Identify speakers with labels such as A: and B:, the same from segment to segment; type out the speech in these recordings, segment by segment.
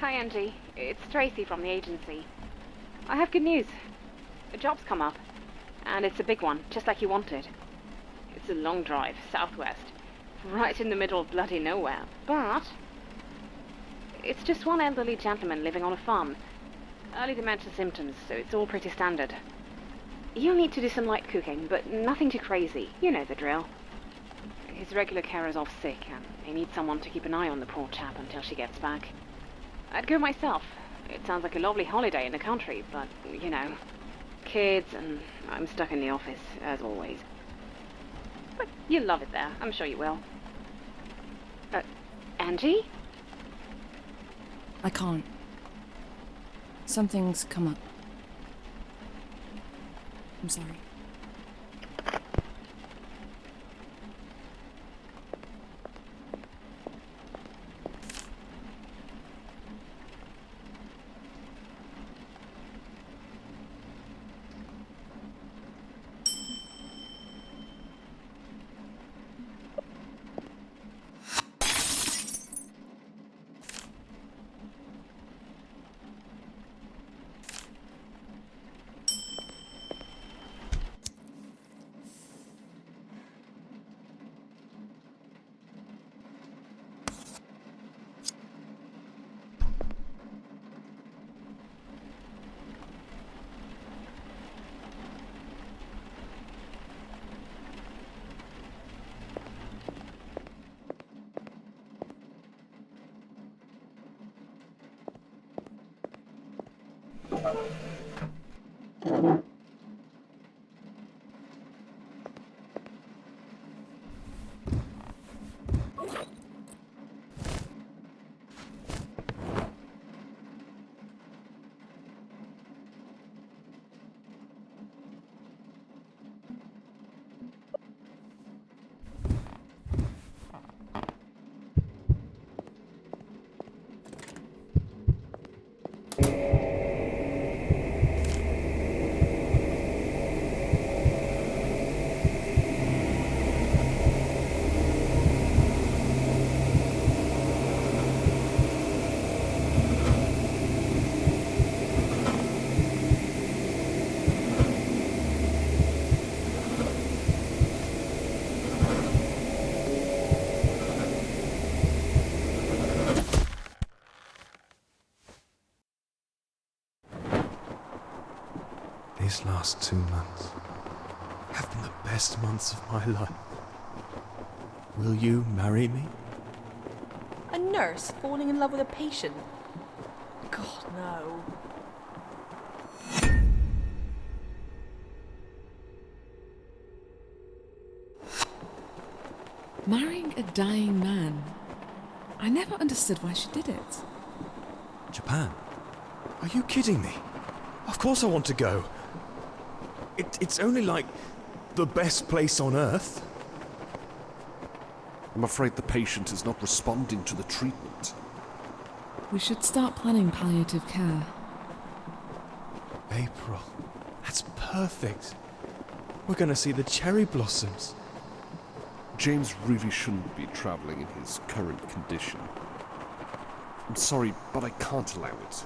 A: Hi, Angie. It's Tracy from the agency. I have good news. A job's come up, and it's a big one, just like you wanted. It's a long drive, southwest, right in the middle of bloody nowhere, but it's just one elderly gentleman living on a farm. Early dementia symptoms, so it's all pretty standard. You'll need to do some light cooking, but nothing too crazy. You know the drill. His regular carer's off sick, and he needs someone to keep an eye on the poor chap until she gets back. I'd go myself. It sounds like a lovely holiday in the country, but, you know, kids, and I'm stuck in the office, as always. But you'll love it there. I'm sure you will. Angie?
B: I can't. Something's come up. I'm sorry.
C: These last 2 months have been the best months of my life. Will you marry me?
D: A nurse falling in love with a patient? God, no.
B: Marrying a dying man. I never understood why she did it.
C: Japan? Are you kidding me? Of course I want to go. It's only like the best place on earth.
E: I'm afraid the patient is not responding to the treatment.
B: We should start planning palliative care.
C: April. That's perfect. We're going to see the cherry blossoms.
E: James really shouldn't be traveling in his current condition. I'm sorry, but I can't allow it.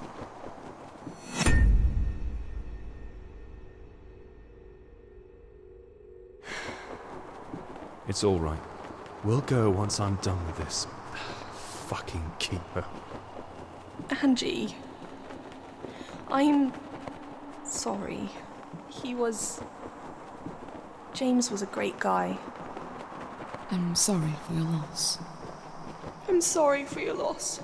C: It's all right. We'll go once I'm done with this fucking keeper.
D: Angie. I'm sorry. James was a great guy.
B: I'm sorry for your loss.
D: I'm sorry for your loss.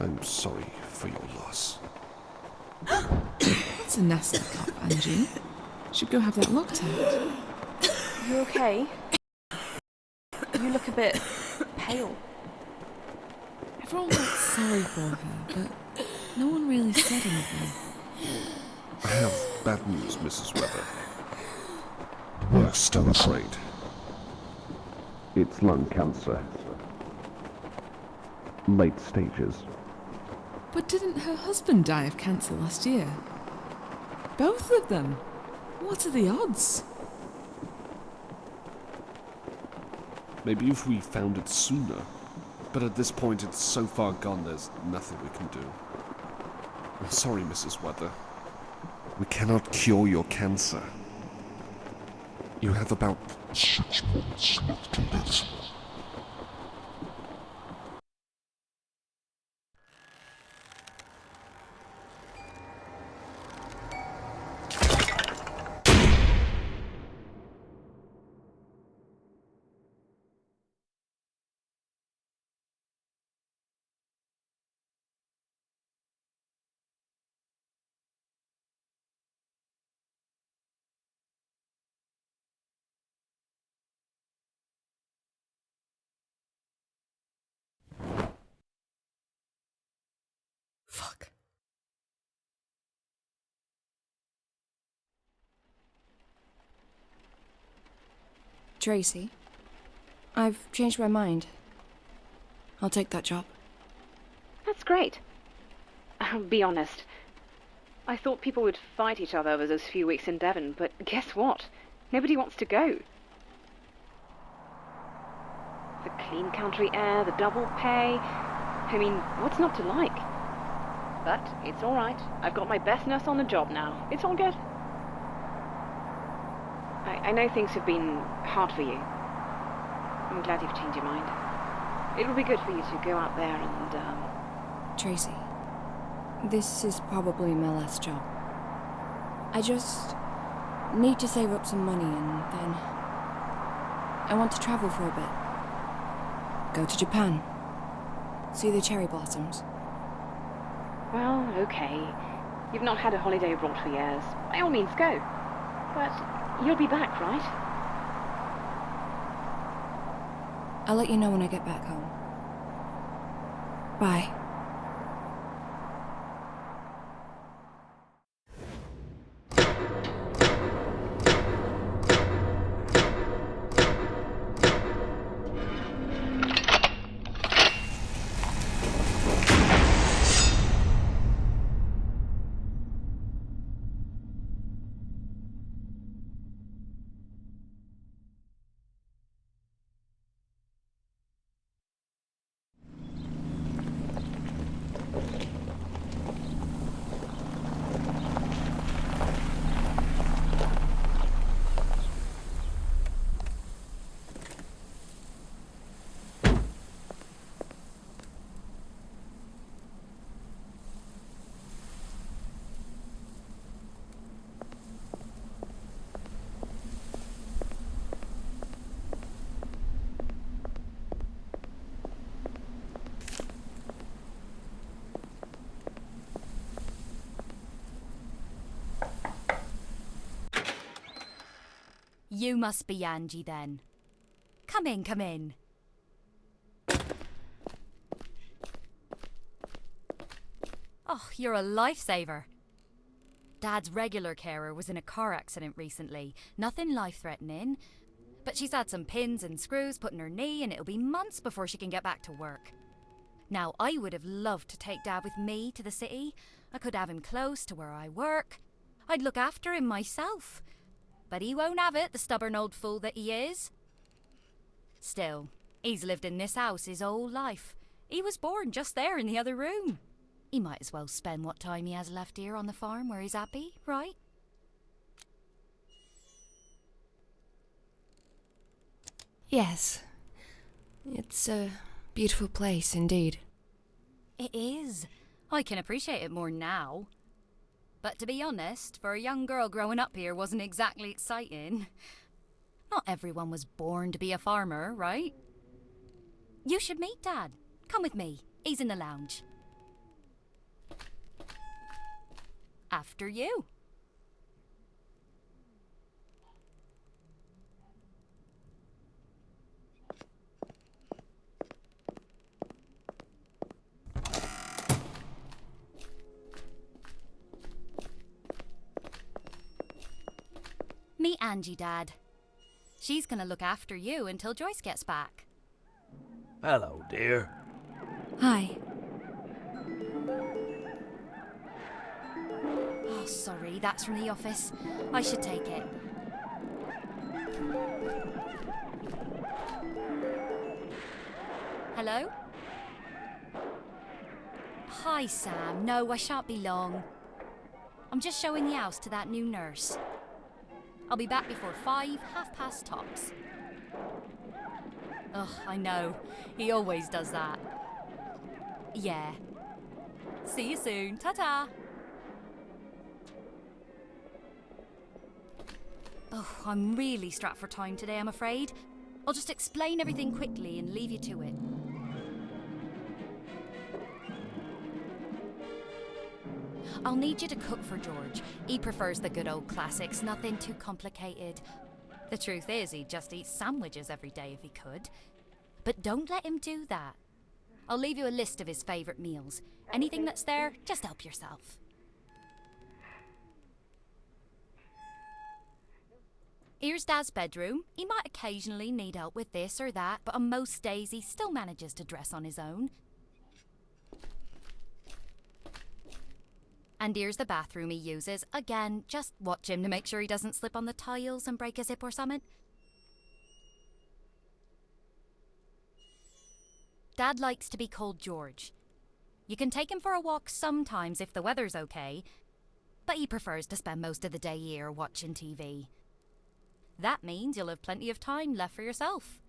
E: I'm sorry for your loss.
B: That's a nasty cup, Angie. Should go have that looked at.
D: You okay? You look a bit pale.
B: Everyone felt sorry for her, but no one really said anything.
E: I have bad news, Mrs. Weather. Worst, I'm afraid. It's lung cancer. Late stages.
B: But didn't her husband die of cancer last year? Both of them? What are the odds?
E: Maybe if we found it sooner. But at this point, it's so far gone, there's nothing we can do. I'm sorry, Mrs. Weather. We cannot cure your cancer. You have about 6 months left to live.
D: Fuck.
F: Tracy, I've changed my mind. I'll take that job.
A: That's great. I'll be honest. I thought people would fight each other over those few weeks in Devon, but guess what? Nobody wants to go. The clean country air, the double pay. I mean, what's not to like? But it's all right. I've got my best nurse on the job now. It's all good. I know things have been hard for you. I'm glad you've changed your mind. It will be good for you to go out there and,
F: Tracy, this is probably my last job. I just need to save up some money and then I want to travel for a bit. Go to Japan. See the cherry blossoms.
A: Well, okay. You've not had a holiday abroad for years. By all means, go. But you'll be back, right?
F: I'll let you know when I get back home. Bye.
G: You must be Angie then. Come in, come in. Oh, you're a lifesaver. Dad's regular carer was in a car accident recently. Nothing life-threatening. But she's had some pins and screws put in her knee and it'll be months before she can get back to work. Now, I would have loved to take Dad with me to the city. I could have him close to where I work. I'd look after him myself. But he won't have it, the stubborn old fool that he is. Still, he's lived in this house his whole life. He was born just there in the other room. He might as well spend what time he has left here on the farm where he's happy, right?
F: Yes. It's a beautiful place indeed.
G: It is. I can appreciate it more now. But to be honest, for a young girl growing up here wasn't exactly exciting. Not everyone was born to be a farmer, right? You should meet Dad. Come with me. He's in the lounge. After you. Meet Angie, Dad. She's gonna look after you until Joyce gets back.
H: Hello, dear.
F: Hi.
G: Oh, sorry, that's from the office. I should take it. Hello? hi, Sam. No, I shan't be long. I'm just showing the house to that new nurse. I'll be back before 5, 5:30 tops. Ugh, I know. He always does that. Yeah. See you soon. Ta-ta. Oh, I'm really strapped for time today, I'm afraid. I'll just explain everything quickly and leave you to it. I'll need you to cook for George. He prefers the good old classics, nothing too complicated. The truth is, he'd just eat sandwiches every day if he could. But don't let him do that. I'll leave you a list of his favourite meals. Anything that's there, just help yourself. Here's Dad's bedroom. He might occasionally need help with this or that, but on most days he still manages to dress on his own. And here's the bathroom he uses. Again, just watch him to make sure he doesn't slip on the tiles and break his hip or something. Dad likes to be called George. You can take him for a walk sometimes if the weather's okay, but he prefers to spend most of the day here watching TV. That means you'll have plenty of time left for yourself.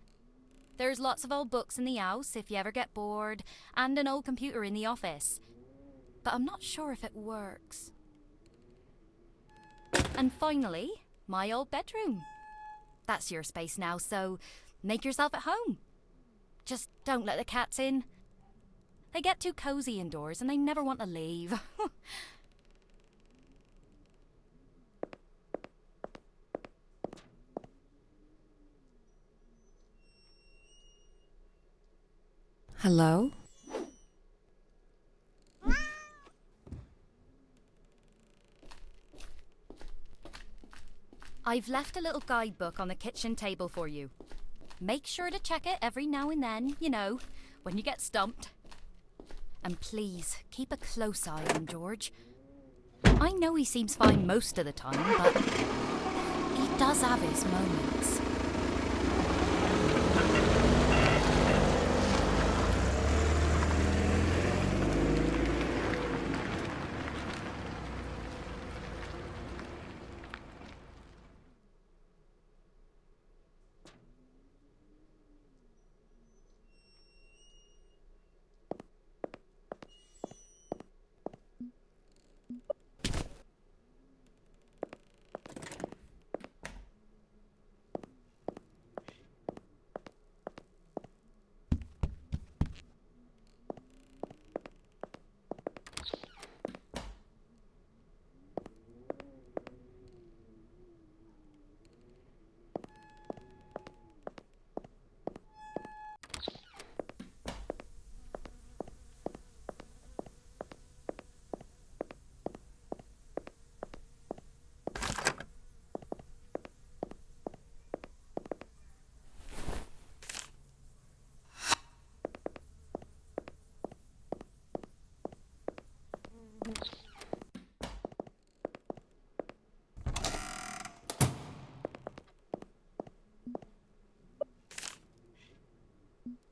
G: There's lots of old books in the house if you ever get bored, and an old computer in the office. But I'm not sure if it works. And finally, my old bedroom. That's your space now, so make yourself at home. Just don't let the cats in. They get too cozy indoors and they never want to leave.
F: Hello?
G: I've left a little guidebook on the kitchen table for you. Make sure to check it every now and then, you know, when you get stumped. And please, keep a close eye on George. I know he seems fine most of the time, but he does have his moments.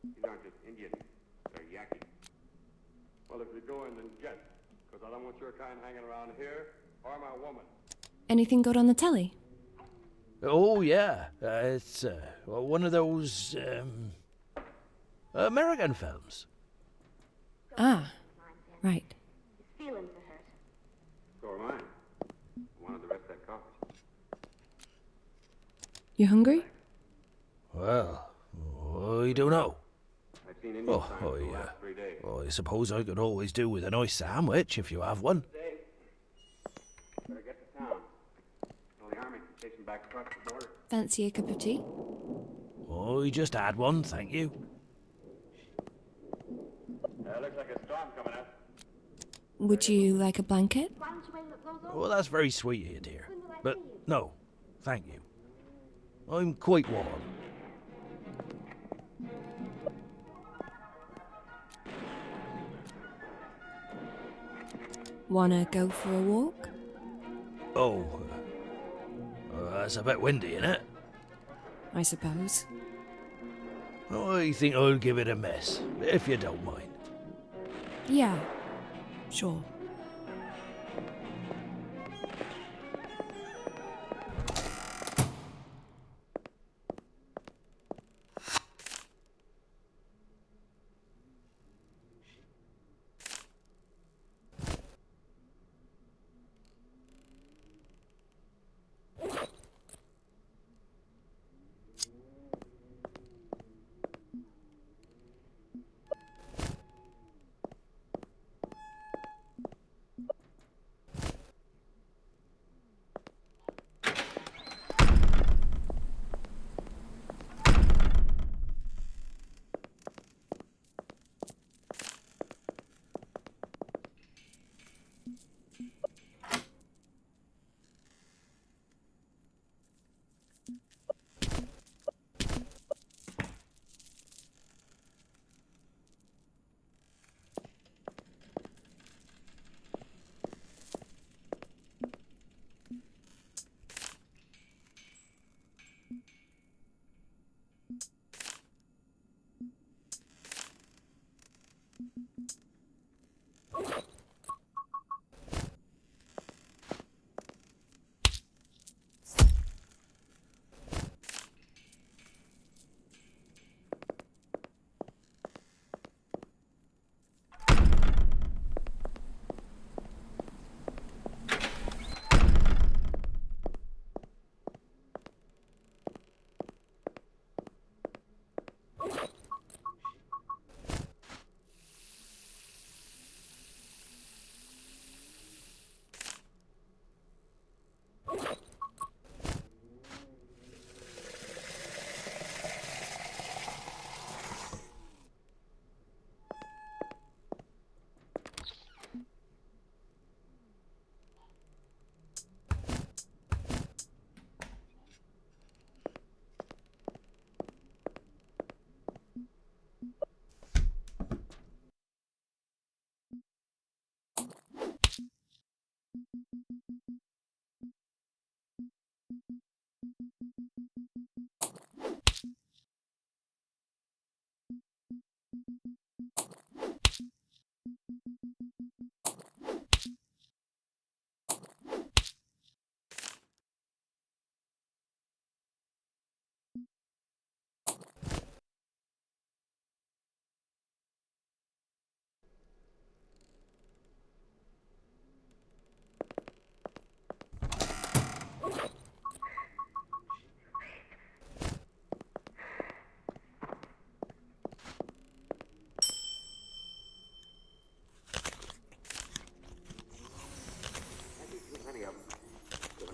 I: These aren't just Indians, they're Yaki. Well, if you're going, then get, because I don't want your kind hanging around here, or my woman.
F: Anything good on the telly?
H: Oh, yeah. It's one of those, American films.
F: Ah, right.
I: So am I. Wanted the rest of that coffee.
F: You hungry?
H: Well, I don't know.
I: I've seen Indian signs for the
H: yeah.
I: last 3 days.
H: Well, I suppose I could always do with a nice sandwich if you have one.
I: Better get to town. Well, the army can chase him back across the border.
F: Fancy a cup of tea?
H: I just had one, thank you.
I: Looks like a storm coming up.
F: Would you like a blanket?
H: Well, that's very sweet of you, dear. But no, thank you. I'm quite warm.
F: Wanna go for a walk?
H: Oh, that's a bit windy, innit?
F: I suppose.
H: I think I'll give it a miss, if you don't mind.
F: Yeah, Sure.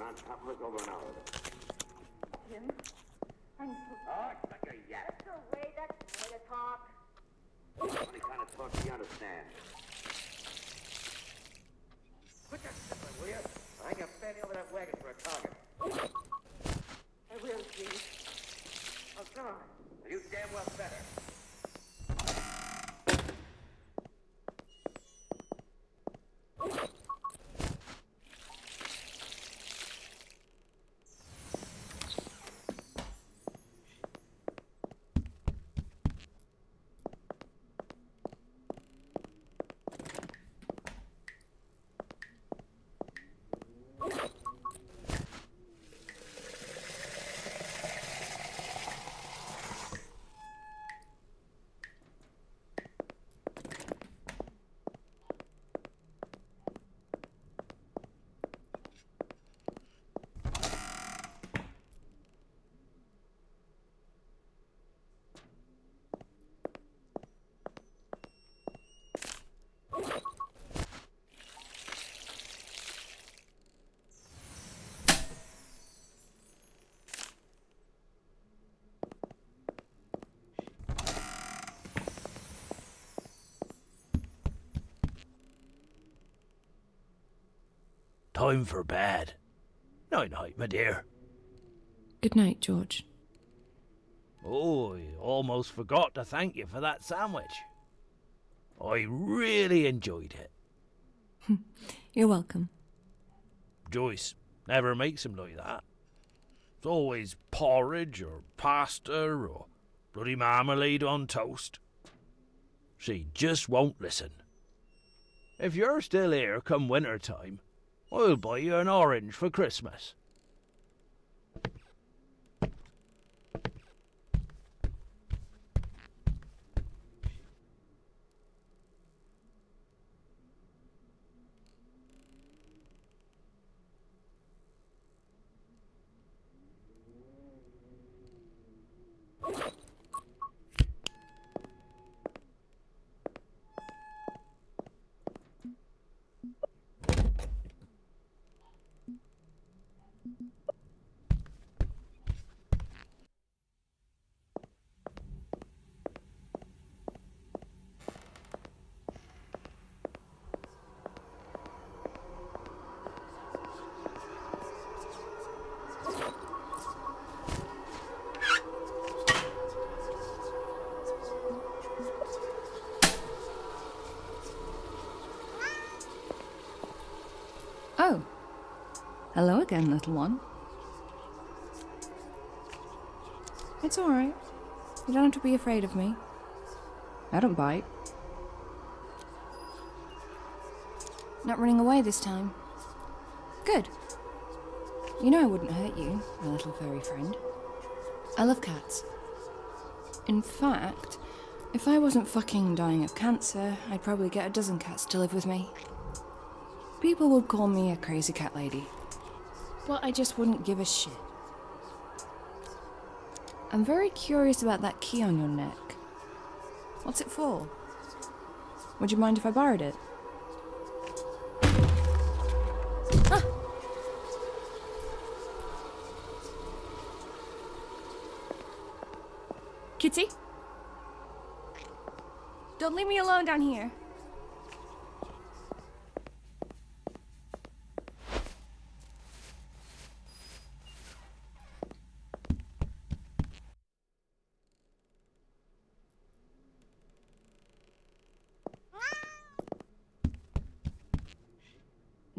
I: On top of us over an hour.
J: Jim? I'm so
I: Oh, suck your yap.
J: that's the way to talk.
I: What kind of talk do you understand? Quit that stippling, will you? I can fan you over that wagon for a target.
J: I will, Chief. Oh, come on.
I: You damn well better.
H: Time for bed. Night-night, my dear.
F: Good night, George.
H: Oh, I almost forgot to thank you for that sandwich. I really enjoyed it.
F: You're welcome.
H: Joyce never makes him like that. It's always porridge or pasta or bloody marmalade on toast. She just won't listen. If you're still here come winter time, I'll buy you an orange for Christmas.
F: Oh. Hello again, little one. It's alright. You don't have to be afraid of me. I don't bite. Not running away this time. Good. You know I wouldn't hurt you, my little furry friend. I love cats. In fact, if I wasn't fucking dying of cancer, I'd probably get a dozen cats to live with me. People would call me a crazy cat lady, but I just wouldn't give a shit. I'm very curious about that key on your neck. What's it for? Would you mind if I borrowed it? Ah! Kitty? Don't leave me alone down here.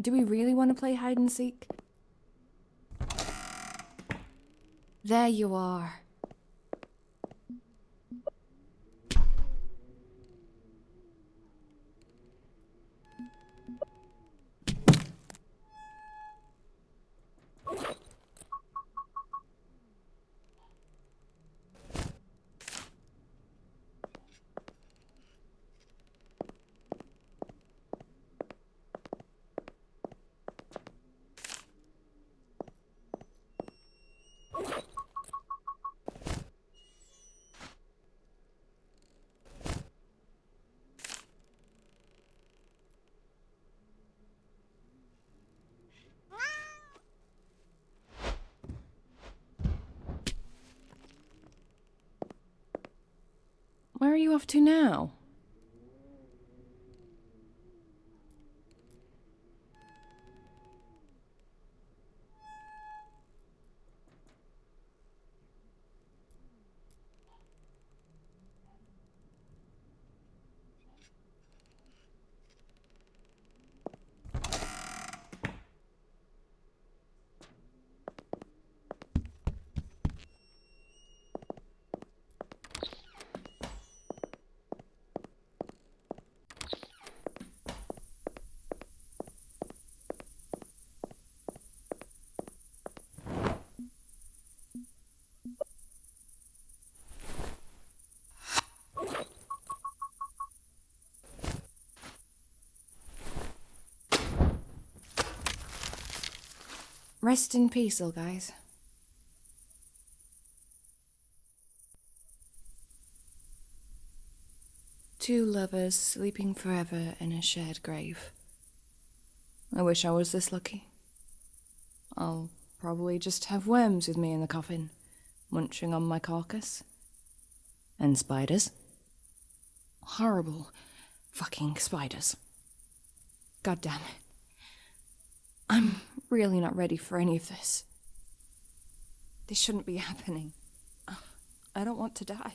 F: Do we really want to play hide and seek? There you are. Where are you off to now? Rest in peace, little guys. Two lovers sleeping forever in a shared grave. I wish I was this lucky. I'll probably just have worms with me in the coffin, munching on my carcass. And spiders. Horrible fucking spiders. God damn it. I'm really not ready for any of this. This shouldn't be happening. I don't want to die.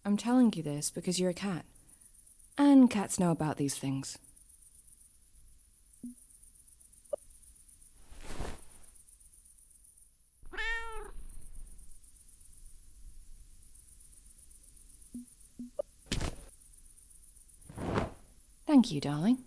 F: I'm telling you this because you're a cat. And cats know about these things. Thank you, darling.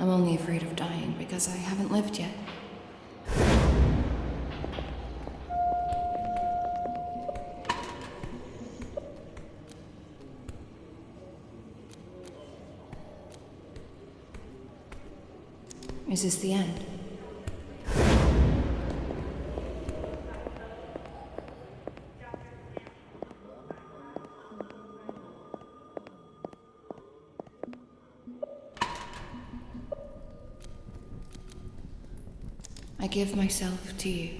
F: I'm only afraid of dying because I haven't lived yet. Is this the end? I give myself to you.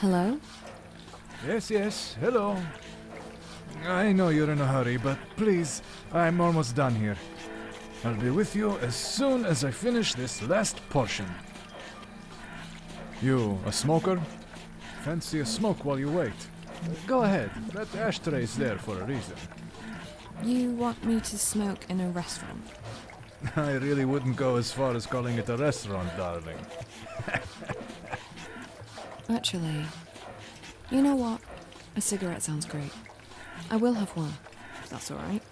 F: Hello?
K: Yes, hello. I know you're in a hurry, but please, I'm almost done here. I'll be with you as soon as I finish this last portion. You a smoker? Fancy a smoke while you wait? Go ahead, that ashtray's there for a reason.
F: You want me to smoke in a restaurant?
K: I really wouldn't go as far as calling it a restaurant, darling.
F: Actually, you know what? A cigarette sounds great. I will have one, if that's alright.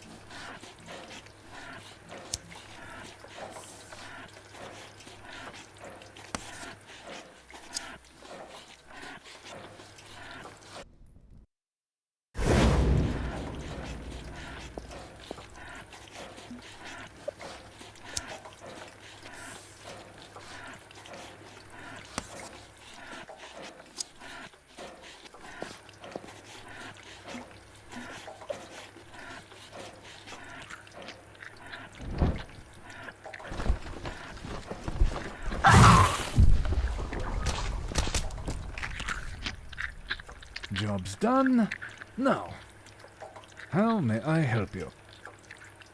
K: Job's done. Now, how may I help you?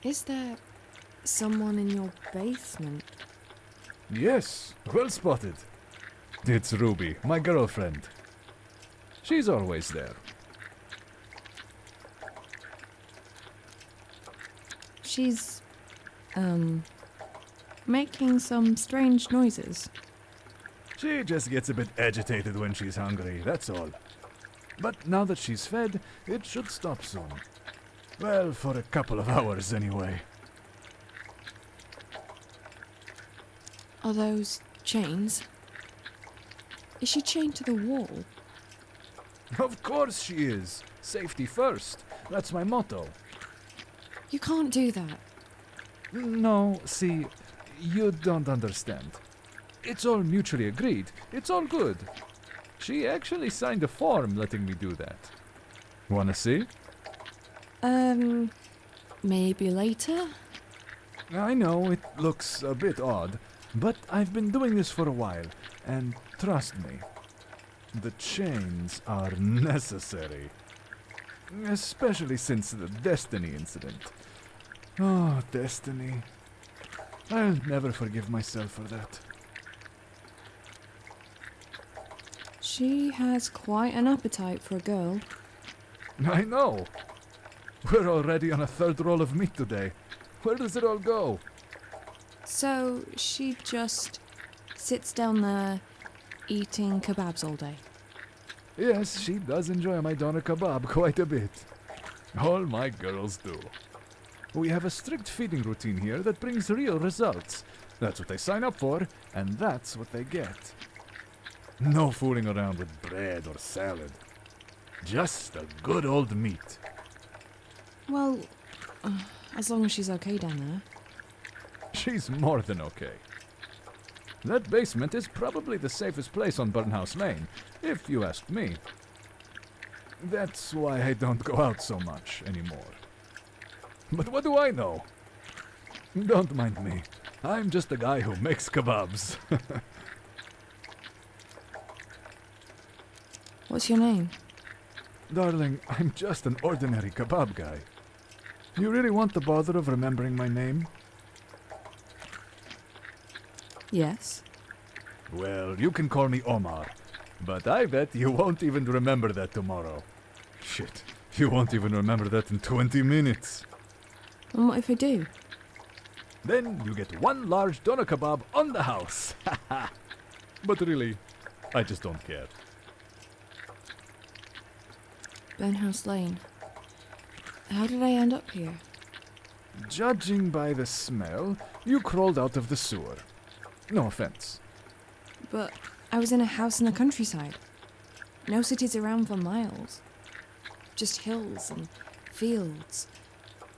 F: Is there someone in your basement?
K: Yes, well spotted. It's Ruby, my girlfriend. She's always there.
F: She's, making some strange noises.
K: She just gets a bit agitated when she's hungry, that's all. But now that she's fed, it should stop soon. Well, for a couple of hours anyway.
F: Are those chains? Is she chained to the wall?
K: Of course she is. Safety first. That's my motto.
F: You can't do that.
K: No, see, you don't understand. It's all mutually agreed. It's all good. She actually signed a form letting me do that. Wanna see?
F: Maybe later?
K: I know it looks a bit odd, but I've been doing this for a while, and trust me, the chains are necessary. Especially since the Destiny incident. Oh, Destiny. I'll never forgive myself for that.
F: She has quite an appetite for a girl.
K: I know. We're already on a third roll of meat today. Where does it all go?
F: So she just sits down there eating kebabs all day.
K: Yes, she does enjoy my doner kebab quite a bit. All my girls do. We have a strict feeding routine here that brings real results. That's what they sign up for, and that's what they get. No fooling around with bread or salad. Just a good old meat.
F: Well, as long as she's okay down there.
K: She's more than okay. That basement is probably the safest place on Burnhouse Lane, if you ask me. That's why I don't go out so much anymore. But what do I know? Don't mind me. I'm just a guy who makes kebabs.
F: What's your name?
K: Darling, I'm just an ordinary kebab guy. You really want the bother of remembering my name?
F: Yes.
K: Well, you can call me Omar, but I bet you won't even remember that tomorrow. Shit, you won't even remember that in 20 minutes.
F: And what if I do?
K: Then you get one large doner kebab on the house. But really, I just don't care.
F: Burnhouse Lane. How did I end up here?
K: Judging by the smell, you crawled out of the sewer. No offense.
F: But I was in a house in the countryside. No cities around for miles. Just hills and fields.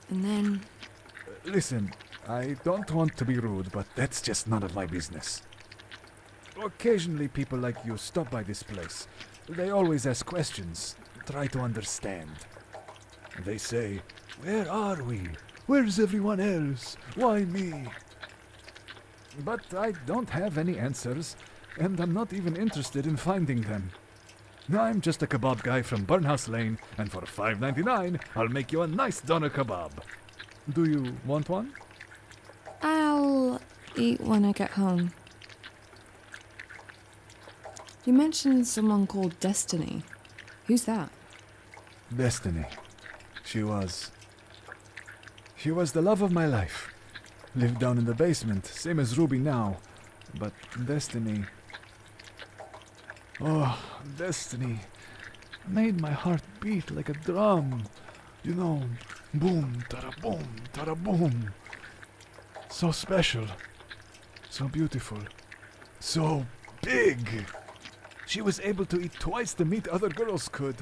F: And then...
K: Listen, I don't want to be rude, but that's just none of my business. Occasionally people like you stop by this place. They always ask questions, try to understand. They say, "Where are we? Where's everyone else? Why me?" But I don't have any answers, and I'm not even interested in finding them. I'm just a kebab guy from Burnhouse Lane, and for $5.99, I'll make you a nice doner kebab. Do you want one?
F: I'll eat when I get home. You mentioned someone called Destiny. Who's that?
K: Destiny. She was the love of my life. Lived down in the basement, same as Ruby now. But Destiny... Oh, Destiny made my heart beat like a drum. You know, boom, tada boom. So special, so beautiful, so big. She was able to eat twice the meat other girls could.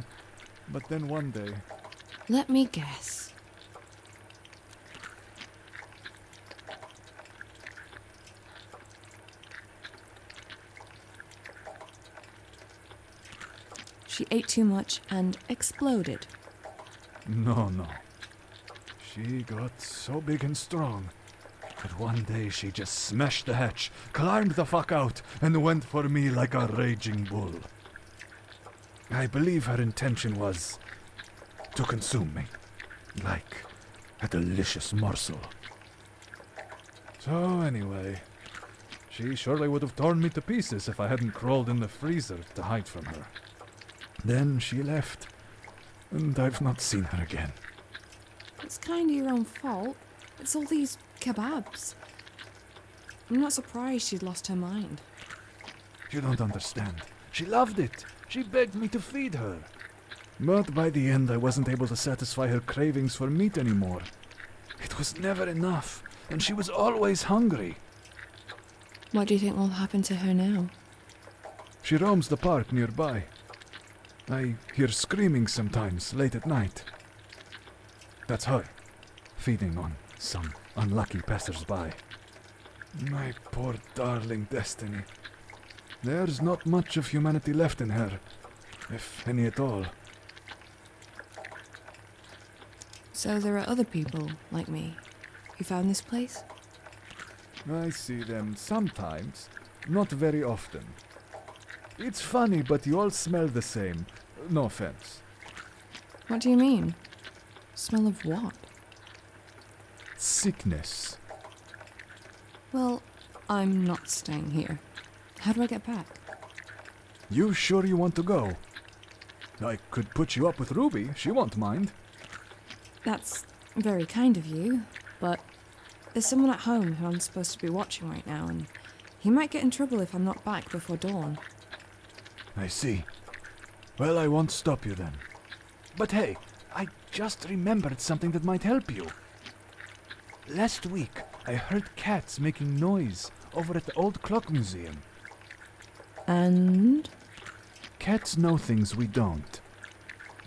K: But then one day...
F: Let me guess. She ate too much and exploded.
K: No. She got so big and strong that one day she just smashed the hatch, climbed the fuck out, and went for me like a raging bull. I believe her intention was to consume me, like a delicious morsel. So anyway, she surely would have torn me to pieces if I hadn't crawled in the freezer to hide from her. Then she left, and I've not seen her again.
F: It's kind of your own fault. It's all these kebabs. I'm not surprised she'd lost her mind.
K: You don't understand. She loved it. She begged me to feed her. But by the end, I wasn't able to satisfy her cravings for meat anymore. It was never enough, and she was always hungry.
F: What do you think will happen to her now?
K: She roams the park nearby. I hear screaming sometimes late at night. That's her, feeding on some unlucky passers-by. My poor darling Destiny. There's not much of humanity left in her, if any at all.
F: So there are other people, like me, who found this place?
K: I see them sometimes, not very often. It's funny, but you all smell the same. No offense.
F: What do you mean? Smell of what?
K: Sickness.
F: Well, I'm not staying here. How do I get back?
K: You sure you want to go? I could put you up with Ruby. She won't mind.
F: That's very kind of you, but there's someone at home who I'm supposed to be watching right now, and he might get in trouble if I'm not back before dawn.
K: I see. Well, I won't stop you then. But hey, I just remembered something that might help you. Last week, I heard cats making noise over at the old clock museum.
F: And?
K: Cats know things we don't.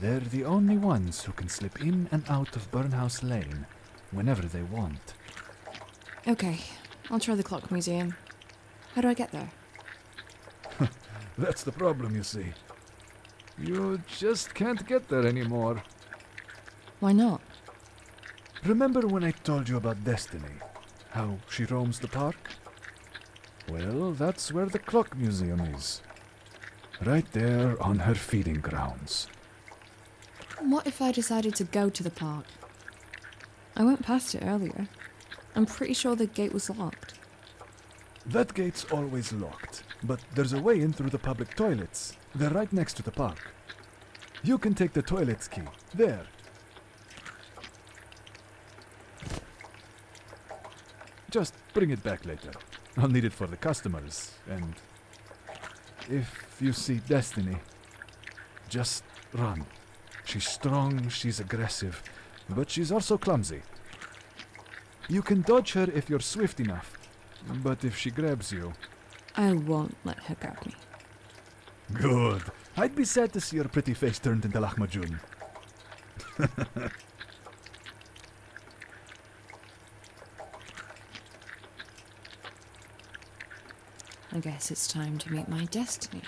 K: They're the only ones who can slip in and out of Burnhouse Lane whenever they want.
F: Okay, I'll try the clock museum. How do I get there?
K: That's the problem, you see. You just can't get there anymore.
F: Why not?
K: Remember when I told you about Destiny? How she roams the park? Well, that's where the clock museum is. Right there on her feeding grounds.
F: What if I decided to go to the park? I went past it earlier. I'm pretty sure the gate was locked.
K: That gate's always locked, but there's a way in through the public toilets. They're right next to the park. You can take the toilet's key. There. Just bring it back later. I'll need it for the customers, and if you see Destiny, just run. She's strong, she's aggressive, but she's also clumsy. You can dodge her if you're swift enough, but if she grabs you...
F: I won't let her grab me.
K: Good. I'd be sad to see your pretty face turned into lahmacun.
F: I guess it's time to meet my destiny.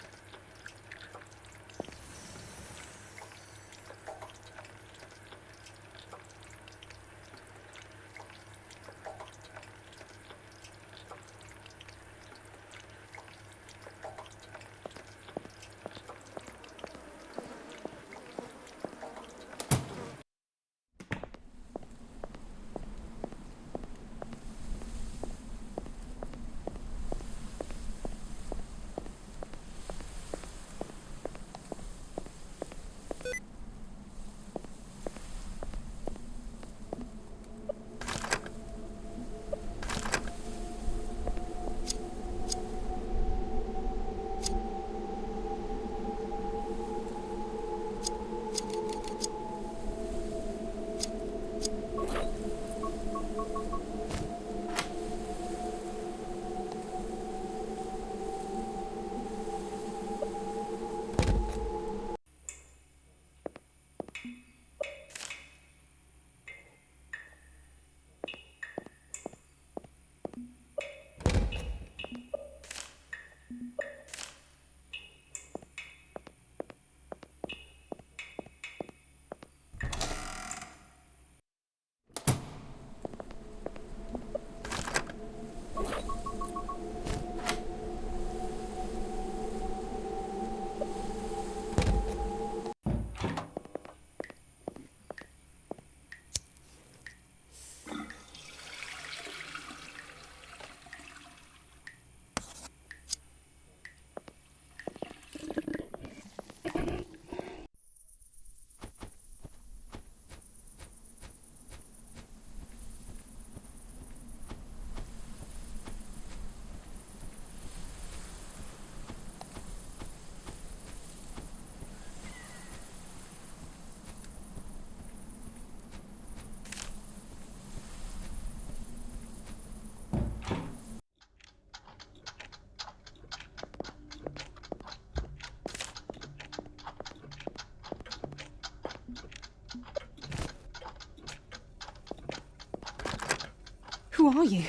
L: Who are you?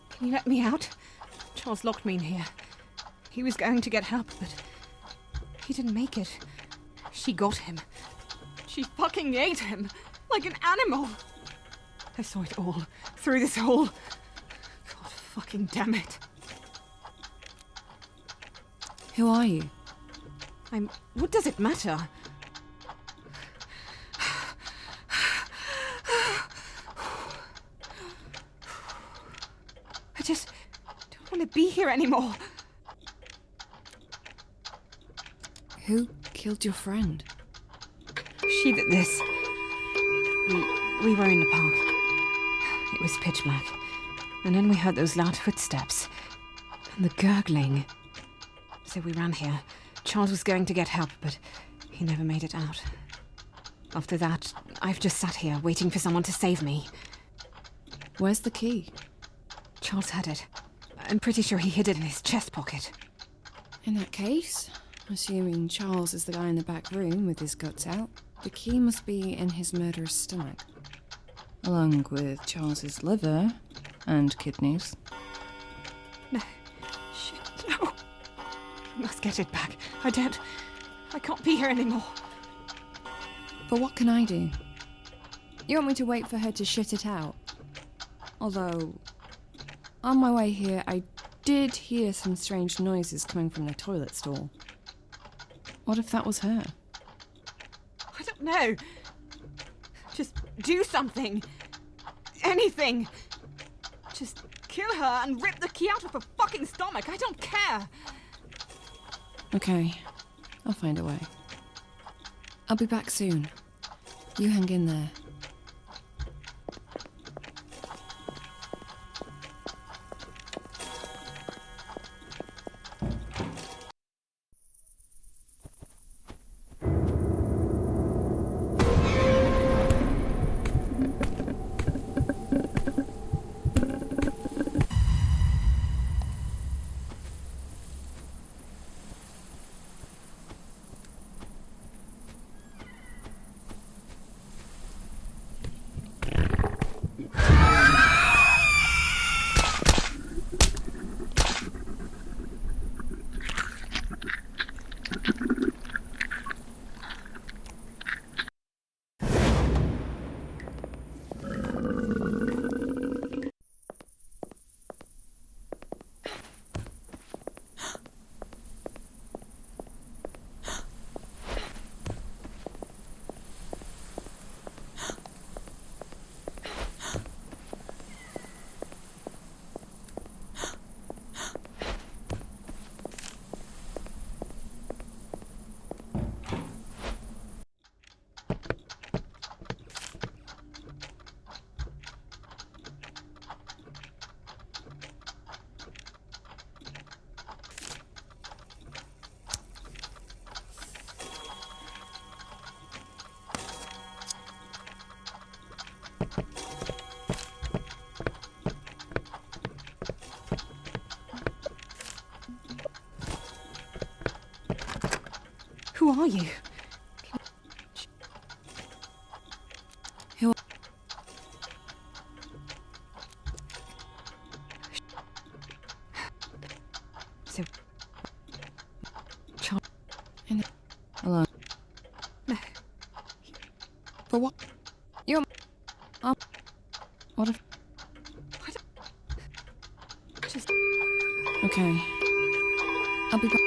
L: Can you let me out? Charles locked me in here. He was going to get help, but he didn't make it. She got him. She fucking ate him like an animal. I saw it all through this hole. God fucking damn it.
F: Who are you?
L: What does it matter? I just don't want to be here anymore.
F: Who killed your friend?
L: She did this. We were in the park. It was pitch black. And then we heard those loud footsteps. And the gurgling. So we ran here. Charles was going to get help, but he never made it out. After that, I've just sat here waiting for someone to save me.
F: Where's the key?
L: Charles had it. I'm pretty sure he hid it in his chest pocket.
F: In that case, assuming Charles is the guy in the back room with his guts out, the key must be in his murderer's stomach. Along with Charles's liver and kidneys.
L: No. Shit, no. I must get it back. I can't be here anymore.
F: But what can I do? You want me to wait for her to shit it out? Although, on my way here, I did hear some strange noises coming from the toilet stall. What if that was her?
L: I don't know. Just do something. Anything. Just kill her and rip the key out of her fucking stomach. I don't care.
F: Okay, I'll find a way. I'll be back soon. You hang in there.
L: Who are you?
F: Who?
L: So, Charles.
F: Alone.
L: No.
F: For what? You're. What if?
L: Just.
F: Okay. I'll be back.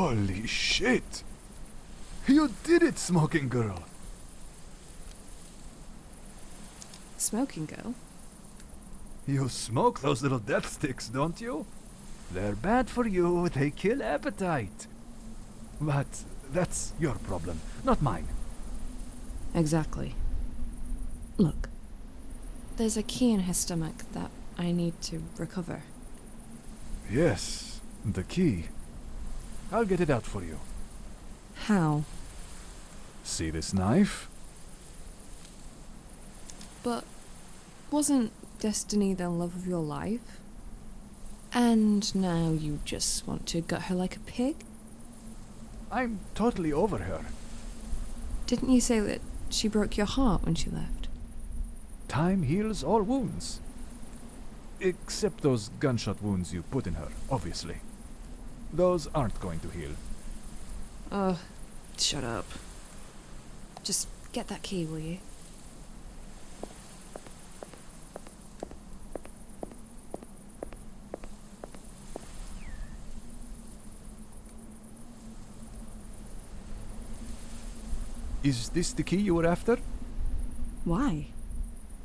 K: Holy shit! You did it, smoking girl!
B: Smoking girl?
K: You smoke those little death sticks, don't you? They're bad for you, they kill appetite. But that's your problem, not mine.
B: Exactly. Look, there's a key in his stomach that I need to recover.
K: Yes, the key. I'll get it out for you.
B: How?
K: See this knife?
B: But wasn't Destiny the love of your life? And now you just want to gut her like a pig?
K: I'm totally over her.
B: Didn't you say that she broke your heart when she left?
K: Time heals all wounds. Except those gunshot wounds you put in her, obviously. Those aren't going to heal.
B: Ugh, shut up. Just get that key, will you?
K: Is this the key you were after?
B: Why?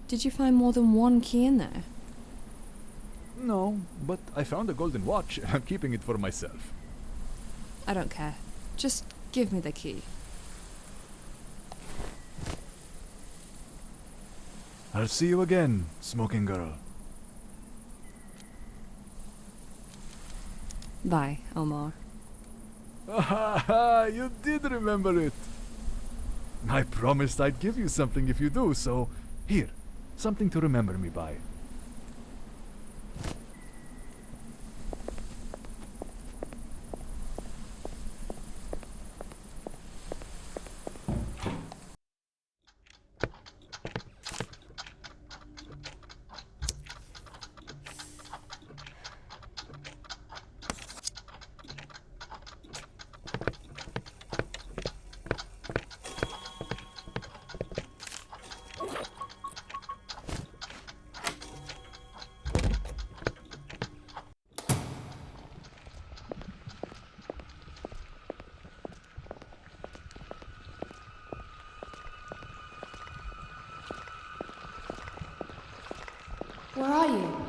B: Did you find more than one key in there?
K: No, but I found a golden watch and I'm keeping it for myself.
B: I don't care. Just give me the key.
K: I'll see you again, smoking girl.
B: Bye, Omar.
K: Ah, you did remember it. I promised I'd give you something if you do, so here, something to remember me by.
B: Where are you?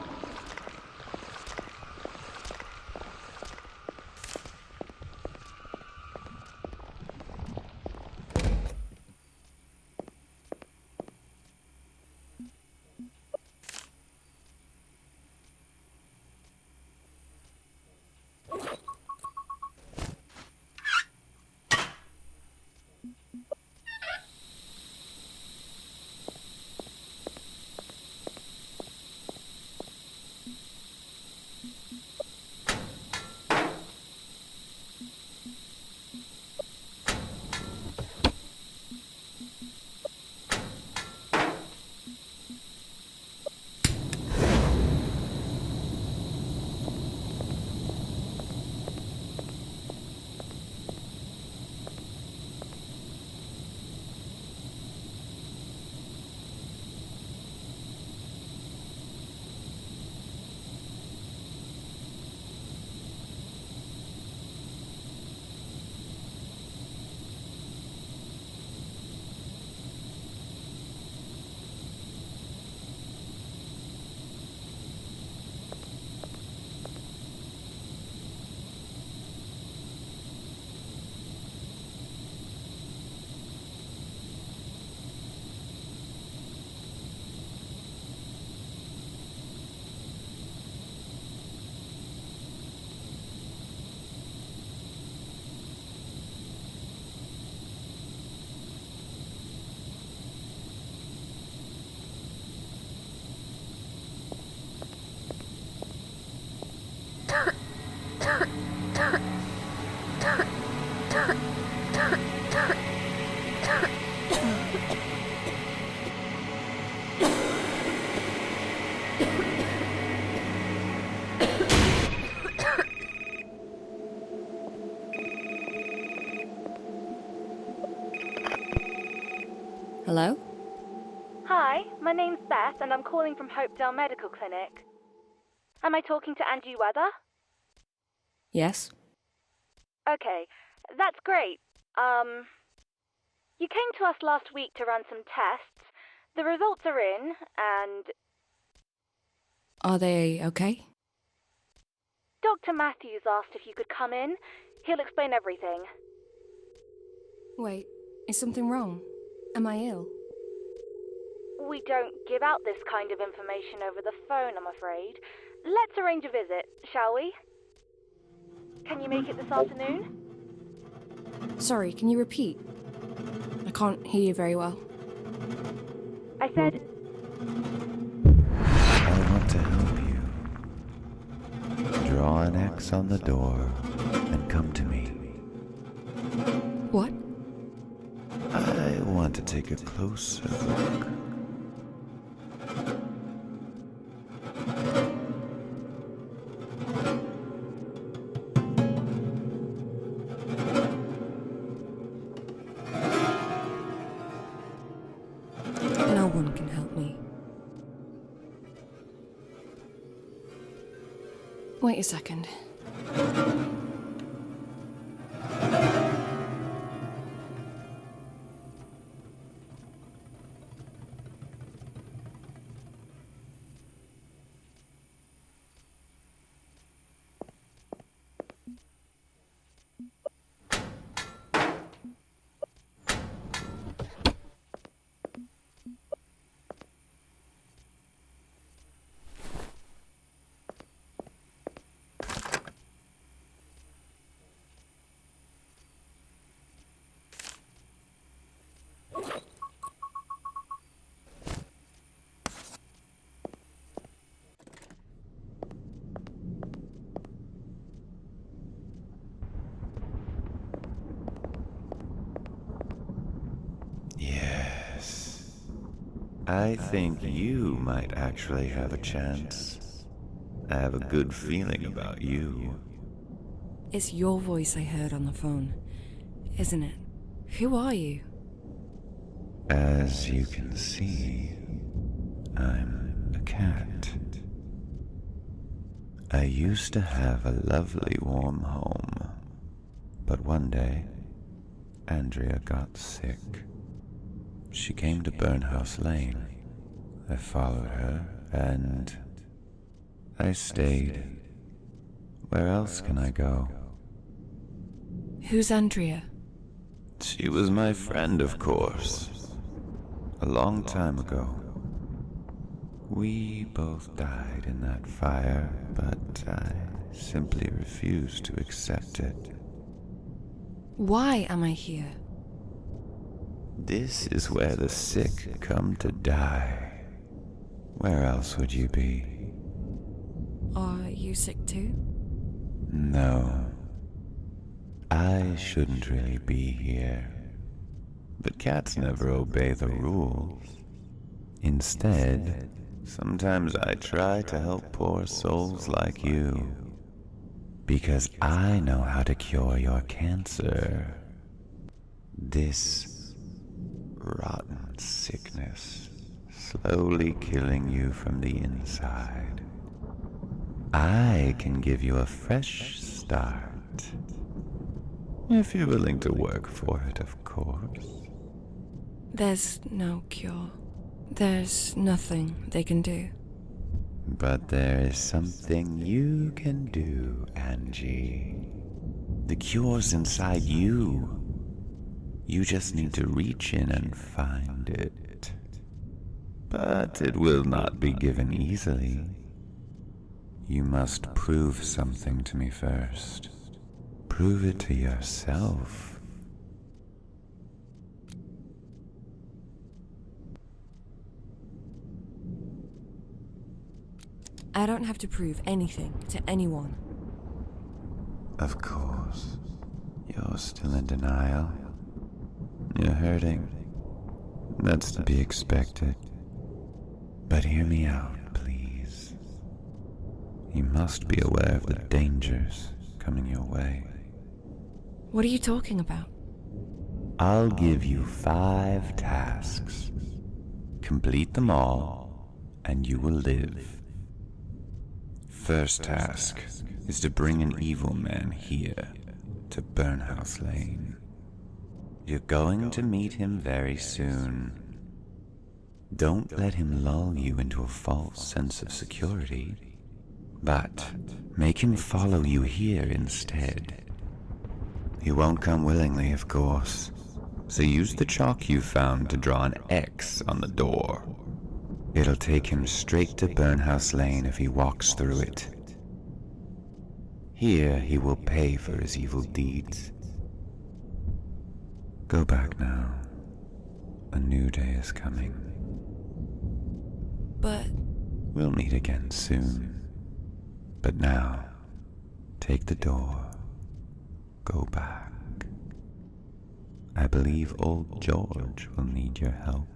B: Hello?
M: Hi, my name's Beth and I'm calling from Hopedale Medical Clinic. Am I talking to Angie Weather?
B: Yes?
M: Okay, that's great. You came to us last week to run some tests. The results are in, and
F: Are they okay?
M: Dr. Matthews asked if you could come in. He'll explain everything.
F: Wait, is something wrong? Am I ill?
M: We don't give out this kind of information over the phone, I'm afraid. Let's arrange a visit, shall we? Can you make it this afternoon?
F: Sorry, can you repeat? I can't hear you very well.
M: I said,
N: I want to help you. Draw an X on the door and come to me.
F: What?
N: I want to take a closer look.
F: No one can help me. Wait a second.
N: Yes. I think you might actually have a chance. I have a good feeling about you.
F: It's your voice I heard on the phone, isn't it? Who are you?
N: As you can see, I'm a cat. I used to have a lovely warm home, but one day, Andrea got sick. She came to Burnhouse Lane. I followed her, and I stayed. Where else can I go?
F: Who's Andrea?
N: She was my friend, of course. A long time ago. We both died in that fire, but I simply refused to accept it.
F: Why am I here?
N: This is where the sick come to die. Where else would you be?
F: Are you sick too?
N: No. I shouldn't really be here. But cats never obey the rules. Instead, sometimes I try to help poor souls like you. Because I know how to cure your cancer. This rotten sickness slowly killing you from the inside. I can give you a fresh start. If you're willing to work for it, of course.
F: There's no cure. There's nothing they can do.
N: But there is something you can do, Angie. The cure's inside you. You just need to reach in and find it. But it will not be given easily. You must prove something to me first. Prove it to yourself.
F: I don't have to prove anything to anyone.
N: Of course. You're still in denial. You're hurting. That's to be expected. But hear me out, please. You must be aware of the dangers coming your way.
F: What are you talking about?
N: I'll give you 5 tasks. Complete them all, and you will live. First task is to bring an evil man here, to Burnhouse Lane. You're going to meet him very soon. Don't let him lull you into a false sense of security, but make him follow you here instead. He won't come willingly, of course, so use the chalk you found to draw an X on the door. It'll take him straight to Burnhouse Lane if he walks through it. Here he will pay for his evil deeds. Go back now. A new day is coming.
B: But...
N: We'll meet again soon. But now, take the door. Go back. I believe old George will need your help.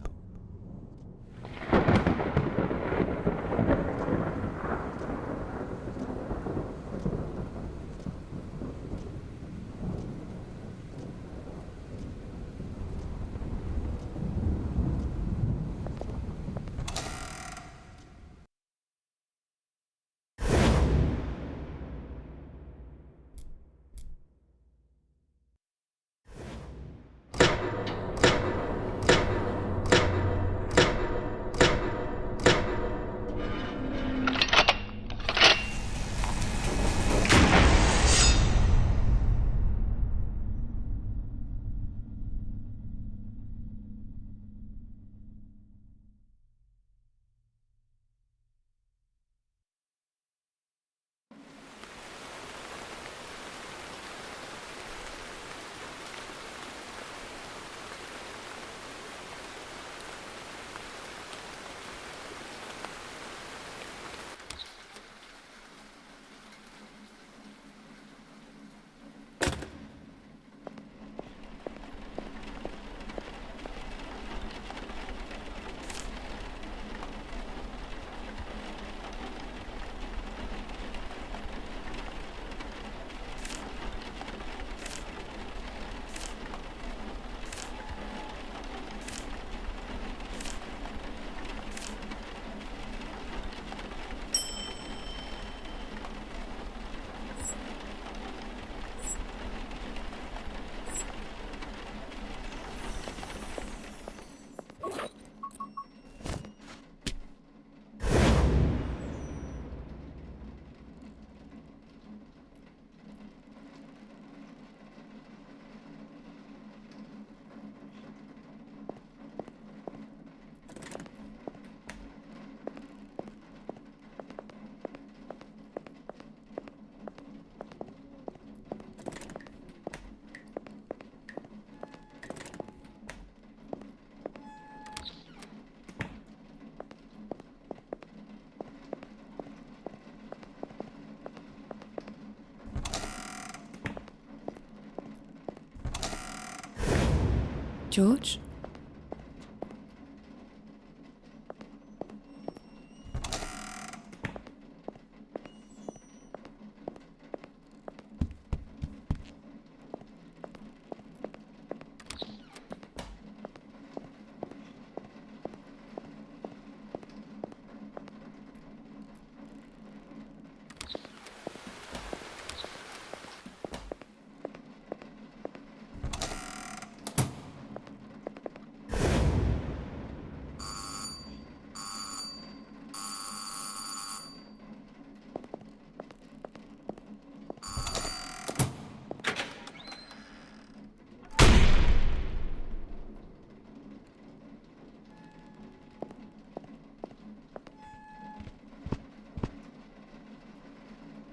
B: George?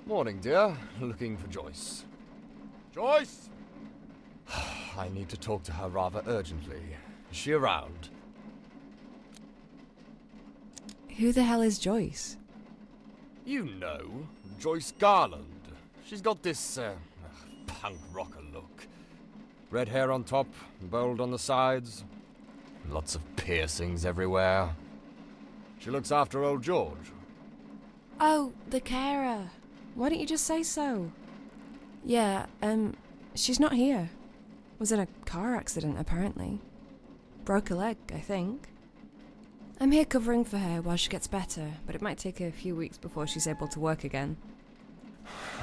O: Morning, dear. Looking for Joyce. Joyce! I need to talk to her rather urgently. Is she around?
B: Who the hell is Joyce?
O: You know, Joyce Garland. She's got this, punk rocker look. Red hair on top, bold on the sides. Lots of piercings everywhere. She looks after old George.
B: Oh, the carer. Why don't you just say so? Yeah, she's not here. Was in a car accident, apparently. Broke a leg, I think. I'm here covering for her while she gets better, but it might take a few weeks before she's able to work again.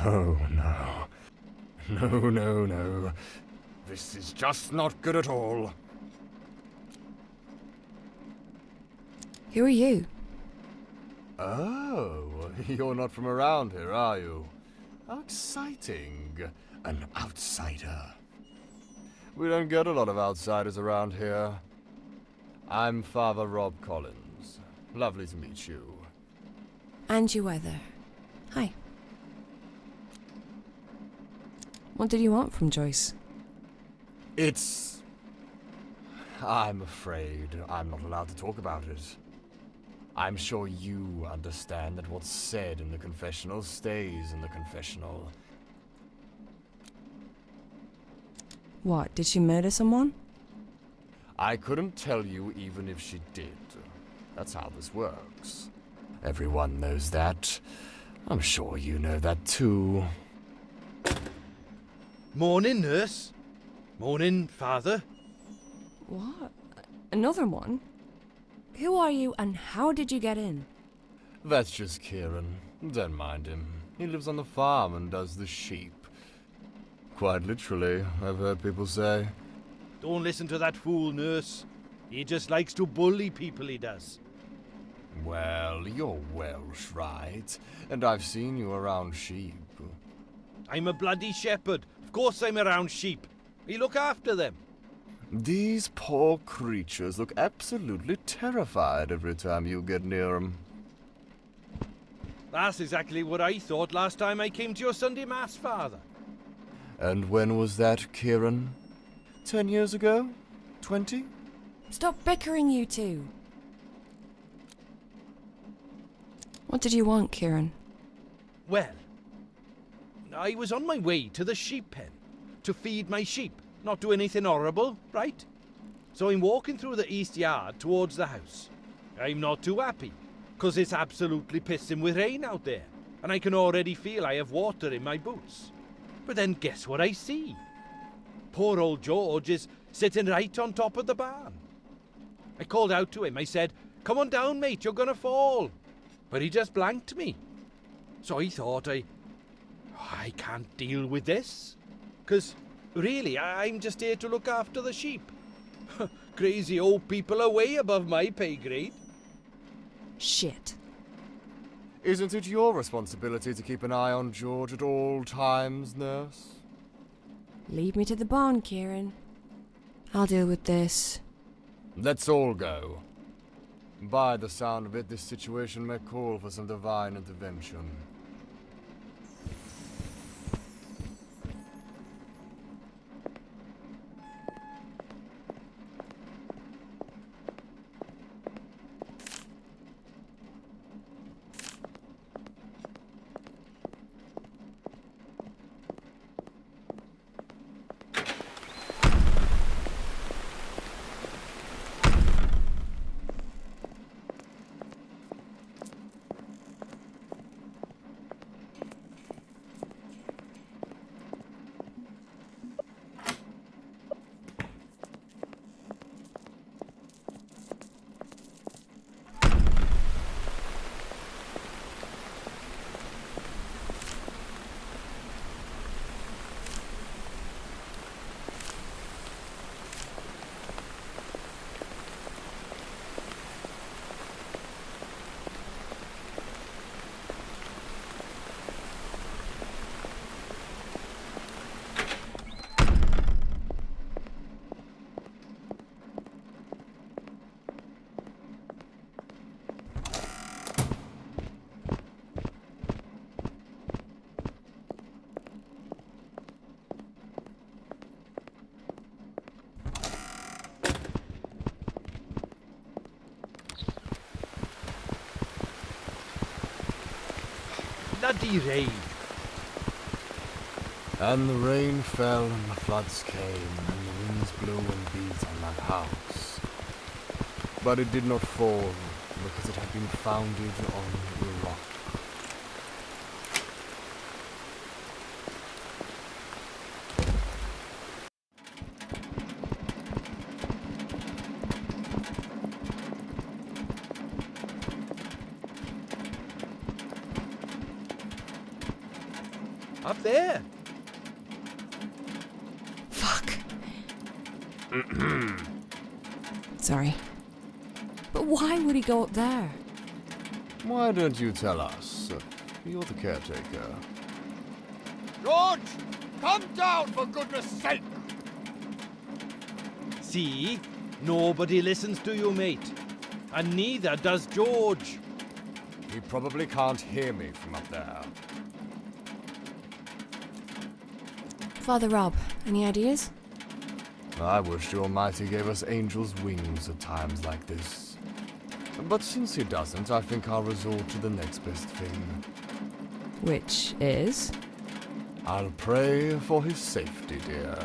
O: Oh, no. No, no, no. This is just not good at all.
B: Who are you?
O: Oh, you're not from around here, are you? How exciting. An outsider. We don't get a lot of outsiders around here. I'm Father Rob Collins. Lovely to meet you.
B: Angie Weather. Hi. What did you want from Joyce?
O: I'm afraid I'm not allowed to talk about it. I'm sure you understand that what's said in the confessional stays in the confessional.
B: What, did she murder someone?
O: I couldn't tell you even if she did. That's how this works. Everyone knows that. I'm sure you know that too.
H: Morning, nurse. Morning, father.
B: What? Another one? Who are you and how did you get in?
O: That's just Kieran. Don't mind him. He lives on the farm and does the sheep. Quite literally, I've heard people say.
H: Don't listen to that fool, nurse. He just likes to bully people, he does.
O: Well, you're Welsh, right? And I've seen you around sheep.
H: I'm a bloody shepherd. Of course I'm around sheep. I look after them.
O: These poor creatures look absolutely terrified every time you get near them.
H: That's exactly what I thought last time I came to your Sunday Mass, father.
O: And when was that, Kieran? 10 years ago? 20?
B: Stop bickering, you two. What did you want, Kieran?
H: Well, I was on my way to the sheep pen to feed my sheep, not do anything horrible, right? So I'm walking through the east yard towards the house. I'm not too happy, 'cause it's absolutely pissing with rain out there, and I can already feel I have water in my boots. But then guess what I see? Poor old George is sitting right on top of the barn. I called out to him. I said, "Come on down, mate, you're gonna fall." But he just blanked me. So I thought I can't deal with this. 'Cause really, I'm just here to look after the sheep. Crazy old people are way above my pay grade.
B: Shit.
O: Isn't it your responsibility to keep an eye on George at all times, nurse?
B: Lead me to the barn, Kieran. I'll deal with this.
O: Let's all go. By the sound of it, this situation may call for some divine intervention.
H: Bloody rain.
O: And the rain fell and the floods came and the winds blew and beat on that house. But it did not fall because it had been founded on the rock.
H: Up there.
B: Sorry. But why would he go up there?
O: Why don't you tell us? You're the caretaker. George! Come down, for goodness sake!
H: See? Nobody listens to you, mate. And neither does George.
O: He probably can't hear me from up there.
B: Father Rob, any ideas?
O: I wish the Almighty gave us angels' wings at times like this. But since he doesn't, I think I'll resort to the next best thing.
B: Which is?
O: I'll pray for his safety, dear.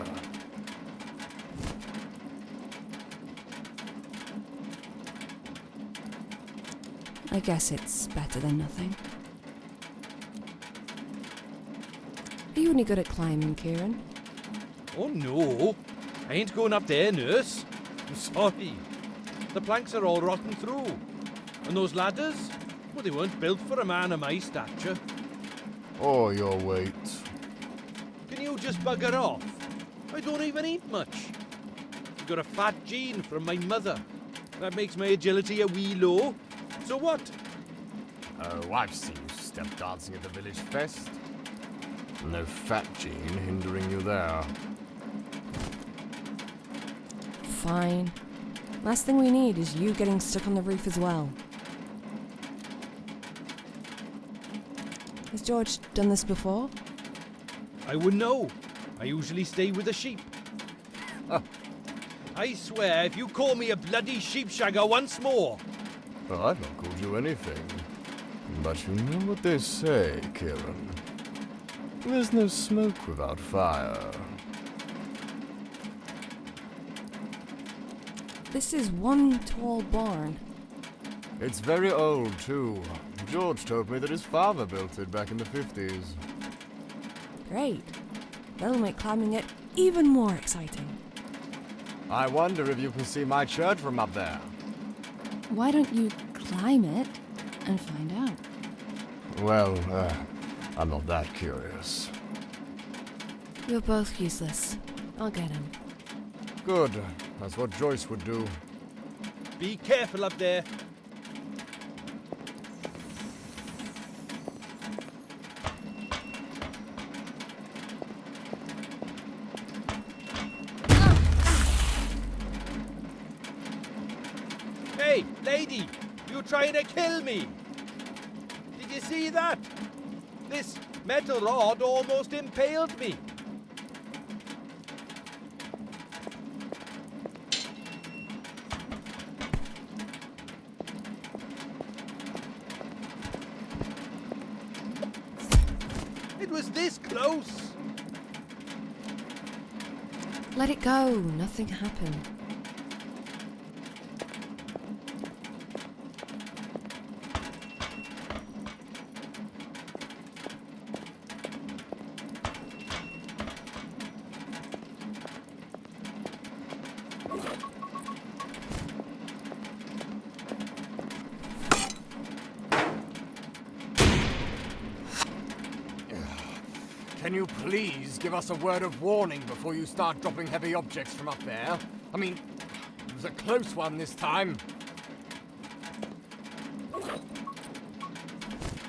B: I guess it's better than nothing. Are you any good at climbing, Kieran?
H: Oh no, I ain't going up there, nurse. I'm sorry. The planks are all rotten through. And those ladders? Well, they weren't built for a man of my stature.
O: Or your weight.
H: Can you just bugger off? I don't even eat much. I've got a fat gene from my mother. That makes my agility a wee low. So what?
O: Oh, I've seen you step dancing at the village fest. No fat gene hindering you there.
B: Fine. Last thing we need is you getting stuck on the roof as well. Has George done this before?
H: I wouldn't know. I usually stay with the sheep. I swear, if you call me a bloody sheepshagger once more...
O: Well, I've not called you anything. But you know what they say, Kieran. There's no smoke without fire.
B: This is one tall barn.
O: It's very old, too. George told me that his father built it back in the 50s.
B: Great. That'll make climbing it even more exciting.
O: I wonder if you can see my church from up there.
F: Why don't you climb it and find out?
O: Well, I'm not that curious.
B: You're both useless. I'll get him.
O: Good. That's what Joyce would do.
H: Be careful up there. Hey, lady! You trying to kill me? Did you see that? This metal rod almost impaled me. It was this close.
B: Let it go. Nothing happened.
O: Can you please give us a word of warning before you start dropping heavy objects from up there? I mean, it was a close one this time.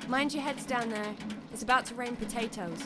B: Mind your heads down there. It's about to rain potatoes.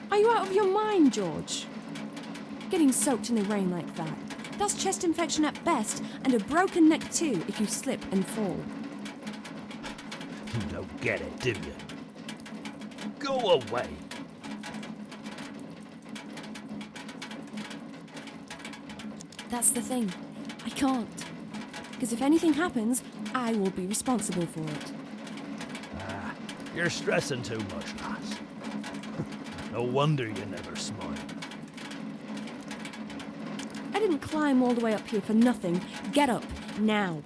F: Are you out of your mind, George? Getting soaked in the rain like that. That's chest infection at best, and a broken neck too if you slip and fall.
H: You don't get it, do you? Go away.
B: That's the thing. I can't. Because if anything happens, I will be responsible for it.
H: You're stressing too much, lass. No wonder you never smile.
B: I didn't climb all the way up here for nothing. Get up, now.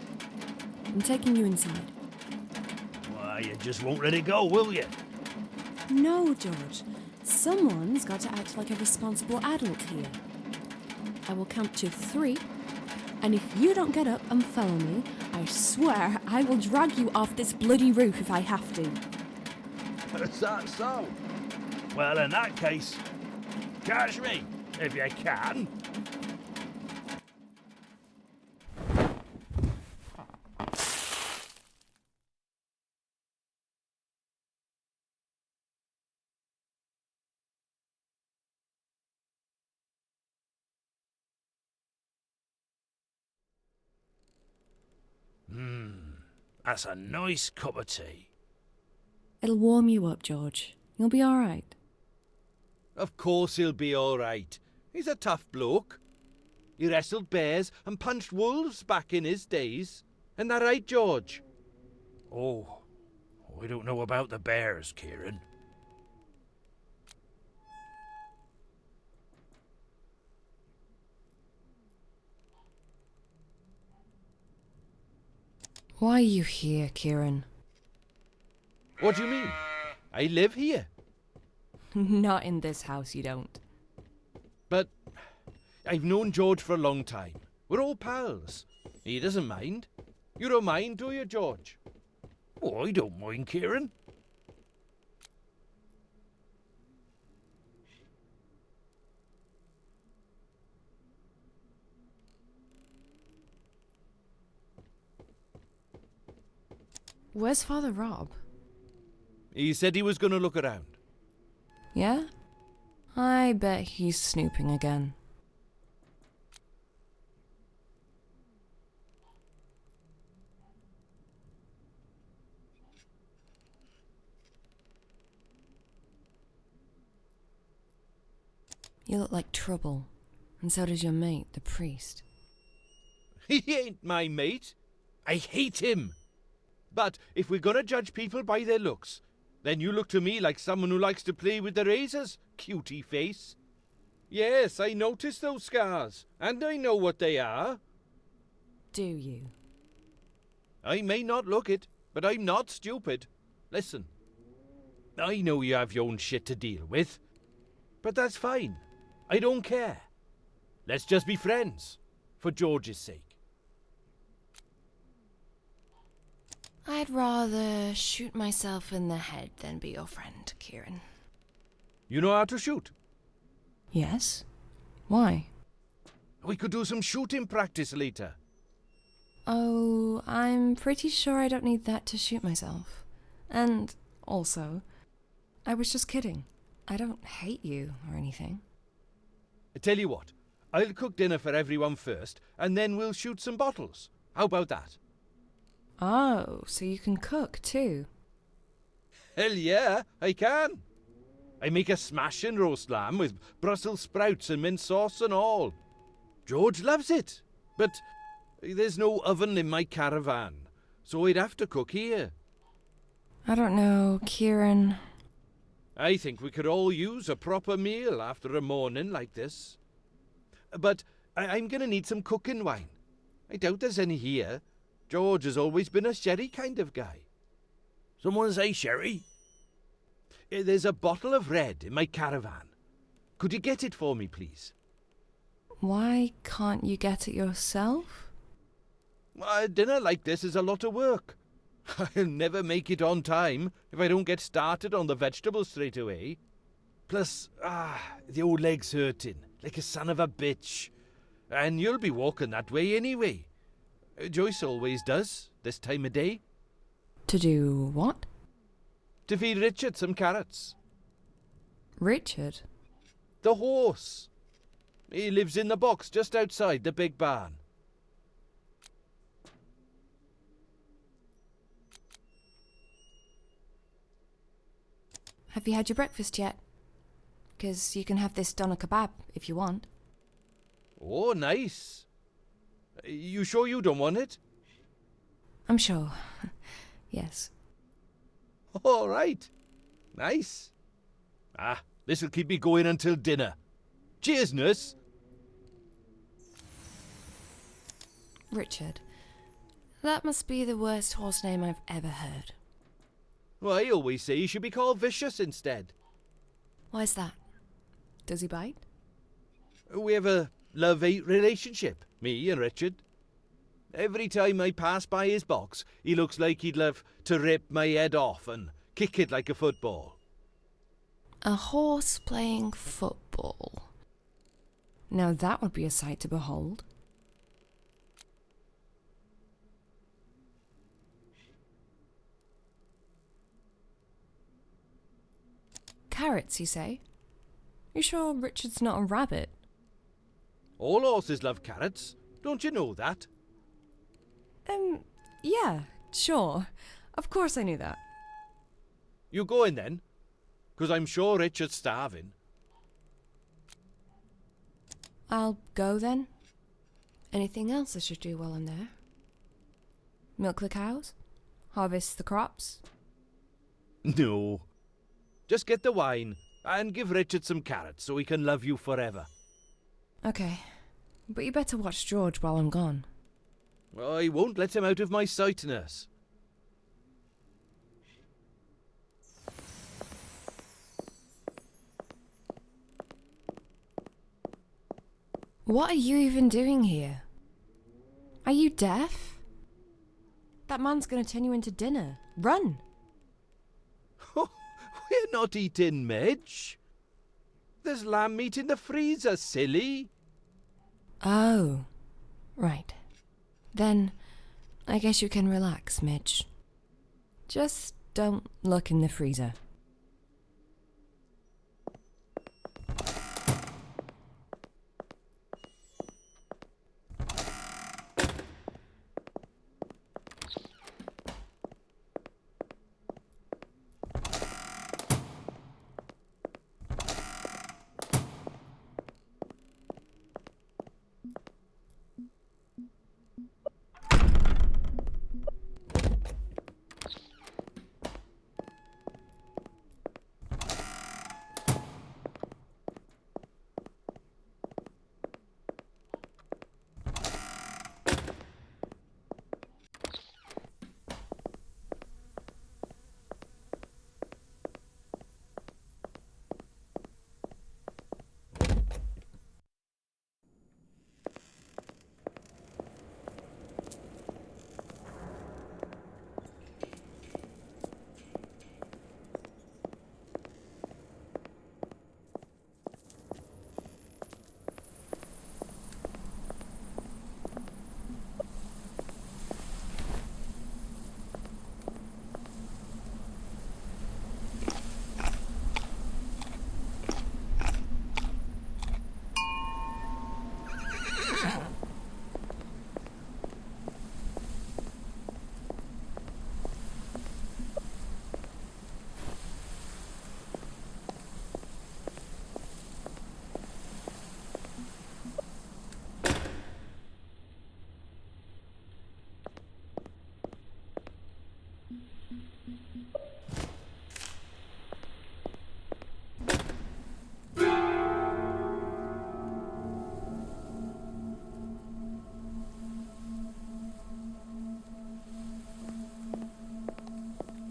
B: I'm taking you inside.
H: Why, you just won't let it go, will you?
B: No, George. Someone's got to act like a responsible adult here. I will count to 3, and if you don't get up and follow me, I swear I will drag you off this bloody roof if I have to.
H: Is that so? Well, in that case, catch me, if you can. That's a nice cup of tea.
B: It'll warm you up, George. You'll be all right.
H: Of course he'll be all right. He's a tough bloke. He wrestled bears and punched wolves back in his days. Isn't that right, George? Oh, I don't know about the bears, Kieran.
B: Why are you here, Kieran?
H: What do you mean? I live here.
B: Not in this house, you don't.
H: But I've known George for a long time. We're all pals. He doesn't mind. You don't mind, do you, George? Oh, I don't mind, Kieran.
B: Where's Father Rob?
H: He said he was going to look around.
B: Yeah? I bet he's snooping again. You look like trouble, and so does your mate, the priest.
H: He ain't my mate. I hate him. But if we're gonna judge people by their looks, then you look to me like someone who likes to play with the razors, cutie face. Yes, I noticed those scars, and I know what they are.
B: Do you?
H: I may not look it, but I'm not stupid. Listen, I know you have your own shit to deal with, but that's fine. I don't care. Let's just be friends, for George's sake.
B: I'd rather shoot myself in the head than be your friend, Kieran.
H: You know how to shoot?
B: Yes? Why?
H: We could do some shooting practice later.
B: Oh, I'm pretty sure I don't need that to shoot myself. And also, I was just kidding. I don't hate you or anything.
H: I tell you what, I'll cook dinner for everyone first, and then we'll shoot some bottles. How about that?
B: Oh, so you can cook too?
H: Hell yeah, I can. I make a smashing roast lamb with Brussels sprouts and mint sauce and all. George loves it, but there's no oven in my caravan, so I'd have to cook here.
B: I don't know, Kieran.
H: I think we could all use a proper meal after a morning like this. But I'm going to need some cooking wine. I doubt there's any here. George has always been a sherry kind of guy. Someone say sherry? There's a bottle of red in my caravan. Could you get it for me, please?
B: Why can't you get it yourself?
H: A dinner like this is a lot of work. I'll never make it on time if I don't get started on the vegetables straight away. Plus, the old leg's hurting, like a son of a bitch. And you'll be walking that way anyway. Joyce always does, this time of day.
B: To do what?
H: To feed Richard some carrots.
B: Richard?
H: The horse. He lives in the box just outside the big barn.
B: Have you had your breakfast yet? 'Cause you can have this doner kebab if you want.
H: Oh, nice. You sure you don't want it?
B: I'm sure. Yes.
H: All right. Nice. This'll keep me going until dinner. Cheers, nurse.
B: Richard. That must be the worst horse name I've ever heard.
H: Well, I always say he should be called Vicious instead.
B: Why's that? Does he bite?
H: We have a love-hate relationship, me and Richard. Every time I pass by his box, he looks like he'd love to rip my head off and kick it like a football.
B: A horse playing football. Now that would be a sight to behold. Carrots, you say? You sure Richard's not a rabbit?
H: All horses love carrots. Don't you know that?
B: Yeah, sure. Of course I knew that.
H: You go in then, 'cause I'm sure Richard's starving.
B: I'll go then. Anything else I should do while I'm there? Milk the cows? Harvest the crops?
H: No. Just get the wine and give Richard some carrots so he can love you forever.
B: Okay. But you better watch George while I'm gone.
H: I won't let him out of my sight, nurse.
B: What are you even doing here? Are you deaf? That man's gonna turn you into dinner. Run!
H: We're not eating Midge. There's lamb meat in the freezer, silly.
B: Oh, right. Then, I guess you can relax, Midge. Just don't look in the freezer.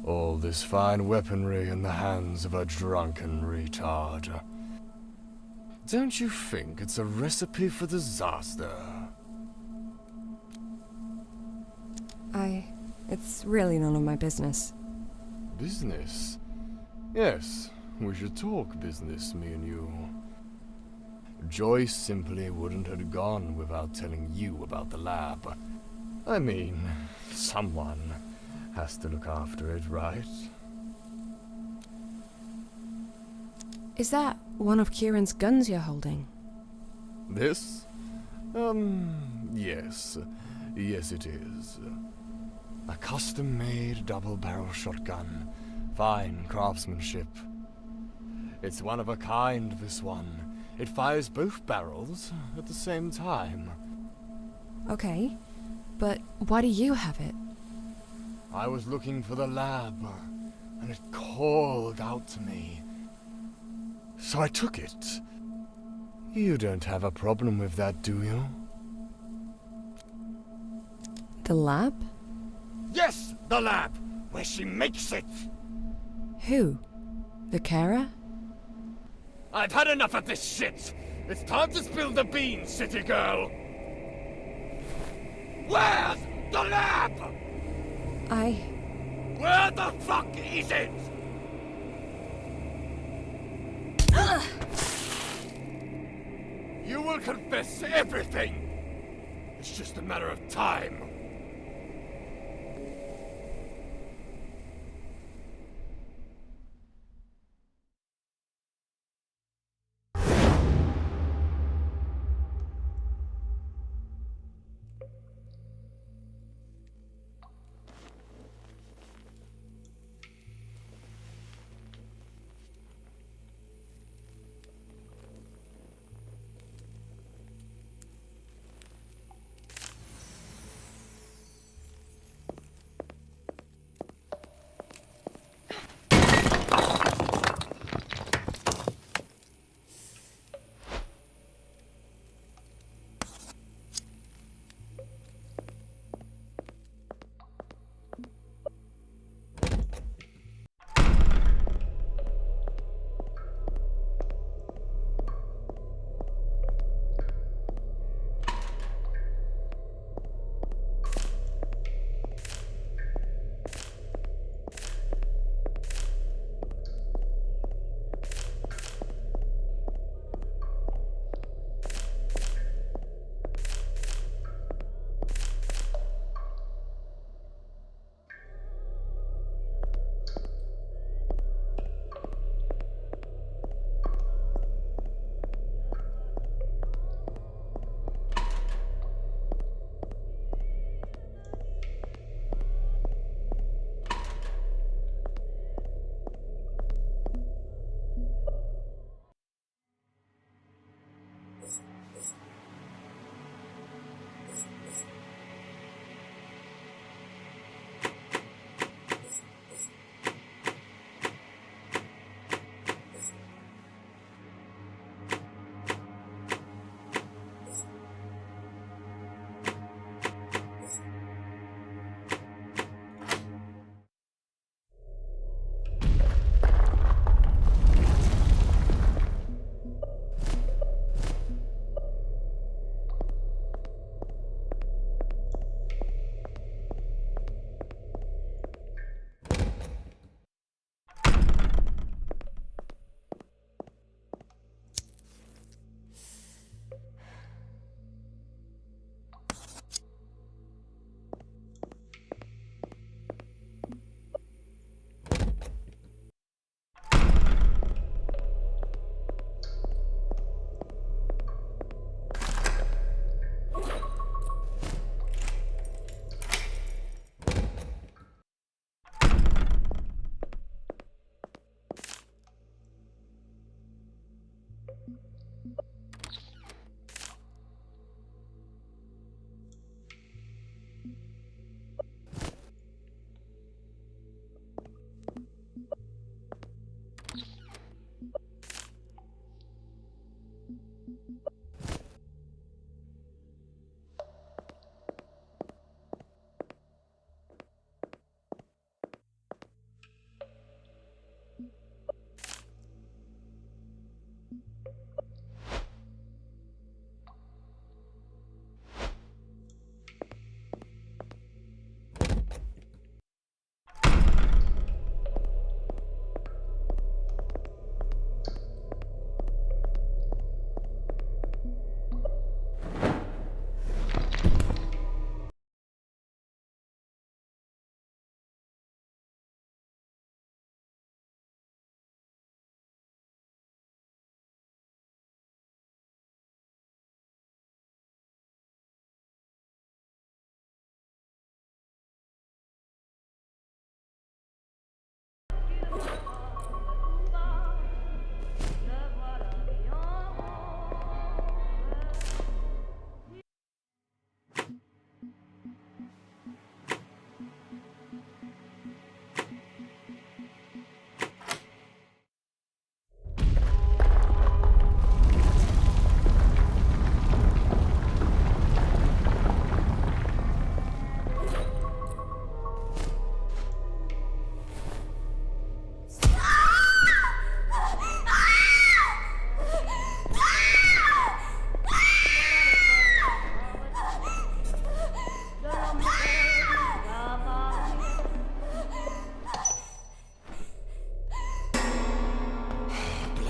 O: All this fine weaponry in the hands of a drunken retard. Don't you think it's a recipe for disaster?
B: It's really none of my business.
O: Business? Yes, we should talk business, me and you. Joyce simply wouldn't have gone without telling you about the lab. I mean, someone has to look after it, right?
B: Is that one of Kieran's guns you're holding?
O: This? Yes. Yes, it is. A custom-made double-barrel shotgun. Fine craftsmanship. It's one of a kind, this one. It fires both barrels at the same time.
B: Okay, but why do you have it?
O: I was looking for the lab, and it called out to me. So I took it. You don't have a problem with that, do you?
B: The lab?
O: Yes, the lab, where she makes it.
B: Who? The carer?
O: I've had enough of this shit. It's time to spill the beans, city girl. Where's the lab? Where the fuck is it? You will confess everything. It's just a matter of time.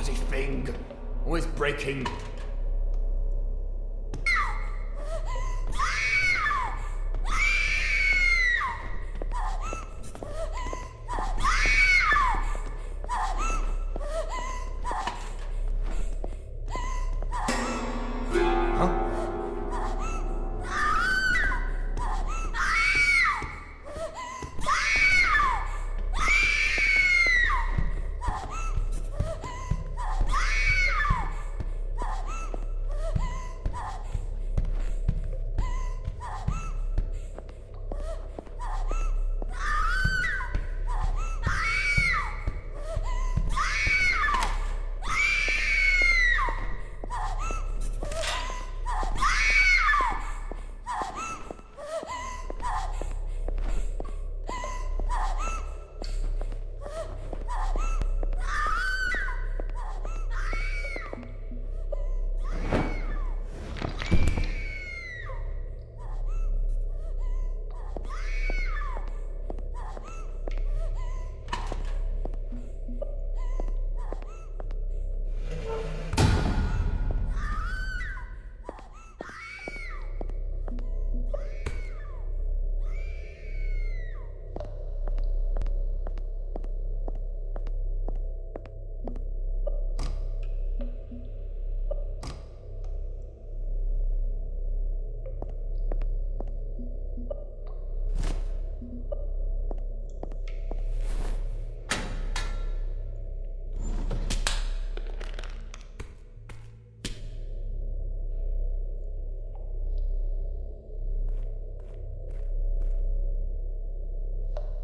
P: clumsy thing. Always breaking.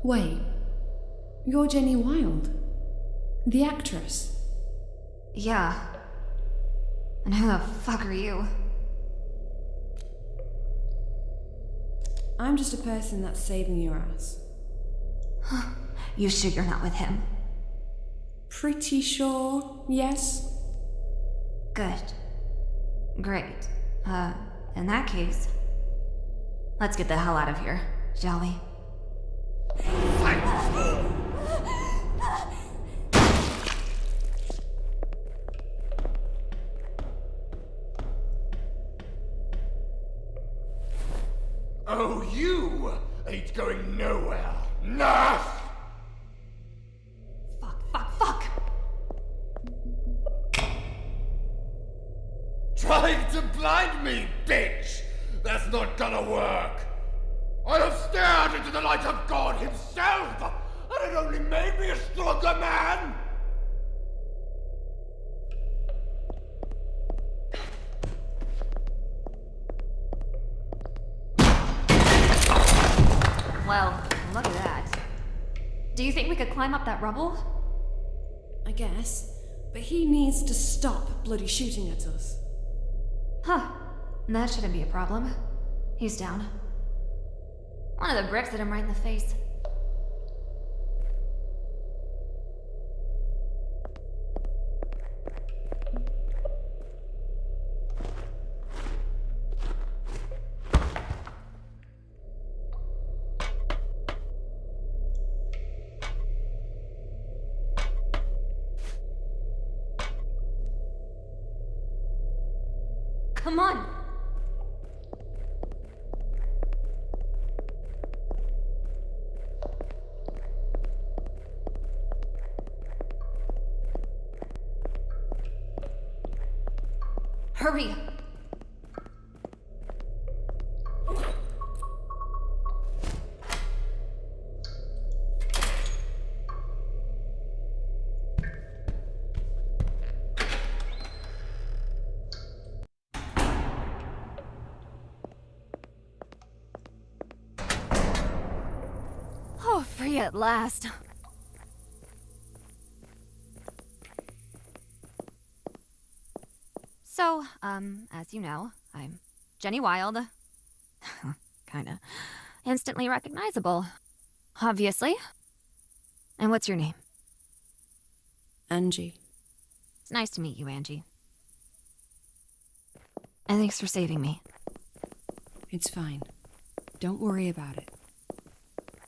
F: Wait, you're Jenny Wilde? The actress?
Q: Yeah. And who the fuck are you?
F: I'm just a person that's saving your ass.
Q: You sure you're not with him?
F: Pretty sure, yes.
Q: Good. Great. In that case, let's get the hell out of here, shall we?
P: Oh, you ain't going nowhere. Nah!
Q: Fuck!
P: Trying to blind me, bitch! That's not gonna work! I have stared into the light of God himself, and it only made me a stronger man!
Q: Well, look at that. Do you think we could climb up that rubble?
F: I guess. But he needs to stop bloody shooting at us.
Q: Huh. That shouldn't be a problem. He's down. One of the bricks hit him right in the face. Come on! Hurry!
G: Oh, free at last. So, as you know, I'm Jenny Wilde. Kinda. Instantly recognizable. Obviously. And what's your name?
F: Angie.
G: It's nice to meet you, Angie. And thanks for saving me.
F: It's fine. Don't worry about it.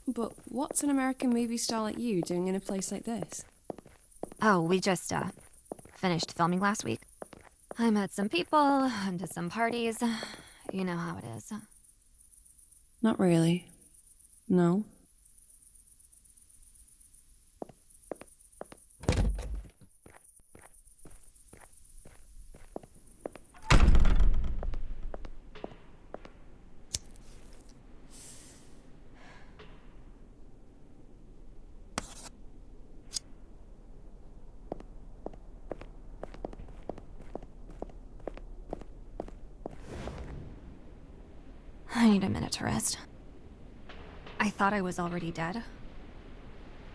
F: But what's an American movie star like you doing in a place like this?
G: Oh, we just,
Q: Finished filming last week. I met some people, went to some parties. You know how it is.
F: Not really. No.
Q: I need a minute to rest. I thought I was already dead.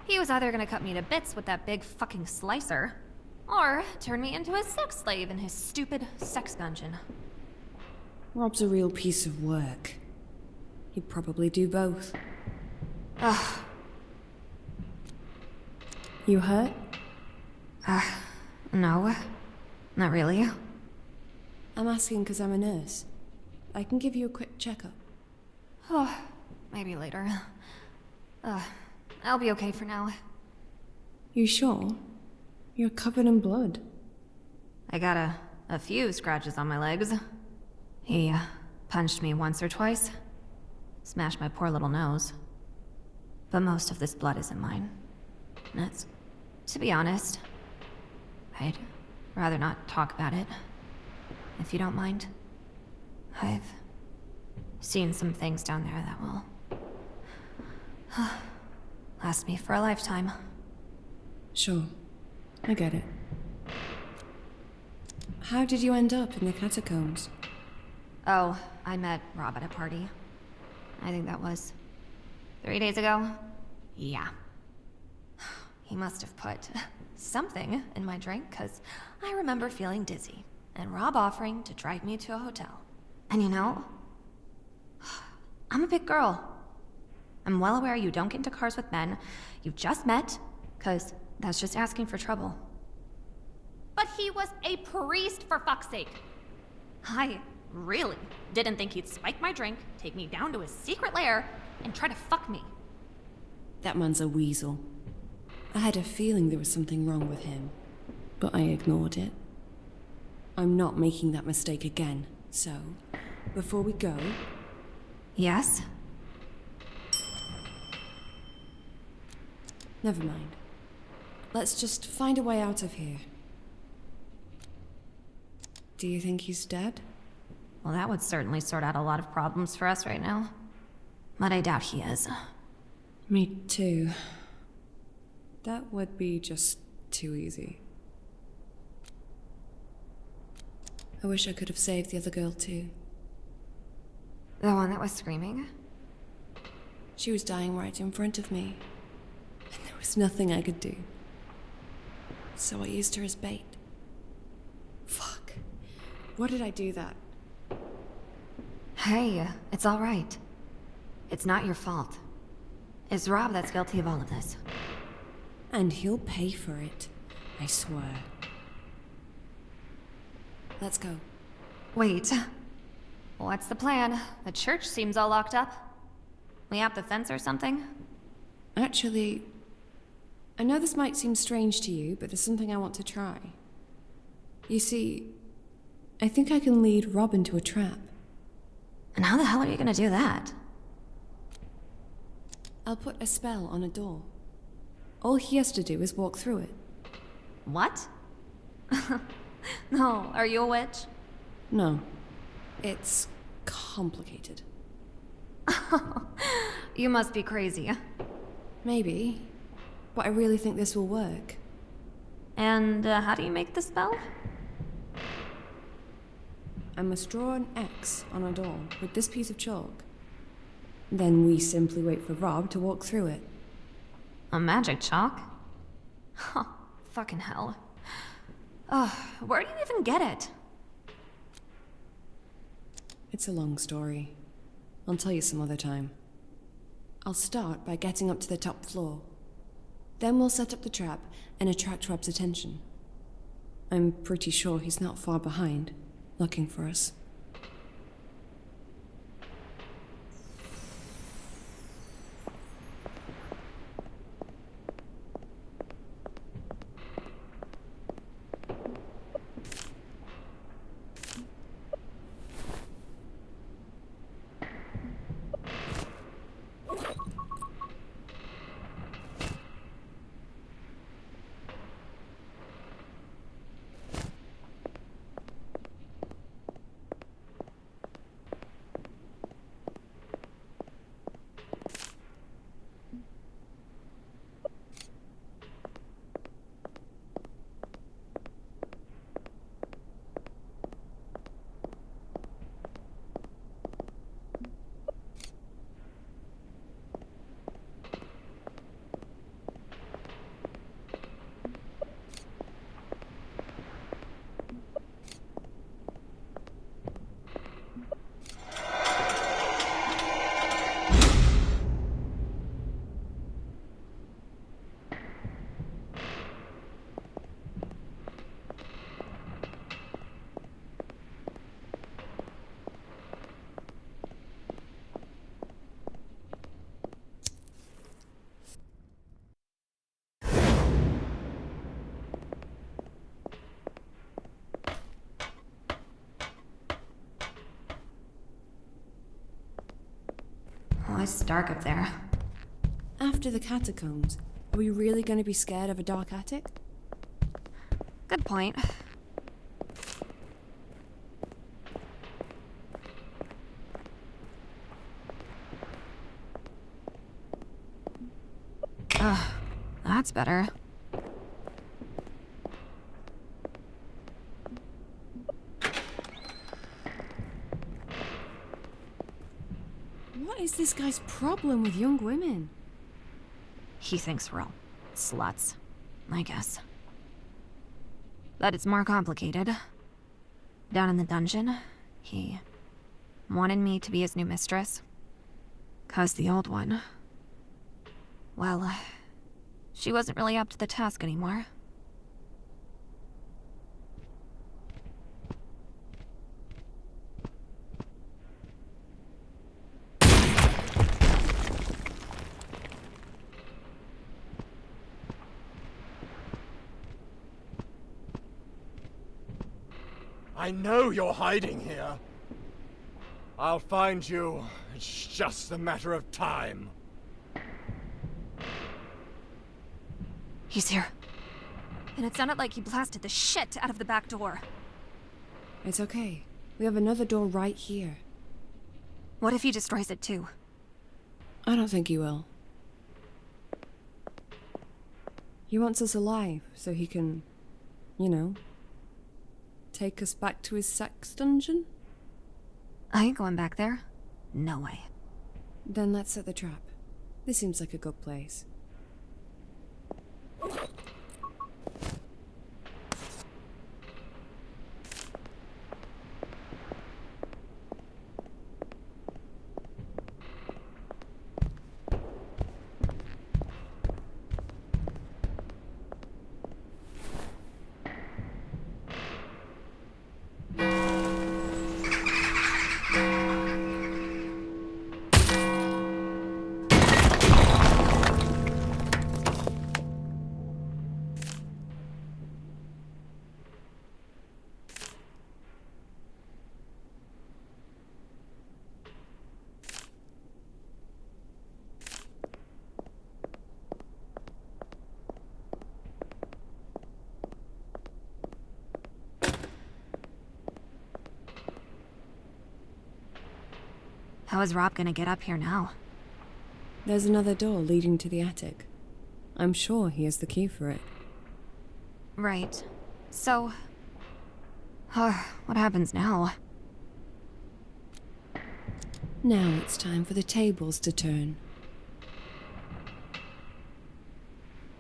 Q: He was either gonna cut me to bits with that big fucking slicer, or turn me into a sex slave in his stupid sex dungeon.
F: Rob's a real piece of work. He'd probably do both.
Q: Ugh.
F: You hurt?
Q: No. Not really.
F: I'm asking because I'm a nurse. I can give you a quick checkup.
Q: Oh, maybe later. I'll be okay for now.
F: You sure? You're covered in blood.
Q: I got a few scratches on my legs. He punched me once or twice. Smashed my poor little nose. But most of this blood isn't mine. That's, to be honest, I'd rather not talk about it. If you don't mind. I've seen some things down there that will last me for a lifetime.
F: Sure. I get it. How did you end up in the catacombs?
Q: Oh, I met Rob at a party. I think that was 3 days ago. Yeah. He must have put something in my drink, because I remember feeling dizzy, and Rob offering to drive me to a hotel. And you know, I'm a big girl. I'm well aware you don't get into cars with men you've just met, because that's just asking for trouble. But he was a priest, for fuck's sake! I really didn't think he'd spike my drink, take me down to his secret lair, and try to fuck me.
F: That man's a weasel. I had a feeling there was something wrong with him, but I ignored it. I'm not making that mistake again, so, before we go...
Q: Yes?
F: Never mind. Let's just find a way out of here. Do you think he's dead?
Q: Well, that would certainly sort out a lot of problems for us right now. But I doubt he is.
F: Me too. That would be just too easy. I wish I could have saved the other girl too.
Q: The one that was screaming?
F: She was dying right in front of me. And there was nothing I could do. So I used her as bait. Fuck. Why did I do that?
Q: Hey, it's all right. It's not your fault. It's Rob that's guilty of all of this.
F: And he'll pay for it, I swear. Let's go.
Q: Wait. What's the plan? The church seems all locked up. We up the fence or something?
F: Actually, I know this might seem strange to you, but there's something I want to try. You see, I think I can lead Rob into a trap.
Q: And how the hell are you gonna do that?
F: I'll put a spell on a door. All he has to do is walk through it.
Q: What? No, are you a witch?
F: No. It's complicated.
Q: You must be crazy.
F: Maybe. But I really think this will work.
Q: And how do you make the spell?
F: I must draw an X on a door with this piece of chalk. Then we simply wait for Rob to walk through it.
Q: A magic chalk? Huh, fucking hell. Where do you even get it?
F: It's a long story. I'll tell you some other time. I'll start by getting up to the top floor. Then we'll set up the trap and attract Rob's attention. I'm pretty sure he's not far behind, looking for us.
Q: Always dark up there.
F: After the catacombs, are we really going to be scared of a dark attic?
Q: Good point. That's better.
F: What is this guy's problem with young women?
Q: He thinks we're all sluts, I guess. But it's more complicated. Down in the dungeon, he wanted me to be his new mistress. 'Cause the old one, well, she wasn't really up to the task anymore.
O: I know you're hiding here. I'll find you. It's just a matter of time.
Q: He's here. And it sounded like he blasted the shit out of the back door.
F: It's okay. We have another door right here.
Q: What if he destroys it too?
F: I don't think he will. He wants us alive so he can, you know, take us back to his sex dungeon?
Q: I ain't going back there. No way.
F: Then let's set the trap. This seems like a good place.
Q: How is Rob gonna get up here now?
F: There's another door leading to the attic. I'm sure he has the key for it.
Q: Right. So... what happens now?
F: Now it's time for the tables to turn.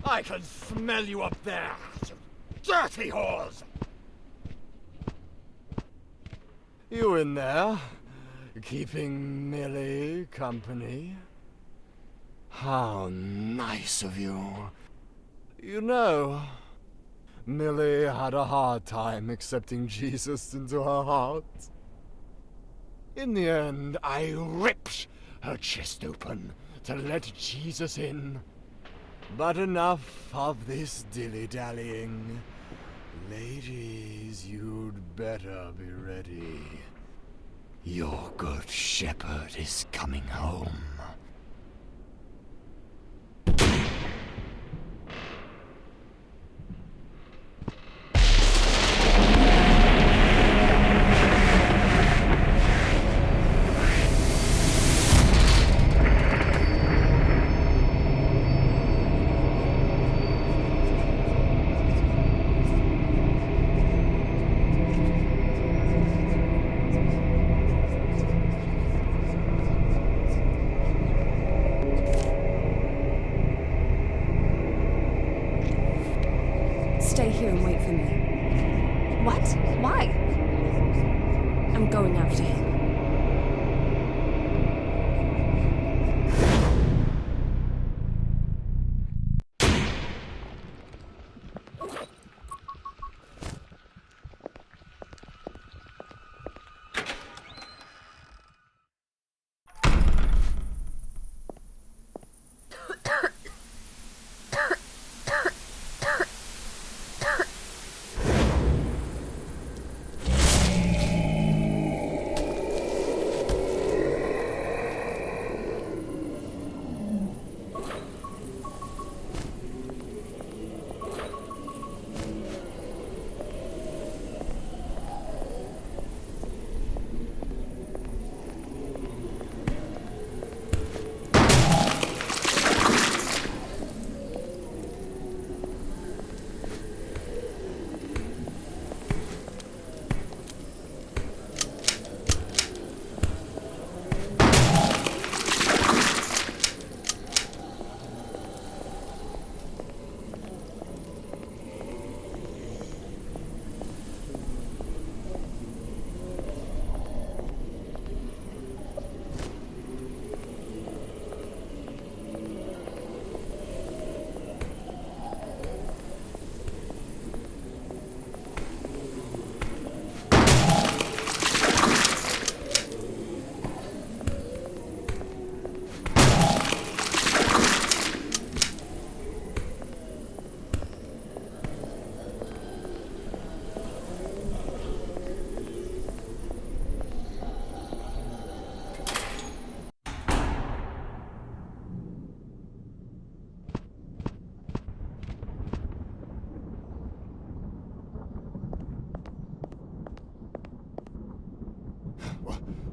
P: I can smell you up there, you dirty whores!
O: You in there? Keeping Millie company? How nice of you. You know, Millie had a hard time accepting Jesus into her heart. In the end, I ripped her chest open to let Jesus in. But enough of this dilly-dallying. Ladies, you'd better be ready. Your good shepherd is coming home.
F: Stay here and wait for me.
Q: What? Why?
F: I'm going after him.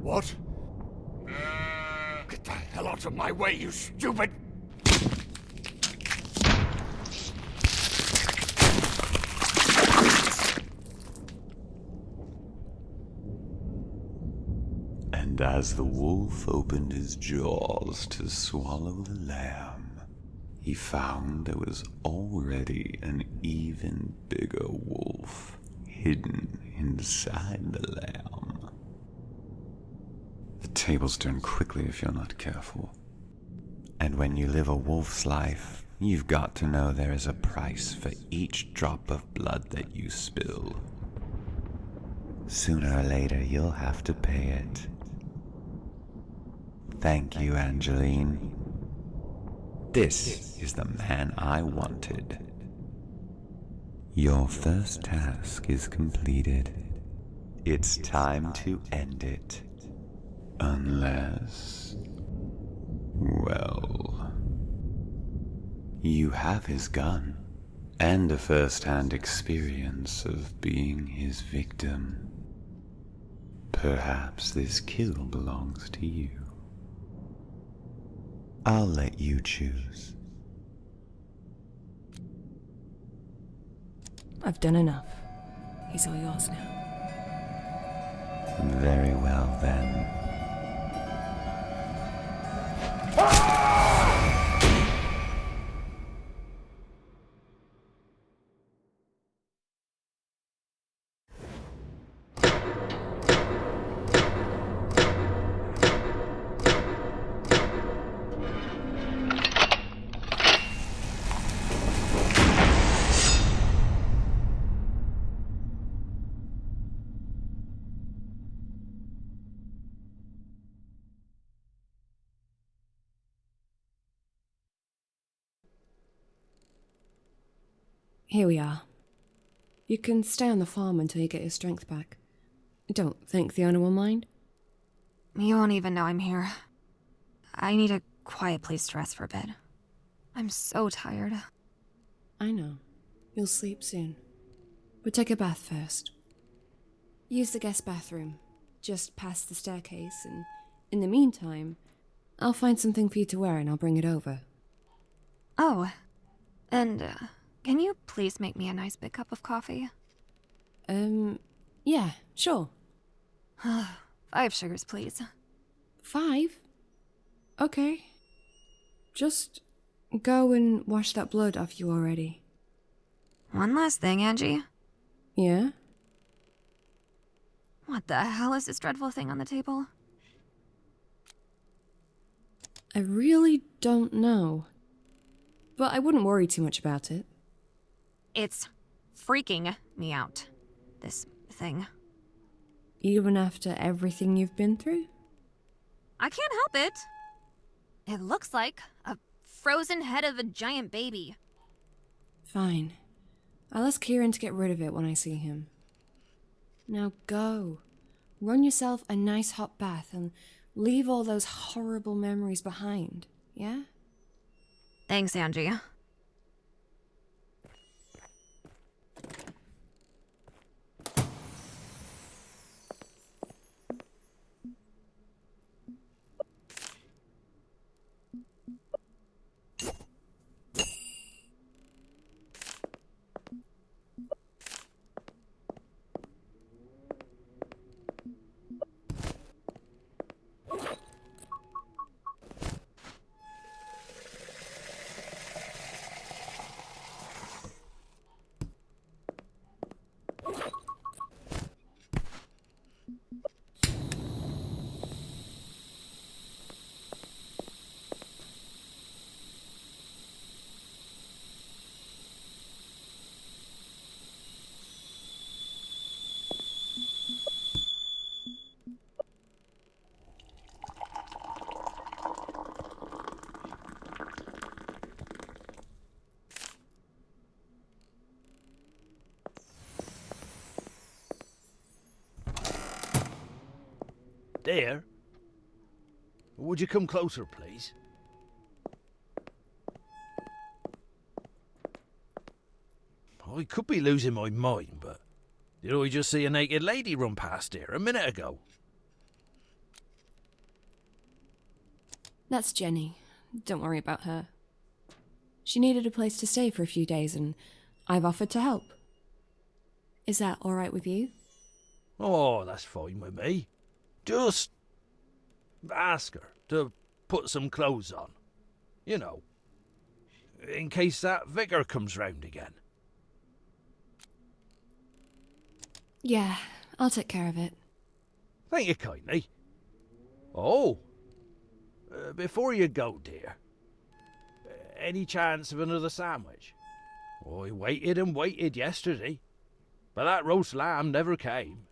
P: What? Get the hell out of my way, you stupid...
N: And as the wolf opened his jaws to swallow the lamb, he found there was already an even bigger wolf hidden inside the lamb. The tables turn quickly if you're not careful. And when you live a wolf's life, you've got to know there is a price for each drop of blood that you spill. Sooner or later, you'll have to pay it. Thank you, Angeline. This is the man I wanted. Your first task is completed. It's time to end it. Unless... well... you have his gun, and a first-hand experience of being his victim. Perhaps this kill belongs to you. I'll let you choose.
B: I've done enough. He's all yours now.
N: Very well, then.
B: Here we are. You can stay on the farm until you get your strength back. Don't think the owner will mind.
Q: You won't even know I'm here. I need a quiet place to rest for a bit. I'm so tired.
B: I know. You'll sleep soon. But take a bath first. Use the guest bathroom, just past the staircase, and in the meantime, I'll find something for you to wear and I'll bring it over.
Q: Oh, and can you please make me a nice big cup of coffee?
B: Yeah, sure.
Q: 5 sugars, please.
B: 5? Okay. Just go and wash that blood off you already.
Q: One last thing, Angie.
B: Yeah?
Q: What the hell is this dreadful thing on the table?
B: I really don't know. But I wouldn't worry too much about it.
Q: It's freaking me out. This thing.
B: Even after everything you've been through?
Q: I can't help it. It looks like a frozen head of a giant baby.
B: Fine. I'll ask Kieran to get rid of it when I see him. Now go. Run yourself a nice hot bath and leave all those horrible memories behind, yeah?
Q: Thanks, Angie.
H: There? Would you come closer, please? I could be losing my mind, but did I just see a naked lady run past here a minute ago?
B: That's Jenny. Don't worry about her. She needed a place to stay for a few days, and I've offered to help. Is that alright with you?
H: Oh, that's fine with me. Just ask her to put some clothes on. You know, in case that vicar comes round again.
B: Yeah, I'll take care of it.
H: Thank you kindly. Oh, before you go, dear, any chance of another sandwich? Oh, I waited and waited yesterday, but that roast lamb never came.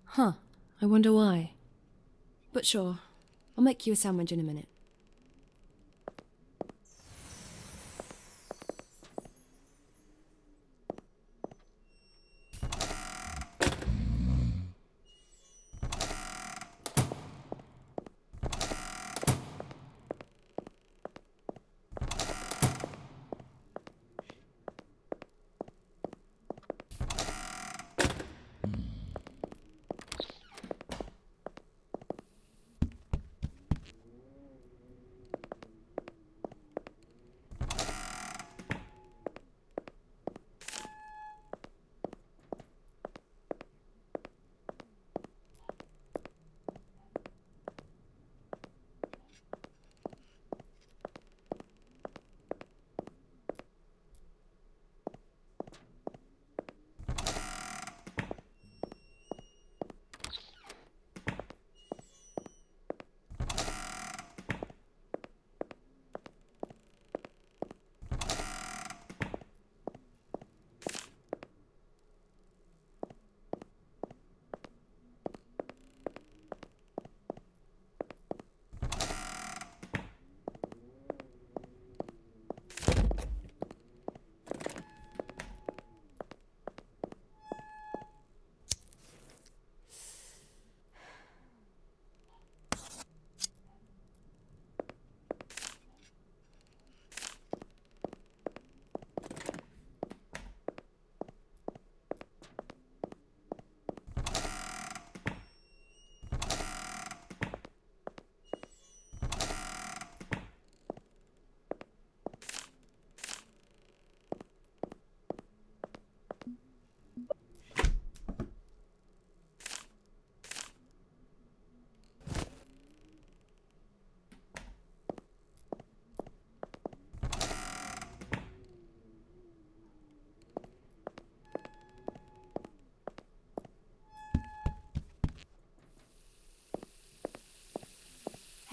B: Huh, I wonder why. But sure, I'll make you a sandwich in a minute.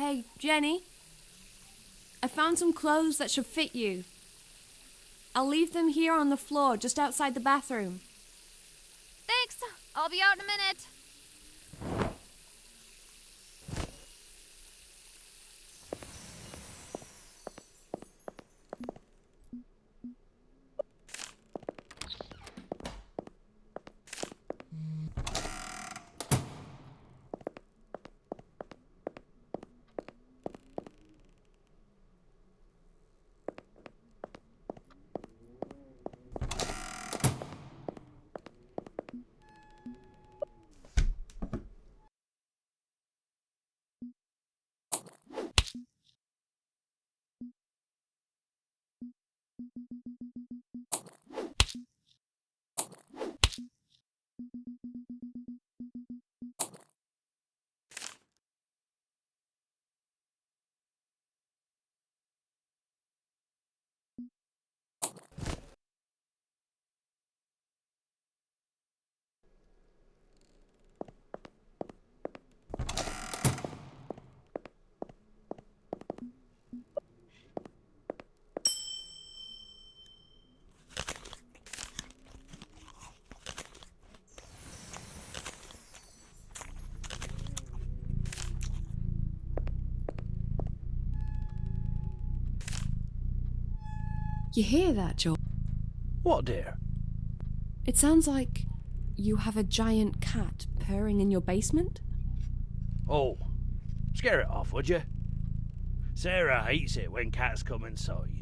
B: Hey, Jenny. I found some clothes that should fit you. I'll leave them here on the floor, just outside the bathroom.
M: Thanks. I'll be out in a minute.
B: You hear that, Joel?
H: What, dear?
B: It sounds like you have a giant cat purring in your basement?
H: Oh, scare it off, would you? Sarah hates it when cats come inside.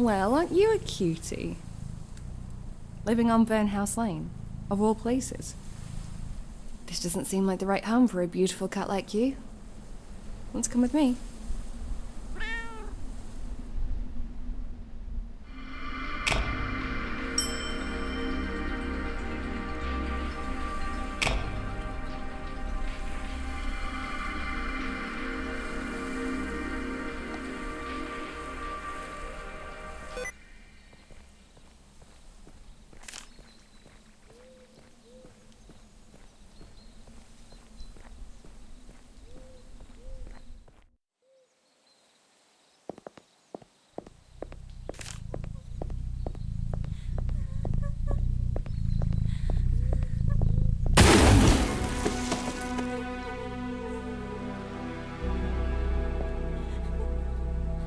B: Well, aren't you a cutie? Living on Burnhouse Lane, of all places. This doesn't seem like the right home for a beautiful cat like you. Want to come with me?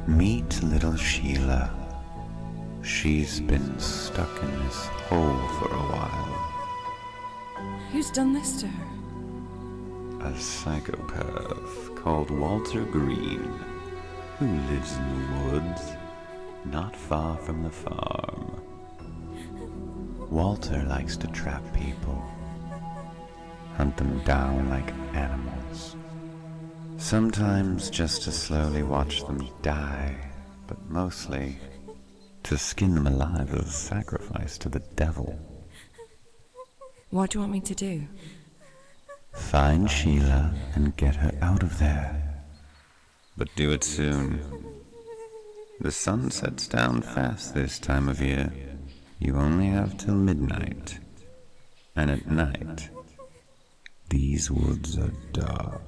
N: Meet little Sheila. She's been stuck in this hole for a while.
B: Who's done this to her?
N: A psychopath called Walter Green, who lives in the woods, not far from the farm. Walter likes to trap people, hunt them down like animals. Sometimes just to slowly watch them die, but mostly to skin them alive as a sacrifice to the devil.
B: What do you want me to do?
N: Find Sheila and get her out of there. But do it soon. The sun sets down fast this time of year. You only have till midnight. And at night, these woods are dark.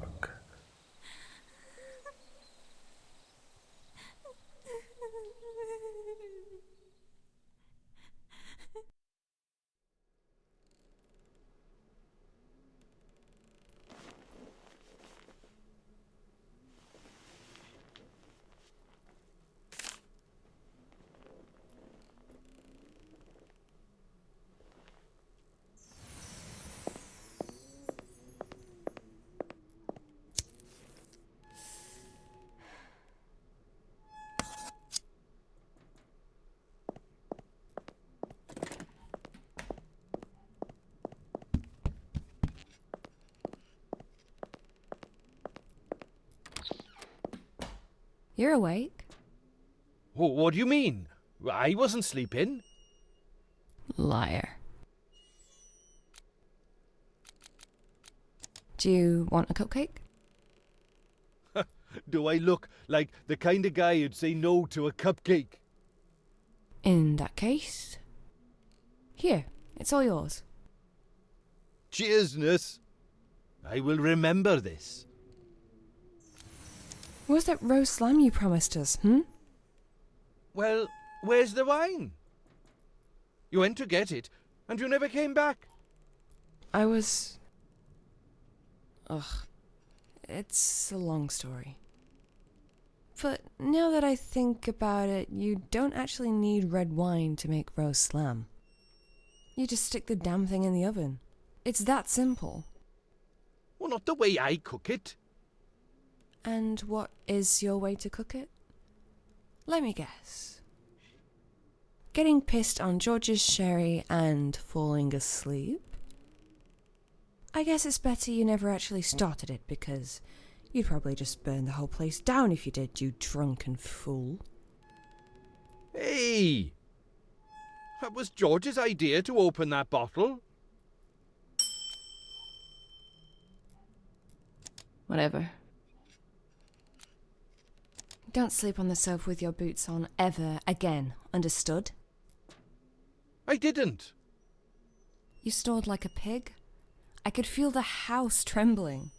B: You're awake?
H: Oh, what do you mean? I wasn't sleeping.
B: Liar. Do you want a cupcake?
H: Do I look like the kind of guy who'd say no to a cupcake?
B: In that case... Here, it's all yours.
H: Cheers, nurse. I will remember this.
B: What's that roast lamb you promised us,
H: Well, where's the wine? You went to get it, and you never came back.
B: I was... Ugh. It's a long story. But now that I think about it, you don't actually need red wine to make roast lamb. You just stick the damn thing in the oven. It's that simple.
H: Well, not the way I cook it.
B: And what is your way to cook it? Let me guess. Getting pissed on George's sherry and falling asleep? I guess it's better you never actually started it, because you'd probably just burn the whole place down if you did, you drunken fool.
H: Hey! That was George's idea to open that bottle.
B: Whatever. Don't sleep on the sofa with your boots on ever again, understood?
H: I didn't.
B: You snored like a pig. I could feel the house trembling.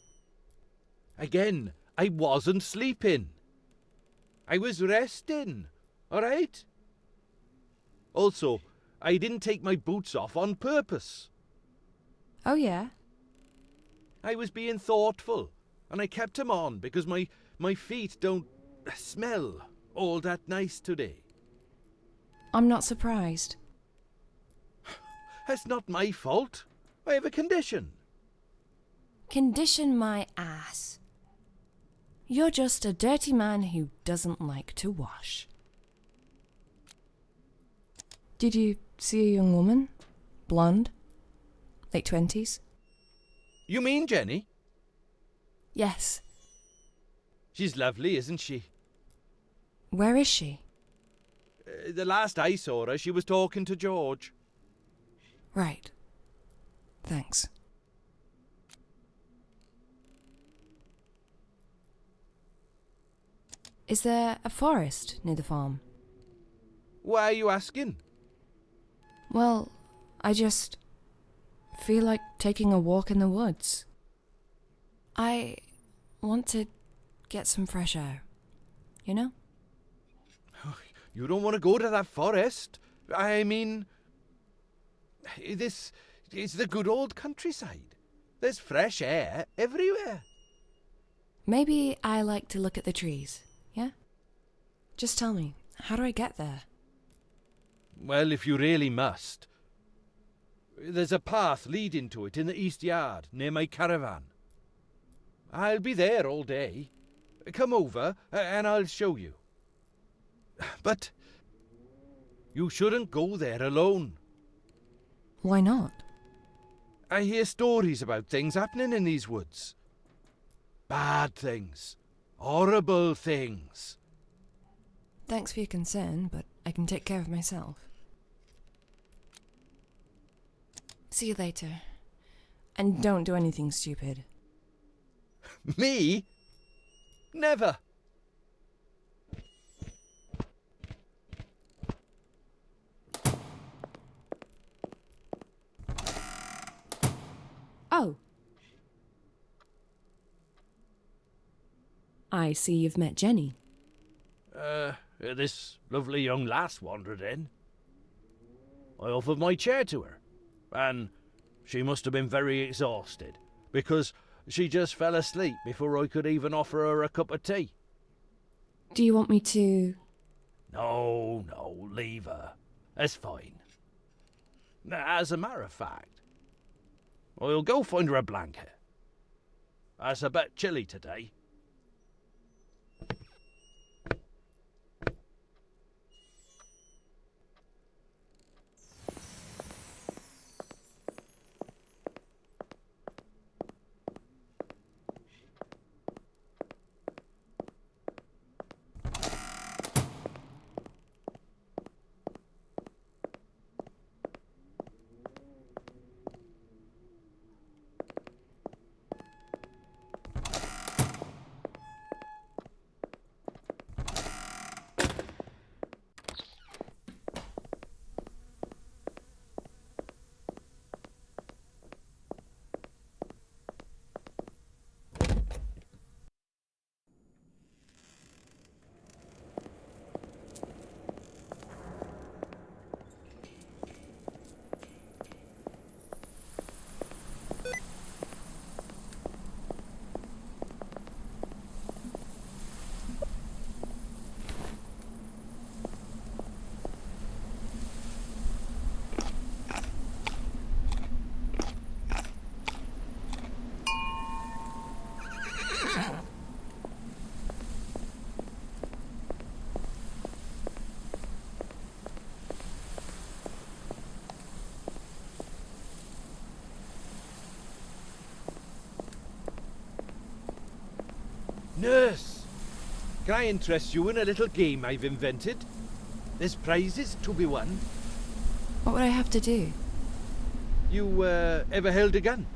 H: Again, I wasn't sleeping. I was resting, all right? Also, I didn't take my boots off on purpose.
B: Oh, yeah?
H: I was being thoughtful, and I kept them on because my feet don't smell all that nice today.
B: I'm not surprised.
H: That's not my fault. I have a condition.
B: Condition my ass. You're just a dirty man who doesn't like to wash. Did you see a young woman? Blonde? Late 20s?
H: You mean Jenny?
B: Yes.
H: She's lovely, isn't she?
B: Where is she?
H: The last I saw her, she was talking to George.
B: Right. Thanks. Is there a forest near the farm?
H: Why are you asking?
B: Well, I just feel like taking a walk in the woods. I want to get some fresh air, you know?
H: You don't want to go to that forest. I mean, this is the good old countryside. There's fresh air everywhere.
B: Maybe I like to look at the trees, yeah? Just tell me, how do I get there?
H: Well, if you really must. There's a path leading to it in the east yard, near my caravan. I'll be there all day. Come over, and I'll show you. But you shouldn't go there alone.
B: Why not?
H: I hear stories about things happening in these woods. Bad things. Horrible things.
B: Thanks for your concern, but I can take care of myself. See you later. And don't do anything stupid.
H: Me? Never.
B: Oh. I see you've met Jenny.
H: This lovely young lass wandered in. I offered my chair to her, and she must have been very exhausted, because she just fell asleep before I could even offer her a cup of tea.
B: Do you want me to...
H: No, leave her. That's fine. As a matter of fact, I'll go find her a blanket. It's a bit chilly today. Nurse, can I interest you in a little game I've invented? There's prizes to be won.
B: What would I have to do?
H: You ever held a gun?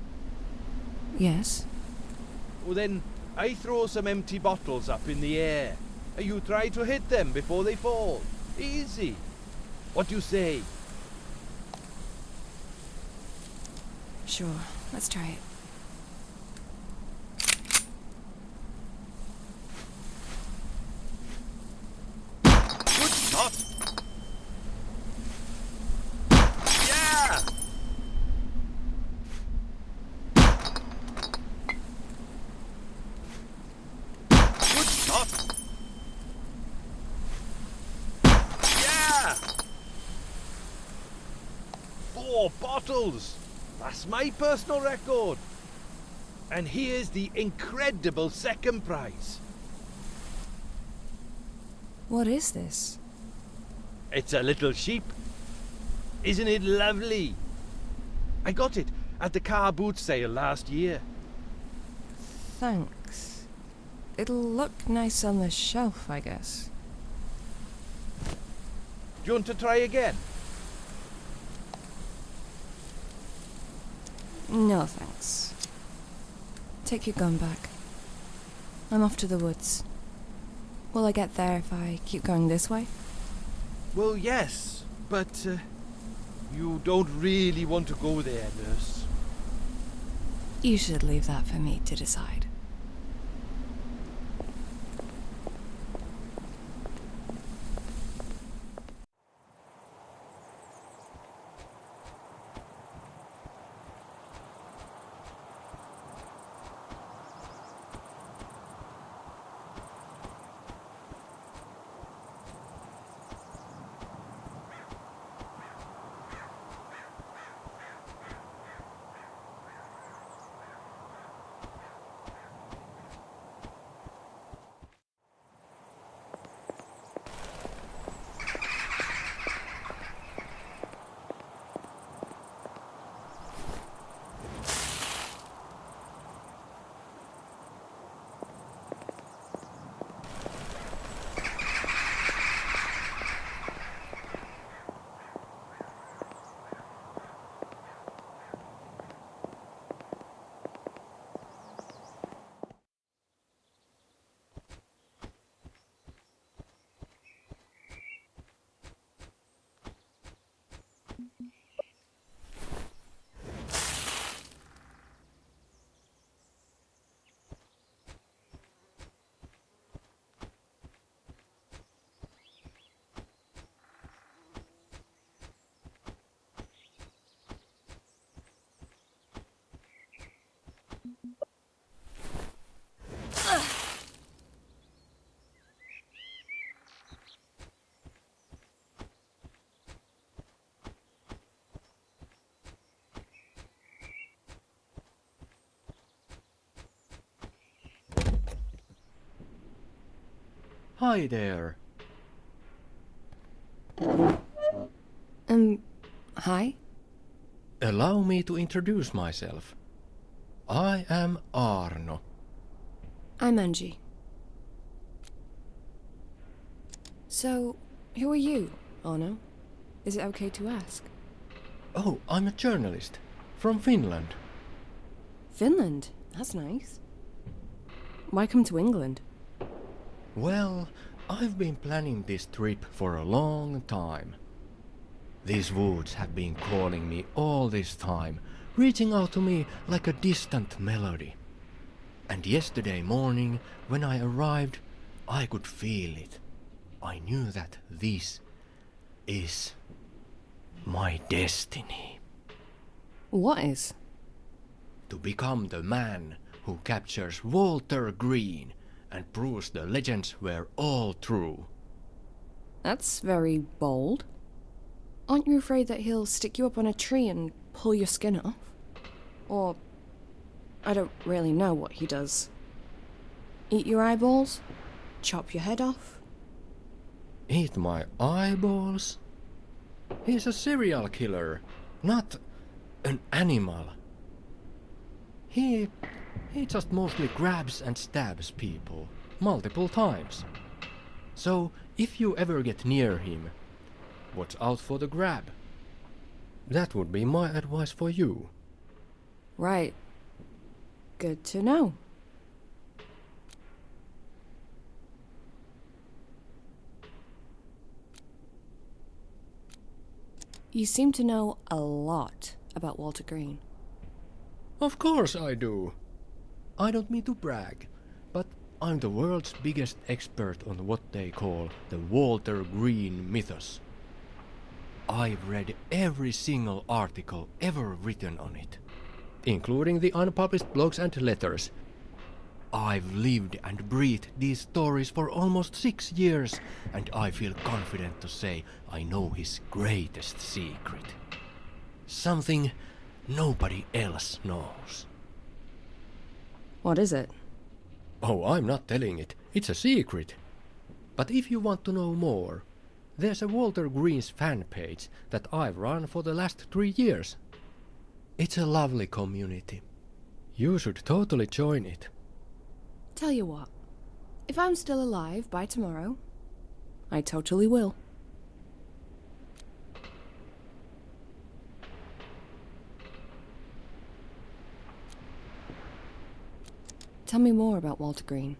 B: Yes.
H: Well then, I throw some empty bottles up in the air. You try to hit them before they fall. Easy. What do you say?
B: Sure, let's try it.
H: Good shot! Yeah! Good shot! Yeah! 4 bottles! That's my personal record. And here's the incredible second prize.
B: What is this?
H: It's a little sheep. Isn't it lovely? I got it at the car boot sale last year.
B: Thanks. It'll look nice on the shelf, I guess.
H: Do you want to try again?
B: No, thanks. Take your gun back. I'm off to the woods. Will I get there if I keep going this way?
H: Well, yes, but you don't really want to go there, nurse.
B: You should leave that for me to decide.
R: Hi there.
B: Hi?
R: Allow me to introduce myself. I am Arno.
B: I'm Angie. So, who are you, Arno? Is it okay to ask?
R: Oh, I'm a journalist from Finland.
B: Finland? That's nice. Why come to England?
R: Well, I've been planning this trip for a long time. These woods have been calling me all this time, reaching out to me like a distant melody. And yesterday morning, when I arrived, I could feel it. I knew that this is my destiny.
B: What is?
R: To become the man who captures Walter Green and proves the legends were all true.
B: That's very bold. Aren't you afraid that he'll stick you up on a tree and pull your skin off? Or, I don't really know what he does. Eat your eyeballs? Chop your head off?
R: Eat my eyeballs? He's a serial killer, not an animal. He just mostly grabs and stabs people, multiple times. So, if you ever get near him, watch out for the grab. That would be my advice for you.
B: Right. Good to know. You seem to know a lot about Walter Green.
R: Of course I do. I don't mean to brag, but I'm the world's biggest expert on what they call the Walter Green mythos. I've read every single article ever written on it, including the unpublished blogs and letters. I've lived and breathed these stories for almost 6 years, and I feel confident to say I know his greatest secret. Something nobody else knows.
B: What is it?
R: Oh, I'm not telling it. It's a secret. But if you want to know more, There's a Walter Green's fan page that I've run for the last 3 years. It's a lovely community. You should totally join it.
B: Tell you what, if I'm still alive by tomorrow, I totally will. Tell me more about Walter Green.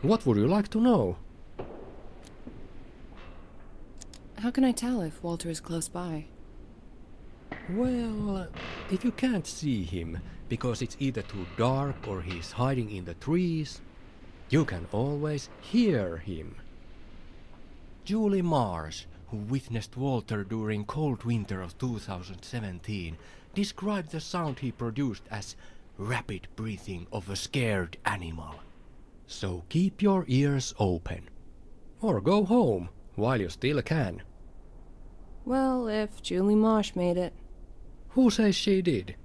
R: What would you like to know?
B: How can I tell if Walter is close by?
R: Well, if you can't see him because it's either too dark or he's hiding in the trees, you can always hear him. Julie Marsh, who witnessed Walter during cold winter of 2017, described the sound he produced as rapid breathing of a scared animal. So keep your ears open. Or go home while you still can.
B: Well, if Julie Marsh made it.
R: Who says she did?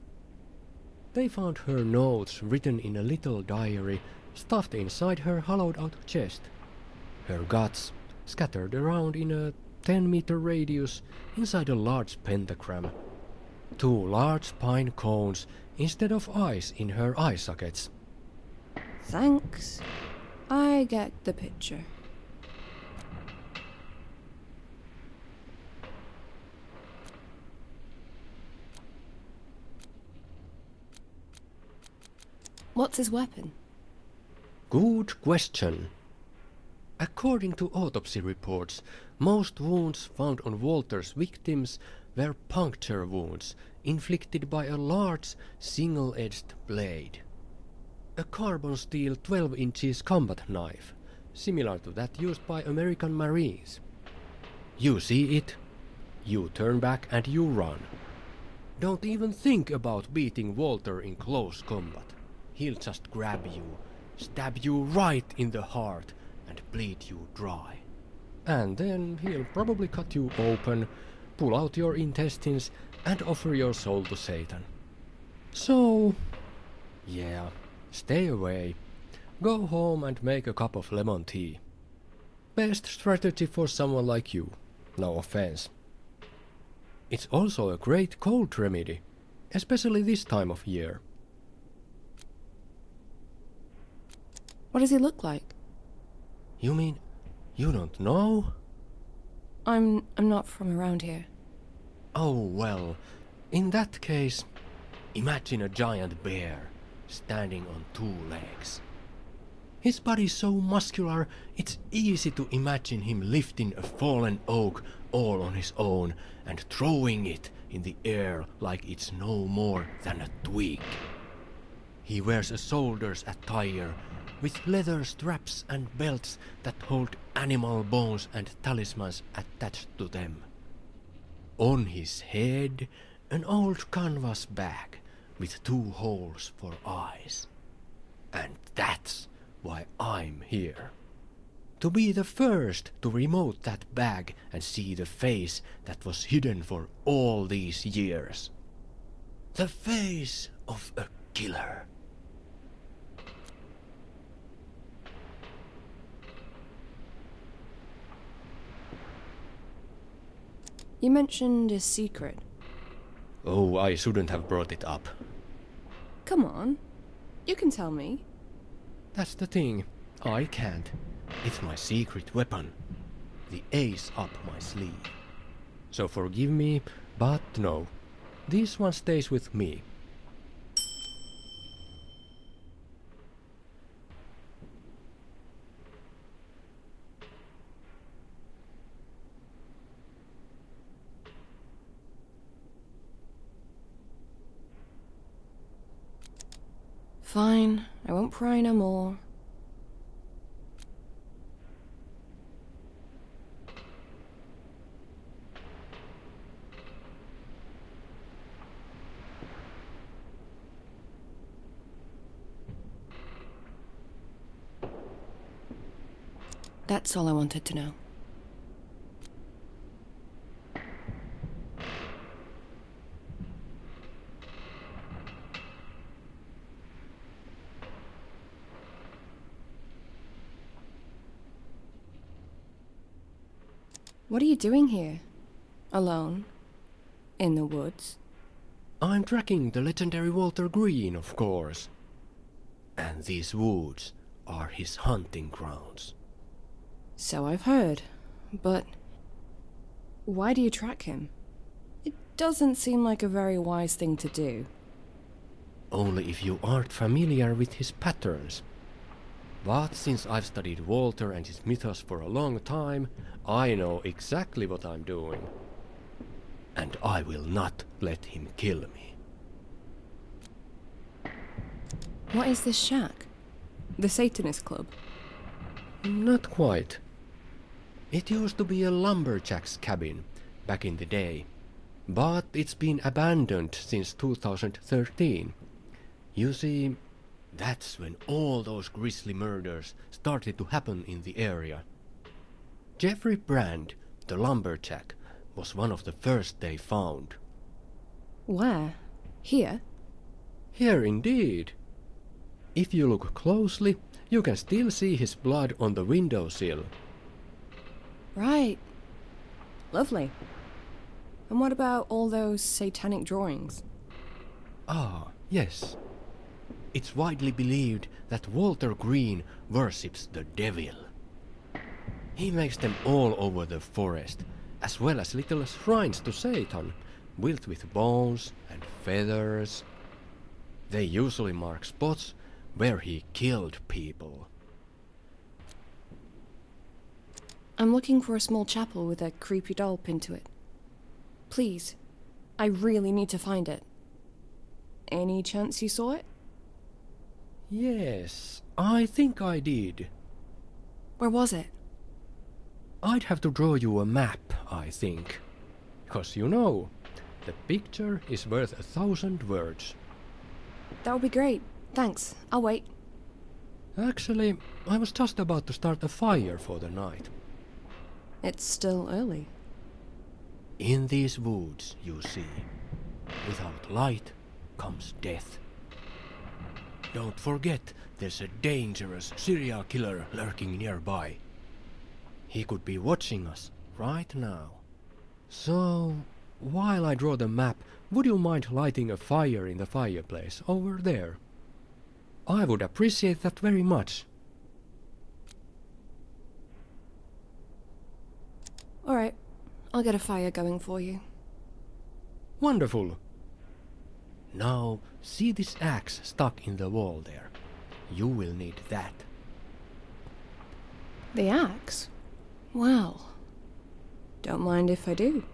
R: They found her notes written in a little diary stuffed inside her hollowed-out chest. Her guts scattered around in a 10-meter radius inside a large pentagram. 2 large pine cones instead of eyes in her eye sockets.
B: Thanks. I get the picture. What's his weapon?
R: Good question. According to autopsy reports, most wounds found on Walter's victims were puncture wounds inflicted by a large single-edged blade. A carbon steel 12 inches combat knife, similar to that used by American Marines. You see it, you turn back and you run. Don't even think about beating Walter in close combat. He'll just grab you, stab you right in the heart, and bleed you dry. And then he'll probably cut you open, pull out your intestines, and offer your soul to Satan. So, yeah, stay away. Go home and make a cup of lemon tea. Best strategy for someone like you, no offense. It's also a great cold remedy, especially this time of year.
B: What does he look like?
R: You mean you don't know?
B: I'm not from around here.
R: Oh, well, in that case, imagine a giant bear standing on 2 legs. His body's so muscular, it's easy to imagine him lifting a fallen oak all on his own and throwing it in the air like it's no more than a twig. He wears a soldier's attire with leather straps and belts that hold animal bones and talismans attached to them. On his head, an old canvas bag with 2 holes for eyes. And that's why I'm here. To be the first to remove that bag and see the face that was hidden for all these years. The face of a killer.
B: You mentioned a secret.
R: Oh, I shouldn't have brought it up.
B: Come on. You can tell me.
R: That's the thing. I can't. It's my secret weapon. The ace up my sleeve. So forgive me, but no. This one stays with me.
B: Fine, I won't pry no more. That's all I wanted to know.
F: What are you doing here? Alone? In the woods?
R: I'm tracking the legendary Walter Green, of course. And these woods are his hunting grounds.
F: So I've heard, but why do you track him? It doesn't seem like a very wise thing to do.
R: Only if you aren't familiar with his patterns. But since I've studied Walter and his mythos for a long time, I know exactly what I'm doing. And I will not let him kill me.
F: What is this shack? The Satanist Club?
R: Not quite. It used to be a lumberjack's cabin back in the day, but it's been abandoned since 2013. You see, that's when all those grisly murders started to happen in the area. Jeffrey Brand, the lumberjack, was one of the first they found.
F: Where? Here?
R: Here indeed. If you look closely, you can still see his blood on the windowsill.
F: Right. Lovely. And what about all those satanic drawings?
R: Ah, yes. It's widely believed that Walter Green worships the devil. He makes them all over the forest, as well as little shrines to Satan, built with bones and feathers. They usually mark spots where he killed people.
F: I'm looking for a small chapel with a creepy doll pinned to it. Please, I really need to find it. Any chance you saw it?
R: Yes, I think I did.
F: Where was it?
R: I'd have to draw you a map, I think. Because you know, the picture is worth 1,000 words.
F: That would be great. Thanks. I'll wait.
R: Actually, I was just about to start a fire for the night.
F: It's still early.
R: In these woods, you see, without light comes death. Don't forget, there's a dangerous serial killer lurking nearby. He could be watching us right now. So, while I draw the map, would you mind lighting a fire in the fireplace over there? I would appreciate that very much.
F: All right. I'll get a fire going for you.
R: Wonderful. Now, see this axe stuck in the wall there? You will need that.
F: The axe? Well, don't mind if I do.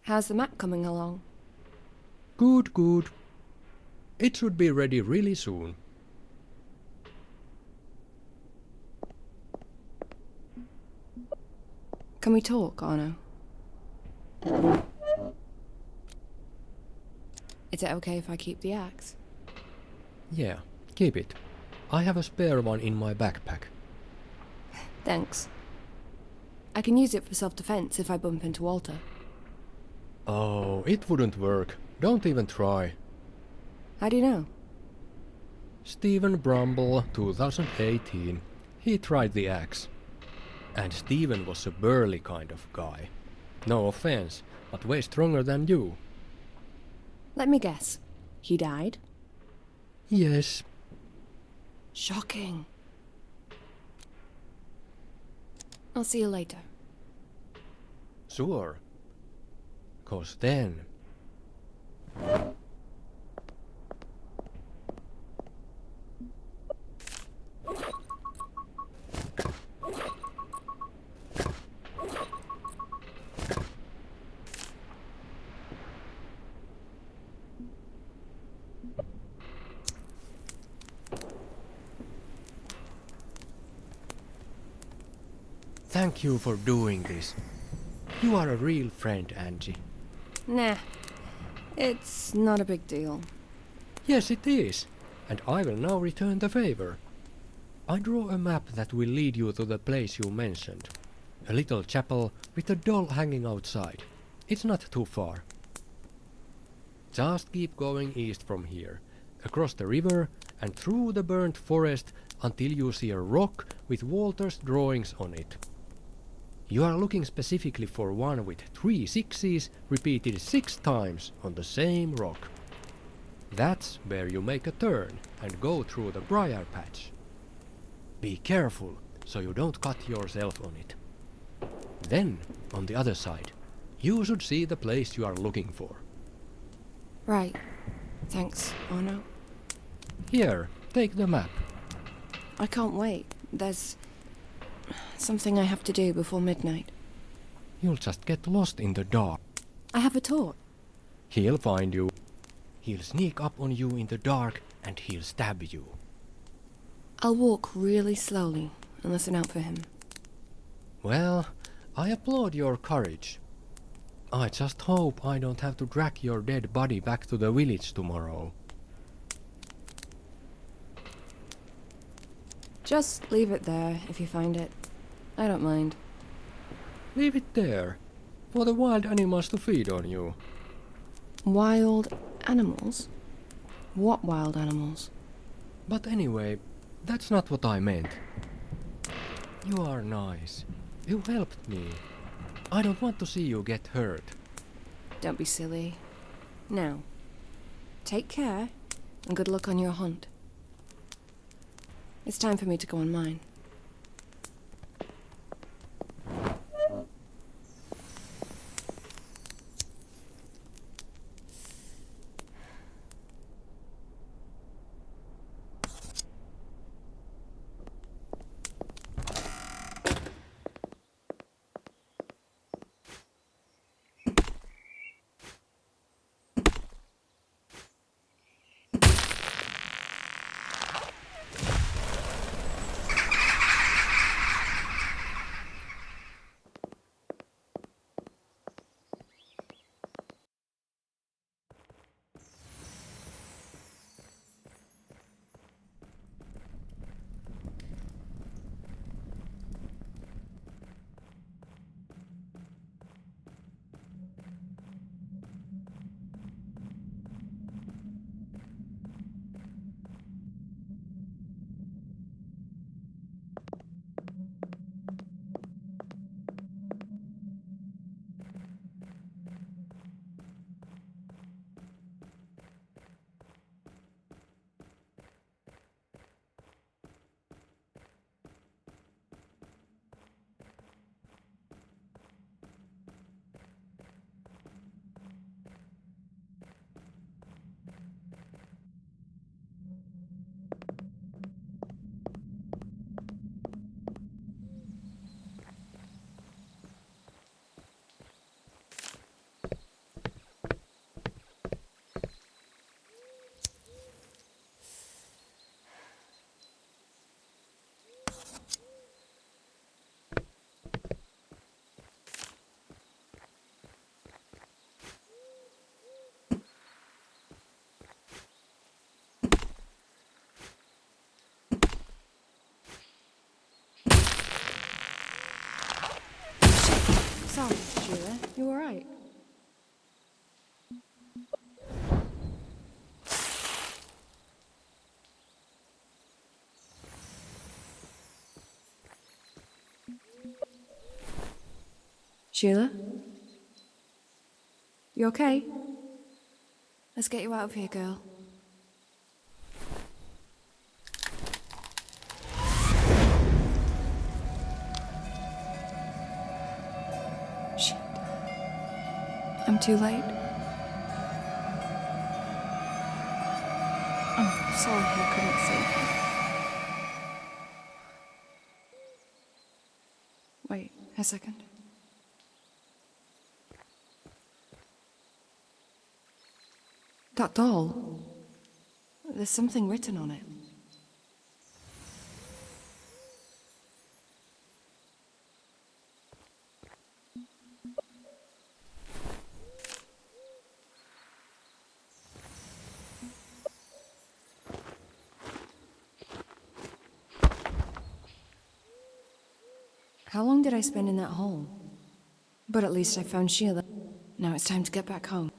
B: How's the map coming along?
R: Good, good. It should be ready really soon.
B: Can we talk, Arno? Is it okay if I keep the axe?
R: Yeah, keep it. I have a spare one in my backpack.
B: Thanks. I can use it for self-defense if I bump into Walter.
R: Oh, it wouldn't work. Don't even try.
B: How do you know?
R: Stephen Bramble, 2018. He tried the axe. And Stephen was a burly kind of guy. No offense, but way stronger than you.
B: Let me guess. He died?
R: Yes.
B: Shocking. I'll see you later.
R: Sure. 'Cause then... Thank you for doing this. You are a real friend, Angie.
B: Nah. It's not a big deal.
R: Yes, it is. And I will now return the favor. I draw a map that will lead you to the place you mentioned. A little chapel with a doll hanging outside. It's not too far. Just keep going east from here, across the river and through the burnt forest until you see a rock with Walter's drawings on it. You are looking specifically for one with 3 sixes repeated 6 times on the same rock. That's where you make a turn and go through the briar patch. Be careful so you don't cut yourself on it. Then, on the other side, you should see the place you are looking for.
B: Right. Thanks, Arno.
R: Here, take the map.
B: I can't wait. There's something I have to do before midnight.
R: You'll just get lost in the dark.
B: I have a torch.
R: He'll find you. He'll sneak up on you in the dark and he'll stab you.
B: I'll walk really slowly and listen out for him.
R: Well, I applaud your courage. I just hope I don't have to drag your dead body back to the village tomorrow.
B: Just leave it there if you find it. I don't mind.
R: Leave it there, for the wild animals to feed on you.
B: Wild animals? What wild animals?
R: But anyway, that's not what I meant. You are nice. You helped me. I don't want to see you get hurt.
B: Don't be silly. Now, take care and good luck on your hunt. It's time for me to go on mine. right? Sheila? You okay? Let's get you out of here, girl. Shit. I'm too late. I'm sorry I couldn't save you. Wait a second. That doll. There's something written on it. How long did I spend in that hole? But at least I found Sheila. Now it's time to get back home.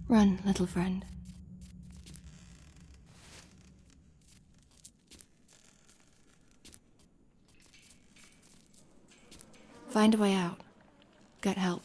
F: Run, little friend. Find a way out. Get help.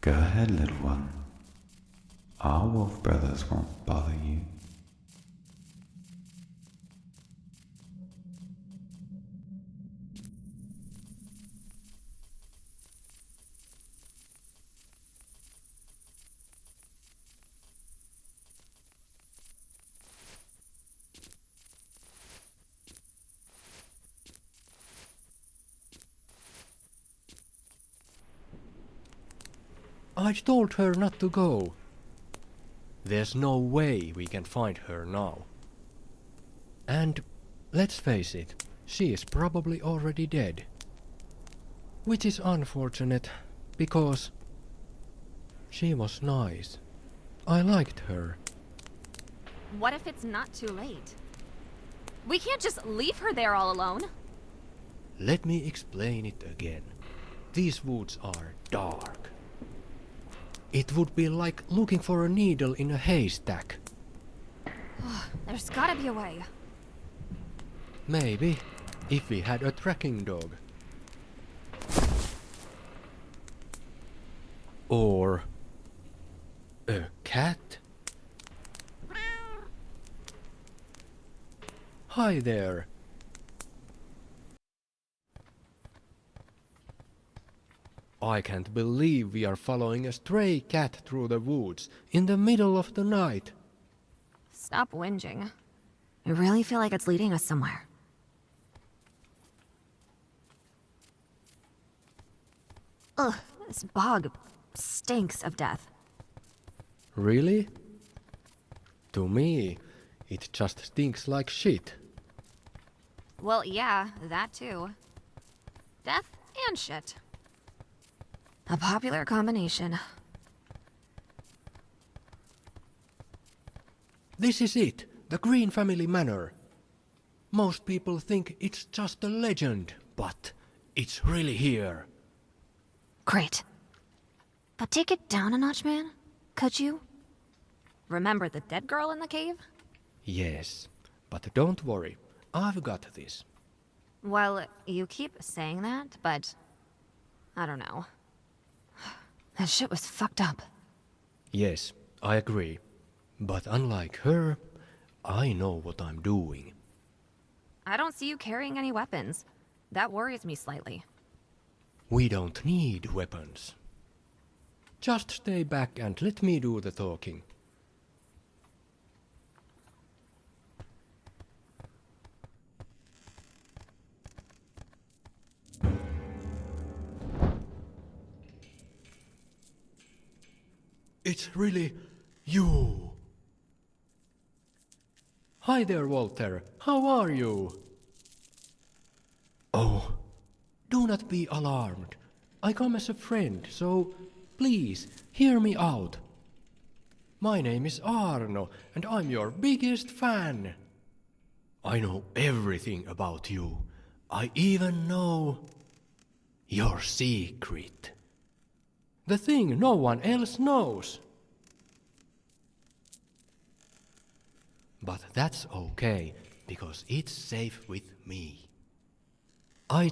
N: Go ahead, little one. Our wolf brothers won't bother you.
R: I told her not to go. There's no way we can find her now. And let's face it, she is probably already dead. Which is unfortunate, because she was nice. I liked her.
Q: What if it's not too late? We can't just leave her there all alone.
R: Let me explain it again. These woods are dark. It would be like looking for a needle in a haystack.
Q: There's gotta be a way.
R: Maybe, if we had a tracking dog. Or a cat? Hi there. I can't believe we are following a stray cat through the woods in the middle of the night.
Q: Stop whinging. I really feel like it's leading us somewhere. Ugh, this bog stinks of death.
R: Really? To me, it just stinks like shit.
Q: Well, yeah, that too. Death and shit. A popular combination.
R: This is it, the Green Family Manor. Most people think it's just a legend, but it's really here.
Q: Great. But take it down a notch, man. Could you? Remember the dead girl in the cave?
R: Yes, but don't worry, I've got this.
Q: Well, you keep saying that, but I don't know. That shit was fucked up.
R: Yes, I agree. But unlike her, I know what I'm doing.
Q: I don't see you carrying any weapons. That worries me slightly.
R: We don't need weapons. Just stay back and let me do the talking. It's really you. Hi there, Walter. How are you? Oh, do not be alarmed. I come as a friend, so please hear me out. My name is Arno, and I'm your biggest fan. I know everything about you. I even know your secret. The thing no one else knows. But that's okay, because it's safe with me. I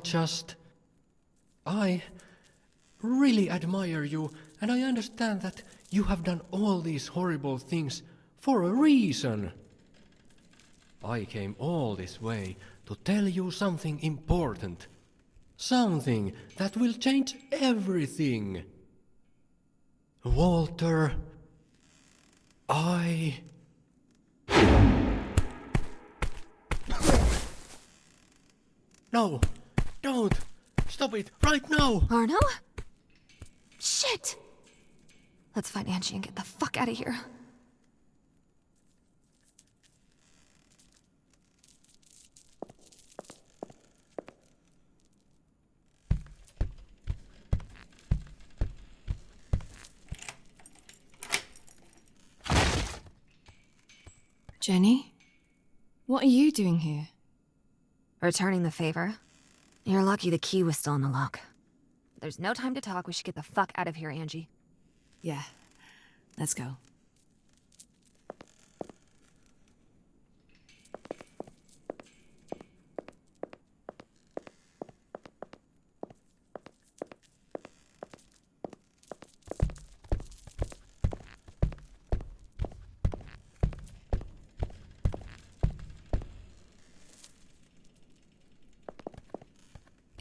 R: really admire you, and I understand that you have done all these horrible things for a reason. I came all this way to tell you something important. Something that will change everything. Walter, No, don't! Stop it, right now!
Q: Arno? Shit! Let's find Angie and get the fuck out of here.
F: Jenny? What are you doing here?
Q: Returning the favor. You're lucky the key was still in the lock. There's no time to talk. We should get the fuck out of here, Angie.
F: Yeah, let's go.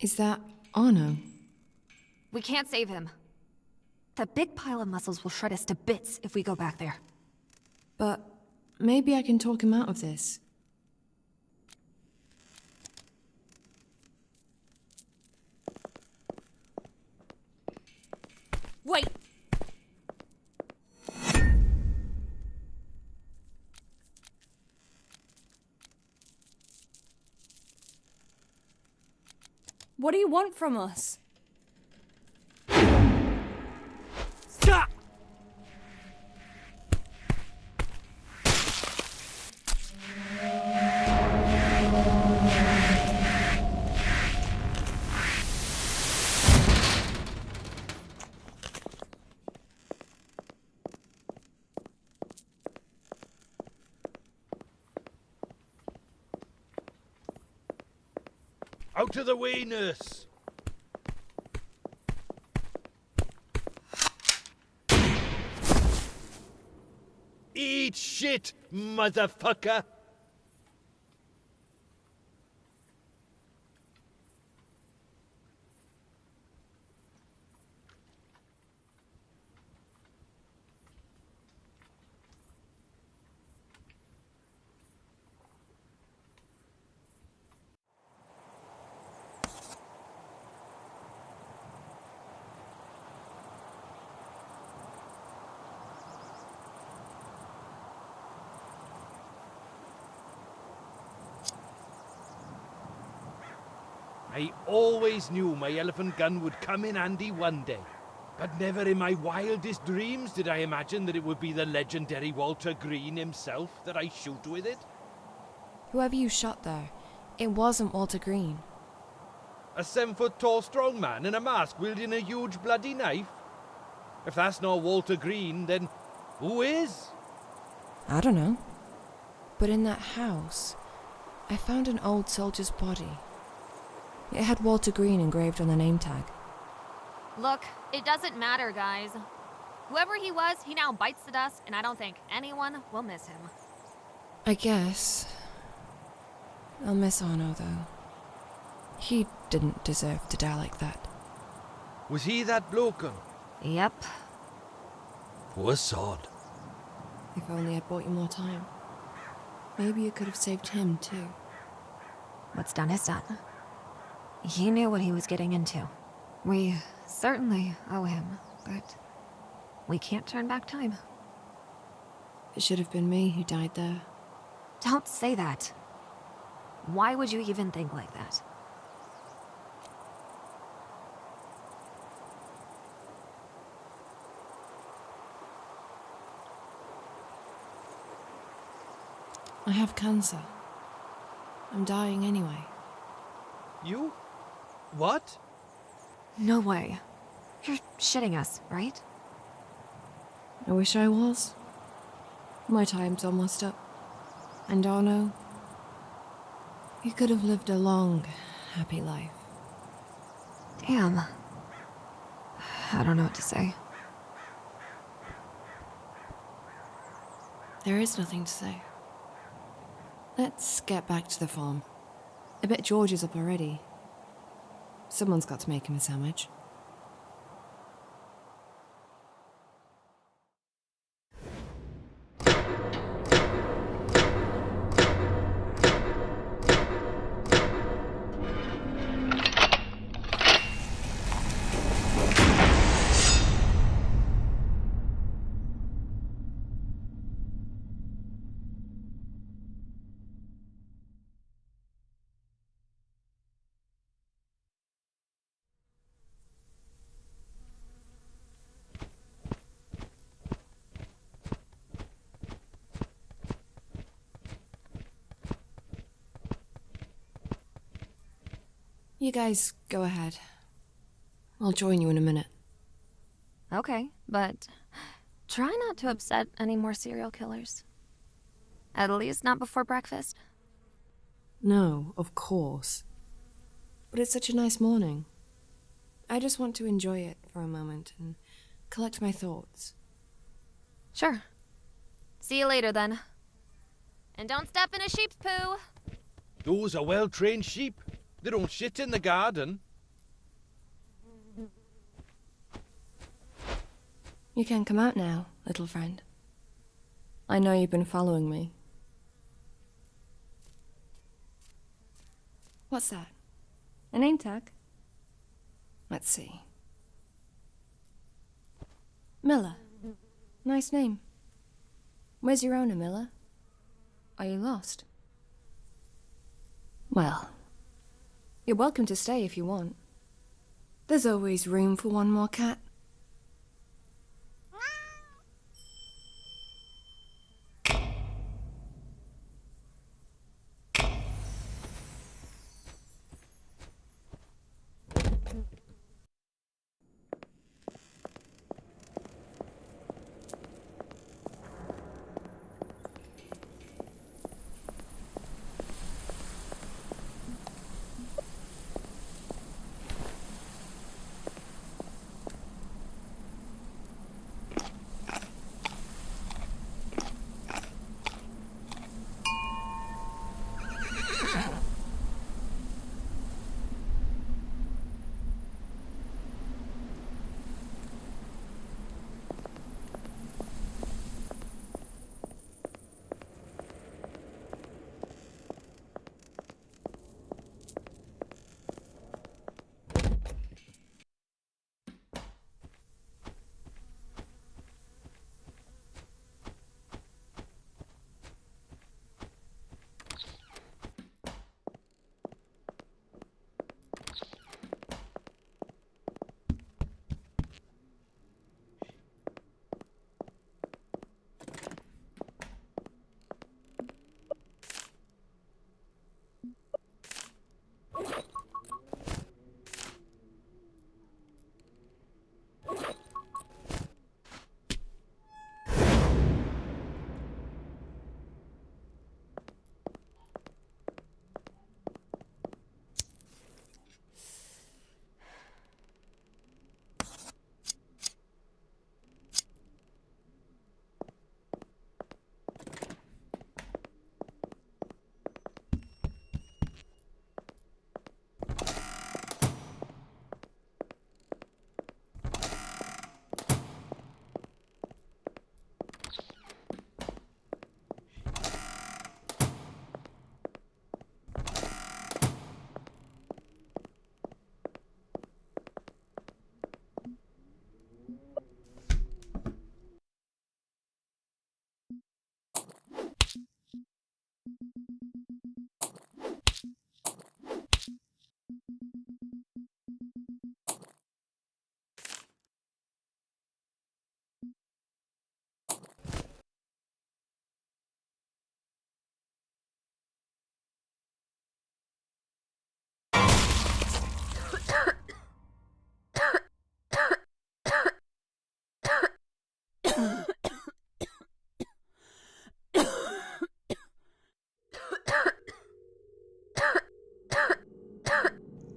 F: Is that Arno?
Q: We can't save him. That big pile of muscles will shred us to bits if we go back there.
F: But maybe I can talk him out of this.
Q: Wait!
F: What do you want from us?
H: Out of the way, nurse! Eat shit, motherfucker! I always knew my elephant gun would come in handy one day. But never in my wildest dreams did I imagine that it would be the legendary Walter Green himself that I shoot with it.
B: Whoever you shot there, it wasn't Walter Green.
H: A 7-foot-tall strong man in a mask wielding a huge bloody knife? If that's not Walter Green, then who is?
B: I don't know. But in that house, I found an old soldier's body. It had Walter Green engraved on the name tag.
Q: Look, it doesn't matter, guys. Whoever he was, he now bites the dust, and I don't think anyone will miss him.
B: I guess. I'll miss Arno, though. He didn't deserve to die like that.
H: Was he that bloke?
Q: Yep.
H: Poor sod.
B: If only I'd bought you more time. Maybe you could have saved him, too.
Q: What's done is done. He knew what he was getting into. We certainly owe him, but we can't turn back time.
B: It should have been me who died there.
Q: Don't say that. Why would you even think like that?
B: I have cancer. I'm dying anyway.
H: You? What?
Q: No way. You're shitting us, right?
B: I wish I was. My time's almost up. And Arno, he could have lived a long, happy life.
Q: Damn. I don't know what to say.
B: There is nothing to say. Let's get back to the farm. I bet George is up already. Someone's got to make him a sandwich. You guys go ahead. I'll join you in a minute.
Q: Okay, but try not to upset any more serial killers. At least not before breakfast.
B: No, of course. But it's such a nice morning. I just want to enjoy it for a moment and collect my thoughts.
Q: Sure. See you later, then. And don't step in a sheep's poo!
H: Those are well-trained sheep. They don't shit in the garden.
B: You can come out now, little friend. I know you've been following me. What's that? A name tag? Let's see. Miller. Nice name. Where's your owner, Miller? Are you lost? Well, You're welcome to stay if you want. There's always room for one more cat.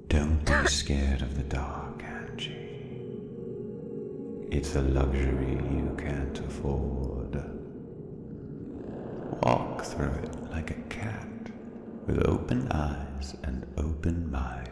N: Don't be scared of the dark, Angie. It's a luxury you can't afford. Walk through it like a cat, with open eyes and open mind.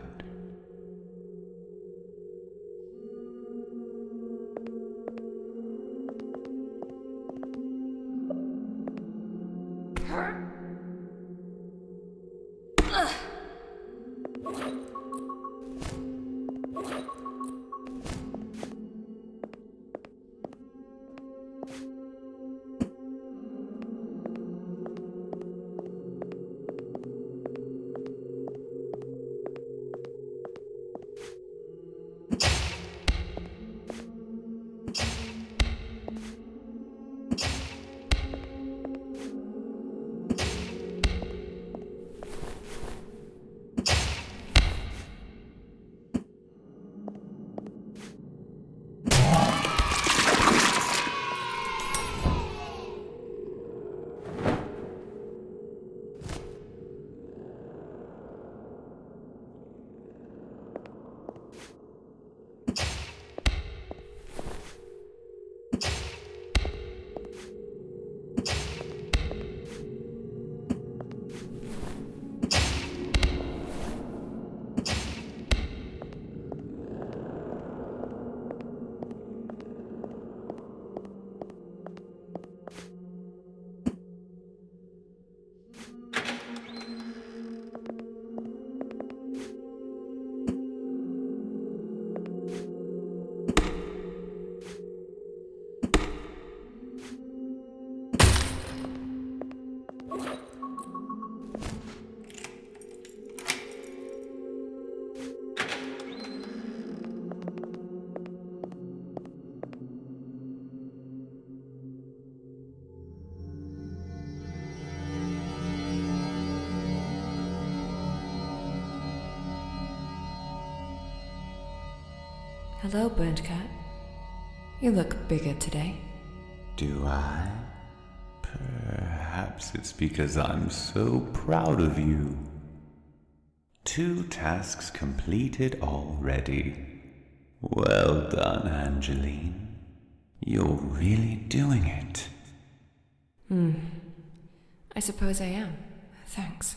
B: Hello, Burnt Cat. You look bigger today.
N: Do I? Perhaps it's because I'm so proud of you. 2 tasks completed already. Well done, Angeline. You're really doing it.
B: I suppose I am. Thanks.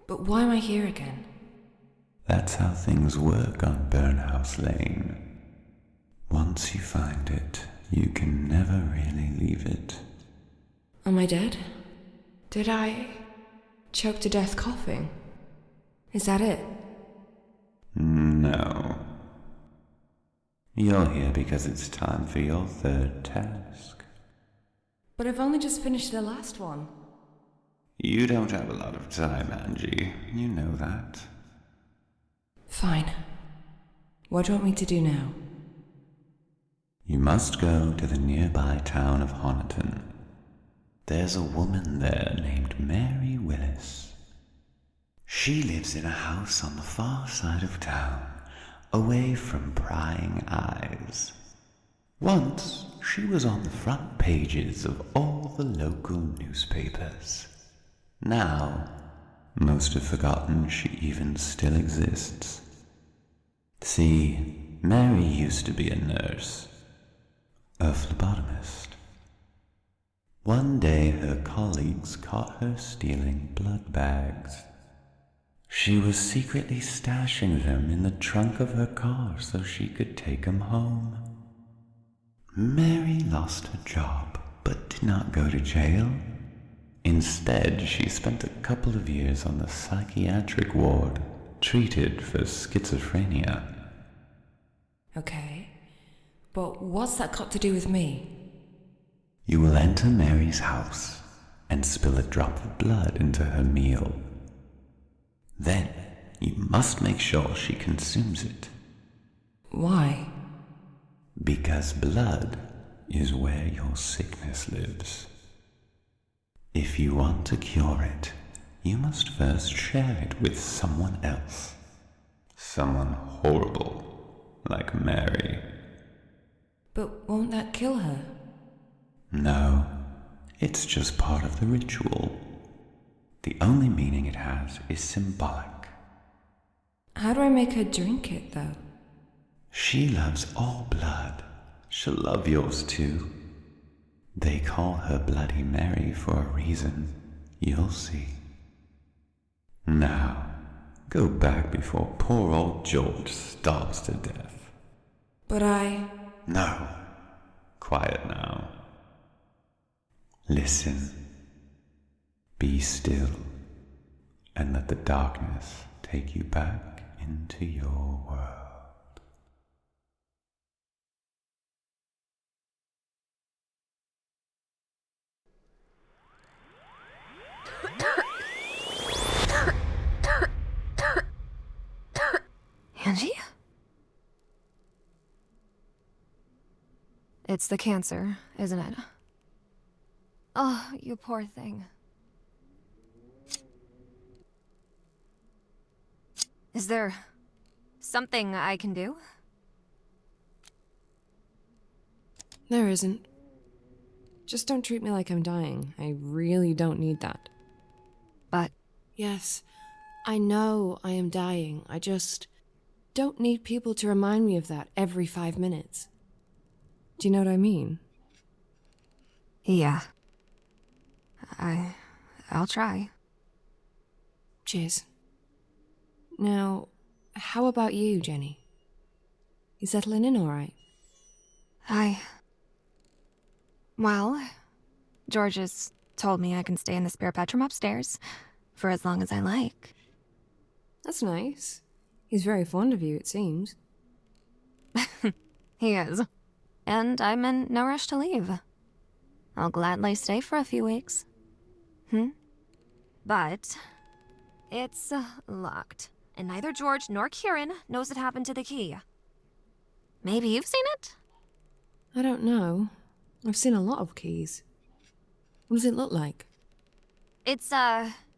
B: But why am I here again?
N: That's how things work on Burnhouse Lane. Once you find it, you can never really leave it.
B: Am I dead? Did I choke to death coughing? Is that it?
N: No. You're here because it's time for your 3rd task.
B: But I've only just finished the last one.
N: You don't have a lot of time, Angie. You know that.
B: Fine. What do you want me to do now?
N: You must go to the nearby town of Honiton. There's a woman there named Mary Willis. She lives in a house on the far side of town, away from prying eyes. Once, she was on the front pages of all the local newspapers. Now, most have forgotten she even still exists. See, Mary used to be a nurse, a phlebotomist. One day her colleagues caught her stealing blood bags. She was secretly stashing them in the trunk of her car so she could take them home. Mary lost her job, but did not go to jail. Instead, she spent a couple of years on the psychiatric ward, treated for schizophrenia.
B: Okay. But what's that got to do with me?
N: You will enter Mary's house and spill a drop of blood into her meal. Then, you must make sure she consumes it.
B: Why?
N: Because blood is where your sickness lives. If you want to cure it, you must first share it with someone else. Someone horrible, like Mary.
B: But won't that kill her?
N: No, it's just part of the ritual. The only meaning it has is symbolic.
B: How do I make her drink it, though?
N: She loves all blood. She'll love yours too. They call her Bloody Mary for a reason. You'll see. Now, go back before poor old George starves to death.
B: But
N: No. Quiet now. Listen. Be still. And let the darkness take you back into your world.
Q: Angie? It's the cancer, isn't it? Oh, you poor thing. Is there something I can do?
B: there isn't. Just don't treat me like I'm dying. I really don't need that.
Q: But...
B: Yes, I know I am dying. I just don't need people to remind me of that every 5 minutes. Do you know what I mean?
Q: Yeah. I'll try.
B: Cheers. Now, how about you, Jenny? You settling in all right?
Q: Well, George has told me I can stay in the spare bedroom upstairs for as long as I like.
B: That's nice. He's very fond of you, it seems.
Q: He is. And I'm in no rush to leave. I'll gladly stay for a few weeks. But it's locked, and neither George nor Kieran knows what happened to the key. Maybe you've seen it?
B: I don't know. I've seen a lot of keys. What does it look like?
Q: It's,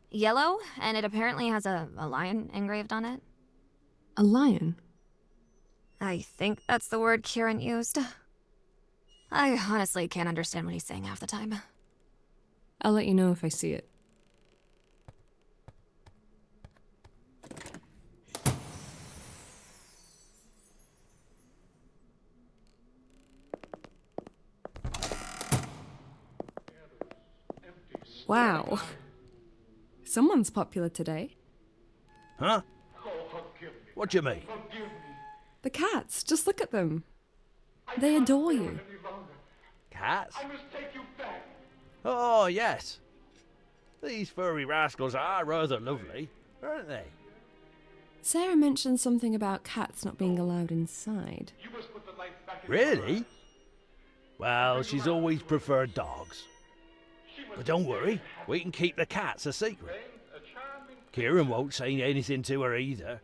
Q: yellow, and it apparently has a lion engraved on it.
B: A lion?
Q: I think that's the word Kieran used. I honestly can't understand what he's saying half the time.
B: I'll let you know if I see it. Wow. Someone's popular today.
H: Huh? What do you mean?
B: The cats, just look at them. They adore you.
H: Cats? Oh, yes. These furry rascals are rather lovely, aren't they?
B: Sarah mentioned something about cats not being allowed inside.
H: Really? Well, she's always preferred dogs. But don't worry, we can keep the cats a secret. Kieran won't say anything to her either.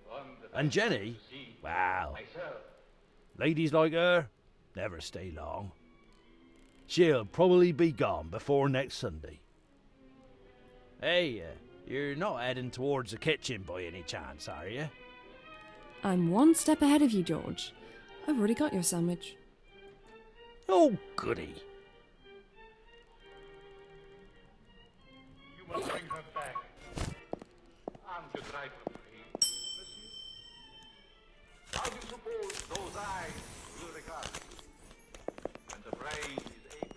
H: And Jenny, well, ladies like her never stay long. She'll probably be gone before next Sunday. Hey, you're not heading towards the kitchen by any chance, are you?
B: I'm one step ahead of you, George. I've already got your sandwich.
H: Oh, goody.
P: You must bring her back. I'm to drive her free, monsieur. How do you suppose those eyes will regard you? And the brain is able.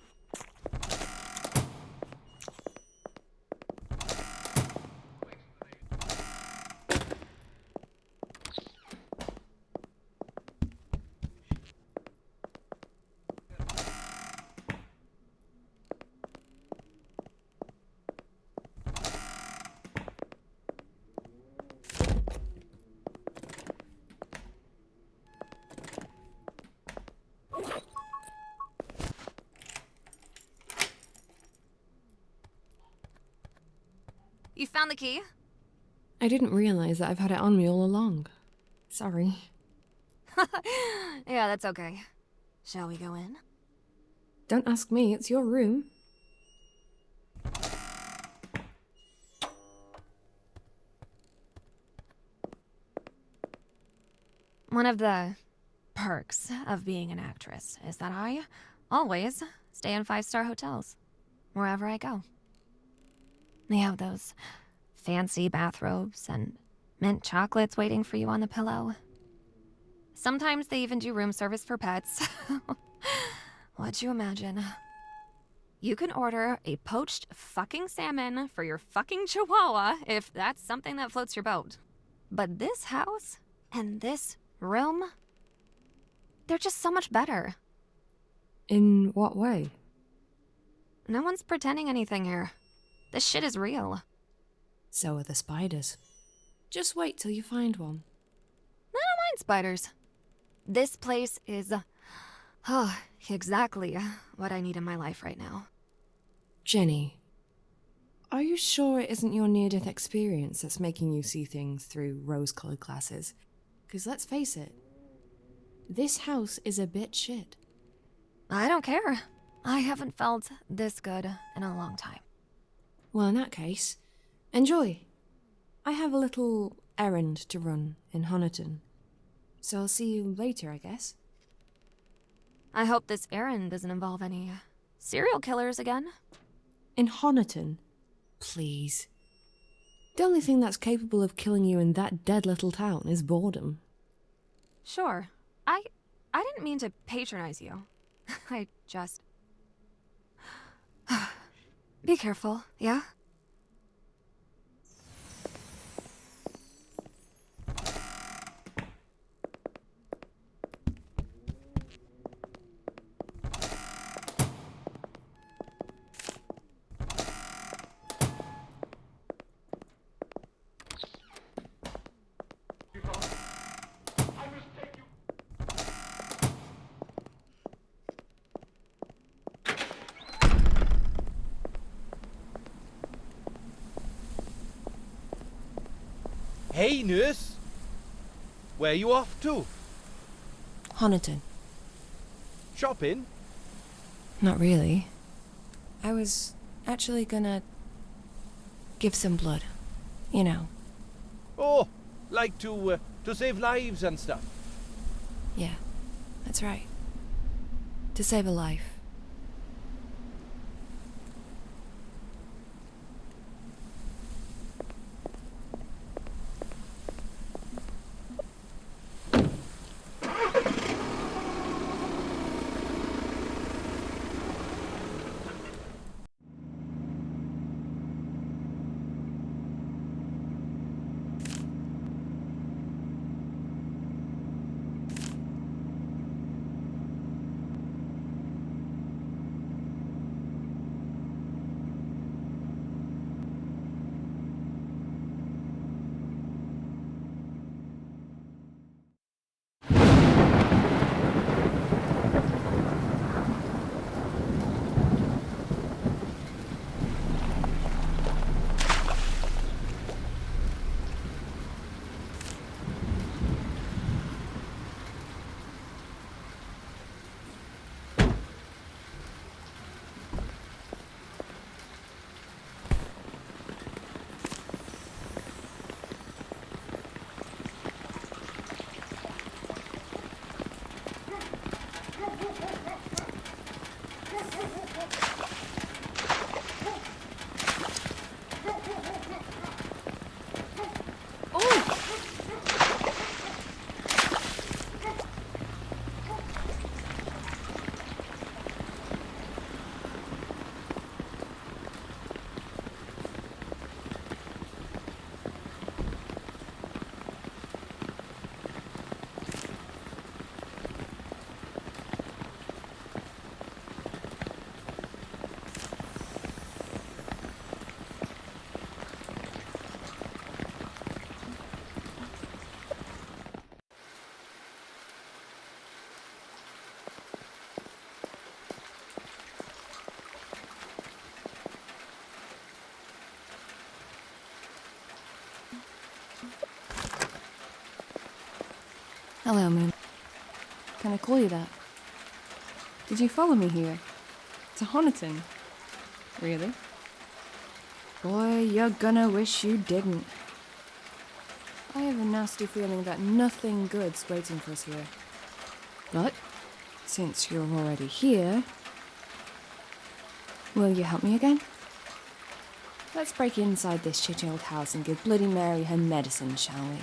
Q: You found the key?
B: I didn't realize that I've had it on me all along. Sorry.
Q: Yeah, that's okay. Shall we go in?
B: Don't ask me, it's your room.
Q: One of the perks of being an actress is that I always stay in 5-star hotels, wherever I go. They have those fancy bathrobes and mint chocolates waiting for you on the pillow. Sometimes they even do room service for pets. What'd you imagine? You can order a poached fucking salmon for your fucking chihuahua if that's something that floats your boat. But this house and this room, they're just so much better.
B: In what way?
Q: No one's pretending anything here. This shit is real.
B: So are the spiders. Just wait till you find one.
Q: I don't mind spiders. This place is... exactly what I need in my life right now.
B: Jenny, are you sure it isn't your near-death experience that's making you see things through rose-colored glasses? Because let's face it, this house is a bit shit.
Q: I don't care. I haven't felt this good in a long time.
B: Well, in that case, enjoy. I have a little errand to run in Honiton, so I'll see you later, I guess.
Q: I hope this errand doesn't involve any serial killers again.
B: In Honiton? Please. The only thing that's capable of killing you in that dead little town is boredom.
Q: Sure. I didn't mean to patronize you. I just... Be careful, yeah?
H: Hey, nurse. Where you off to?
B: Honiton.
H: Shopping?
B: Not really. I was actually gonna give some blood. You know.
H: Oh, like to save lives and stuff.
B: Yeah, that's right. To save a life. Hello, Moon. Can I call you that? Did you follow me here? To Honiton? Really? Boy, you're gonna wish you didn't. I have a nasty feeling that nothing good's waiting for us here. But, since you're already here, will you help me again? Let's break inside this shitty old house and give Bloody Mary her medicine, shall we?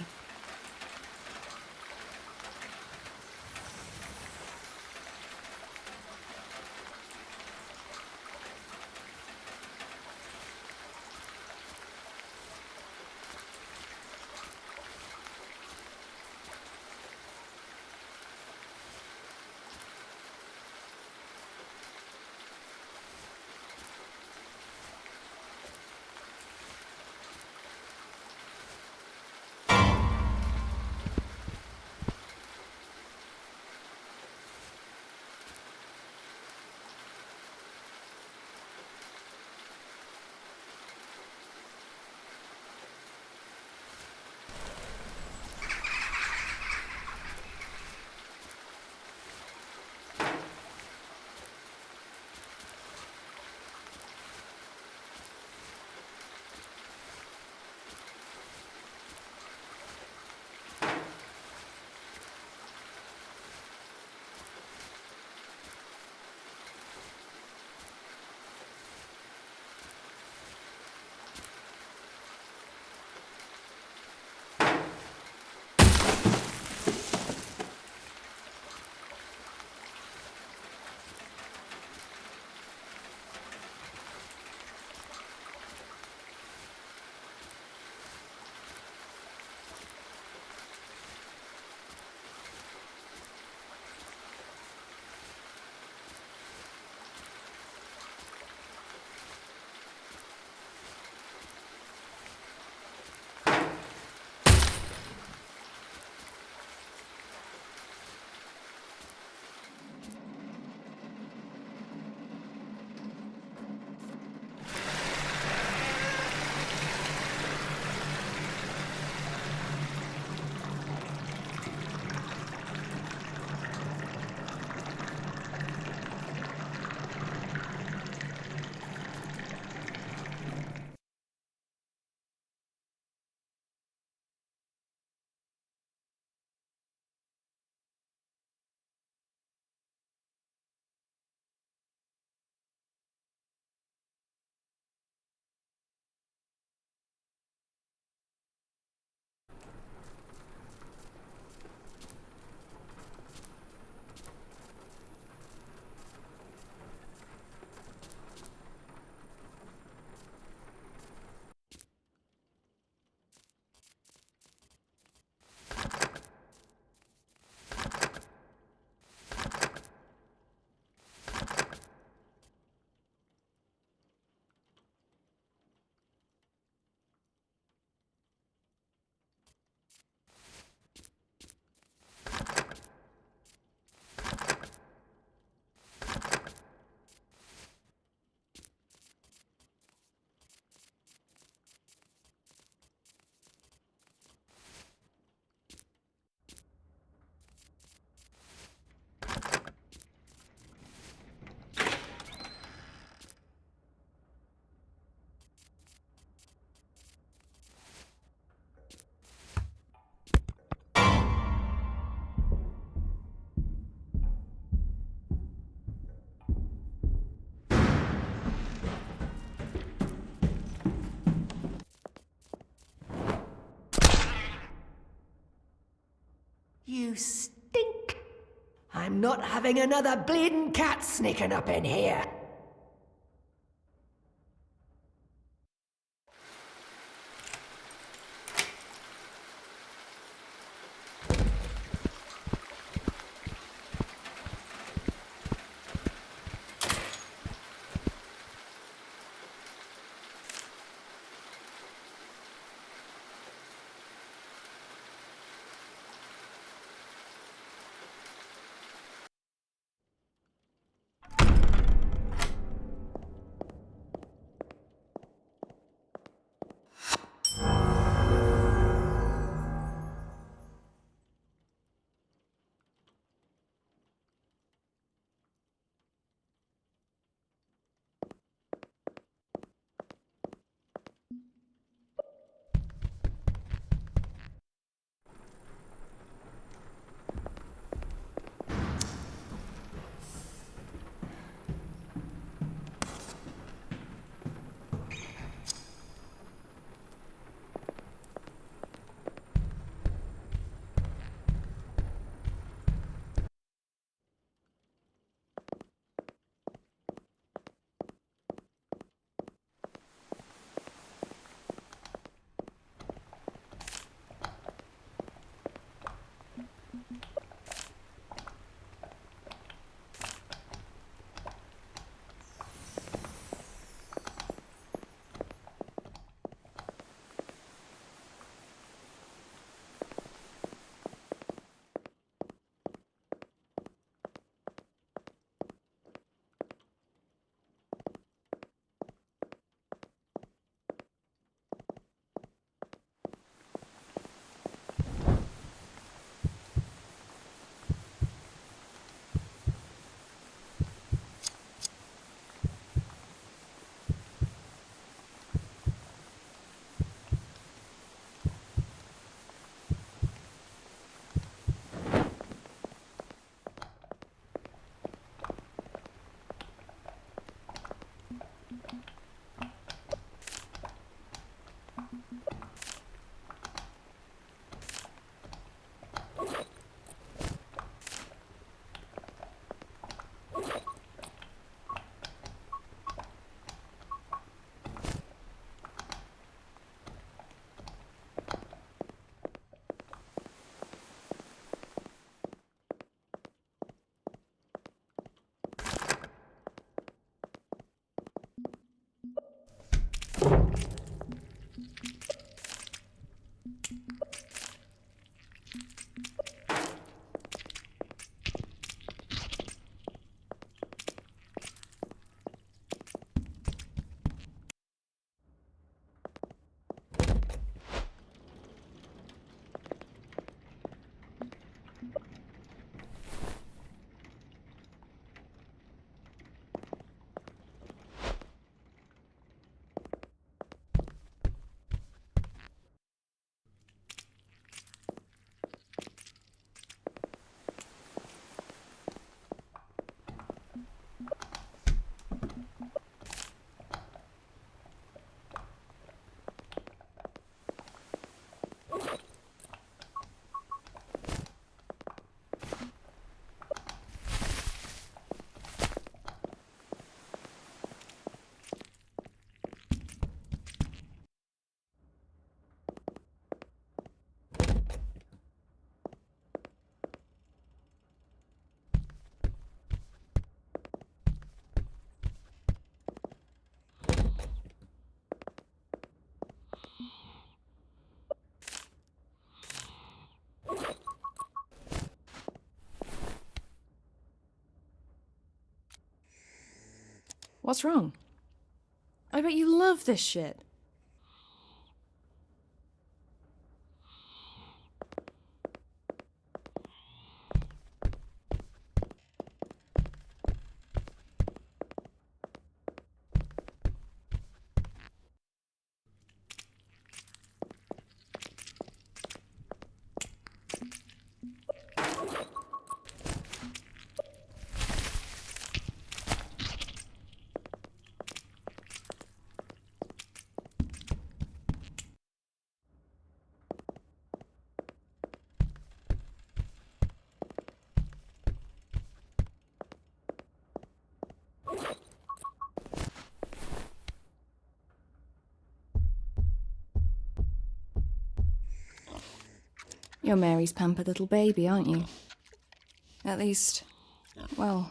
S: You stink! I'm not having another bleeding cat sneaking up in here!
B: What's wrong? I bet you love this shit.
F: You're Mary's pampered little baby, aren't you? At least, well,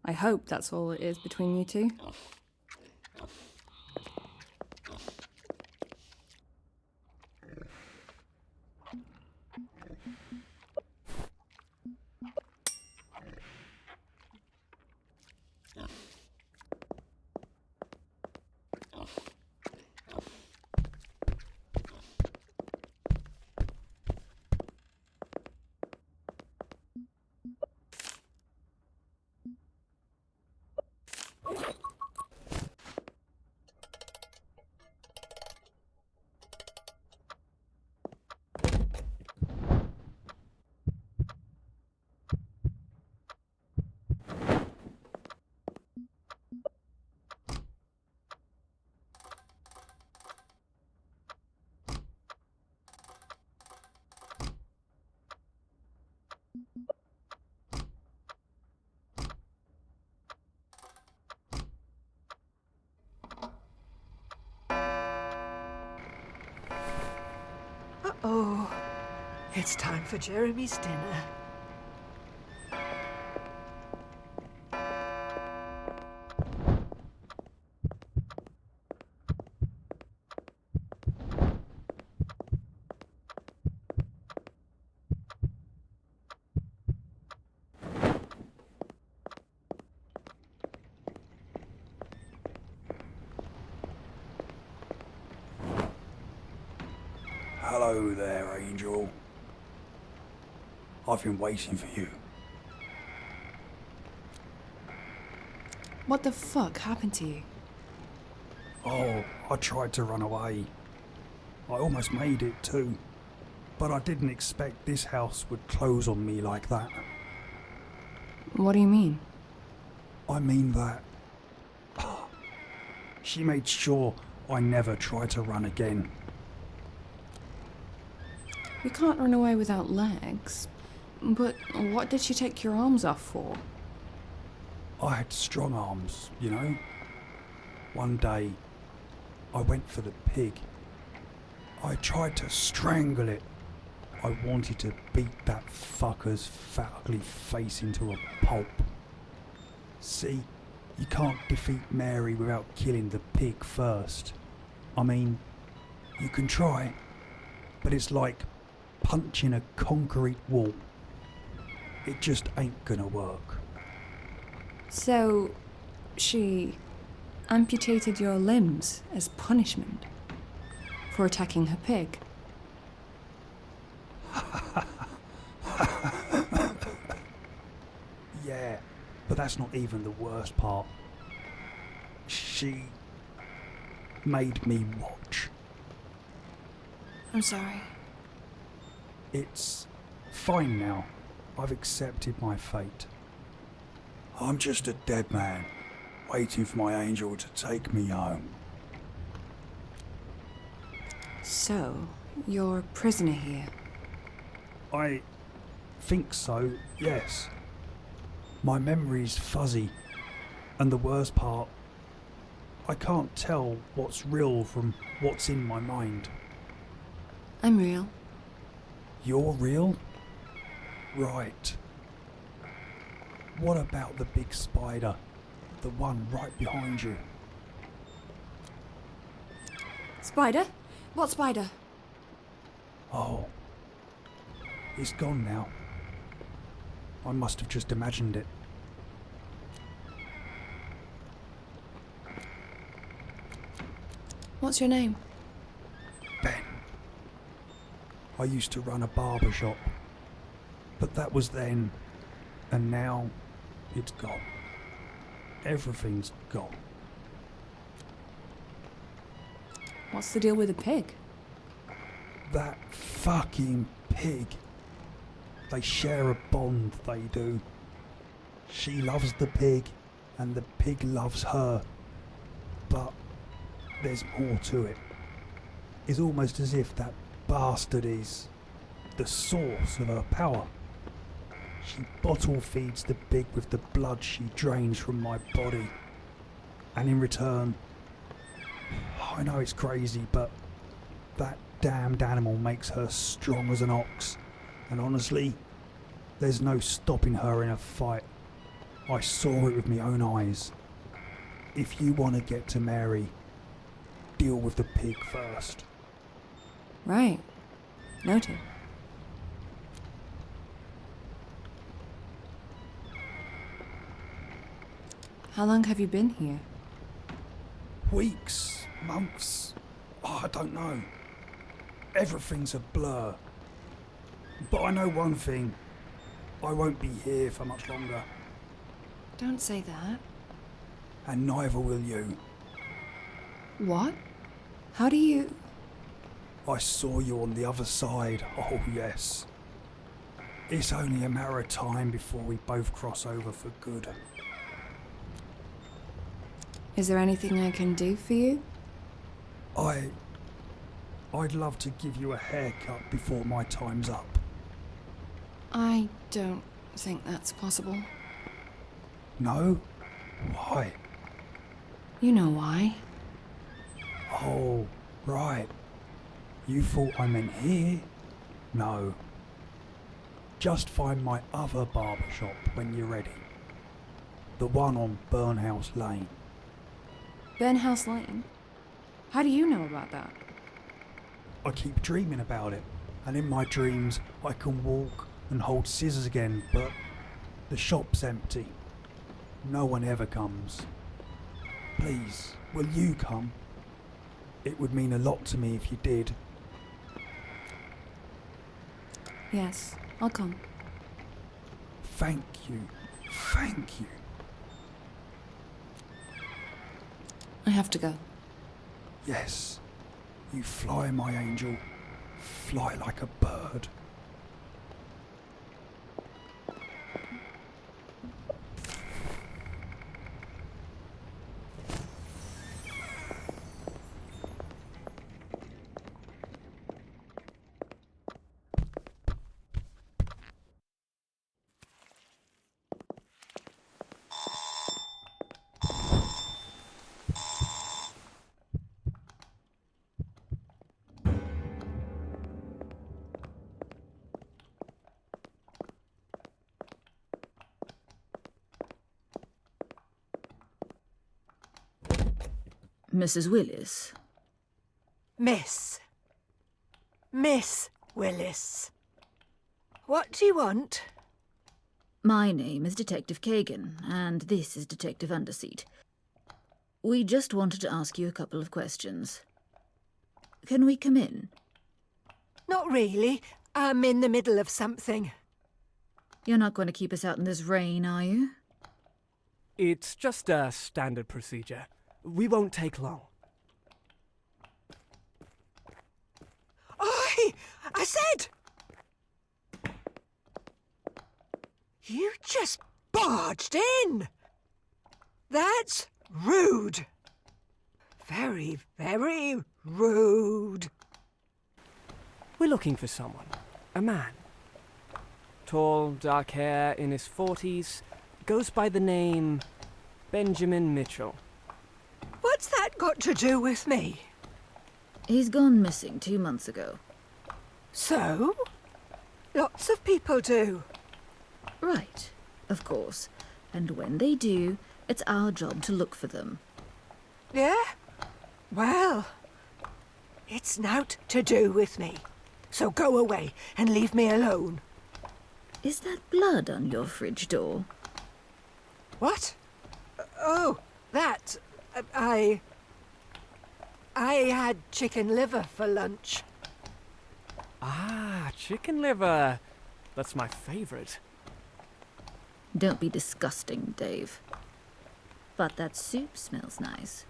F: I hope that's all it is between you two.
S: Uh-oh. It's time for Jeremy's dinner.
T: Hello there, Angel. I've been waiting for you.
B: What the fuck happened to you?
T: Oh, I tried to run away. I almost made it too. But I didn't expect this house would close on me like that.
B: What do you mean?
T: I mean that she made sure I never try to run again.
B: You can't run away without legs. But what did she take your arms off for?
T: I had strong arms, you know. One day, I went for the pig. I tried to strangle it. I wanted to beat that fucker's fat ugly face into a pulp. See, you can't defeat Mary without killing the pig first. I mean, you can try, but it's like punching a concrete wall. It just ain't gonna work.
B: So, she amputated your limbs as punishment for attacking her pig?
T: Yeah, but that's not even the worst part. She made me watch.
B: I'm sorry.
T: It's fine now. I've accepted my fate. I'm just a dead man, waiting for my angel to take me home.
B: So, you're a prisoner here?
T: I think so, yes. My memory's fuzzy, and the worst part, I can't tell what's real from what's in my mind.
B: I'm real.
T: You're real? Right. What about the big spider? The one right behind you?
B: Spider? What spider?
T: Oh. It's gone now. I must have just imagined it.
B: What's your name?
T: Ben. I used to run a barber shop. But that was then, and now it's gone. Everything's gone.
B: What's the deal with the pig?
T: That fucking pig. They share a bond, they do. She loves the pig, and the pig loves her. But there's more to it. It's almost as if that bastard is the source of her power. She bottle feeds the pig with the blood she drains from my body. And in return, I know it's crazy, but that damned animal makes her strong as an ox And honestly, there's no stopping her in a fight. I saw it with my own eyes. If you want to get to Mary, deal with the pig first.
F: Right. Noted. How long have you been here?
T: Weeks, months, I don't know. Everything's a blur. But I know one thing. I won't be here for much longer.
F: Don't say that.
T: And neither will you.
F: What? How do you...
T: I saw you on the other side, oh yes. It's only a matter of time before we both cross over for good.
F: Is there anything I can do for you?
T: I'd love to give you a haircut before my time's up.
F: I don't think that's possible.
T: No? Why?
F: You know why.
T: Oh, right. You thought I meant here? No. Just find my other barber shop when you're ready. The one on Burnhouse Lane.
F: Burnhouse Lane? How do you know about that?
T: I keep dreaming about it, and in my dreams I can walk and hold scissors again, but the shop's empty. No one ever comes. Please, will you come? It would mean a lot to me if you did.
F: Yes, I'll come.
T: Thank you. Thank you.
F: I have to go.
T: Yes. You fly, my angel. Fly like a bird.
U: Mrs. Willis.
V: Miss Willis. What do you want?
U: My name is Detective Kagan, and this is Detective Underseat. We just wanted to ask you a couple of questions. Can we come in?
V: Not really. I'm in the middle of something.
U: You're not going to keep us out in this rain, are you?
W: It's just a standard procedure. We won't take long.
V: I said! You just barged in! That's rude. Very, very rude.
W: We're looking for someone. A man. Tall, dark hair, in his 40s. Goes by the name Benjamin Mitchell.
V: What's that got to do with me?
U: He's gone missing 2 months ago.
V: So? Lots of people do.
U: Right, of course. And when they do, it's our job to look for them.
V: Yeah? Well, it's nought to do with me. So go away and leave me alone.
U: Is that blood on your fridge door?
V: What? Oh, that... I had chicken liver for lunch.
W: Ah, chicken liver. That's my favourite.
U: Don't be disgusting, Dave. But that soup smells nice.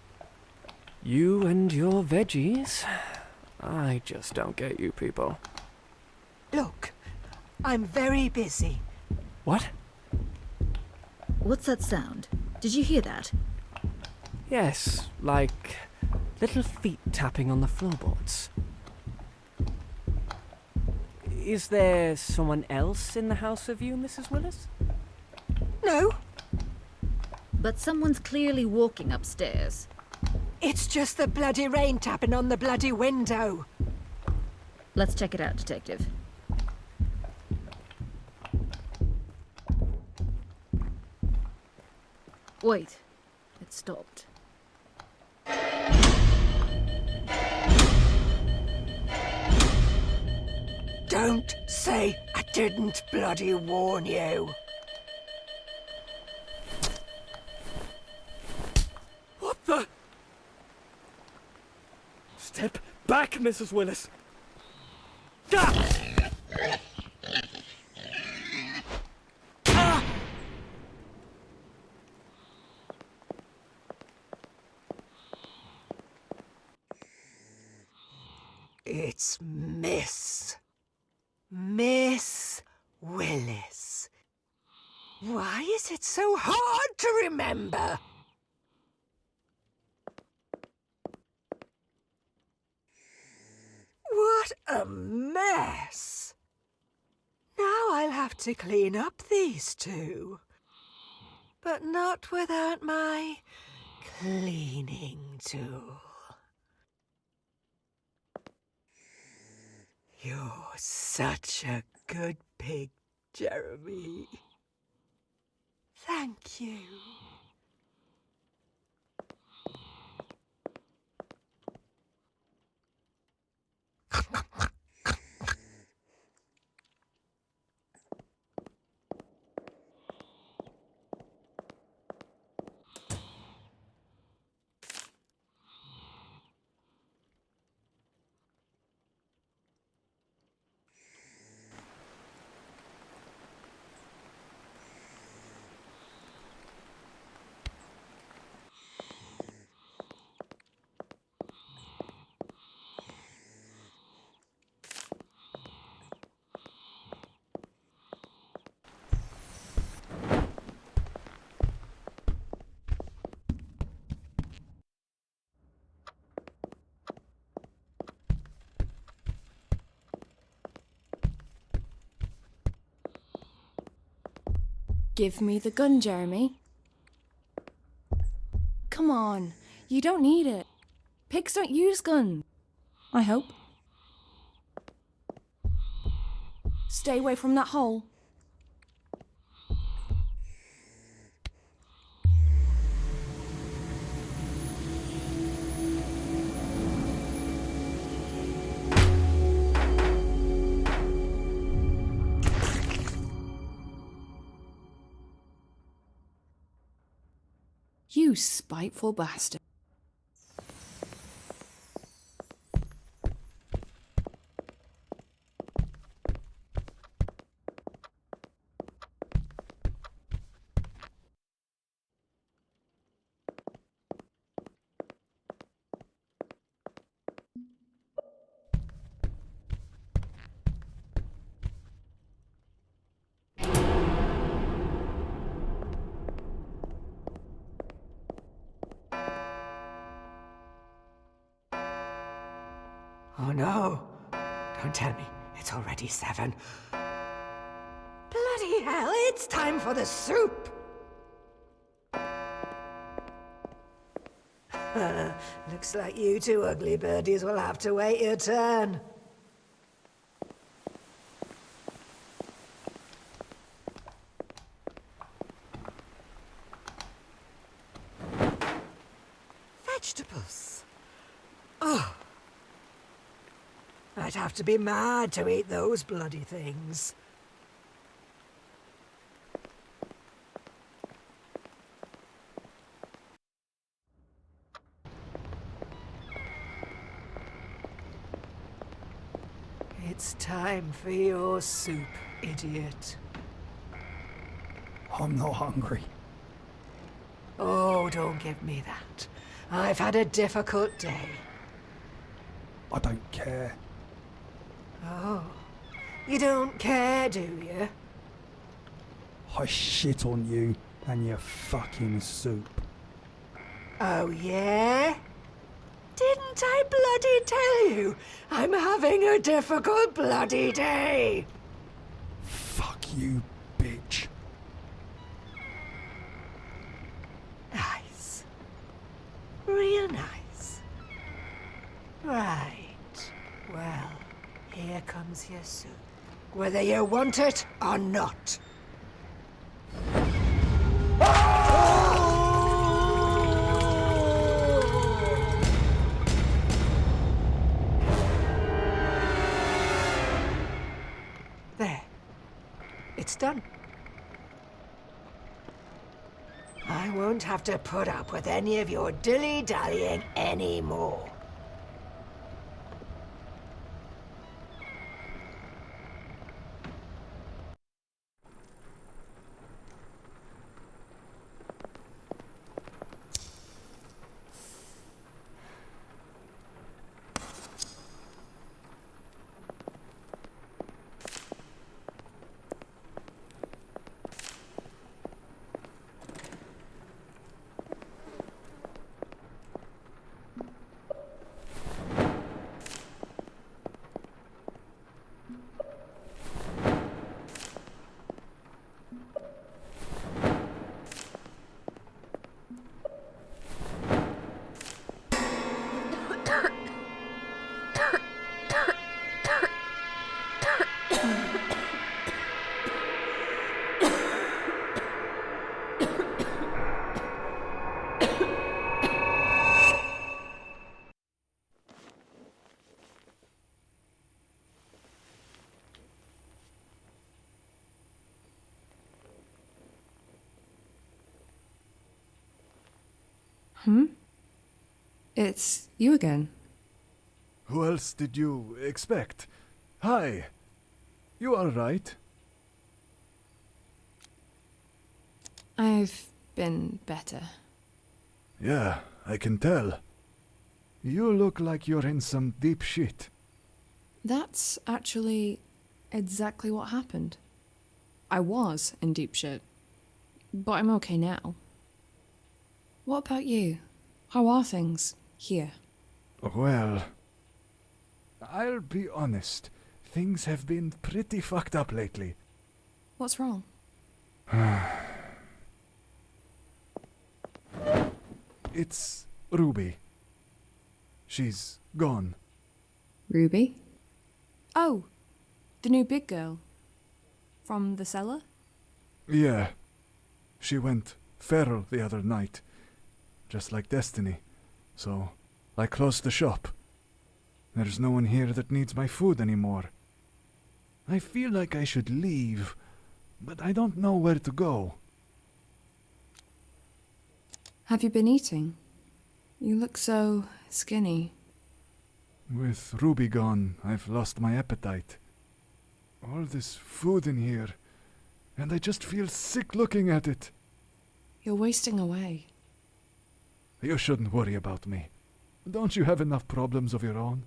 W: You and your veggies. I just don't get you people.
V: Look, I'm very busy.
W: What?
U: What's that sound? Did you hear that?
W: Yes, like little feet tapping on the floorboards. Is there someone else in the house with you, Mrs. Willis?
V: No.
U: But someone's clearly walking upstairs.
V: It's just the bloody rain tapping on the bloody window.
U: Let's check it out, Detective. Wait. It stopped.
S: Don't say I didn't bloody warn you.
W: What the? Step back, Mrs. Willis. Ah! Ah!
S: It's Miss Willis. Why is it so hard to remember? What a mess! Now I'll have to clean up these two. But not without my cleaning tool. You're such a good pig, Jeremy. Thank you.
B: Give me the gun, Jeremy. Come on, you don't need it. Pigs don't use guns. I hope. Stay away from that hole. You spiteful bastard.
S: Oh no. Don't tell me. It's already 7. Bloody hell, it's time for the soup! Looks like you two ugly birdies will have to wait your turn. Vegetables. Oh. I'd have to be mad to eat those bloody things. It's time for your soup, idiot.
T: I'm not hungry.
S: Oh, don't give me that. I've had a difficult day.
T: I don't care.
S: Oh, you don't care, do you?
T: I shit on you and your fucking soup.
S: Oh, yeah? Didn't I bloody tell you? I'm having a difficult bloody day.
T: Fuck you, bitch.
S: Nice. Real nice. Right. Well, here comes your soup. Whether you want it or not. Oh!
V: it's done. I won't have to put up with any of your dilly-dallying anymore.
B: It's you again.
K: Who else did you expect? Hi. You all right?
B: I've been better.
K: Yeah, I can tell. You look like you're in some deep shit.
B: That's actually exactly what happened. I was in deep shit, but I'm okay now. What about you? How are things here?
K: Well, I'll be honest. Things have been pretty fucked up lately.
B: What's wrong?
K: It's Ruby. She's gone.
B: Ruby? Oh, the new big girl. From the cellar?
K: Yeah. She went feral the other night. Just like Destiny. So, I closed the shop. There's no one here that needs my food anymore. I feel like I should leave, but I don't know where to go.
B: Have you been eating? You look so skinny.
K: With Ruby gone, I've lost my appetite. All this food in here, and I just feel sick looking at it.
B: You're wasting away.
K: You shouldn't worry about me. Don't you have enough problems of your own?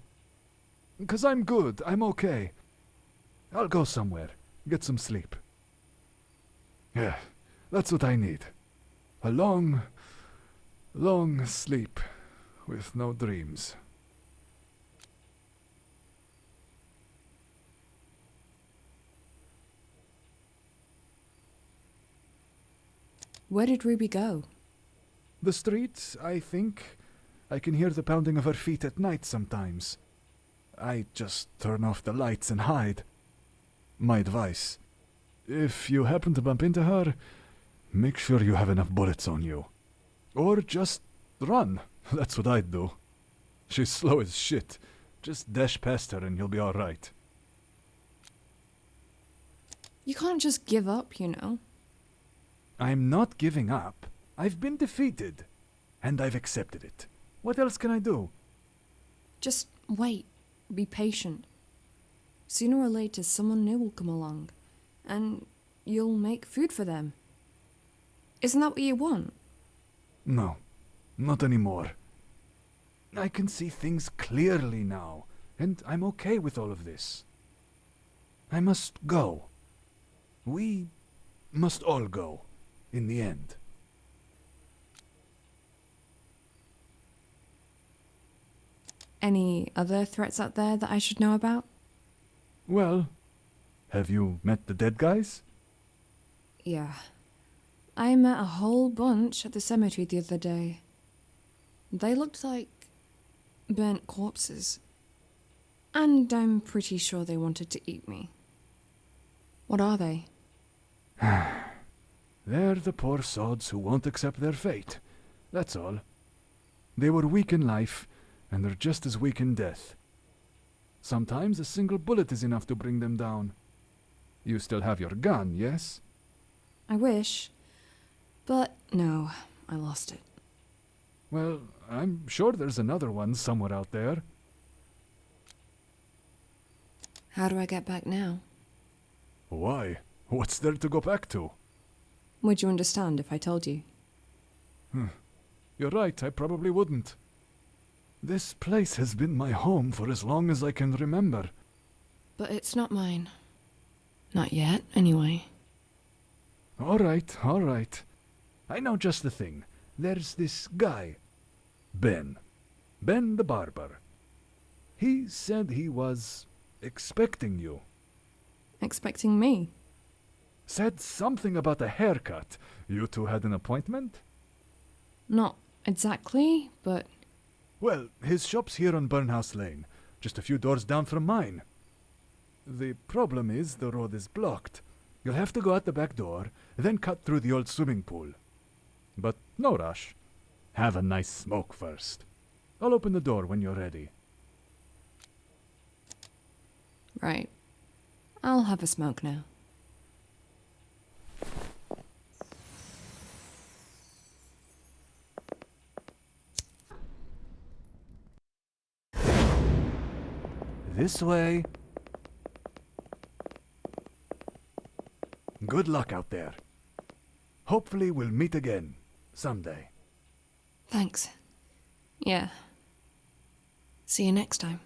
K: 'Cause I'm good, I'm okay. I'll go somewhere, get some sleep. Yeah, that's what I need. A long, long sleep with no dreams.
B: Where did Ruby go?
K: The streets, I think. I can hear the pounding of her feet at night sometimes. I just turn off the lights and hide. My advice: if you happen to bump into her, make sure you have enough bullets on you. Or just run. That's what I'd do. She's slow as shit. Just dash past her and you'll be alright.
B: You can't just give up, you know.
K: I'm not giving up. I've been defeated. And I've accepted it. What else can I do?
B: Just wait. Be patient. Sooner or later, someone new will come along, and you'll make food for them. Isn't that what you want?
K: No, not anymore. I can see things clearly now, and I'm okay with all of this. I must go. We must all go, in the end.
B: Any other threats out there that I should know about?
K: Well, have you met the dead guys?
B: Yeah. I met a whole bunch at the cemetery the other day. They looked like burnt corpses. And I'm pretty sure they wanted to eat me. What are they?
K: They're the poor sods who won't accept their fate. That's all. They were weak in life, and they're just as weak in death. Sometimes a single bullet is enough to bring them down. You still have your gun, yes?
B: I wish. But no, I lost it.
K: Well, I'm sure there's another one somewhere out there.
B: How do I get back now?
K: Why? What's there to go back to?
B: Would you understand if I told you?
K: You're right, I probably wouldn't. This place has been my home for as long as I can remember.
B: But it's not mine. Not yet, anyway.
K: All right. I know just the thing. There's this guy, Ben. Ben the barber. He said he was expecting you.
B: Expecting me?
K: Said something about a haircut. You two had an appointment?
B: Not exactly, but...
K: Well, his shop's here on Burnhouse Lane, just a few doors down from mine. The problem is the road is blocked. You'll have to go out the back door, then cut through the old swimming pool. But no rush. Have a nice smoke first. I'll open the door when you're ready.
B: Right. I'll have a smoke now.
K: This way. Good luck out there. Hopefully we'll meet again, someday.
B: Thanks. Yeah. See you next time.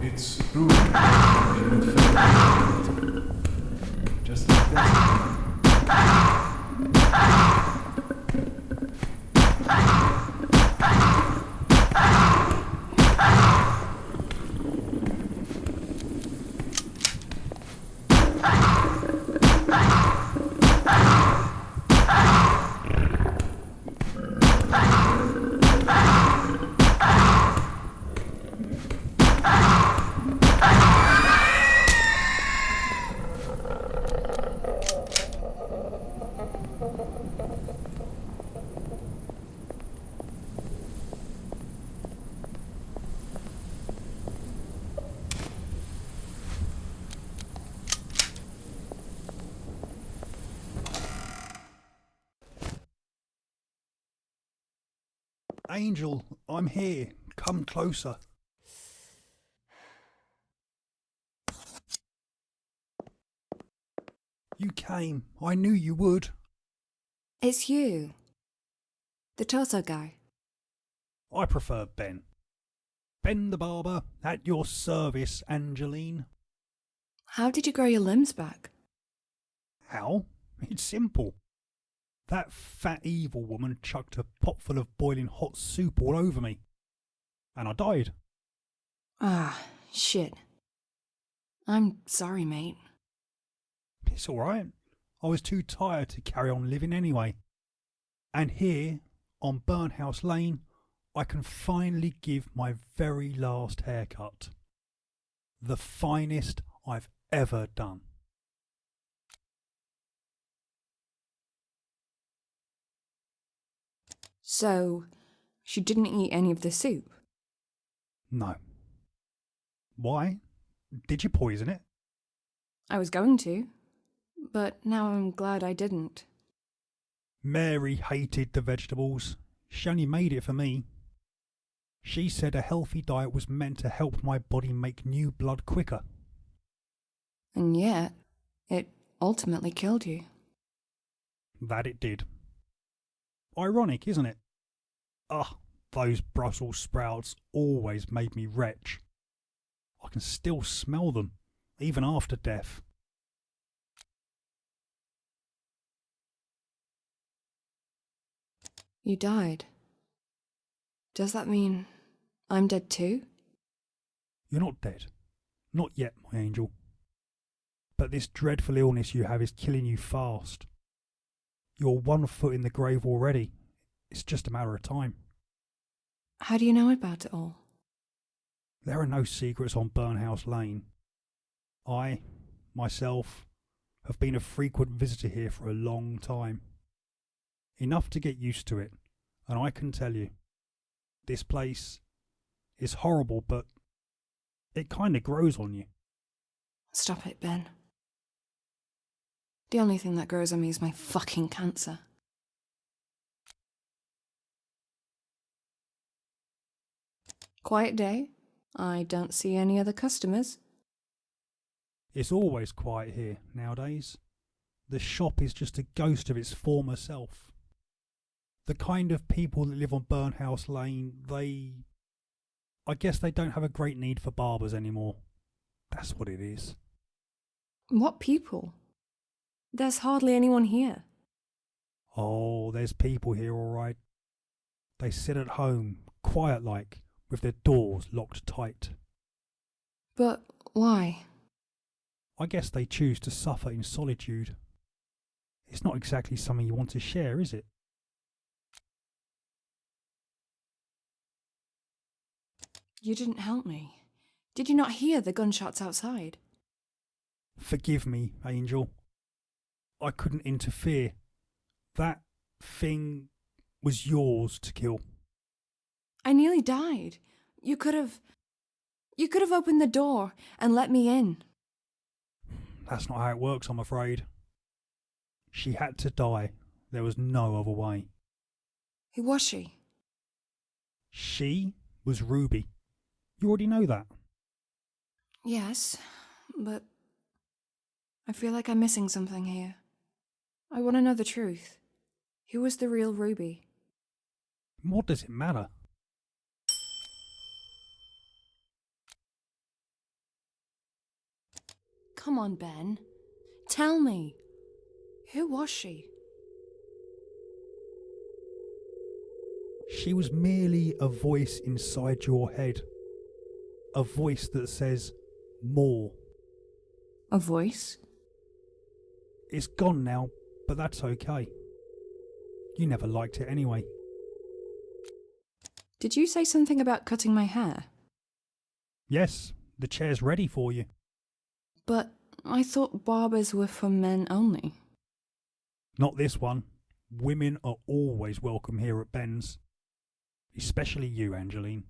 K: it's through. Just like that.
T: Angel, I'm here. Come closer. You came. I knew you would.
F: It's you. The torso guy.
T: I prefer Ben. Ben the barber, at your service, Angeline.
F: How did you grow your limbs back?
T: How? It's simple. That fat evil woman chucked a pot full of boiling hot soup all over me. And I died.
F: Ah, shit. I'm sorry, mate.
T: It's alright. I was too tired to carry on living anyway. And here, on Burnhouse Lane, I can finally give my very last haircut. The finest I've ever done.
F: So, she didn't eat any of the soup?
T: No. Why? Did you poison it?
F: I was going to, but now I'm glad I didn't.
T: Mary hated the vegetables. She only made it for me. She said a healthy diet was meant to help my body make new blood quicker.
F: And yet, it ultimately killed you.
T: That it did. Ironic, isn't it? Ugh, those Brussels sprouts always made me retch. I can still smell them, even after death.
F: You died. Does that mean I'm dead too?
T: You're not dead. Not yet, my angel. But this dreadful illness you have is killing you fast. You're 1 foot in the grave already. It's just a matter of time.
F: How do you know about it all?
T: There are no secrets on Burnhouse Lane. I, myself, have been a frequent visitor here for a long time. Enough to get used to it, and I can tell you, this place is horrible, but it kind of grows on you.
F: Stop it, Ben. The only thing that grows on me is my fucking cancer. Quiet day. I don't see any other customers.
T: It's always quiet here nowadays. The shop is just a ghost of its former self. The kind of people that live on Burnhouse Lane, I guess they don't have a great need for barbers anymore. That's what it is.
F: What people? There's hardly anyone here.
T: Oh, there's people here all right. They sit at home, quiet like, with their doors locked tight.
F: But why?
T: I guess they choose to suffer in solitude. It's not exactly something you want to share, is it?
F: You didn't help me. Did you not hear the gunshots outside?
T: Forgive me, Angel. I couldn't interfere. That thing was yours to kill.
F: I nearly died. You could have opened the door and let me in.
T: That's not how it works, I'm afraid. She had to die. There was no other way.
F: Who was she?
T: She was Ruby. You already know that.
F: Yes, but I feel like I'm missing something here. I want to know the truth. Who was the real Ruby?
T: What does it matter?
B: Come on, Ben. Tell me. Who was she?
T: She was merely a voice inside your head. A voice that says more.
B: A voice?
T: It's gone now, but that's okay. You never liked it anyway.
B: Did you say something about cutting my hair?
T: Yes, the chair's ready for you.
B: But I thought barbers were for men only.
T: Not this one. Women are always welcome here at Ben's. Especially you, Angeline.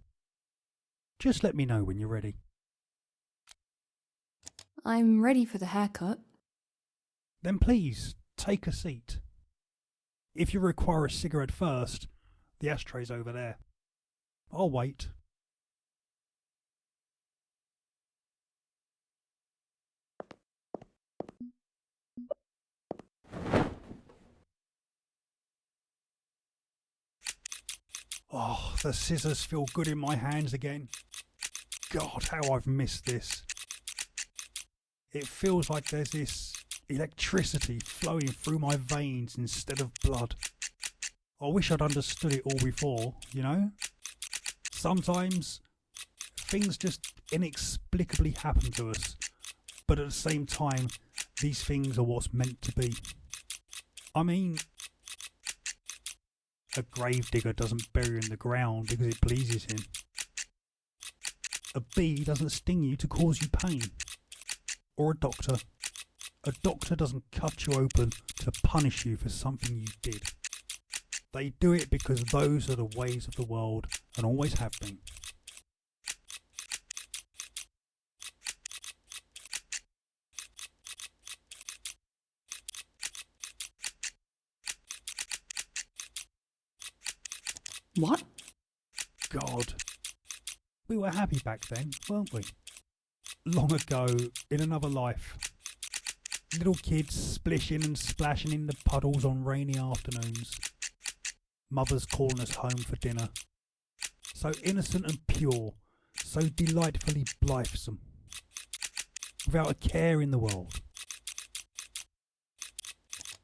T: Just let me know when you're ready.
B: I'm ready for the haircut.
T: Then please, take a seat. If you require a cigarette first, the ashtray's over there. I'll wait. Oh, the scissors feel good in my hands again. God, how I've missed this. It feels like there's this electricity flowing through my veins instead of blood. I wish I'd understood it all before, you know? Sometimes things just inexplicably happen to us, but at the same time, these things are what's meant to be. I mean, a gravedigger doesn't bury in the ground because it pleases him. A bee doesn't sting you to cause you pain. Or a doctor. A doctor doesn't cut you open to punish you for something you did. They do it because those are the ways of the world and always have been.
B: What?
T: God. We were happy back then, weren't we? Long ago, in another life. Little kids splishing and splashing in the puddles on rainy afternoons. Mothers calling us home for dinner. So innocent and pure, so delightfully blithesome. Without a care in the world.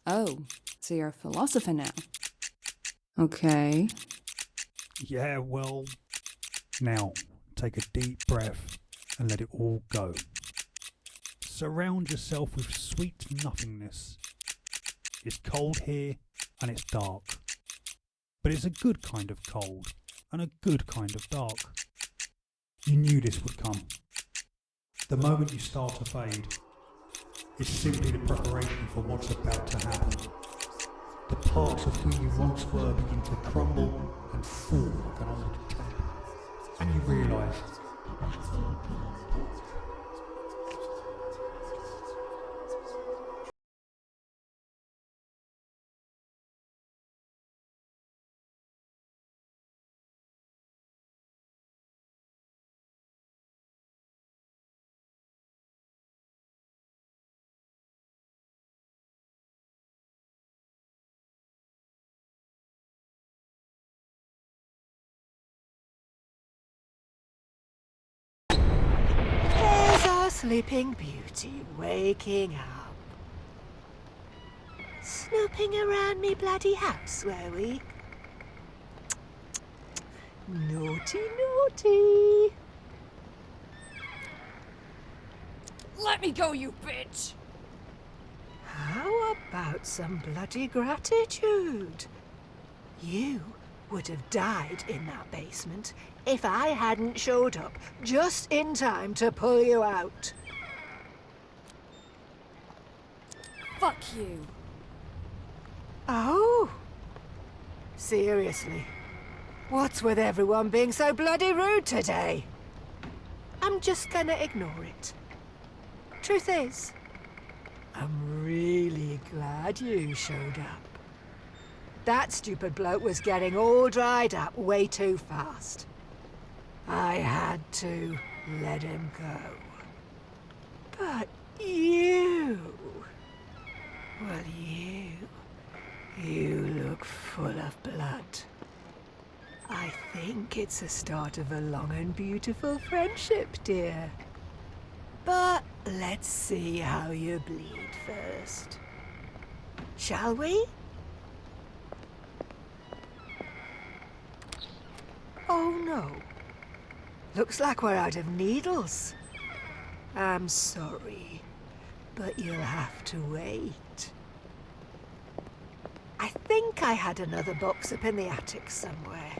B: Oh, so you're a philosopher now. Okay.
T: Yeah, well, now take a deep breath and let it all go. Surround yourself with sweet nothingness. It's cold here and it's dark. But it's a good kind of cold and a good kind of dark. You knew this would come. The moment you start to fade, it's simply the preparation for what's about to happen. The parts of who you once were begin to crumble and fall like an old tape. And you realise
S: There's our sleeping beauty waking up. Snooping around me bloody house, were we? Naughty, naughty.
L: Let me go, you bitch!
S: How about some bloody gratitude? You would have died in that basement if I hadn't showed up just in time to pull you out.
L: Fuck you.
S: Oh? Seriously? What's with everyone being so bloody rude today? I'm just gonna ignore it. Truth is, I'm really glad you showed up. That stupid bloke was getting all dried up way too fast. I had to let him go. But you... well, you look full of blood. I think it's the start of a long and beautiful friendship, dear. But Let's see how you bleed first. Shall we? Oh no. Looks like we're out of needles. I'm sorry, but you'll have to wait. I think I had another box up in the attic somewhere.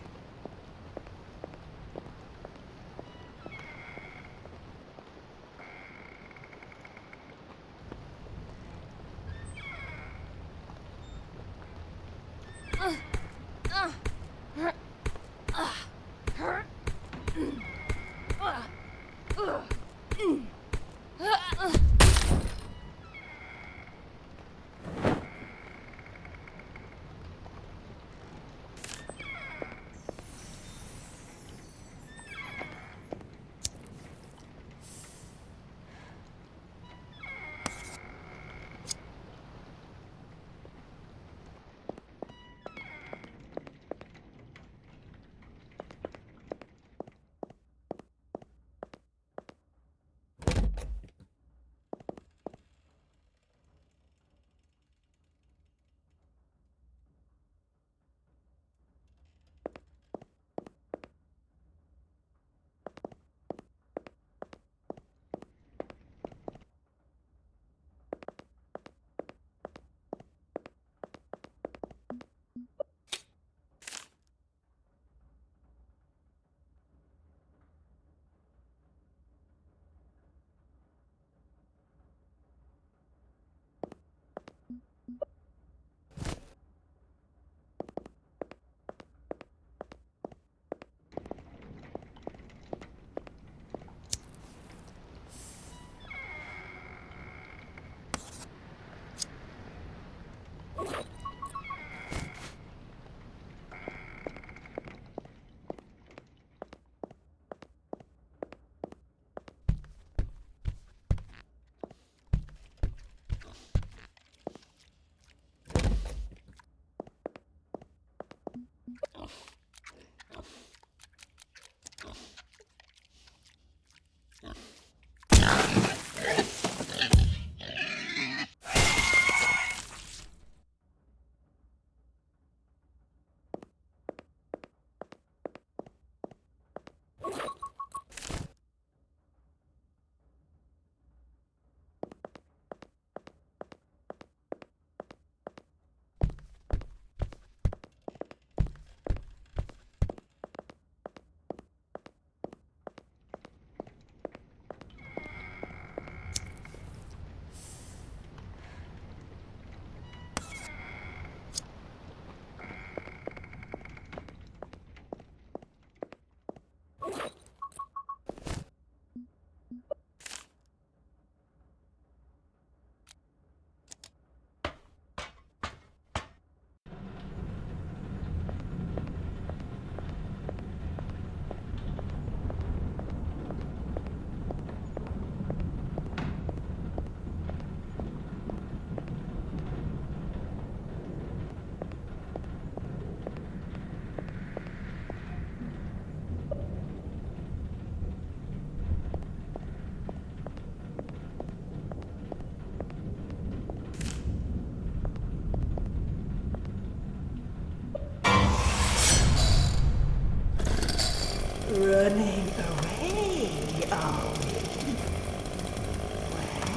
S: Running away, are we?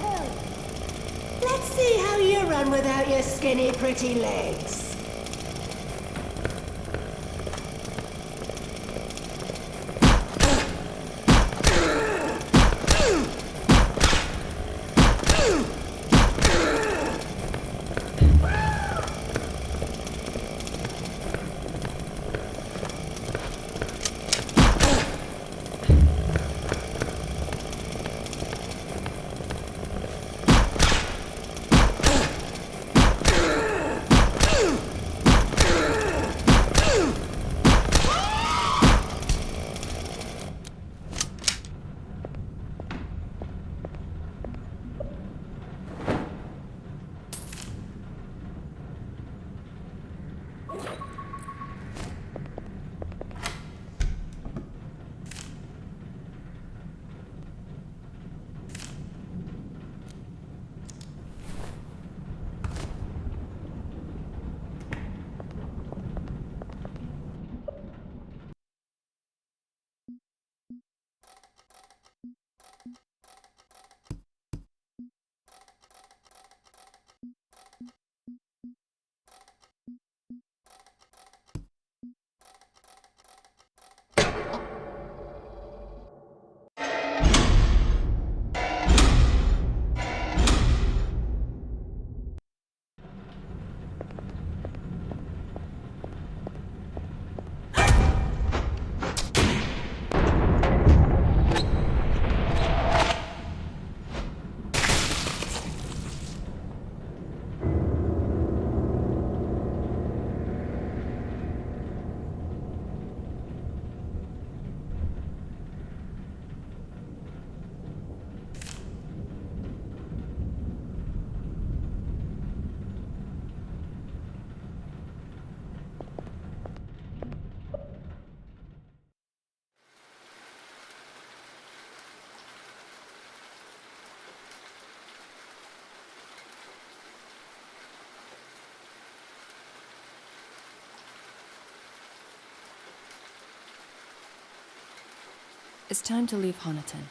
S: Well, let's see how you run without your skinny, pretty legs.
F: It's time to leave Honiton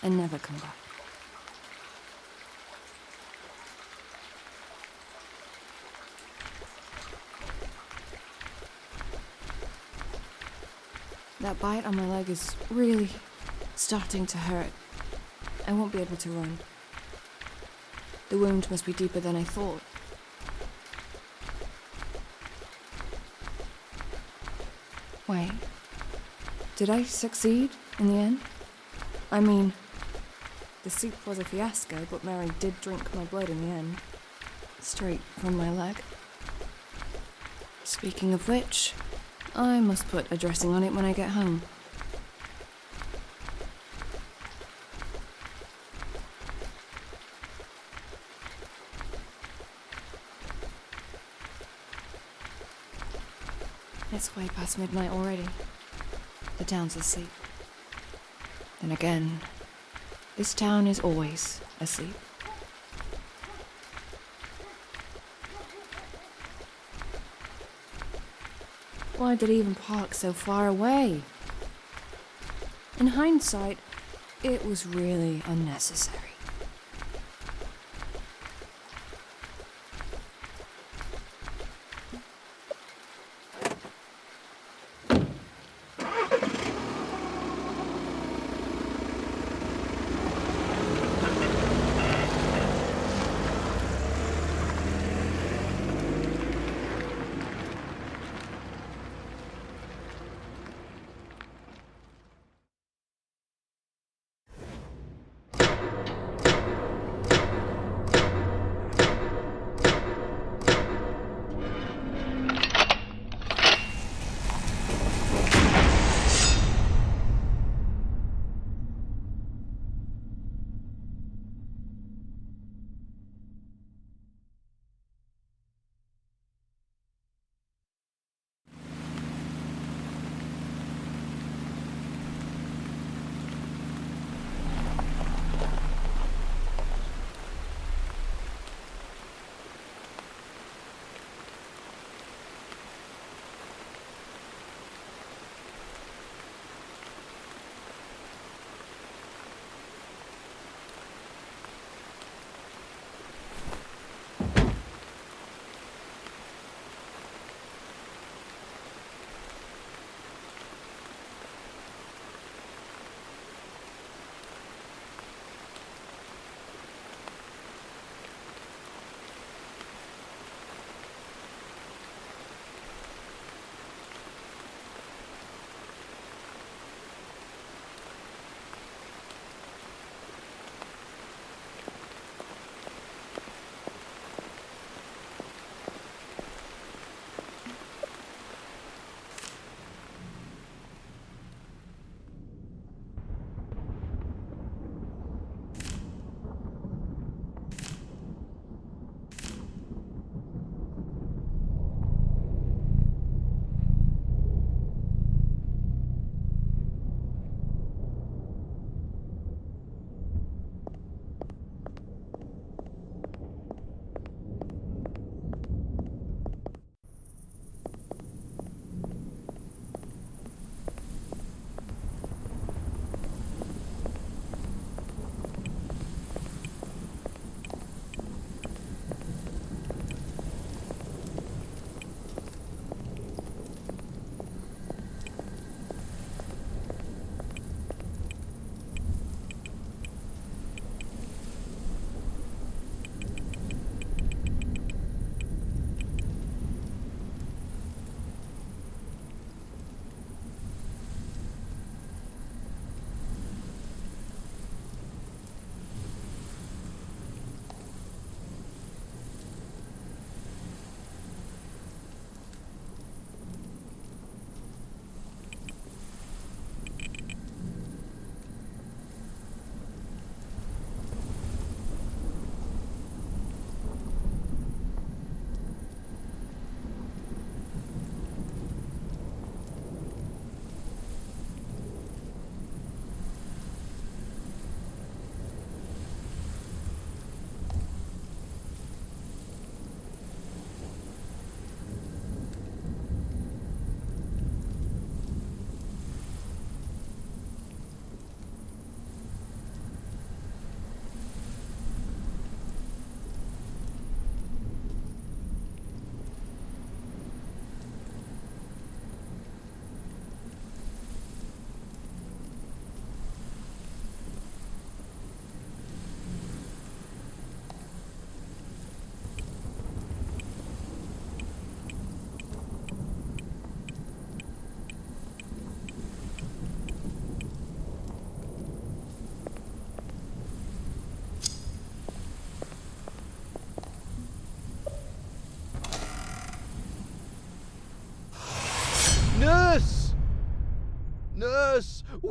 F: and never come back. That bite on my leg is really starting to hurt. I won't be able to run. The wound must be deeper than I thought. Wait. Did I succeed in the end? I mean, the soup was a fiasco, but Mary did drink my blood in the end. Straight from my leg. Speaking of which, I must put a dressing on it when I get home. It's way past midnight already. The town's asleep. Then again, this town is always asleep. Why did he even park so far away? In hindsight, it was really unnecessary.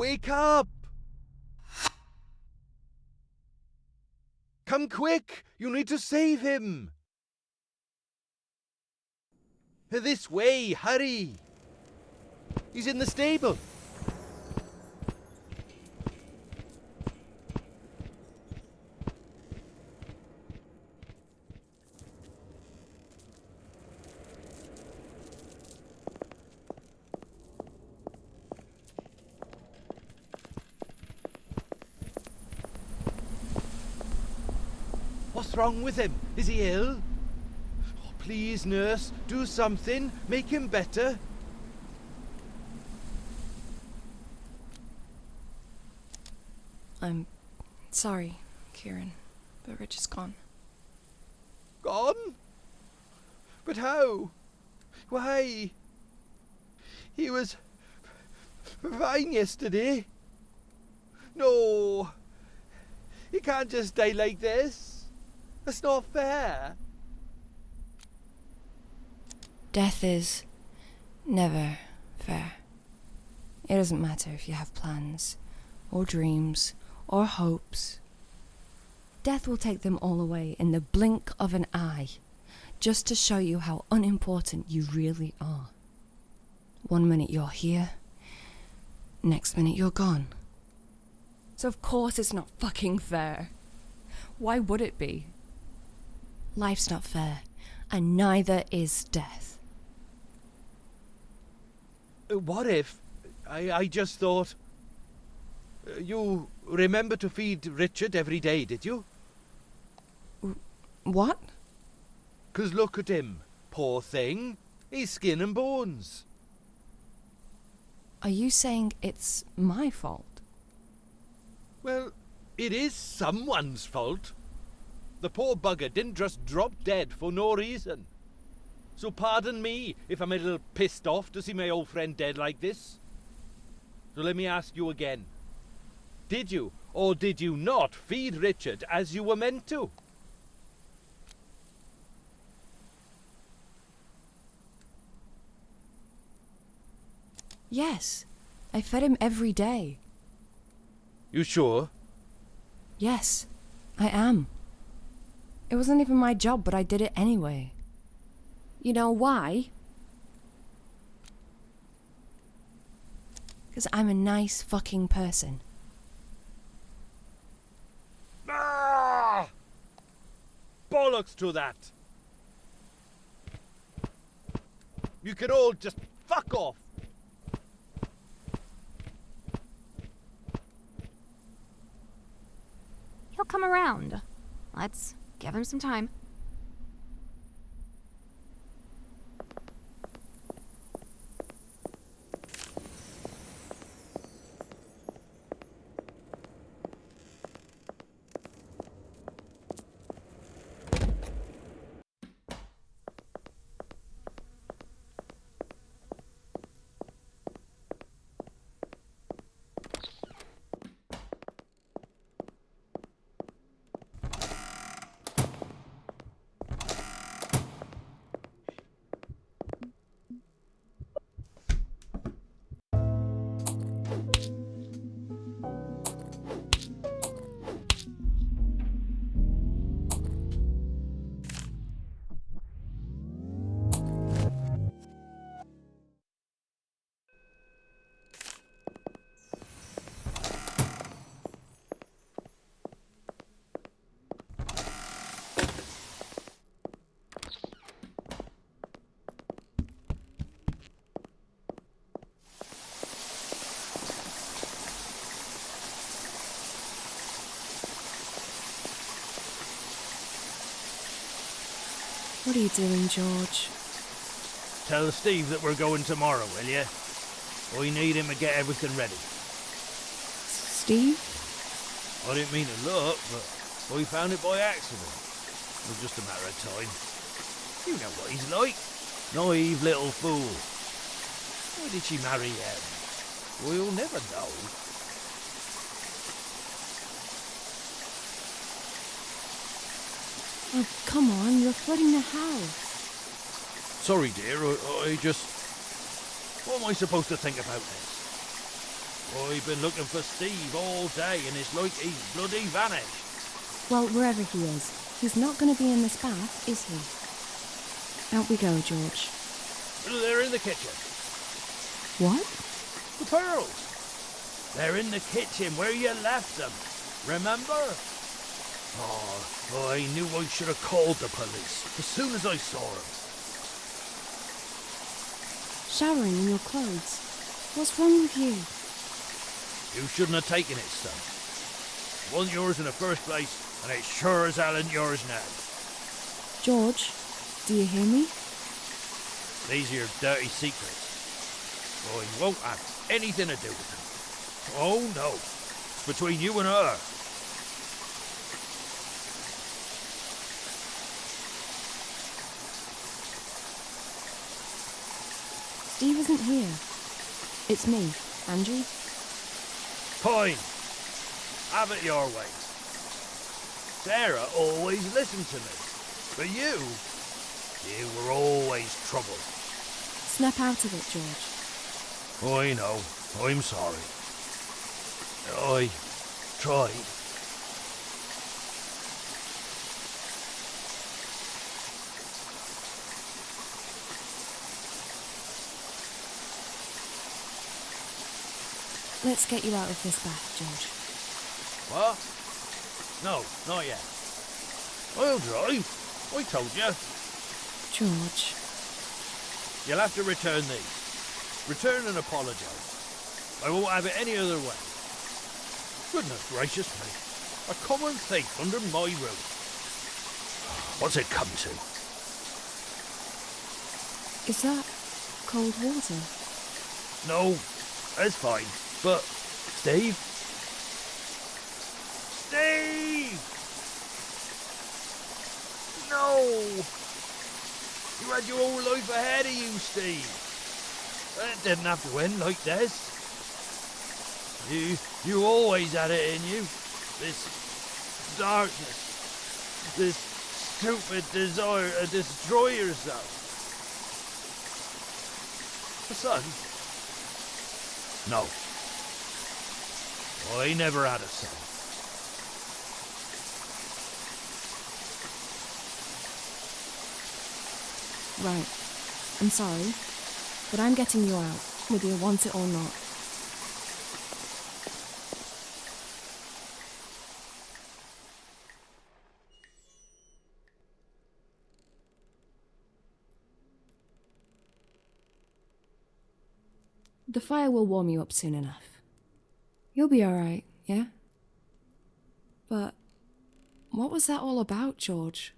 H: Wake up! Come quick! You need to save him! This way, hurry! He's in the stable. What's wrong with him? Is he ill? Oh, please, nurse, do something. Make him better.
B: I'm sorry, Kieran, but Rich is gone.
H: Gone? But how? Why? He was fine yesterday. No. He can't just die like this. That's not fair.
B: Death is never fair. It doesn't matter if you have plans, or dreams, or hopes. Death will take them all away in the blink of an eye, just to show you how unimportant you really are. One minute you're here, next minute you're gone. So of course it's not fucking fair. Why would it be? Life's not fair, and neither is death.
H: What if? I just thought... You remember to feed Richard every day, did you?
B: What?
H: 'Cause look at him, poor thing. He's skin and bones.
B: Are you saying it's my fault?
H: Well, it is someone's fault. The poor bugger didn't just drop dead for no reason. So pardon me if I'm a little pissed off to see my old friend dead like this. So let me ask you again. Did you, or did you not, feed Richard as you were meant to?
B: Yes, I fed him every day.
H: You sure?
B: Yes, I am. It wasn't even my job, but I did it anyway. You know why? Because I'm a nice fucking person.
H: Ah! Bollocks to that! You can all just fuck off!
Q: He'll come around. Let's give him some time.
B: What are you doing, George?
H: Tell Steve that we're going tomorrow, will you? I need him to get everything ready.
B: Steve?
H: I didn't mean to look, but I found it by accident. It was just a matter of time. You know what he's like. Naive little fool. Why did she marry him? We'll never know.
B: Oh, come on, you're flooding the house.
H: Sorry, dear, I just... What am I supposed to think about this? I've been looking for Steve all day and it's like he's bloody vanished.
B: Well, wherever he is, he's not going to be in this bath, is he? Out we go, George.
H: They're in the kitchen.
B: What?
H: The pearls. They're in the kitchen where you left them. Remember? Oh, I knew I should have called the police as soon as I saw him.
B: Showering in your clothes. What's wrong with you?
H: You shouldn't have taken it, son. It wasn't yours in the first place, and it sure as hell ain't yours now.
B: George, do you hear me?
H: These are your dirty secrets. I won't have anything to do with them. Oh no, it's between you and her.
B: Steve isn't here. It's me, Angie.
H: Fine. Have it your way. Sarah always listened to me. But you were always trouble.
B: Snap out of it, George.
H: I know. I'm sorry. I tried.
B: Let's get you out of this bath, George.
H: What? No, not yet. I'll drive. I told you.
B: George.
H: You'll have to return these. Return and apologise. I won't have it any other way. Goodness gracious me. A common thief under my roof. What's it come to?
B: Is that cold water?
H: No, that's fine. But, Steve? Steve! No! You had your whole life ahead of you, Steve. It didn't have to end like this. You always had it in you. This darkness. This stupid desire to destroy yourself. A son? No. I never had a son.
B: Right. I'm sorry, but I'm getting you out, whether you want it or not. The fire will warm you up soon enough. You'll be alright, yeah? But what was that all about, George?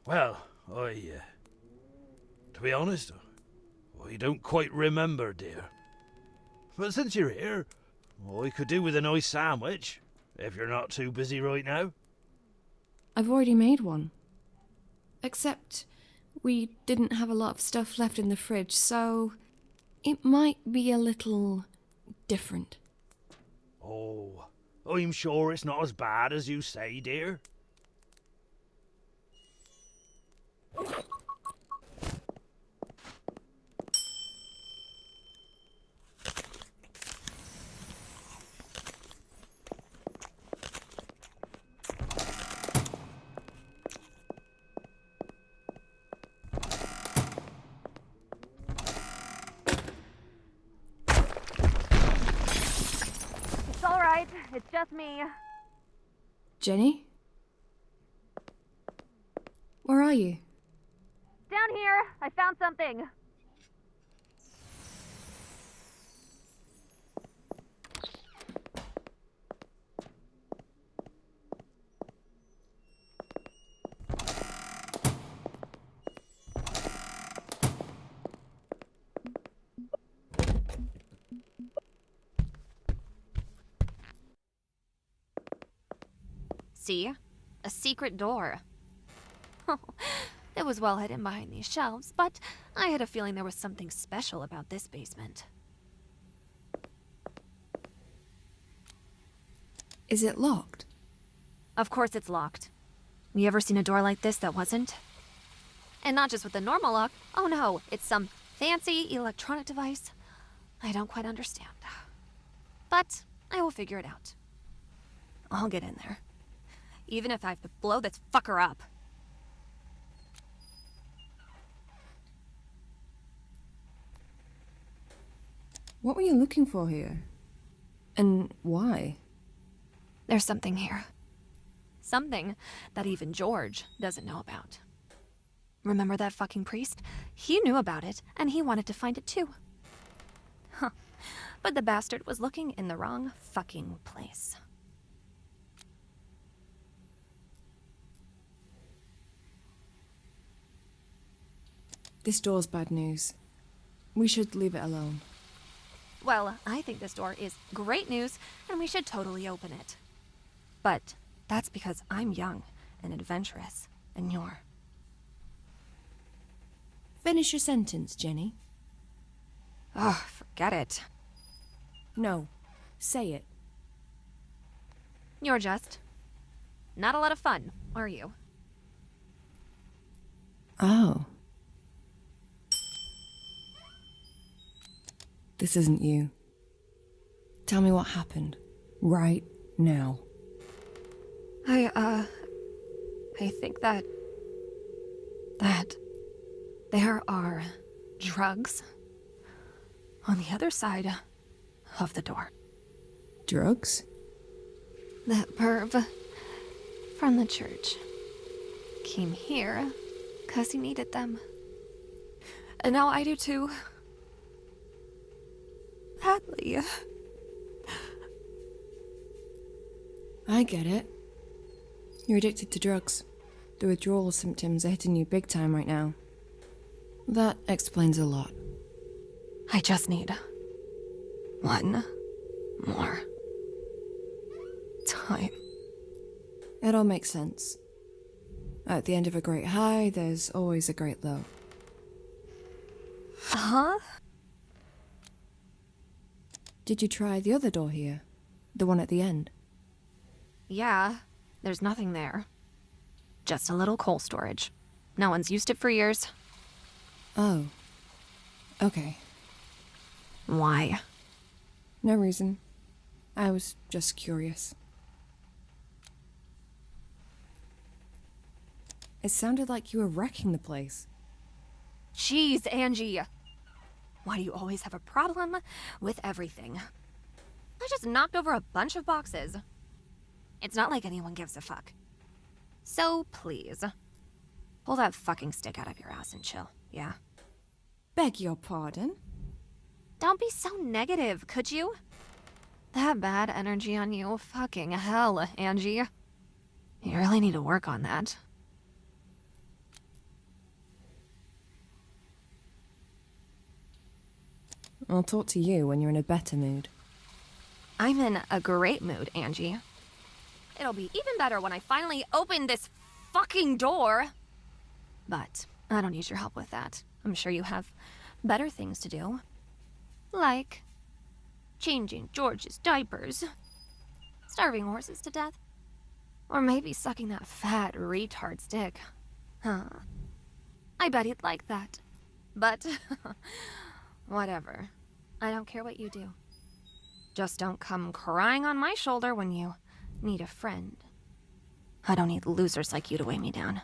H: Well, to be honest, I don't quite remember, dear. But since you're here, I could do with a nice sandwich, if you're not too busy right now.
B: I've already made one. Except we didn't have a lot of stuff left in the fridge, so it might be a little different.
H: Oh, I'm sure it's not as bad as you say, dear.
M: It's all right. It's just me.
B: Jenny? Where are you?
M: Down here, I found something.
Q: See? A secret door. It was well hidden behind these shelves, but I had a feeling there was something special about this basement.
B: Is it locked?
Q: Of course it's locked. You ever seen a door like this that wasn't? And not just with a normal lock. Oh no, it's some fancy electronic device I don't quite understand. But I will figure it out. I'll get in there. Even if I have to blow this fucker up.
B: What were you looking for here? And why?
Q: There's something here. Something that even George doesn't know about. Remember that fucking priest? He knew about it, and he wanted to find it too. Huh. But the bastard was looking in the wrong fucking place.
B: This door's bad news. We should leave it alone.
Q: Well, I think this door is great news, and we should totally open it. But that's because I'm young and adventurous, and you're...
B: Finish your sentence, Jenny.
Q: Oh, forget it.
B: No, say it.
Q: You're just... not a lot of fun, are you?
B: Oh. This isn't you. Tell me what happened. Right now.
Q: I think that there are drugs on the other side of the door.
B: Drugs?
Q: That perv from the church came here because he needed them. And now I do too. Badly.
B: I get it. You're addicted to drugs. The withdrawal symptoms are hitting you big time right now. That explains a lot.
Q: I just need one more time.
B: It all makes sense. At the end of a great high, there's always a great low.
Q: Huh?
B: Did you try the other door here? The one at the end?
Q: Yeah, there's nothing there. Just a little coal storage. No one's used it for years.
B: Oh. Okay.
Q: Why?
B: No reason. I was just curious. It sounded like you were wrecking the place.
Q: Jeez, Angie. Why do you always have a problem with everything? I just knocked over a bunch of boxes. It's not like anyone gives a fuck. So please, pull that fucking stick out of your ass and chill, yeah?
B: Beg your pardon?
Q: Don't be so negative, could you? That bad energy on you, fucking hell, Angie. You really need to work on that.
B: I'll talk to you when you're in a better mood.
Q: I'm in a great mood, Angie. It'll be even better when I finally open this fucking door. But I don't need your help with that. I'm sure you have better things to do. Like changing George's diapers, starving horses to death, or maybe sucking that fat retard's dick. Huh. I bet he'd like that. But whatever. I don't care what you do. Just don't come crying on my shoulder when you need a friend. I don't need losers like you to weigh me down.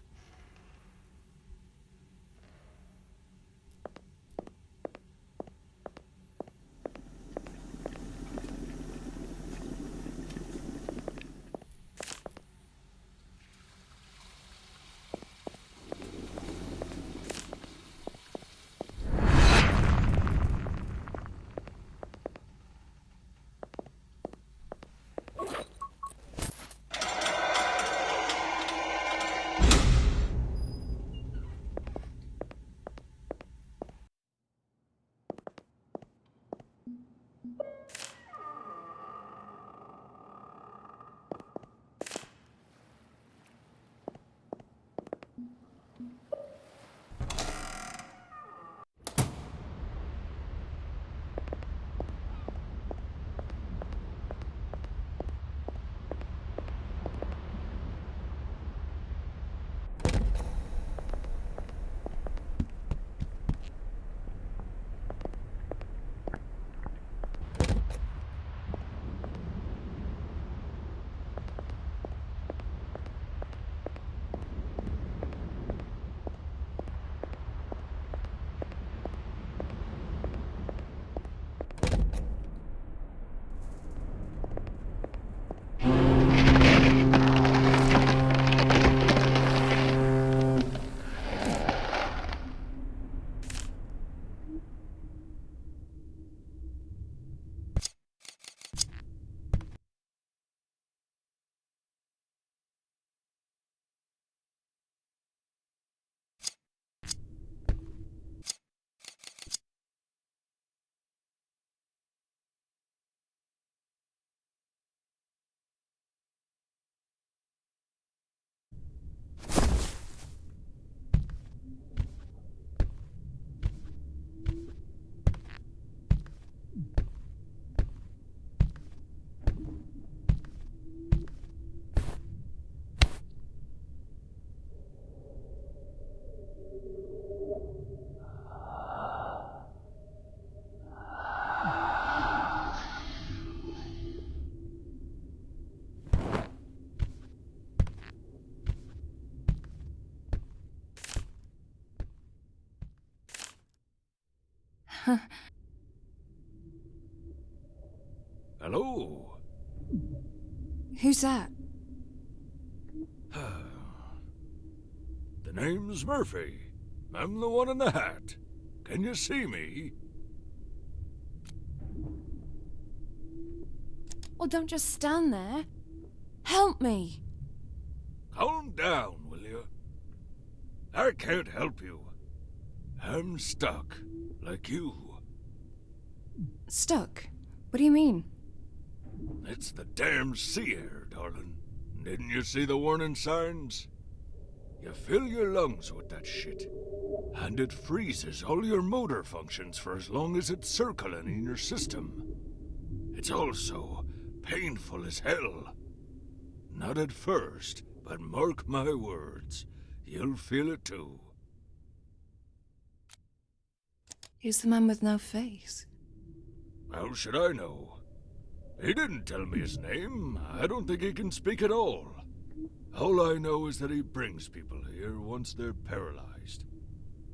O: Hello?
B: Who's that?
O: The name's Murphy. I'm the one in the hat. Can you see me?
B: Well, don't just stand there. Help me!
O: Calm down, will you? I can't help you. I'm stuck, like you.
B: Stuck? What do you mean?
O: It's the damn sea air, darling. Didn't you see the warning signs? You fill your lungs with that shit, and it freezes all your motor functions for as long as it's circling in your system. It's also painful as hell. Not at first, but mark my words, you'll feel it too.
B: Who's the man with no face?
O: How should I know? He didn't tell me his name. I don't think he can speak at all. All I know is that he brings people here once they're paralyzed.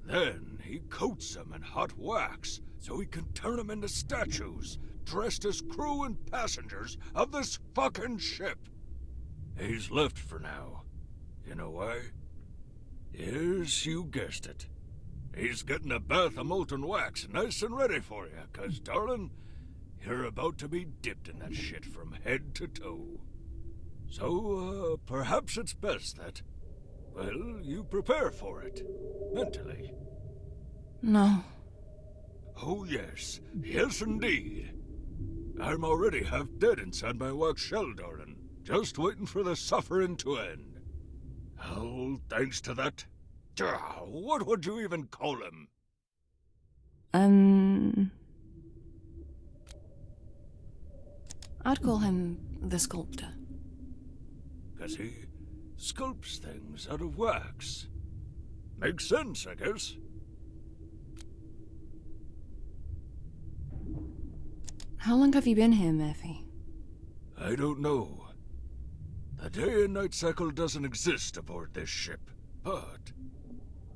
O: Then he coats them in hot wax so he can turn them into statues, dressed as crew and passengers of this fucking ship. He's left for now. You know why? Yes, you guessed it. He's getting a bath of molten wax nice and ready for you, 'cause, darling, you're about to be dipped in that shit from head to toe. So, perhaps it's best that, well, you prepare for it, mentally.
B: No.
O: Oh, yes. Yes, indeed. I'm already half dead inside my wax shell, darling, just waiting for the suffering to end. Oh, thanks to that. What would you even call him?
B: I'd call him the sculptor.
O: 'Cause he sculpts things out of wax. Makes sense, I guess.
B: How long have you been here, Murphy?
O: I don't know. The day and night cycle doesn't exist aboard this ship, but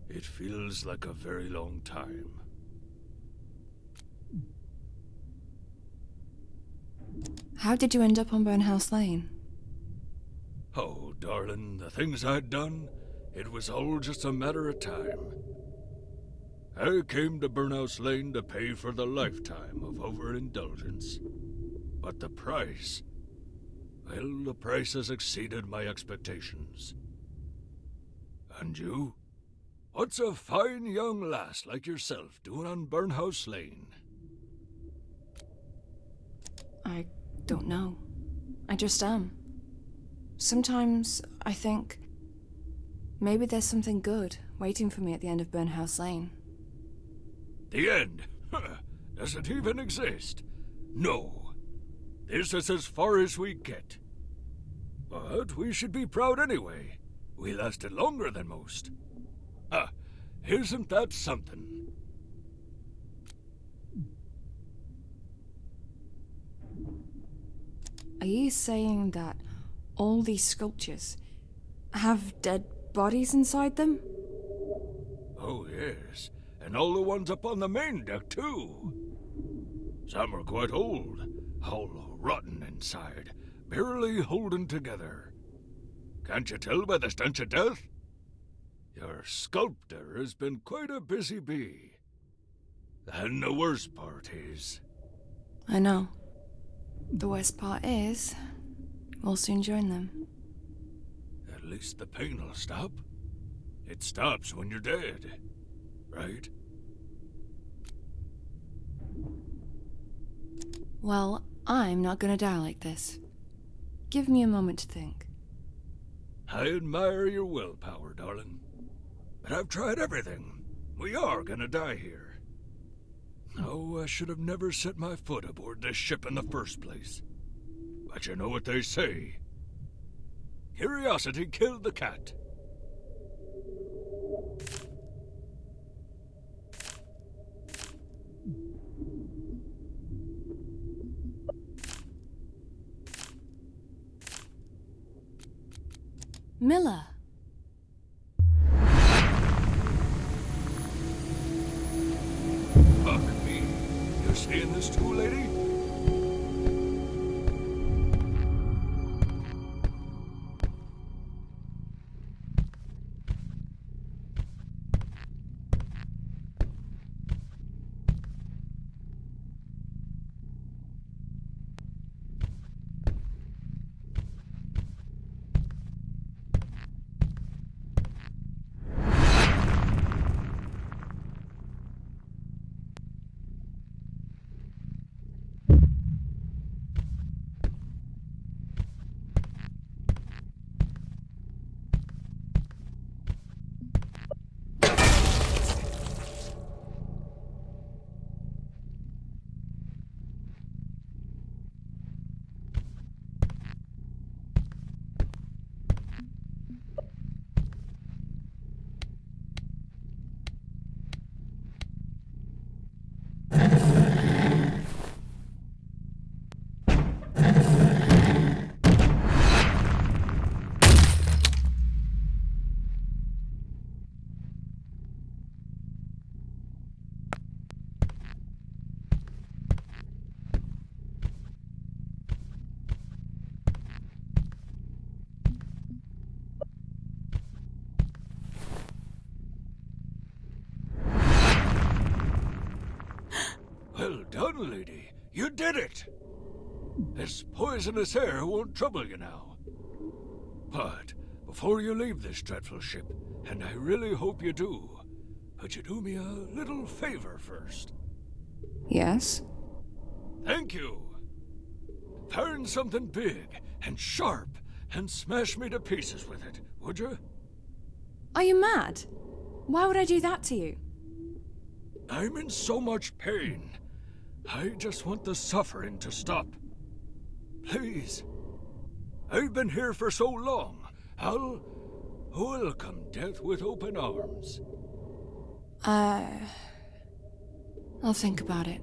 O: it feels like a very long time.
B: How did you end up on Burnhouse Lane?
O: Oh, darling, the things I'd done, it was all just a matter of time. I came to Burnhouse Lane to pay for the lifetime of overindulgence. But the price, well, the price has exceeded my expectations. And you? What's a fine young lass like yourself doing on Burnhouse Lane?
B: I don't know. I just am. Sometimes I think maybe there's something good waiting for me at the end of Burnhouse Lane.
O: The end? Does it even exist? No. This is as far as we get. But we should be proud anyway. We lasted longer than most. Isn't that something?
B: Are you saying that all these sculptures have dead bodies inside them?
O: Oh, yes. And all the ones up on the main deck, too. Some are quite old, all rotten inside, barely holding together. Can't you tell by the stench of death? Your sculptor has been quite a busy bee. And the worst part is...
B: I know. The worst part is, we'll soon join them.
O: At least the pain will stop. It stops when you're dead, right?
B: Well, I'm not gonna die like this. Give me a moment to think.
O: I admire your willpower, darling. But I've tried everything. We are gonna die here. Oh, I should have never set my foot aboard this ship in the first place. But you know what they say. Curiosity killed the cat.
B: Miller!
O: Fuck me.
C: done, lady. You did it! This poisonous air won't trouble you now. But before you leave this dreadful ship, and I really hope you do, could you do me a little favor first?
B: Yes?
C: Thank you. Find something big and sharp and smash me to pieces with it, would you?
B: Are you mad? Why would I do that to you?
C: I'm in so much pain. I just want the suffering to stop. Please. I've been here for so long. I'll welcome death with open arms.
B: I'll think about it.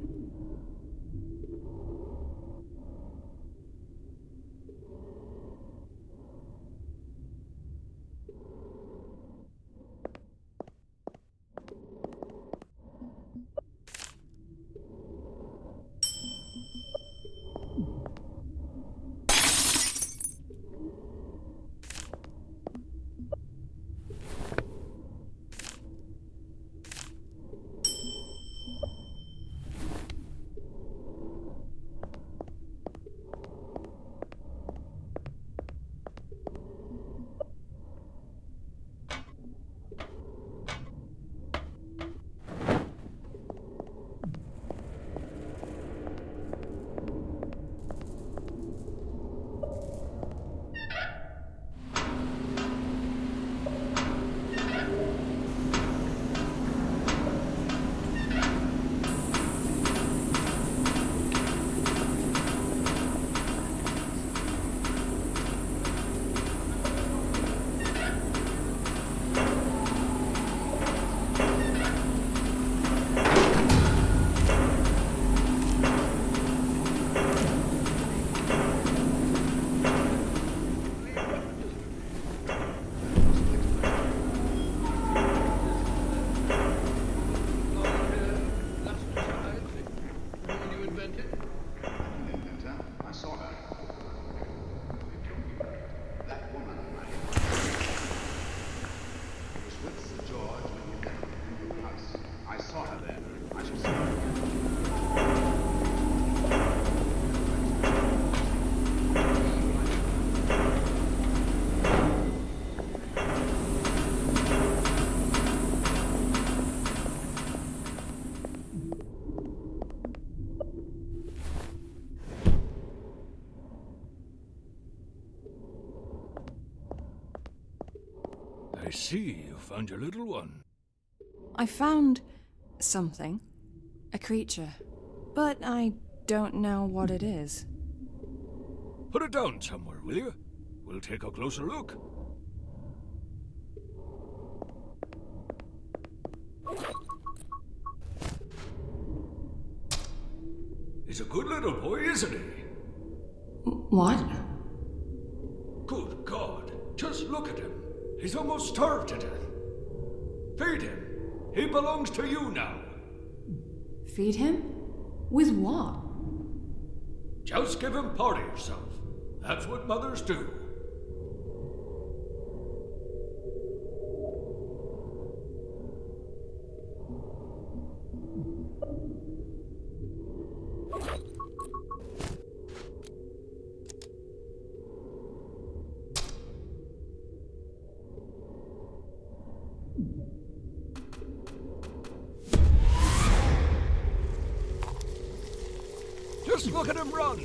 C: I see you found your little one.
B: I found something. A creature. But I don't know what it is.
C: Put it down somewhere, will you? We'll take a closer look. He's a good little boy, isn't he?
B: What?
C: Good God, just look at him. He's almost starved to death. Feed him. He belongs to you now.
B: Feed him? With what?
C: Just give him part of yourself. That's what mothers do. Just look at him run!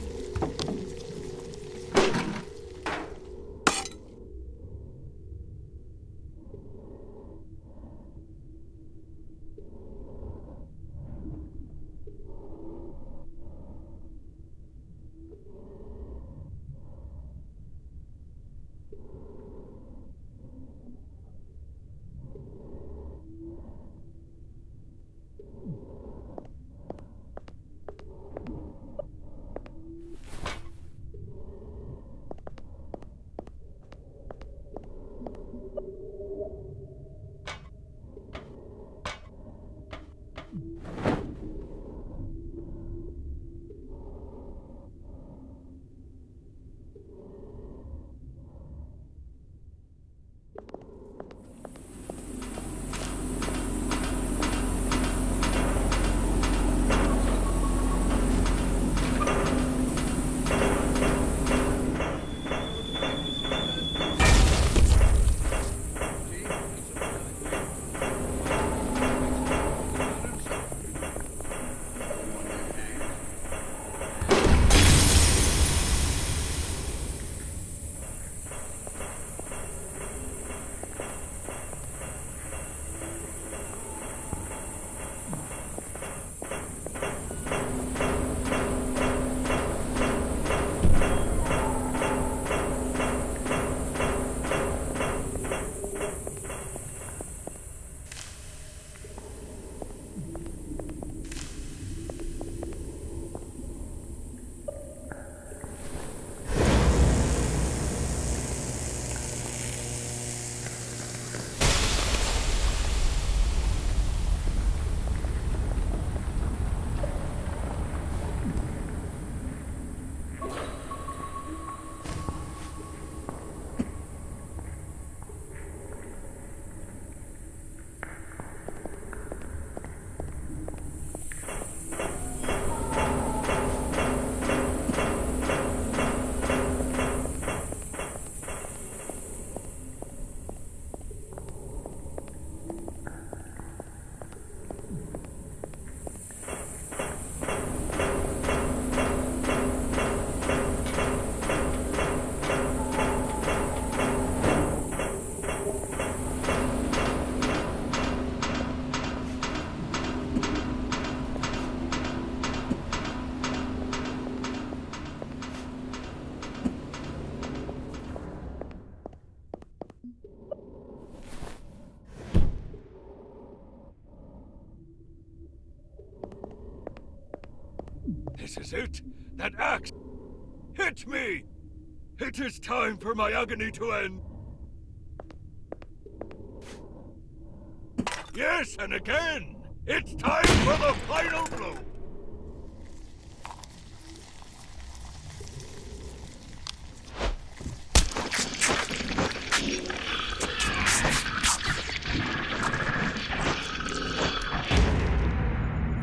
C: This is it! That axe! Hit me! It is time for my agony to end! Yes, and again! It's time for the final blow!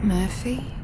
F: Murphy?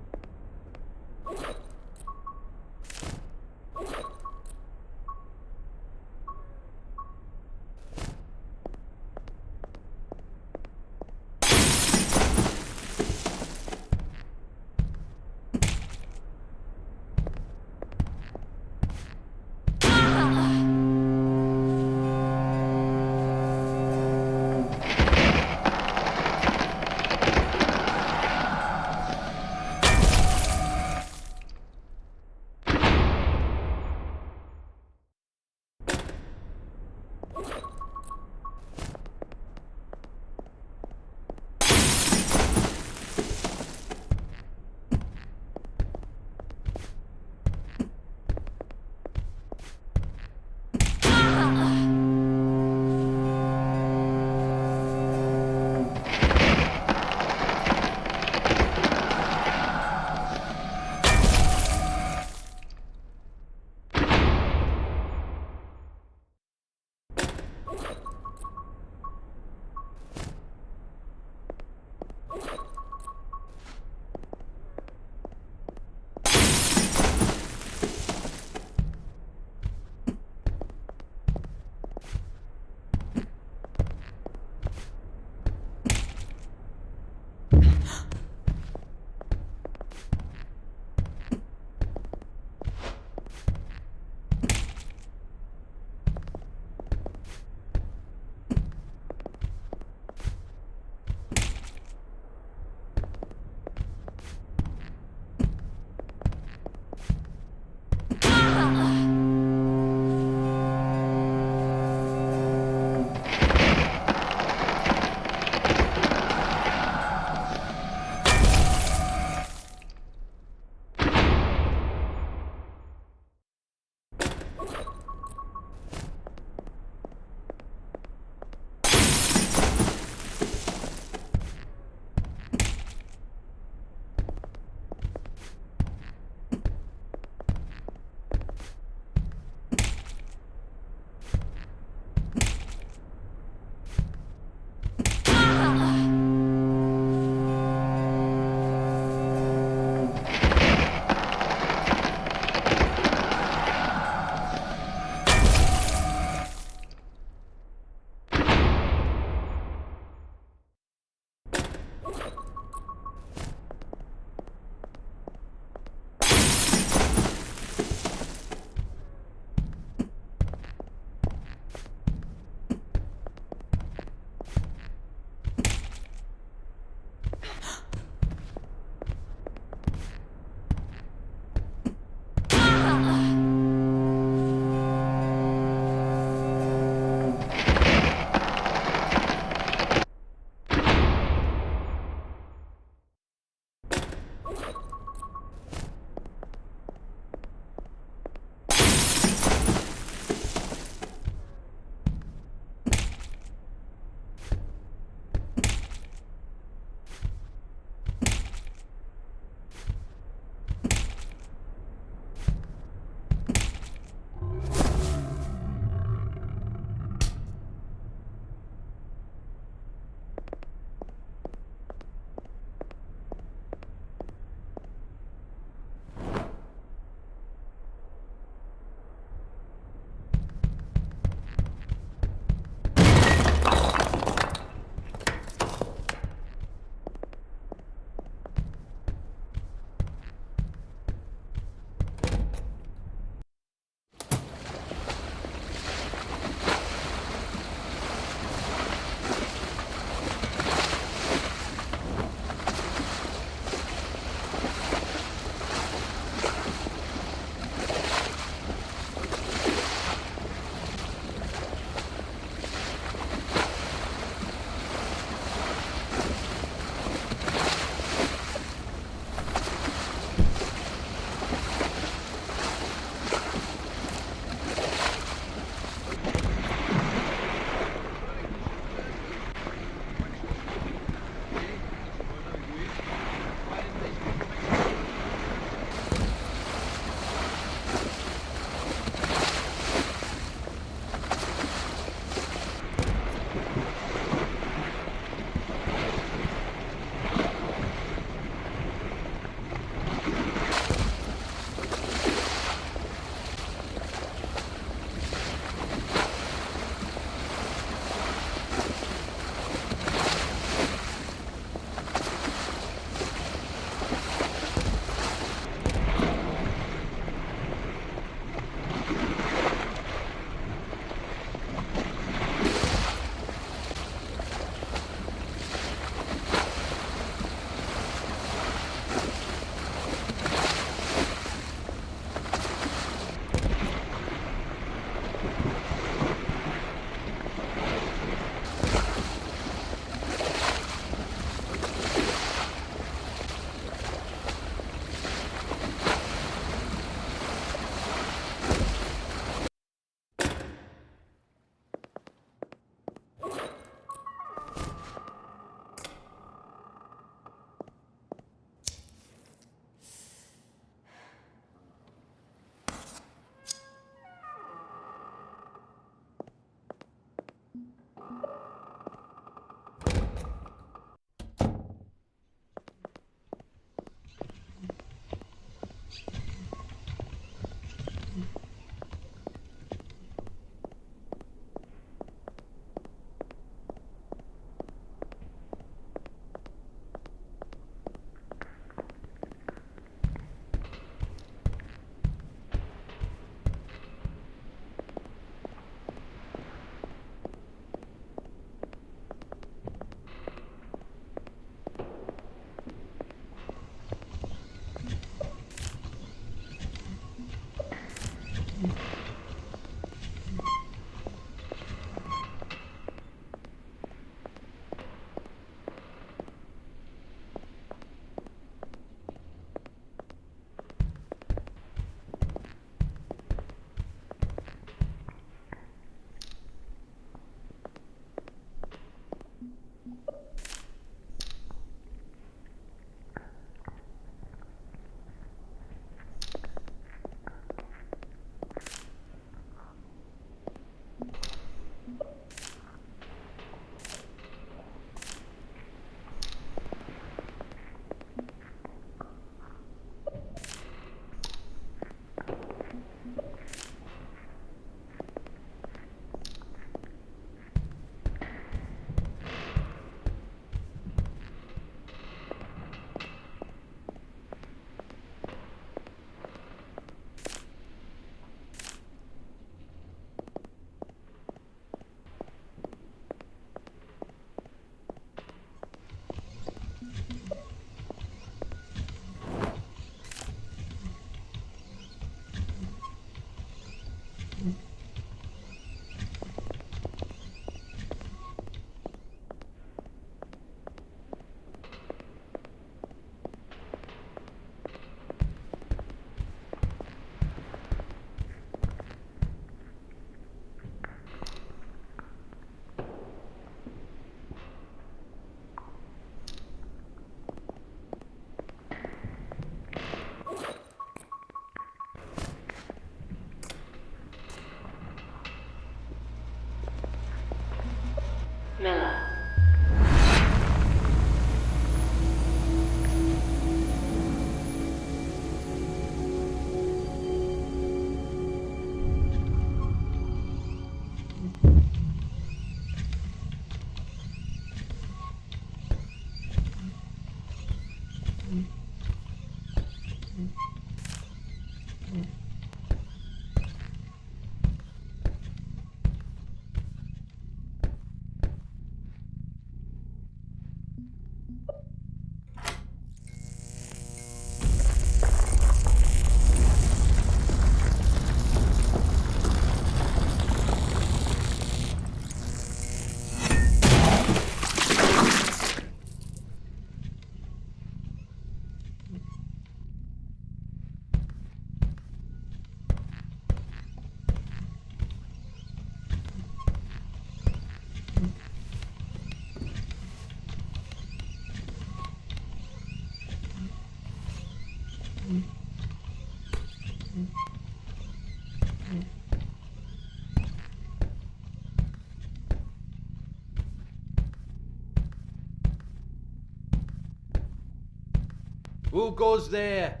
H: Who goes there?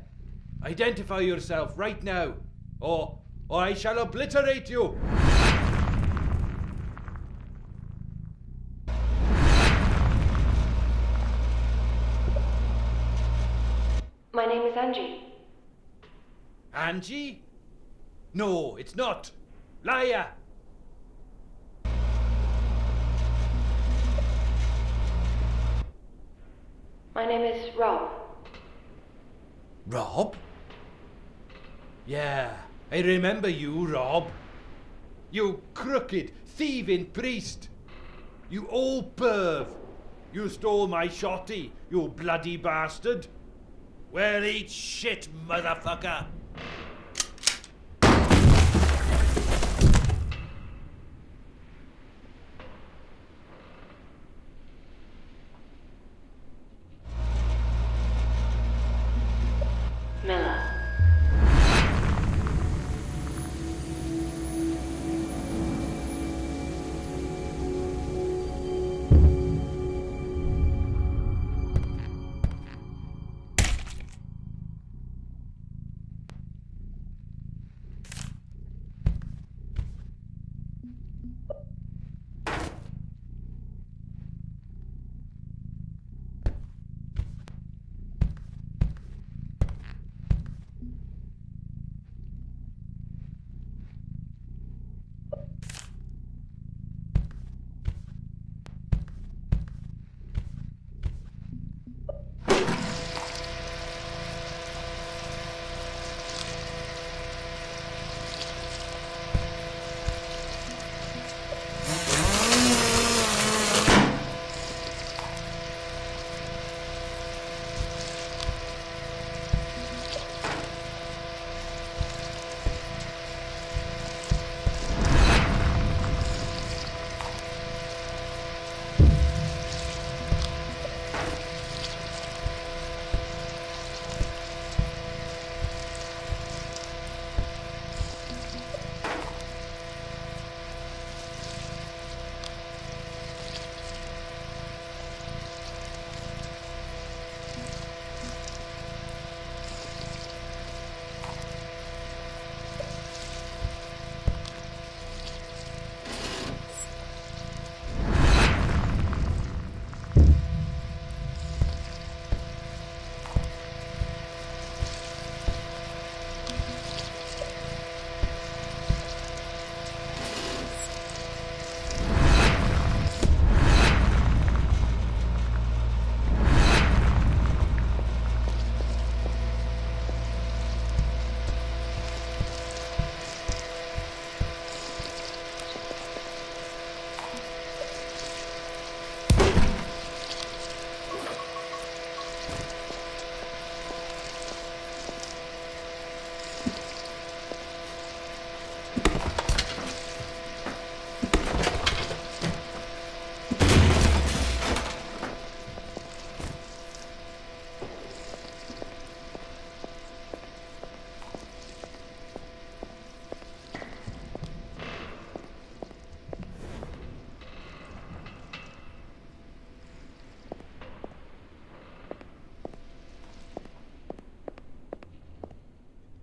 H: Identify yourself right now, or I shall obliterate you!
A: My name is Angie.
H: Angie? No, it's not. Liar!
A: My name is Rob.
H: Rob? Yeah, I remember you, Rob. You crooked, thieving priest. You old perv. You stole my shotty, you bloody bastard. Well, eat shit, motherfucker.
A: Miller.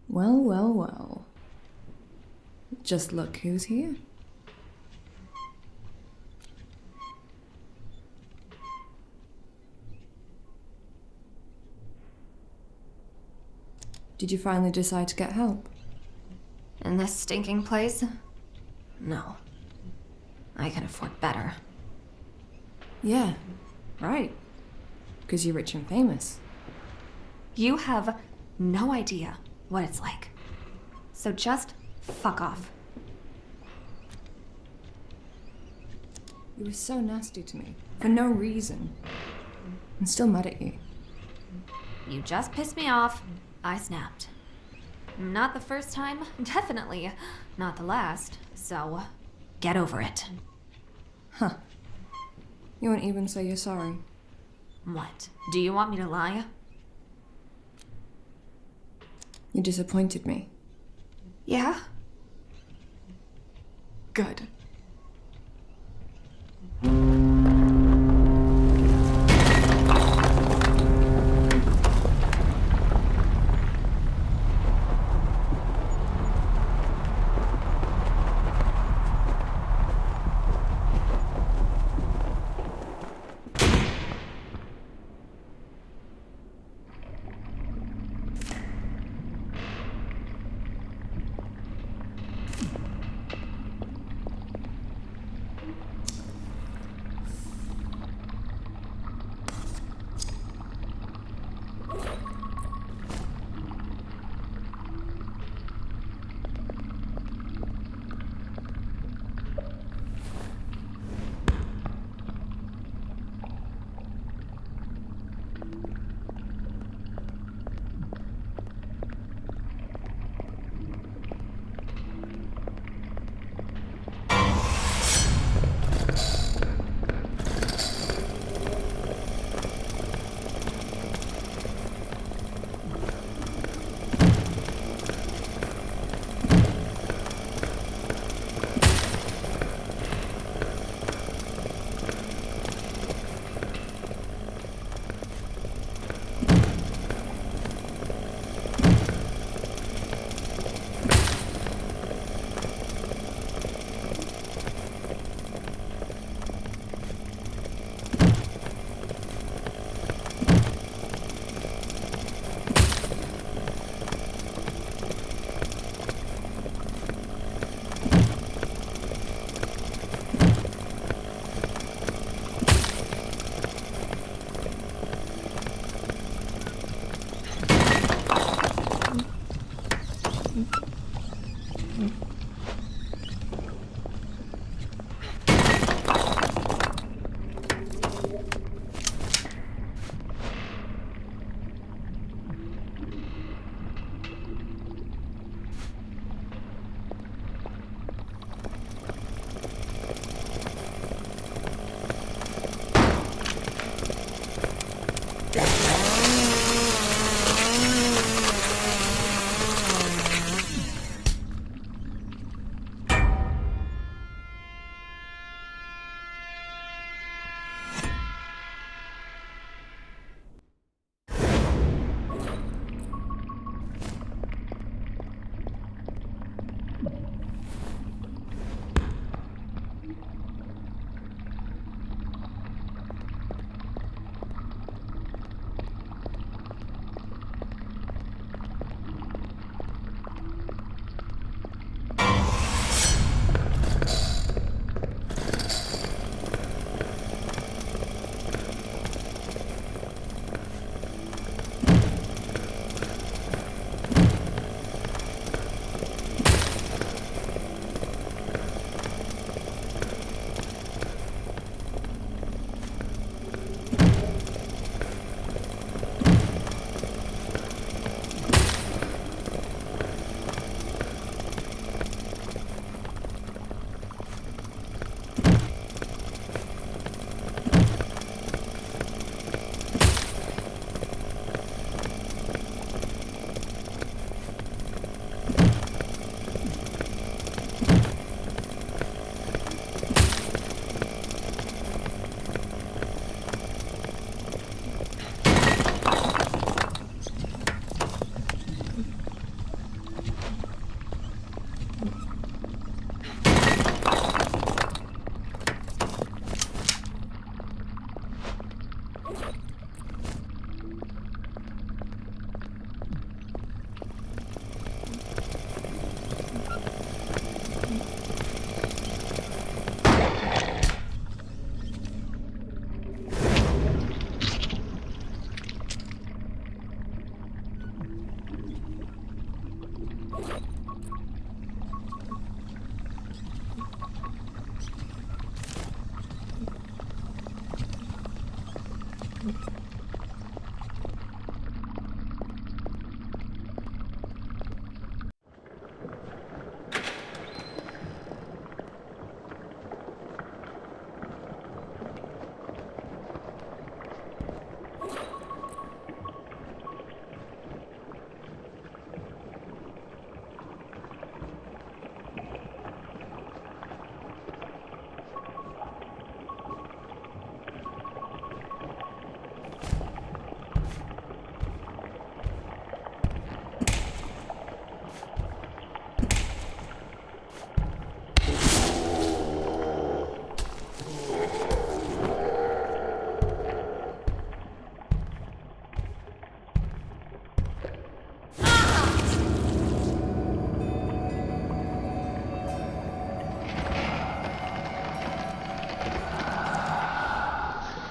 B: Well, well, well. Just look who's here. Did you finally decide to get help?
Q: In this stinking place? No. I can afford better.
B: Yeah, right. Because you're rich and famous.
Q: You have no idea what it's like. So just fuck off.
B: You were so nasty to me, for no reason. I'm still mad at you.
Q: You just pissed me off. I snapped. Not the first time, definitely not the last. So, get over it.
B: Huh. You won't even say you're sorry.
Q: What? Do you want me to lie?
B: You disappointed me.
Q: Yeah?
B: Good.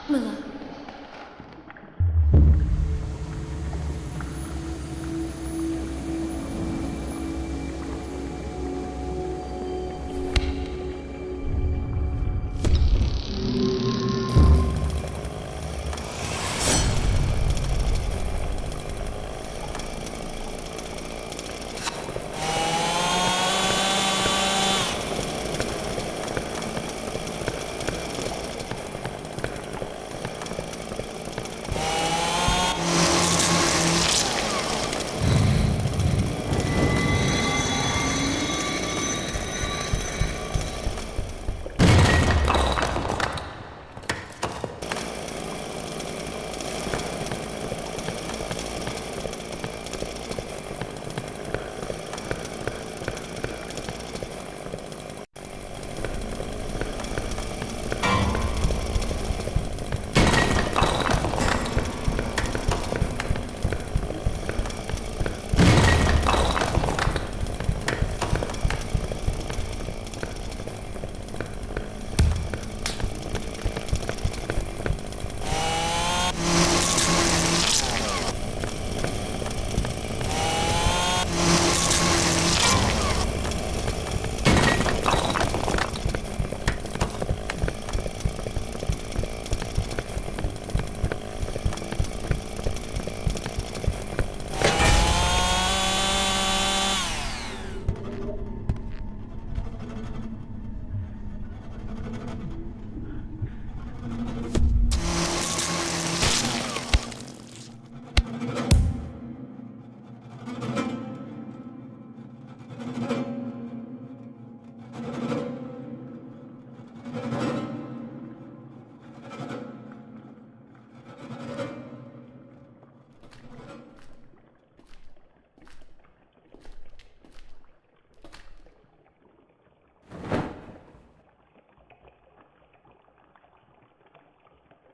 A: Miller.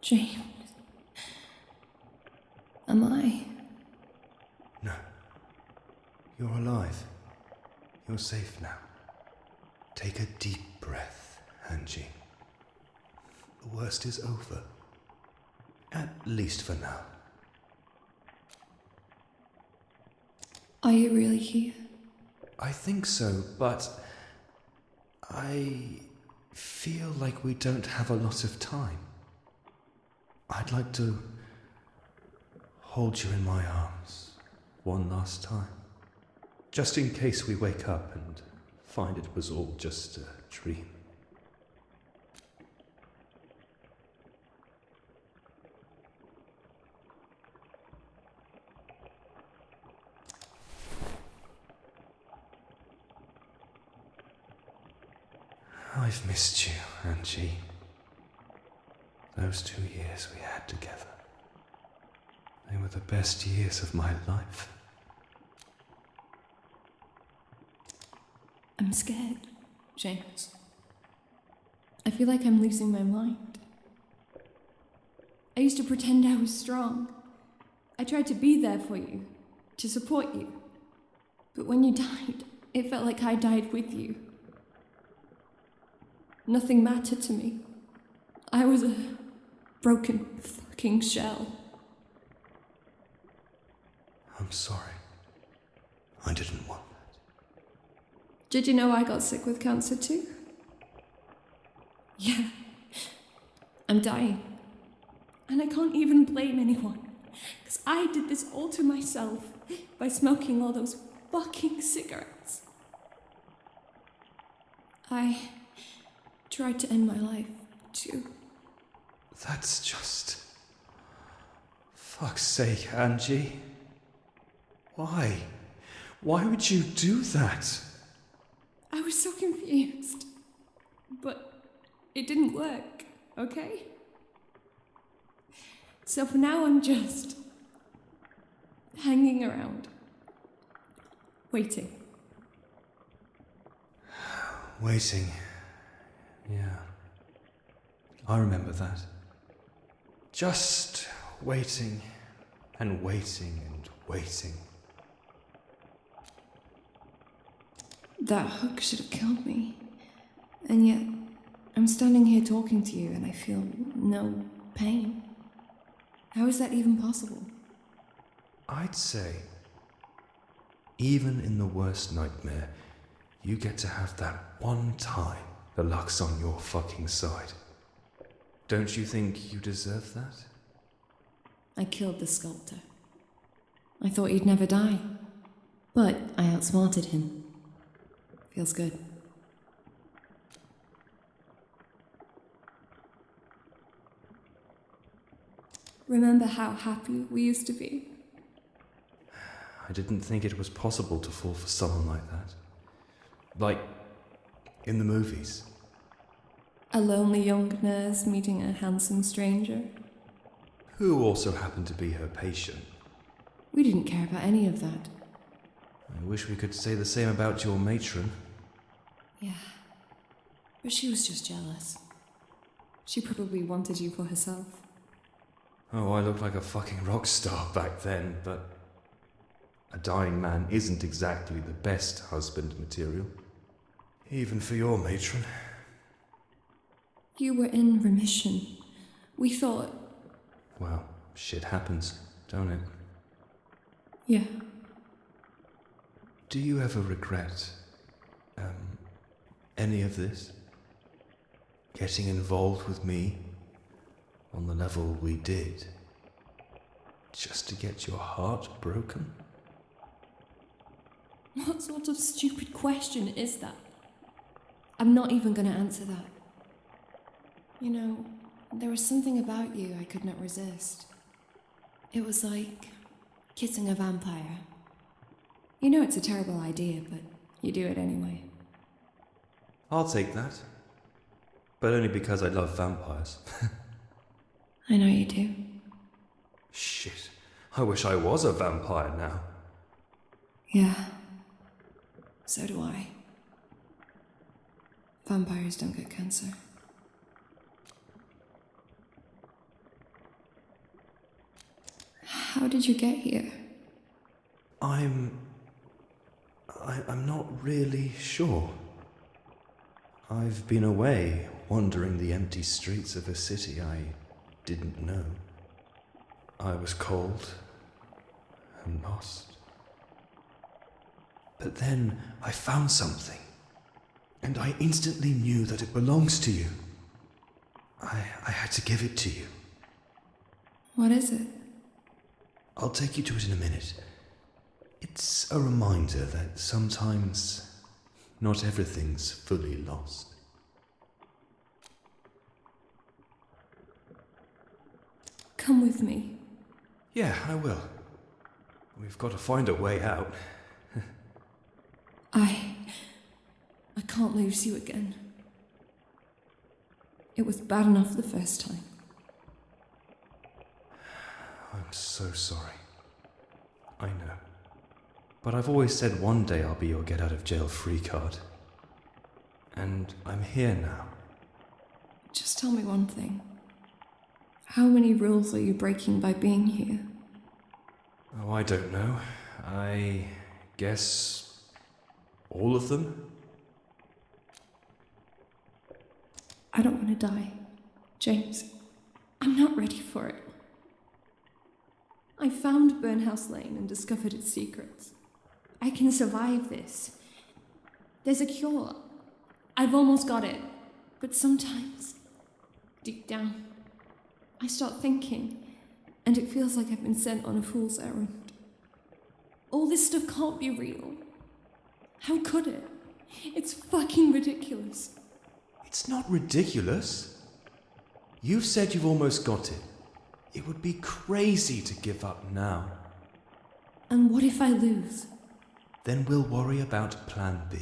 F: James. Am I?
D: No. You're alive. You're safe now. Take a deep breath, Angie. The worst is over. At least for now.
F: Are you really here?
D: I think so, but I feel like we don't have a lot of time. I'd like to hold you in my arms one last time. Just in case we wake up and find it was all just a dream. I've missed you, Angie. Those 2 years we had together. They were the best years of my life.
F: I'm scared, James. I feel like I'm losing my mind. I used to pretend I was strong. I tried to be there for you, to support you. But when you died, it felt like I died with you. Nothing mattered to me. I was a broken fucking shell.
D: I'm sorry. I didn't want that.
F: Did you know I got sick with cancer too? Yeah. I'm dying.
B: And I can't even blame anyone, because I did this all to myself by smoking all those fucking cigarettes. I tried to end my life, too.
D: That's just... Fuck's sake, Angie. Why? Why would you do that?
B: I was so confused. But it didn't work, okay? So for now I'm just hanging around, waiting.
D: Waiting. Yeah. I remember that. Just waiting and waiting and waiting.
B: That hook should have killed me. And yet, I'm standing here talking to you and I feel no pain. How is that even possible?
D: I'd say, even in the worst nightmare, you get to have that one time the luck's on your fucking side. Don't you think you deserve that?
B: I killed the sculptor. I thought you'd never die. But I outsmarted him. Feels good. Remember how happy we used to be?
D: I didn't think it was possible to fall for someone like that. Like, in the movies.
B: A lonely young nurse meeting a handsome stranger.
D: Who also happened to be her patient.
B: We didn't care about any of that.
D: I wish we could say the same about your matron.
B: Yeah. But she was just jealous. She probably wanted you for herself.
D: Oh, I looked like a fucking rock star back then, but a dying man isn't exactly the best husband material. Even for your matron.
B: You were in remission. We thought...
D: Well, shit happens, don't it?
B: Yeah.
D: Do you ever regret, any of this? Getting involved with me on the level we did, just to get your heart broken?
B: What sort of stupid question is that? I'm not even going to answer that. You know, there was something about you I could not resist. It was like kissing a vampire. You know it's a terrible idea, but you do it anyway.
D: I'll take that. But only because I love vampires.
B: I know you do.
D: Shit. I wish I was a vampire now.
B: Yeah. So do I. Vampires don't get cancer. How did you get here?
D: I'm not really sure. I've been away, wandering the empty streets of a city I didn't know. I was cold and lost. But then I found something, and I instantly knew that it belongs to you. I had to give it to you.
B: What is it?
D: I'll take you to it in a minute. It's a reminder that sometimes not everything's fully lost.
B: Come with me.
D: Yeah, I will. We've got to find a way out.
B: I can't lose you again. It was bad enough the first time.
D: I'm so sorry. I know. But I've always said one day I'll be your get-out-of-jail-free card. And I'm here now.
B: Just tell me one thing. How many rules are you breaking by being here?
D: Oh, I don't know. I guess all of them?
B: I don't want to die, James. I'm not ready for it. I found Burnhouse Lane and discovered its secrets. I can survive this. There's a cure. I've almost got it. But sometimes, deep down, I start thinking, and it feels like I've been sent on a fool's errand. All this stuff can't be real. How could it? It's fucking ridiculous.
D: It's not ridiculous. You've said you've almost got it. It would be crazy to give up now.
B: And what if I lose?
D: Then we'll worry about plan B.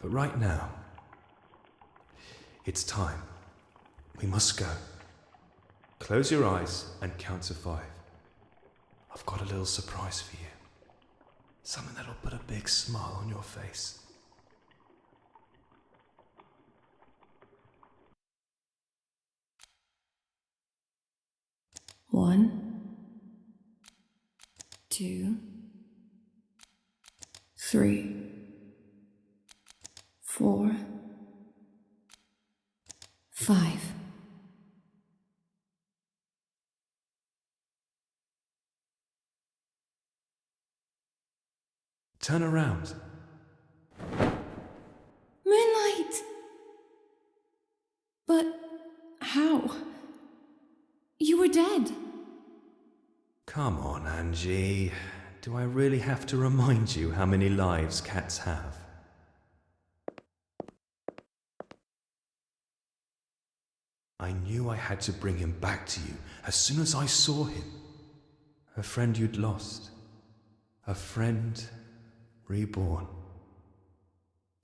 D: But right now, it's time. We must go. Close your eyes and count to 5. I've got a little surprise for you. Something that'll put a big smile on your face.
B: 1, 2, 3, 4, 5.
D: Turn around.
B: Moonlight! But how? You were dead.
D: Come on, Angie. Do I really have to remind you how many lives cats have? I knew I had to bring him back to you as soon as I saw him. A friend you'd lost. A friend reborn.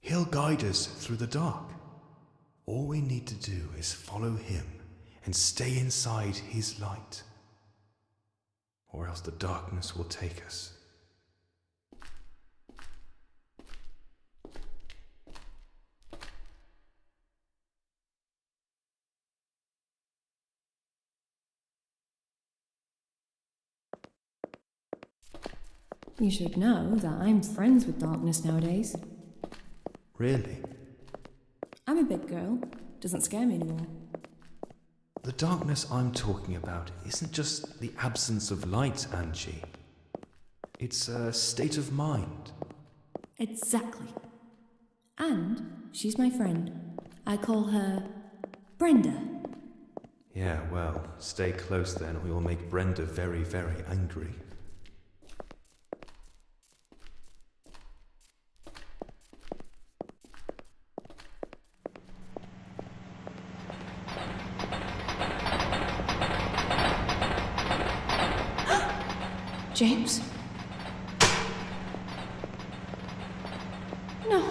D: He'll guide us through the dark. All we need to do is follow him and stay inside his light. Or else the darkness will take us.
B: You should know that I'm friends with darkness nowadays.
D: Really?
B: I'm a big girl. Doesn't scare me anymore.
D: The darkness I'm talking about isn't just the absence of light, Angie. It's a state of mind.
B: Exactly. And she's my friend. I call her Brenda.
D: Yeah, well, stay close then, or you'll make Brenda very, very angry.
B: James? No.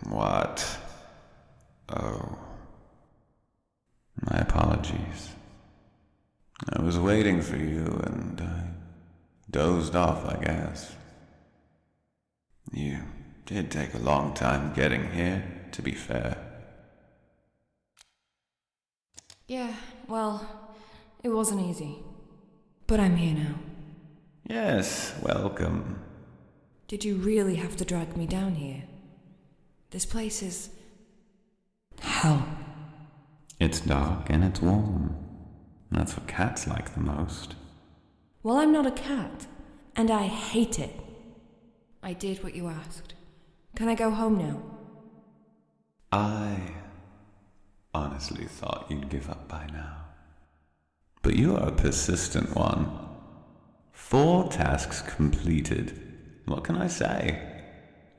N: What? Oh. My apologies. I was waiting for you and I dozed off, I guess. You did take a long time getting here, to be fair.
B: Yeah, well, it wasn't easy. But I'm here now.
N: Yes, welcome.
B: Did you really have to drag me down here? This place is... hell.
N: It's dark and it's warm. That's what cats like the most.
B: Well, I'm not a cat, and I hate it. I did what you asked. Can I go home now?
N: I honestly thought you'd give up by now. But you are a persistent one. 4 tasks completed. What can I say?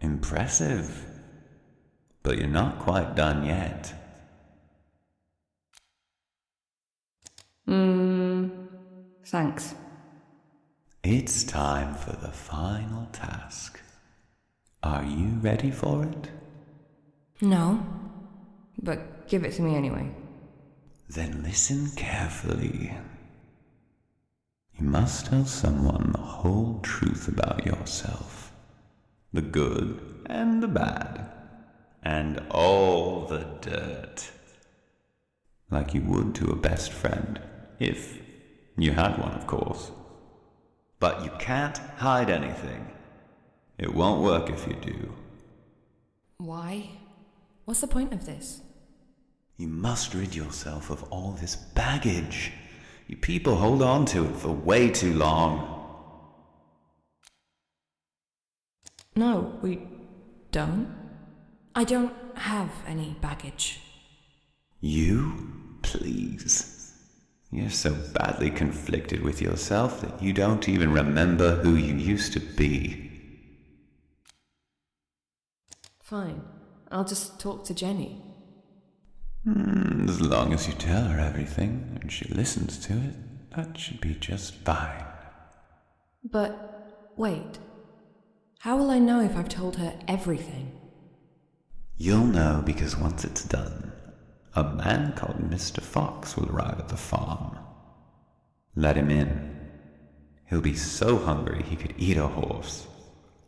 N: Impressive. But you're not quite done yet.
F: Thanks.
N: It's time for the final task. Are you ready for it?
B: No, but give it to me anyway.
N: Then listen carefully. You must tell someone the whole truth about yourself. The good and the bad. And all the dirt. Like you would to a best friend. If you had one, of course. But you can't hide anything. It won't work if you do.
B: Why? What's the point of this?
N: You must rid yourself of all this baggage. You people hold on to it for way too long.
B: No, we don't. I don't have any baggage.
N: You? Please. You're so badly conflicted with yourself that you don't even remember who you used to be.
B: Fine. I'll just talk to Jenny.
N: As long as you tell her everything and she listens to it, that should be just fine.
B: But wait. How will I know if I've told her everything?
N: You'll know because once it's done, a man called Mr. Fox will arrive at the farm. Let him in. He'll be so hungry he could eat a horse.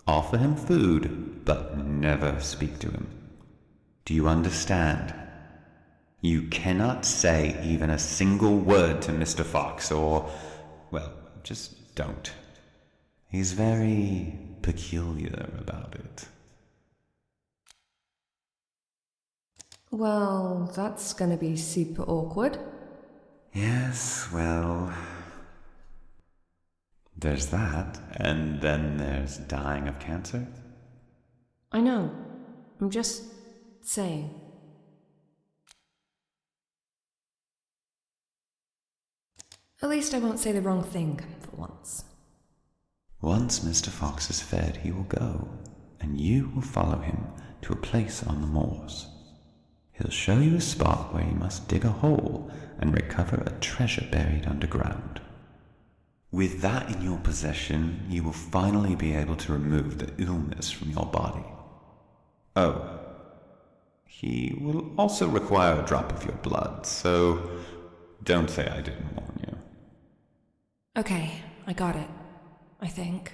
N: Offer him food, but never speak to him. Do you understand? You cannot say even a single word to Mr. Fox, or, well, just don't. He's very peculiar about it.
B: Well, that's gonna be super awkward.
N: Yes, well... There's that, and then there's dying of cancer.
B: I know. I'm just saying. At least I won't say the wrong thing for once.
N: Once Mr. Fox is fed, he will go, and you will follow him to a place on the moors. He'll show you a spot where you must dig a hole and recover a treasure buried underground. With that in your possession, you will finally be able to remove the illness from your body. Oh, he will also require a drop of your blood, so don't say I didn't warn you.
B: Okay, I got it. I think.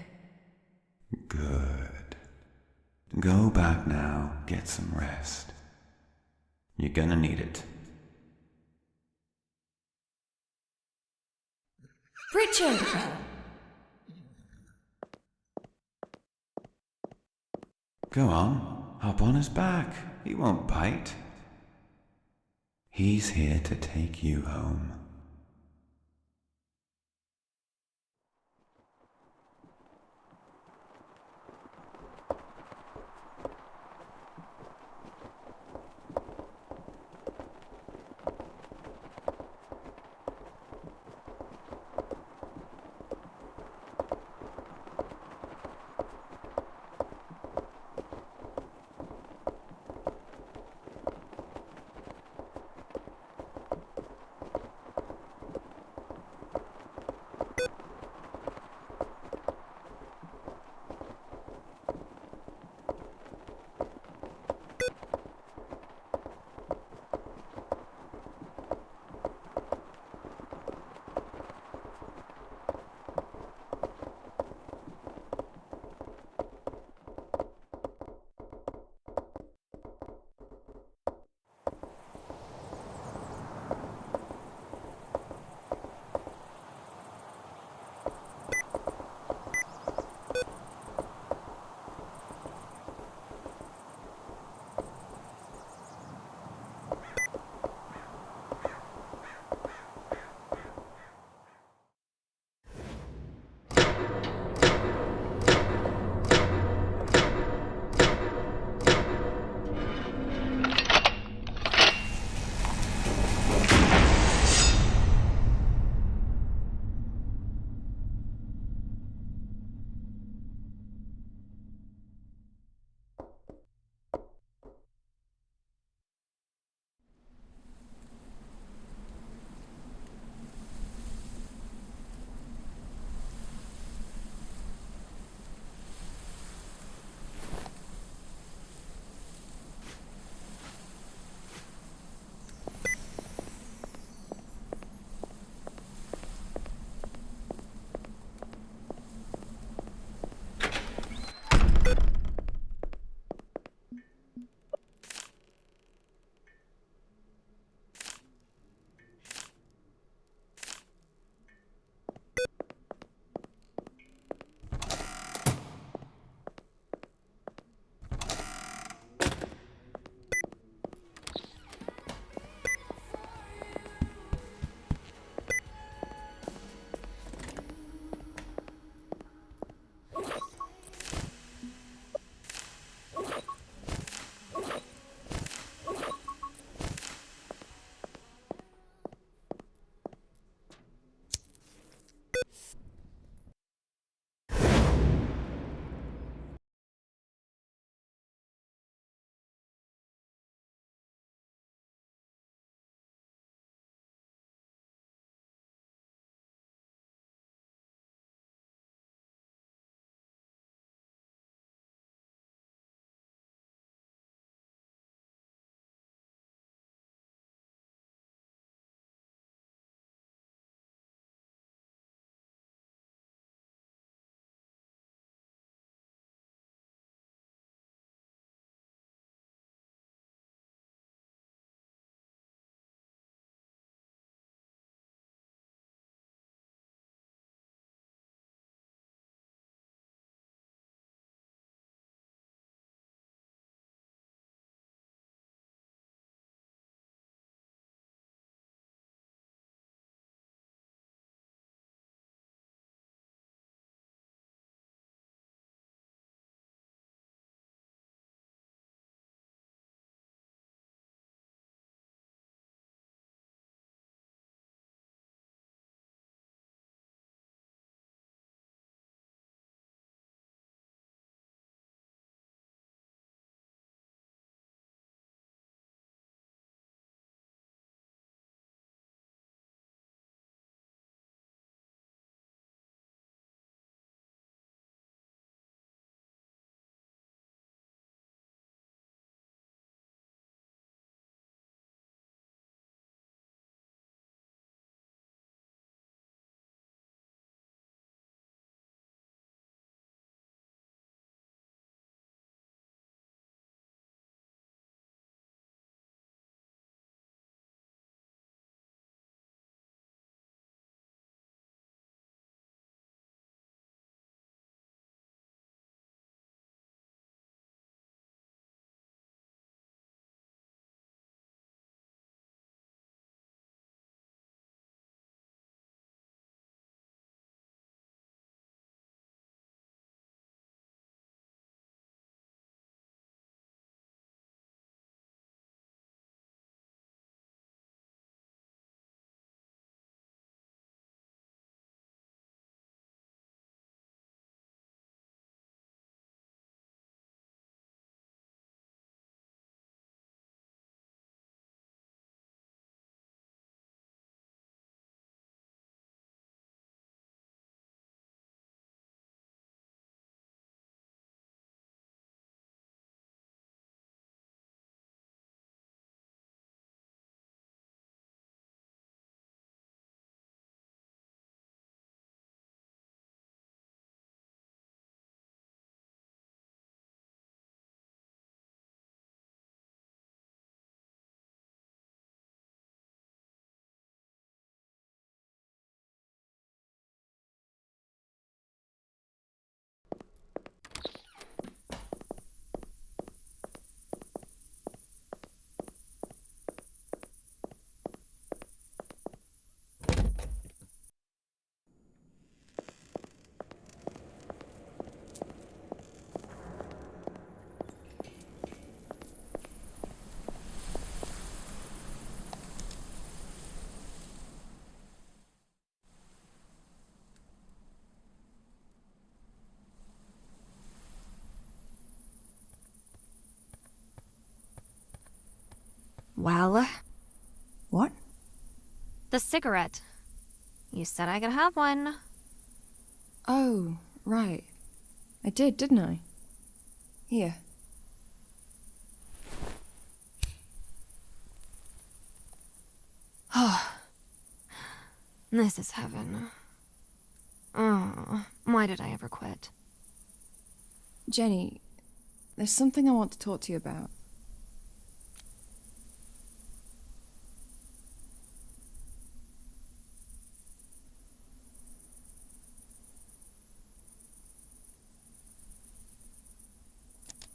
N: Good. Go back now, get some rest. You're gonna need it.
B: Richard!
N: Go on, hop on his back. He won't bite. He's here to take you home.
Q: Well?
B: What?
Q: The cigarette. You said I could have one.
B: Oh, right. I did, didn't I? Here.
Q: Oh. This is heaven. Oh, why did I ever quit?
B: Jenny, there's something I want to talk to you about.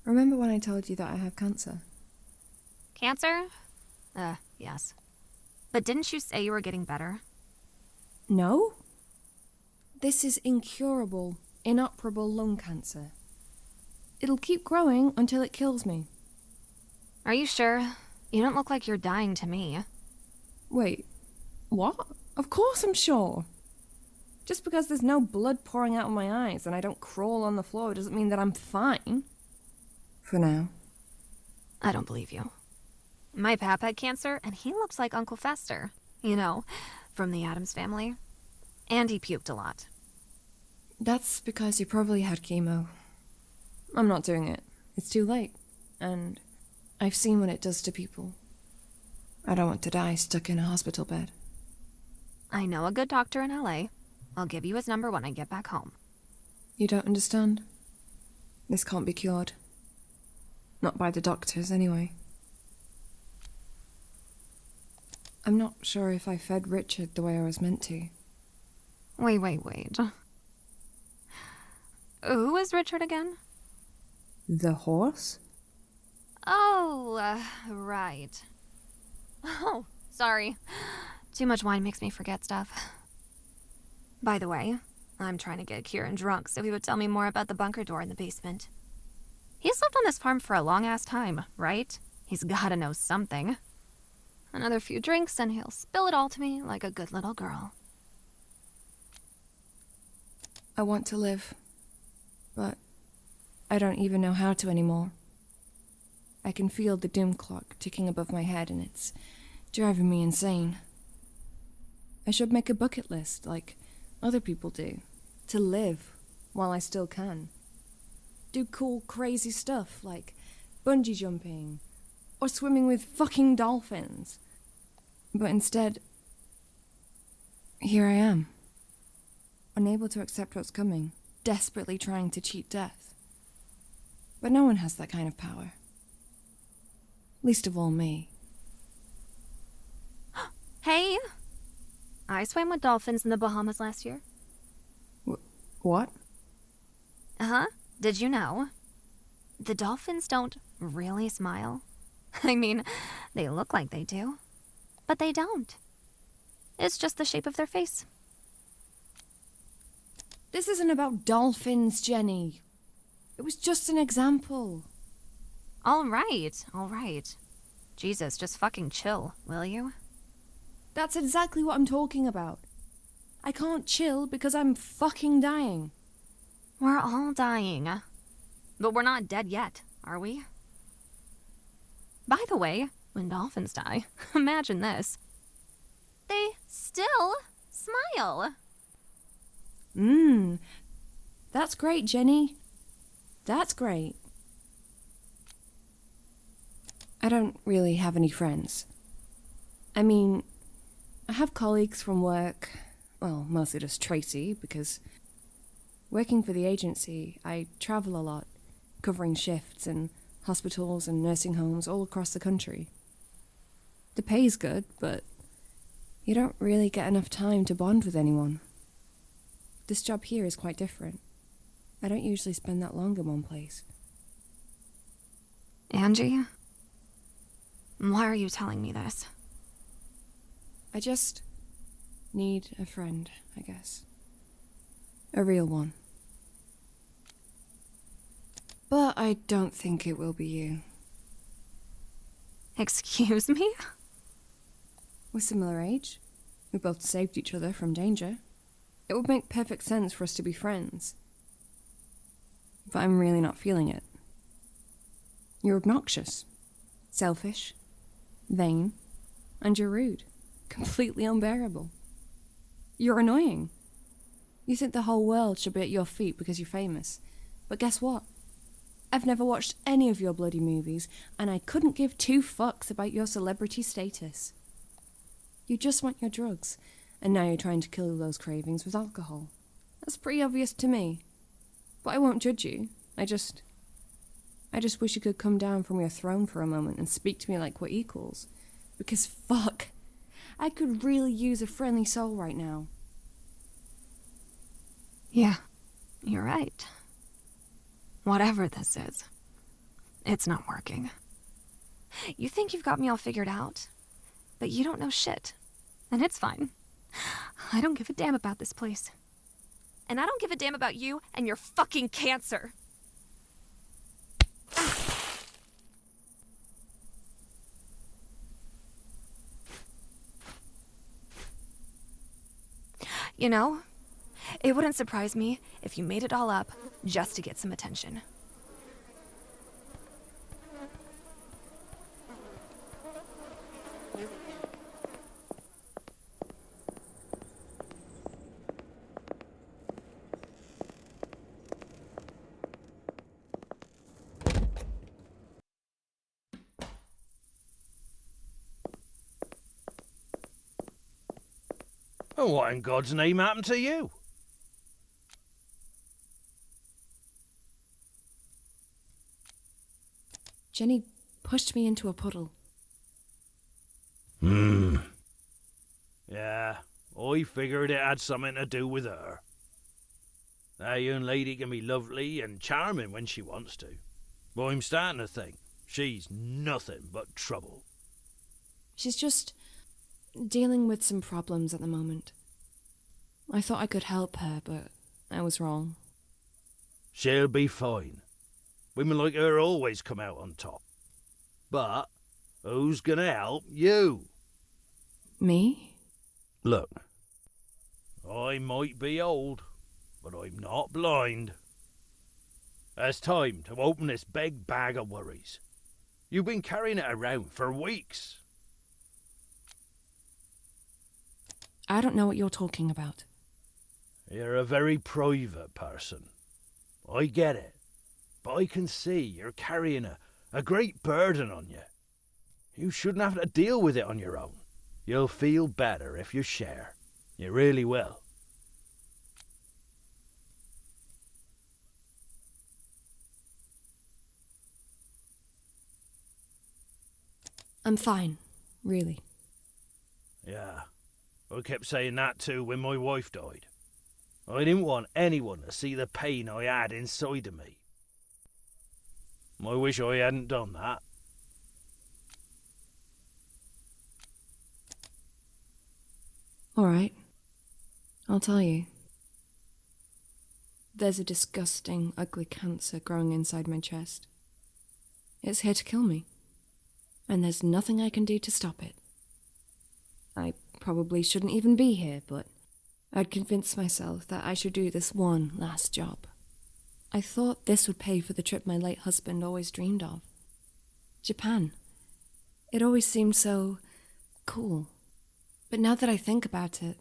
B: Remember when I told you that I have cancer?
Q: Cancer? Yes. But didn't you say you were getting better?
B: No. This is incurable, inoperable lung cancer. It'll keep growing until it kills me.
Q: Are you sure? You don't look like you're dying to me.
B: Wait, what? Of course I'm sure. Just because there's no blood pouring out of my eyes and I don't crawl on the floor doesn't mean that I'm fine. For now.
Q: I don't believe you. My pap had cancer, and he looks like Uncle Fester. You know, from the Addams family. And he puked a lot.
B: That's because you probably had chemo. I'm not doing it. It's too late. And I've seen what it does to people. I don't want to die stuck in a hospital bed.
Q: I know a good doctor in LA. I'll give you his number when I get back home.
B: You don't understand? This can't be cured. Not by the doctors, anyway. I'm not sure if I fed Richard the way I was meant to.
Q: Wait. Who is Richard again?
B: The horse?
Q: Oh, right. Oh, sorry. Too much wine makes me forget stuff. By the way, I'm trying to get Kieran drunk so he would tell me more about the bunker door in the basement. He's lived on this farm for a long-ass time, right? He's gotta know something. Another few drinks and he'll spill it all to me like a good little girl.
B: I want to live, but I don't even know how to anymore. I can feel the doom clock ticking above my head and it's driving me insane. I should make a bucket list like other people do, to live while I still can. Do cool, crazy stuff like bungee jumping or swimming with fucking dolphins. But instead, here I am, unable to accept what's coming, desperately trying to cheat death. But no one has that kind of power. Least of all me.
Q: Hey! I swam with dolphins in the Bahamas last year.
B: What?
Q: Uh-huh. Did you know? The dolphins don't really smile. I mean, they look like they do. But they don't. It's just the shape of their face.
B: This isn't about dolphins, Jenny. It was just an example.
Q: All right. Jesus, just fucking chill, will you?
B: That's exactly what I'm talking about. I can't chill because I'm fucking dying.
Q: We're all dying. But we're not dead yet, are we? By the way, when dolphins die, imagine this. They still smile.
B: That's great, Jenny. That's great. I don't really have any friends. I mean, I have colleagues from work, well, mostly just Tracy, because working for the agency, I travel a lot, covering shifts in hospitals and nursing homes all across the country. The pay's good, but you don't really get enough time to bond with anyone. This job here is quite different. I don't usually spend that long in one place.
Q: Angie? Why are you telling me this?
B: I just need a friend, I guess. A real one. But I don't think it will be you.
Q: Excuse me?
B: We're similar age. We both saved each other from danger. It would make perfect sense for us to be friends. But I'm really not feeling it. You're obnoxious, selfish, vain, and you're rude. Completely unbearable. You're annoying. You think the whole world should be at your feet because you're famous. But guess what? I've never watched any of your bloody movies, and I couldn't give two fucks about your celebrity status. You just want your drugs, and now you're trying to kill those cravings with alcohol. That's pretty obvious to me. But I won't judge you. I just wish you could come down from your throne for a moment and speak to me like we're equals. Because fuck, I could really use a friendly soul right now.
Q: Yeah, you're right. Whatever this is, it's not working. You think you've got me all figured out, but you don't know shit. And it's fine. I don't give a damn about this place. And I don't give a damn about you and your fucking cancer. You know, it wouldn't surprise me if you made it all up just to get some attention.
H: And what in God's name happened to you?
B: Jenny pushed me into a puddle.
H: Yeah, I figured it had something to do with her. That young lady can be lovely and charming when she wants to. But I'm starting to think she's nothing but trouble.
B: She's just dealing with some problems at the moment. I thought I could help her, but I was wrong.
H: She'll be fine. Women like her always come out on top. But who's gonna help you?
B: Me?
H: Look, I might be old, but I'm not blind. It's time to open this big bag of worries. You've been carrying it around for weeks.
B: I don't know what you're talking about.
H: You're a very private person. I get it. But I can see you're carrying a great burden on you. You shouldn't have to deal with it on your own. You'll feel better if you share. You really will.
B: I'm fine, really.
H: Yeah, I kept saying that too when my wife died. I didn't want anyone to see the pain I had inside of me. I wish I hadn't done that.
B: All right. I'll tell you. There's a disgusting, ugly cancer growing inside my chest. It's here to kill me. And there's nothing I can do to stop it. I probably shouldn't even be here, but I'd convinced myself that I should do this one last job. I thought this would pay for the trip my late husband always dreamed of. Japan. It always seemed so cool. But now that I think about it,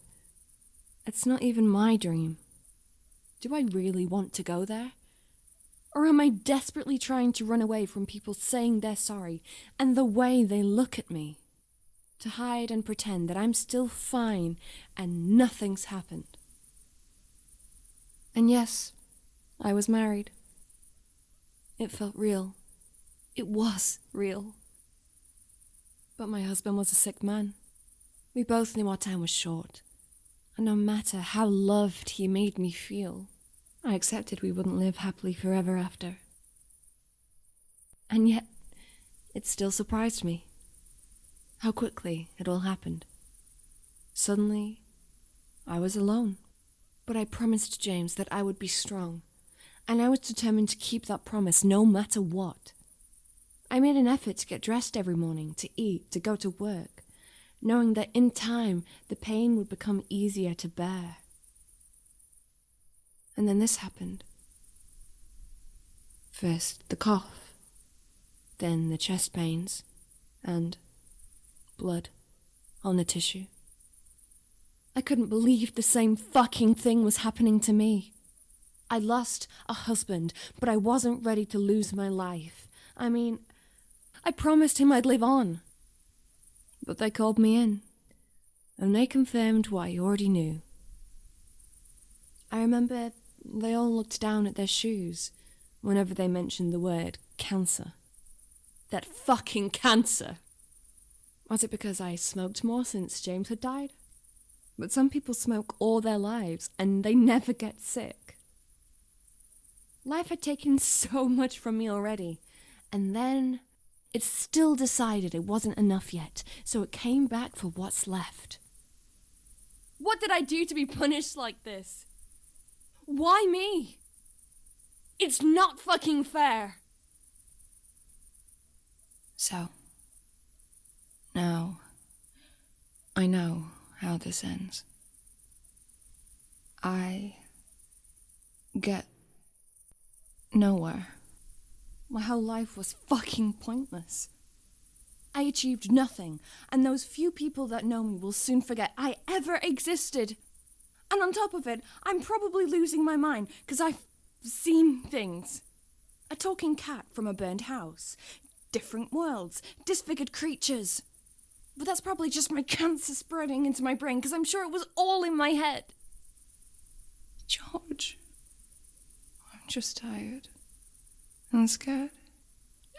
B: it's not even my dream. Do I really want to go there? Or am I desperately trying to run away from people saying they're sorry and the way they look at me? To hide and pretend that I'm still fine and nothing's happened. And yes, I was married. It felt real. It was real. But my husband was a sick man. We both knew our time was short. And no matter how loved he made me feel, I accepted we wouldn't live happily forever after. And yet, it still surprised me how quickly it all happened. Suddenly, I was alone. But I promised James that I would be strong, and I was determined to keep that promise no matter what. I made an effort to get dressed every morning, to eat, to go to work, knowing that in time the pain would become easier to bear. And then this happened. First the cough, then the chest pains, and blood on the tissue. I couldn't believe the same fucking thing was happening to me. I lost a husband, but I wasn't ready to lose my life. I mean, I promised him I'd live on. But they called me in, and they confirmed what I already knew. I remember they all looked down at their shoes whenever they mentioned the word cancer. That fucking cancer! Was it because I smoked more since James had died? But some people smoke all their lives, and they never get sick. Life had taken so much from me already, and then it still decided it wasn't enough yet, so it came back for what's left. What did I do to be punished like this? Why me? It's not fucking fair. So, now, I know how this ends. I get nowhere. My whole life was fucking pointless. I achieved nothing, and those few people that know me will soon forget I ever existed. And on top of it, I'm probably losing my mind, because I've seen things. A talking cat from a burned house. Different worlds. Disfigured creatures. But that's probably just my cancer spreading into my brain, because I'm sure it was all in my head. George, I'm just tired. I'm scared.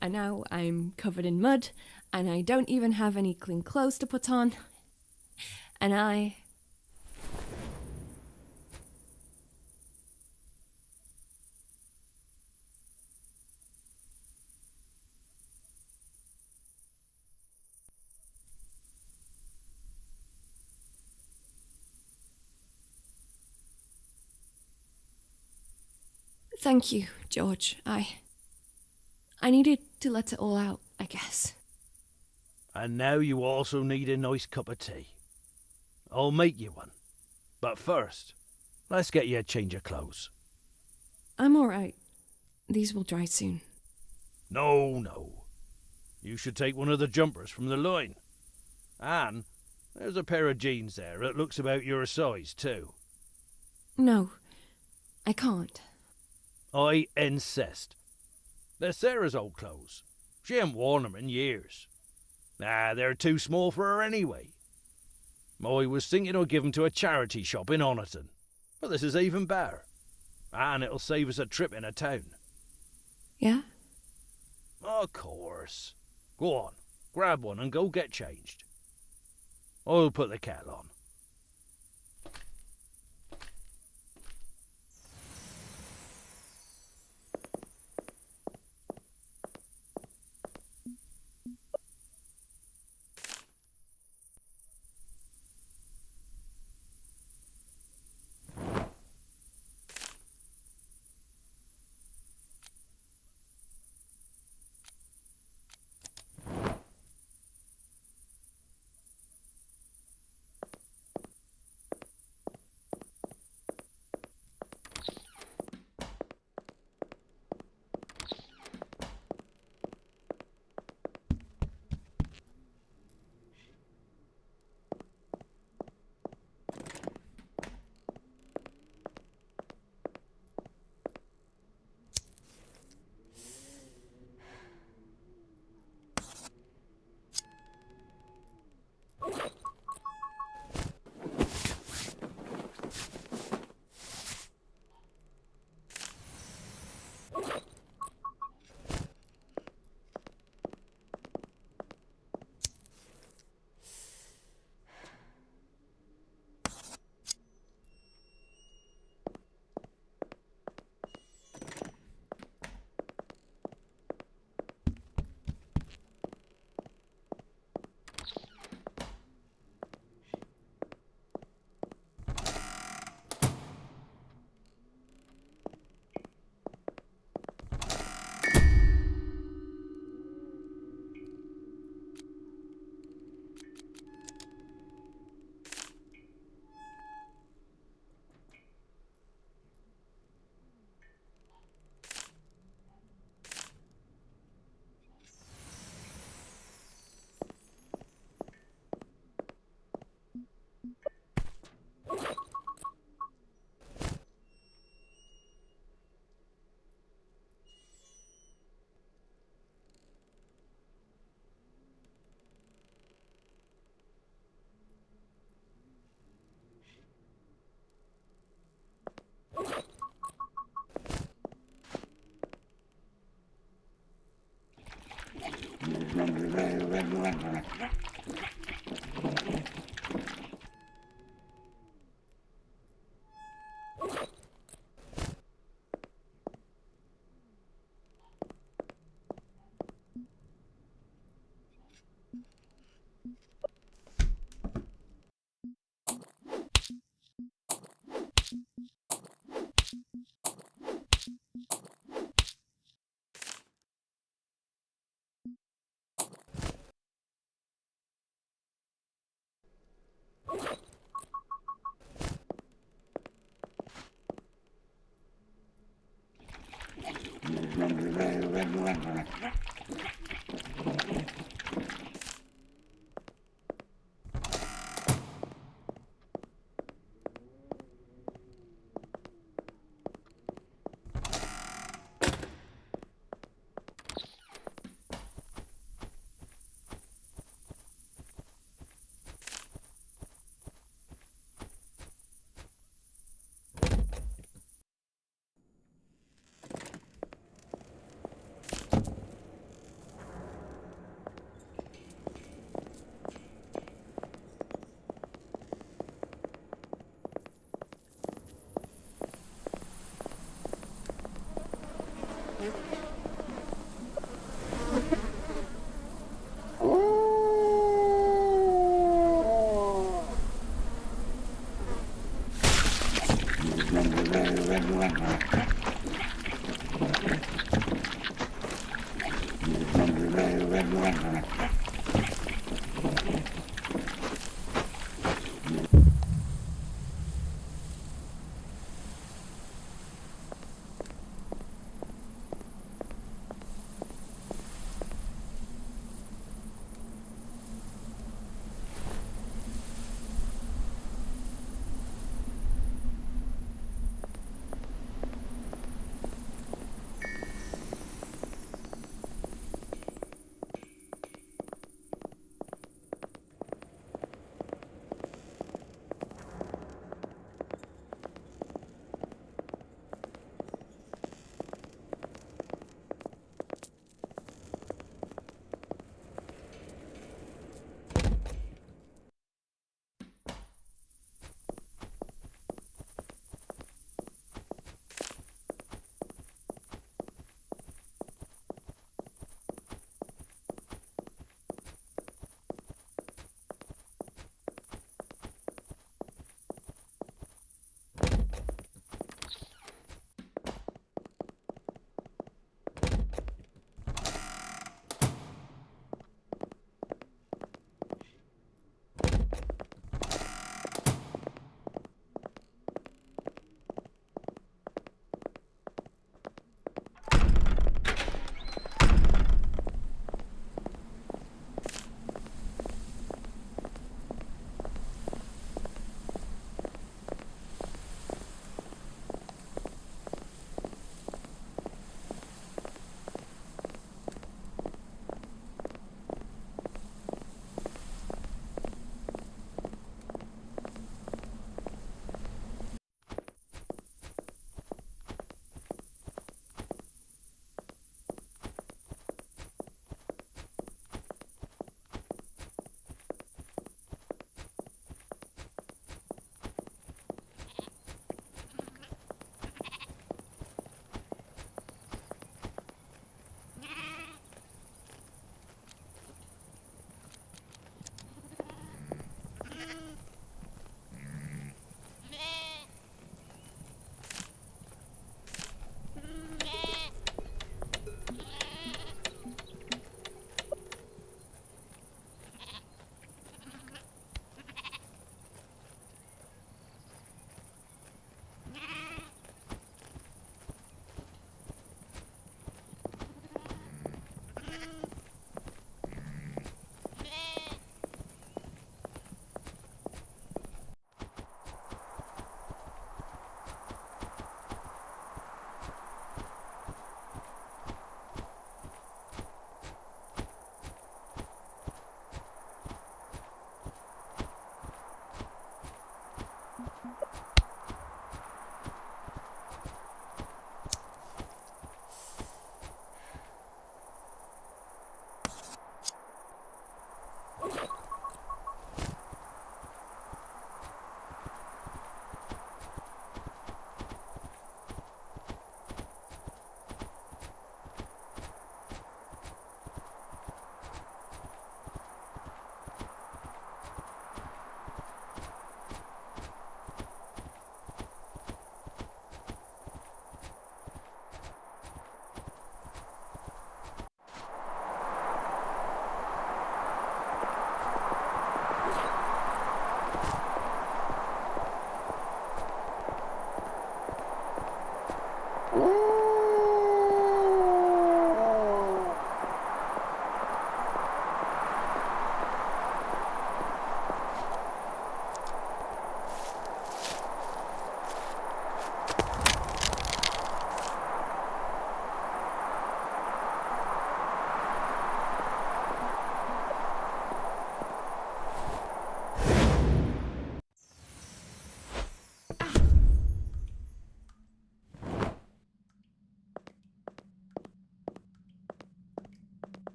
B: And now I'm covered in mud, and I don't even have any clean clothes to put on. And Thank you, George. I needed to let it all out, I guess.
H: And now you also need a nice cup of tea. I'll make you one. But first, let's get you a change of clothes.
B: I'm alright. These will dry soon.
H: No. You should take one of the jumpers from the line. And there's a pair of jeans there that looks about your size too.
B: No, I can't.
H: I insist. They're Sarah's old clothes. She ain't worn them in years. They're too small for her anyway. I was thinking I'd give them to a charity shop in Oniton. But this is even better. And it'll save us a trip in a town.
B: Yeah?
H: Of course. Go on, grab one and go get changed. I'll put the kettle on.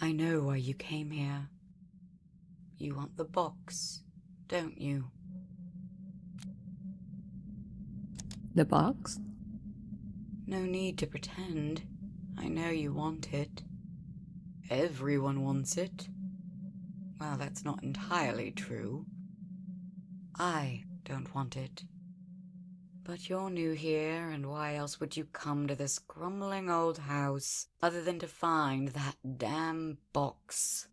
E: I know why you came here. You want the box, don't you?
B: The box?
E: No need to pretend. I know you want it. Everyone wants it. Well, that's not entirely true. I don't want it. But you're new here, and why else would you come to this grumbling old house other than to find that damn box?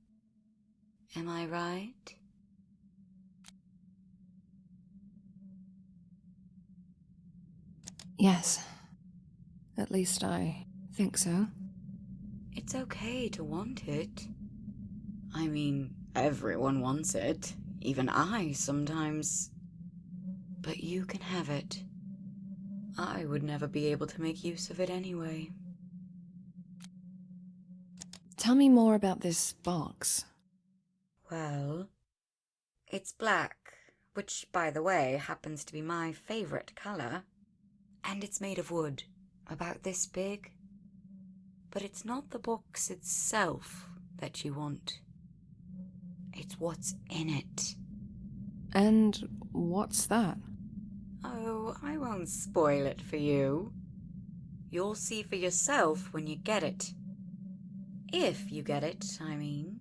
E: Am I right?
B: Yes. At least I think so.
E: It's okay to want it. I mean, everyone wants it. Even I sometimes. But you can have it. I would never be able to make use of it anyway.
B: Tell me more about this box.
E: Well, it's black, which, by the way, happens to be my favorite color. And it's made of wood, about this big. But it's not the box itself that you want. It's what's in it.
B: And what's that?
E: Oh, I won't spoil it for you. You'll see for yourself when you get it. If you get it, I mean.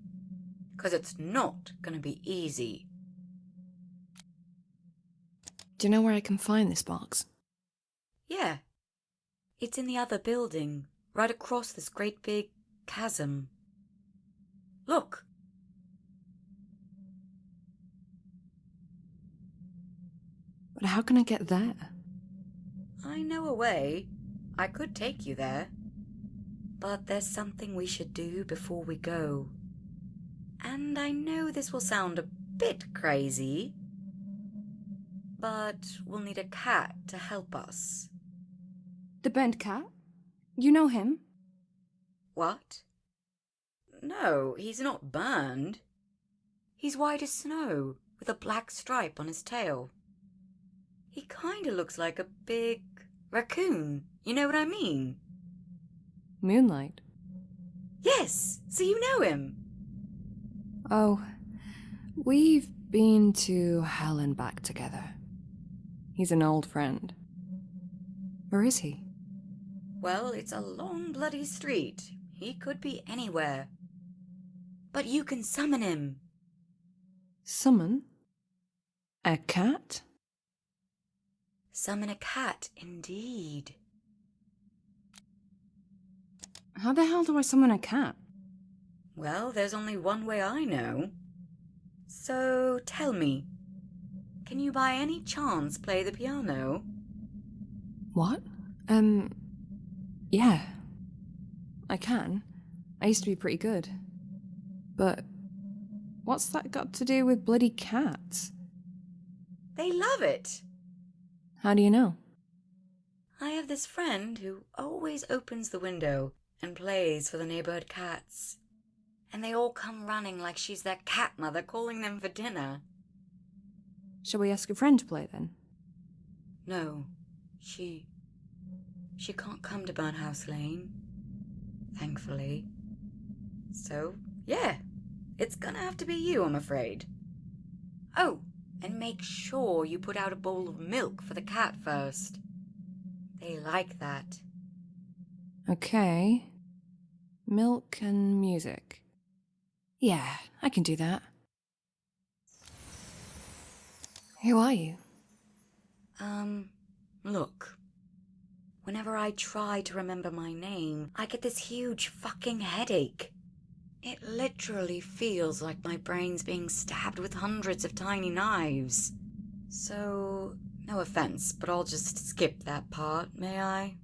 E: 'Cause it's not gonna be easy.
B: Do you know where I can find this box?
E: Yeah. It's in the other building, right across this great big chasm. Look.
B: But how can I get there?
E: I know a way. I could take you there. But there's something we should do before we go. And I know this will sound a bit crazy, but we'll need a cat to help us.
B: The bent cat? You know him?
E: What? No, he's not burned. He's white as snow, with a black stripe on his tail. He kinda looks like a big raccoon. You know what I mean?
B: Moonlight.
E: Yes, so you know him.
B: Oh, we've been to hell and back together. He's an old friend. Where is he?
E: Well, it's a long bloody street. He could be anywhere. But you can summon him.
B: Summon? A cat?
E: Summon a cat, indeed.
B: How the hell do I summon a cat?
E: Well, there's only one way I know. So, tell me, can you by any chance play the piano?
B: What? Yeah. I can. I used to be pretty good. But what's that got to do with bloody cats?
E: They love it.
B: How do you know?
E: I have this friend who always opens the window and plays for the neighborhood cats. And they all come running like she's their cat mother calling them for dinner.
B: Shall we ask a friend to play then?
E: No, she can't come to Burnhouse Lane, thankfully. So, yeah, it's gonna have to be you, I'm afraid. Oh, and make sure you put out a bowl of milk for the cat first. They like that.
B: Okay. Milk and music. Yeah, I can do that. Who are you?
E: Look. Whenever I try to remember my name, I get this huge fucking headache. It literally feels like my brain's being stabbed with hundreds of tiny knives. So, no offense, but I'll just skip that part, may I?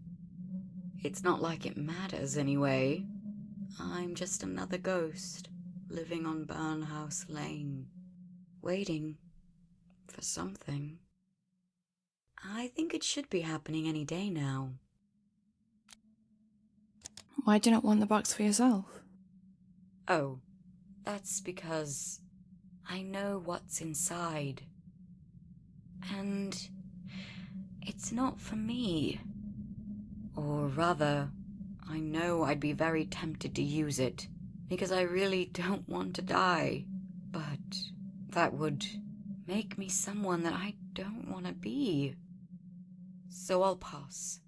E: It's not like it matters anyway. I'm just another ghost living on Burnhouse Lane. waiting for something. I think it should be happening any day now.
B: Why do you not want the box for yourself?
E: Oh, that's because I know what's inside. And it's not for me. Or rather, I know I'd be very tempted to use it, because I really don't want to die. But that would make me someone that I don't want to be. So I'll pass.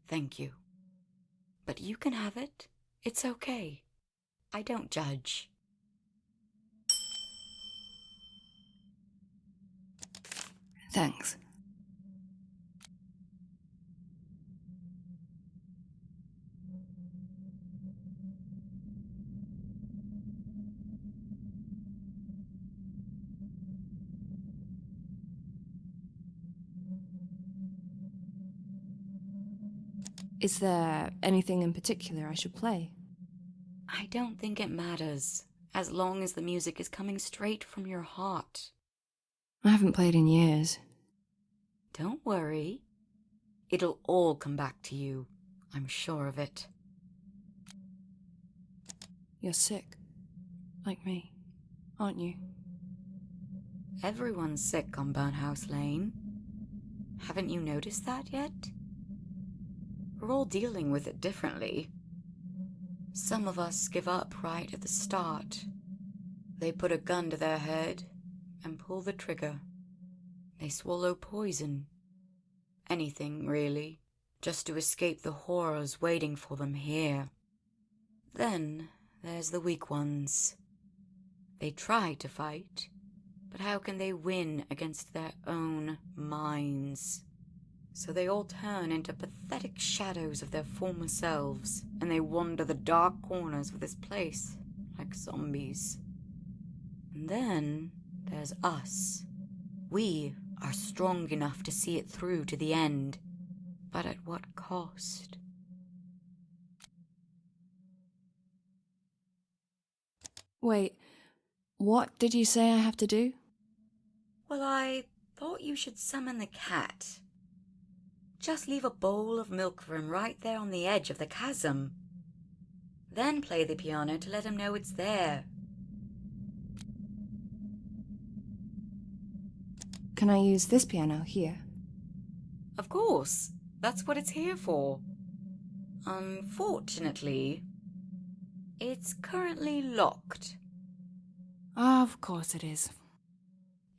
E: Thank you. But you can have it. It's okay. I don't judge.
B: Thanks. Is there anything in particular I should play?
E: I don't think it matters, as long as the music is coming straight from your heart.
B: I haven't played in years.
E: Don't worry. It'll all come back to you. I'm sure of it.
B: You're sick. Like me, aren't you?
E: Everyone's sick on Burnhouse Lane. Haven't you noticed that yet? We're all dealing with it differently. Some of us give up right at the start. They put a gun to their head and pull the trigger. They swallow poison. Anything, really, just to escape the horrors waiting for them here. Then there's the weak ones. They try to fight, but how can they win against their own minds? So they all turn into pathetic shadows of their former selves, and they wander the dark corners of this place like zombies. And then there's us. We are strong enough to see it through to the end, but at what cost?
B: Wait, what did you say I have to do?
E: Well, I thought you should summon the cat. Just leave a bowl of milk for him right there on the edge of the chasm. Then play the piano to let him know it's there.
B: Can I use this piano here?
E: Of course. That's what it's here for. Unfortunately, it's currently locked.
B: Of course it is.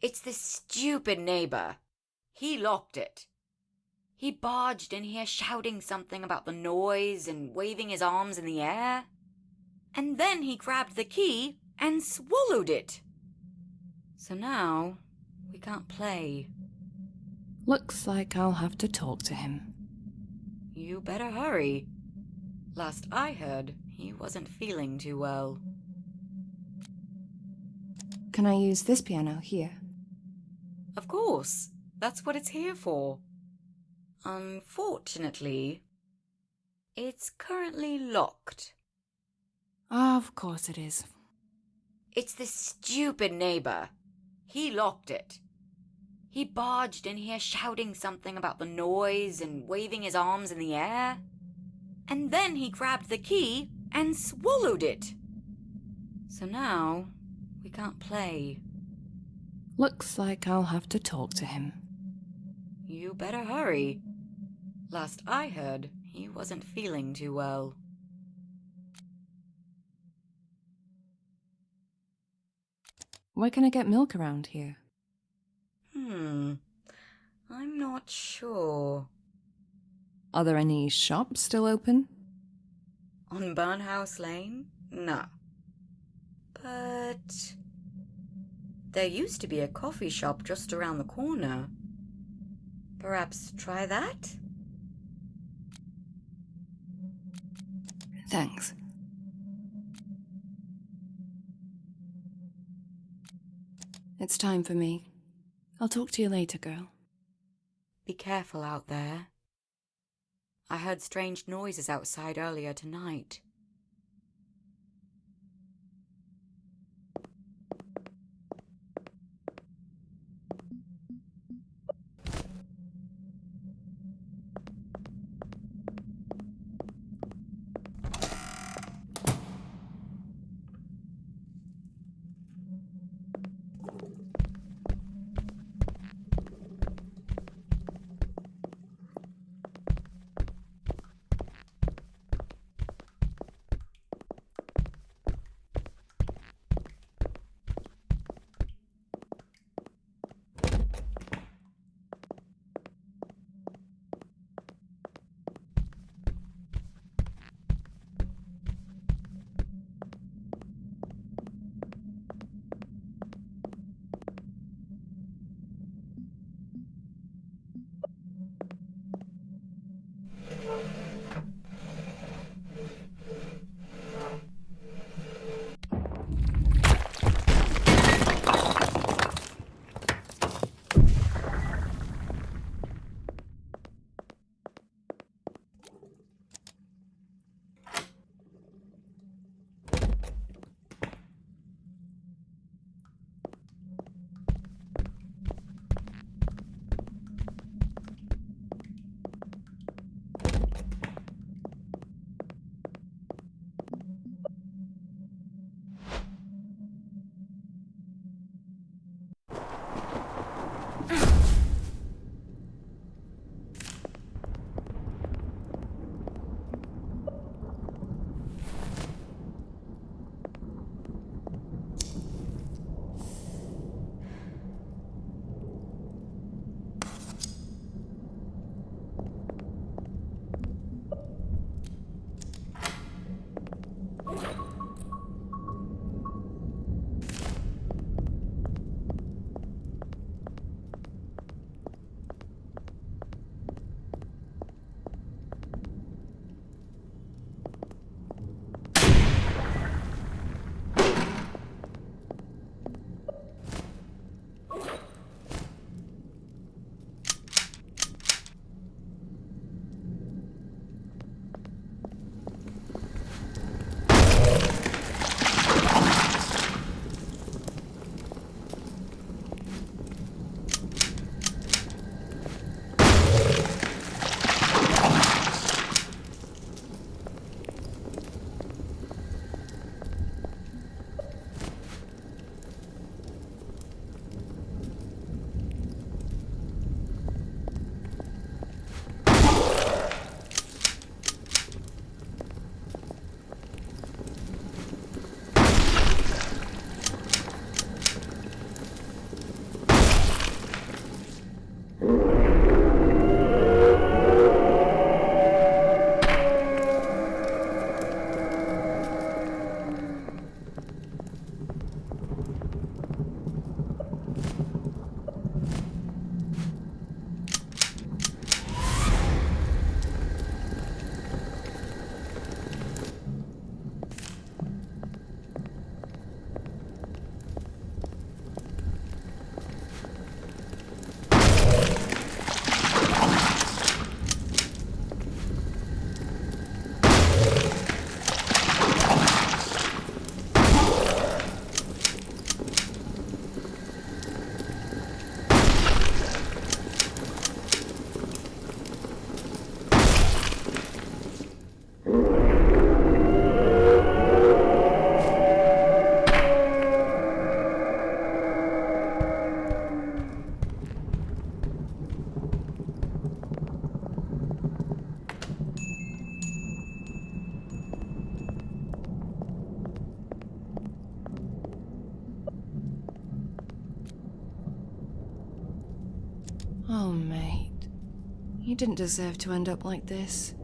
E: It's this stupid neighbor. He locked it. He barged in here shouting something about the noise and waving his arms in the air. And then he grabbed the key and swallowed it. So now we can't play.
B: Looks like I'll have to talk to him.
E: You better hurry. Last I heard, he wasn't feeling too well.
B: Can I use this piano here?
E: Of course. That's what it's here for. Unfortunately, it's currently locked.
B: Of course it is.
E: It's this stupid neighbor. He locked it. He barged in here shouting something about the noise and waving his arms in the air. And then he grabbed the key and swallowed it. So now we can't play.
B: Looks like I'll have to talk to him.
E: You better hurry. Last I heard, he wasn't feeling too well.
B: Where can I get milk around here?
E: I'm not sure.
B: Are there any shops still open?
E: On Burnhouse Lane? No. But there used to be a coffee shop just around the corner. Perhaps try that?
B: Thanks. It's time for me. I'll talk to you later, girl.
E: Be careful out there. I heard strange noises outside earlier tonight.
B: Oh, mate. You didn't deserve to end up like this.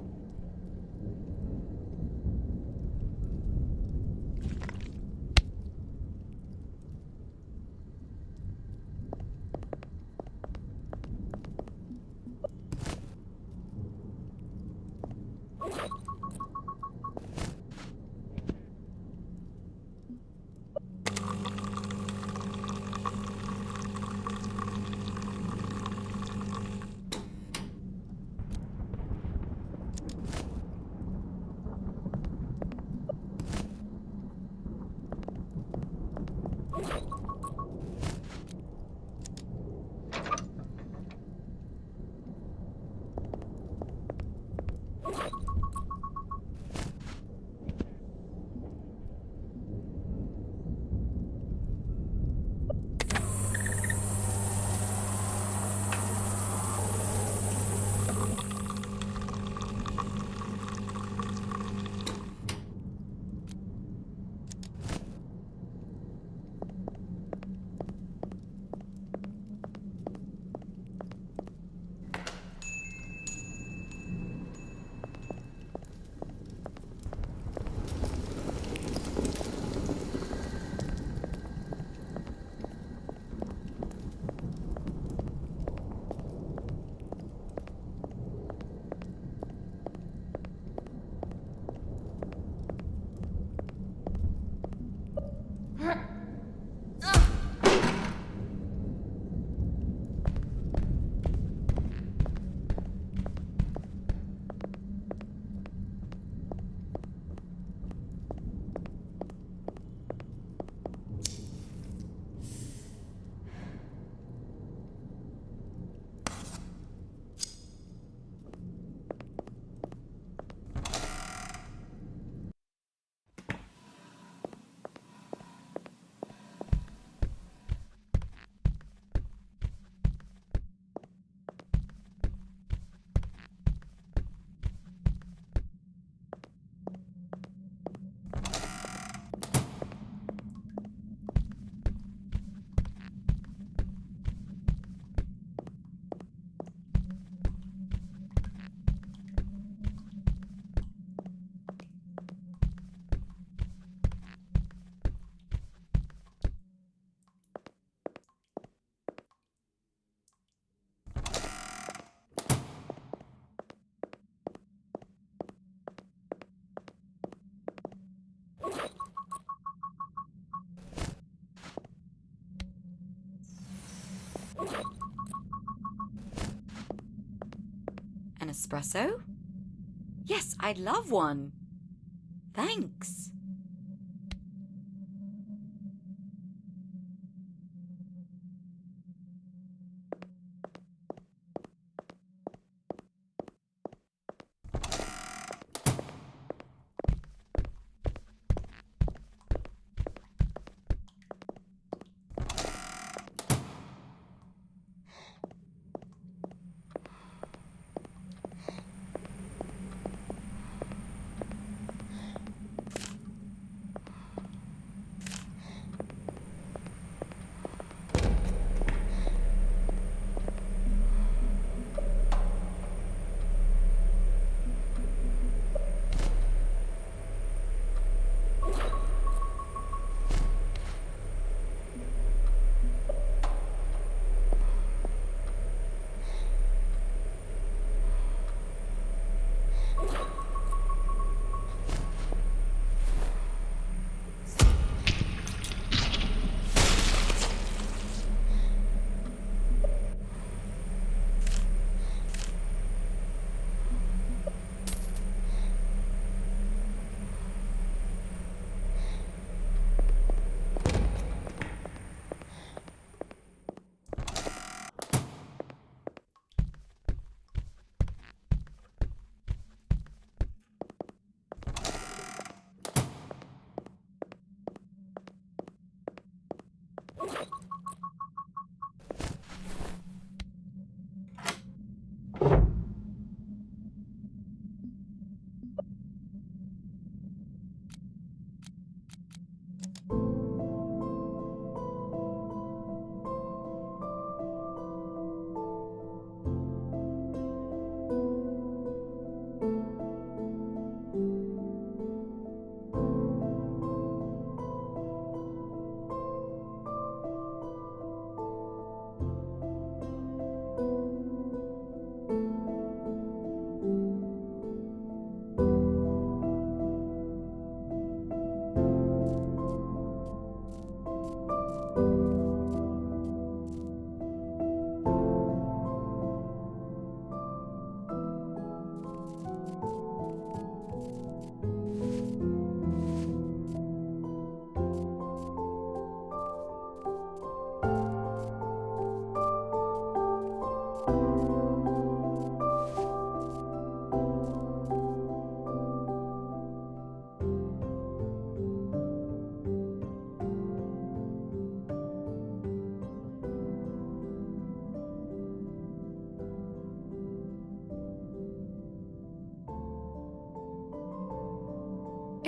E: An espresso? Yes, I'd love one. Thanks.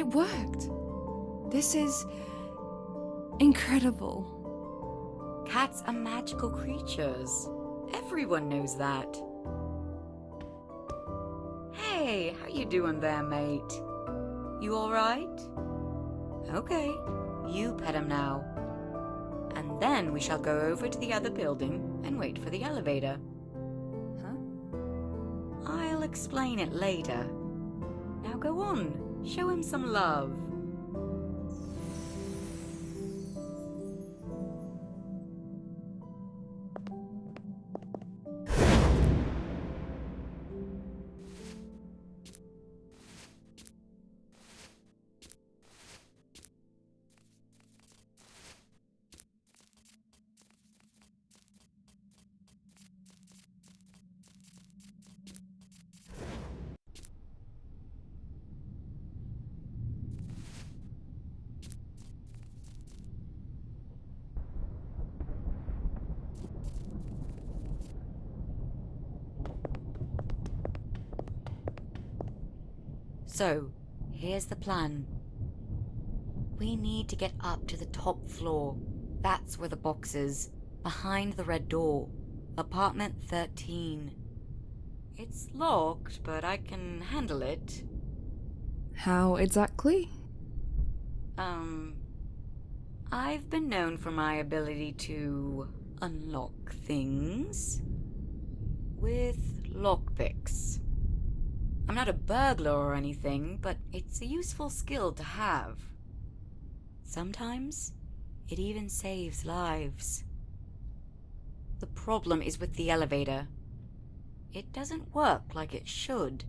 B: It worked. This is incredible.
E: Cats are magical creatures. Everyone knows that. Hey, how you doing there, mate? You alright? Okay, you pet him now. And then we shall go over to the other building and wait for the elevator. Huh? I'll explain it later. Now go on, show him some love. So, here's the plan. We need to get up to the top floor. That's where the box is, behind the red door. Apartment 13. It's locked, but I can handle it.
B: How exactly?
E: I've been known for my ability to unlock things with lockpicks. I'm not a burglar or anything, but it's a useful skill to have. Sometimes, it even saves lives. The problem is with the elevator. It doesn't work like it should.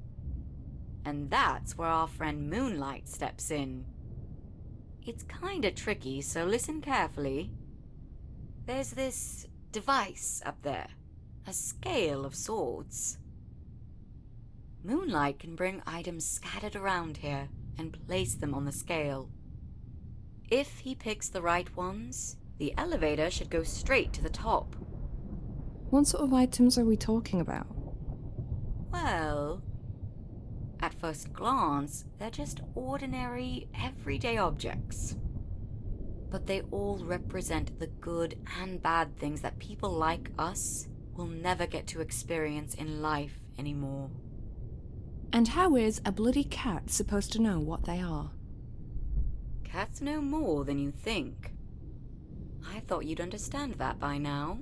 E: And that's where our friend Moonlight steps in. It's kinda tricky, so listen carefully. There's this device up there, a scale of sorts. Moonlight can bring items scattered around here and place them on the scale. If he picks the right ones, the elevator should go straight to the top.
B: What sort of items are we talking about?
E: Well, at first glance, they're just ordinary, everyday objects. But they all represent the good and bad things that people like us will never get to experience in life anymore.
B: And how is a bloody cat supposed to know what they are?
E: Cats know more than you think. I thought you'd understand that by now.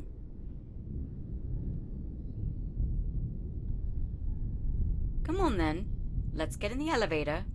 E: Come on then, let's get in the elevator.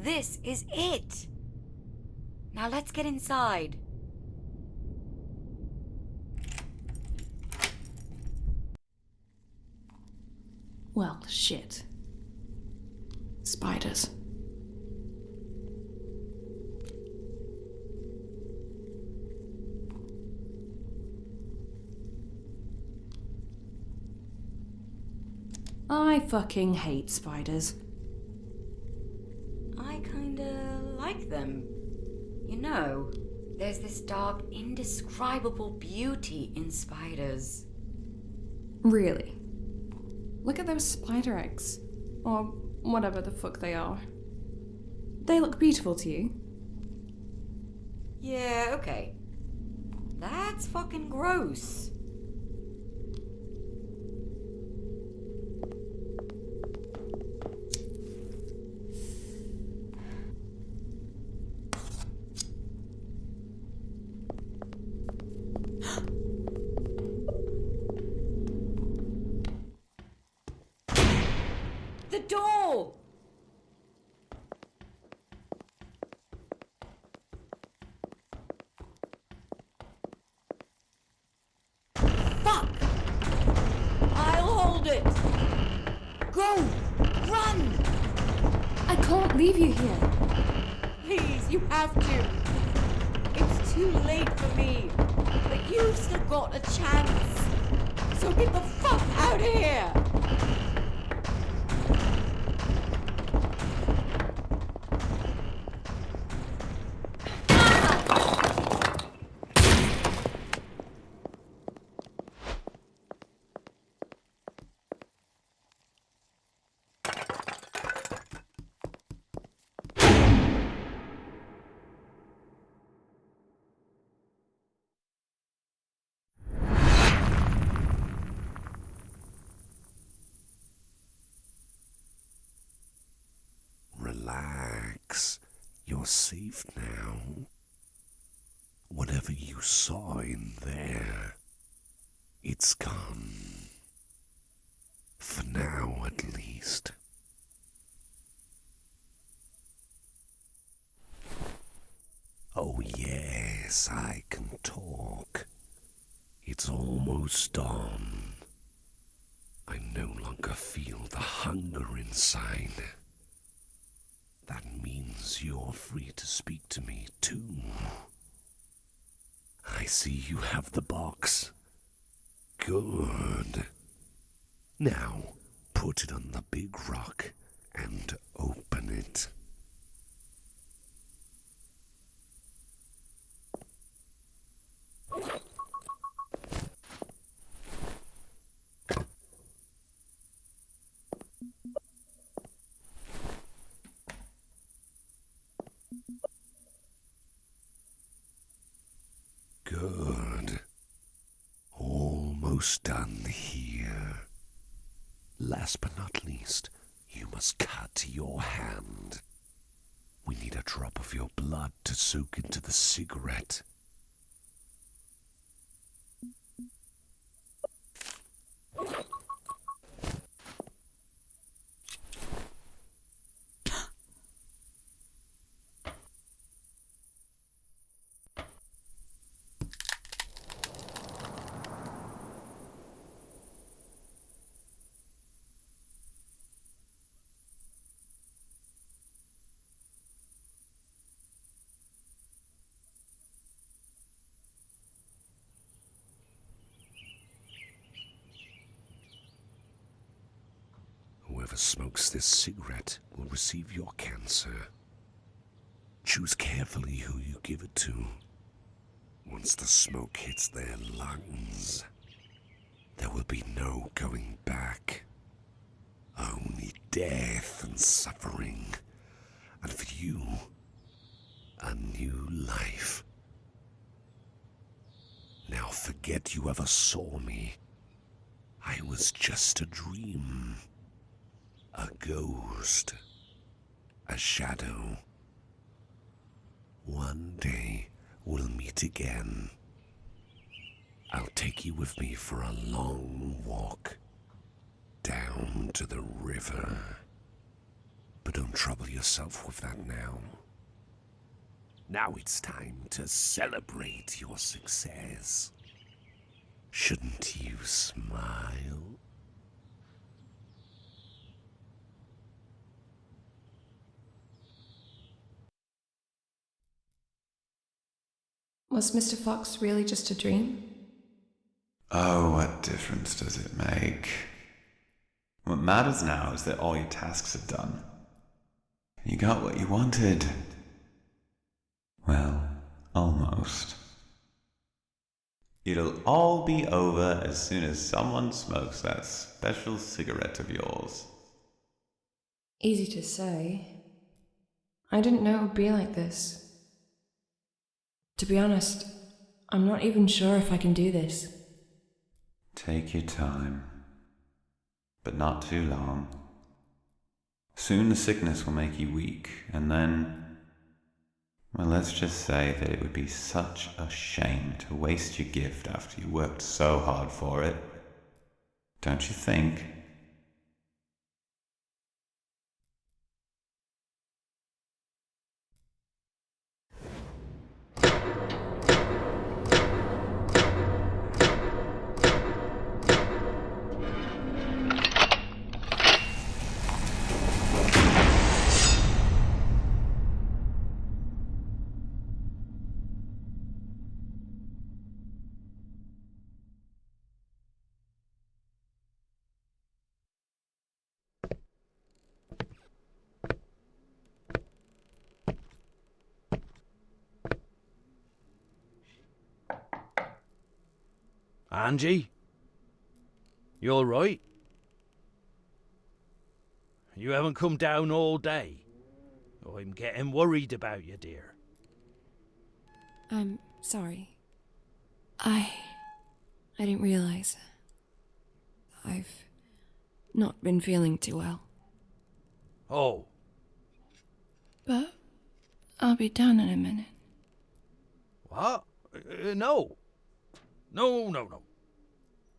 E: This is it. Now let's get inside.
B: Well, shit. Spiders. I fucking hate spiders.
E: I kinda like them. You know, there's this dark, indescribable beauty in spiders.
B: Really? Look at those spider eggs. Or whatever the fuck they are. They look beautiful to you.
E: Yeah, okay. That's fucking gross. The door! Fuck! I'll hold it! Go! Run!
B: I can't leave you here.
E: Please, you have to. It's too late for me, but you've still got a chance. So get the fuck out of here!
G: Relax. You're safe now. Whatever you saw in there, it's gone. For now, at least. Oh yes, I can talk. It's almost dawn. I no longer feel the hunger inside. That means you're free to speak to me, too. I see you have the box. Good. Now, put it on the big rock and open it. Good. Almost done here. Last but not least, you must cut your hand. We need a drop of your blood to soak into the cigarette. Whoever smokes this cigarette will receive your cancer. Choose carefully who you give it to. Once the smoke hits their lungs, there will be no going back. Only death and suffering. And for you, a new life. Now forget you ever saw me. I was just a dream. A ghost. A shadow. One day we'll meet again. I'll take you with me for a long walk down to the river. But don't trouble yourself with that now. Now it's time to celebrate your success. Shouldn't you smile?
B: Was Mr. Fox really just a dream?
N: Oh, what difference does it make? What matters now is that all your tasks are done. You got what you wanted. Well, almost. It'll all be over as soon as someone smokes that special cigarette of yours.
B: Easy to say. I didn't know it would be like this. To be honest, I'm not even sure if I can do this.
N: Take your time. But not too long. Soon the sickness will make you weak, and then... Well, let's just say that it would be such a shame to waste your gift after you worked so hard for it. Don't you think?
H: Angie? You alright? You haven't come down all day. I'm getting worried about you, dear.
B: I'm sorry. I didn't realize. I've not been feeling too well.
H: Oh.
B: But I'll be done in a minute.
H: What? No. No.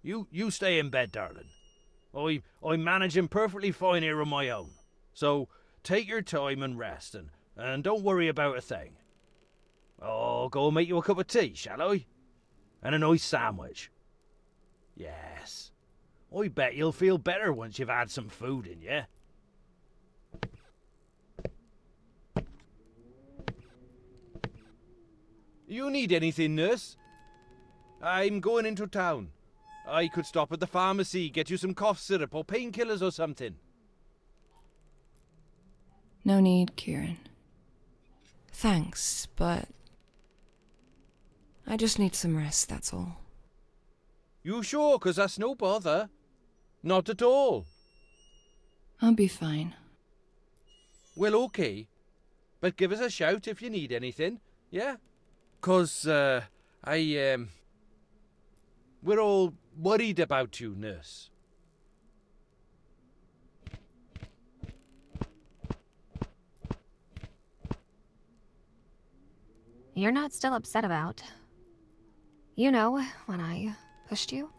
H: You stay in bed, darling. I'm managing perfectly fine here on my own. So take your time and rest, and don't worry about a thing. I'll go and make you a cup of tea, shall I? And a nice sandwich. Yes. I bet you'll feel better once you've had some food in you. You need anything, nurse? I'm going into town. I could stop at the pharmacy, get you some cough syrup or painkillers or something.
B: No need, Kieran. Thanks, but I just need some rest, that's all.
H: You sure? 'Cause that's no bother. Not at all.
B: I'll be fine.
H: Well, okay. But give us a shout if you need anything, yeah? 'Cause, we're all worried about you, nurse.
Q: You're not still upset about... You know, when I pushed you?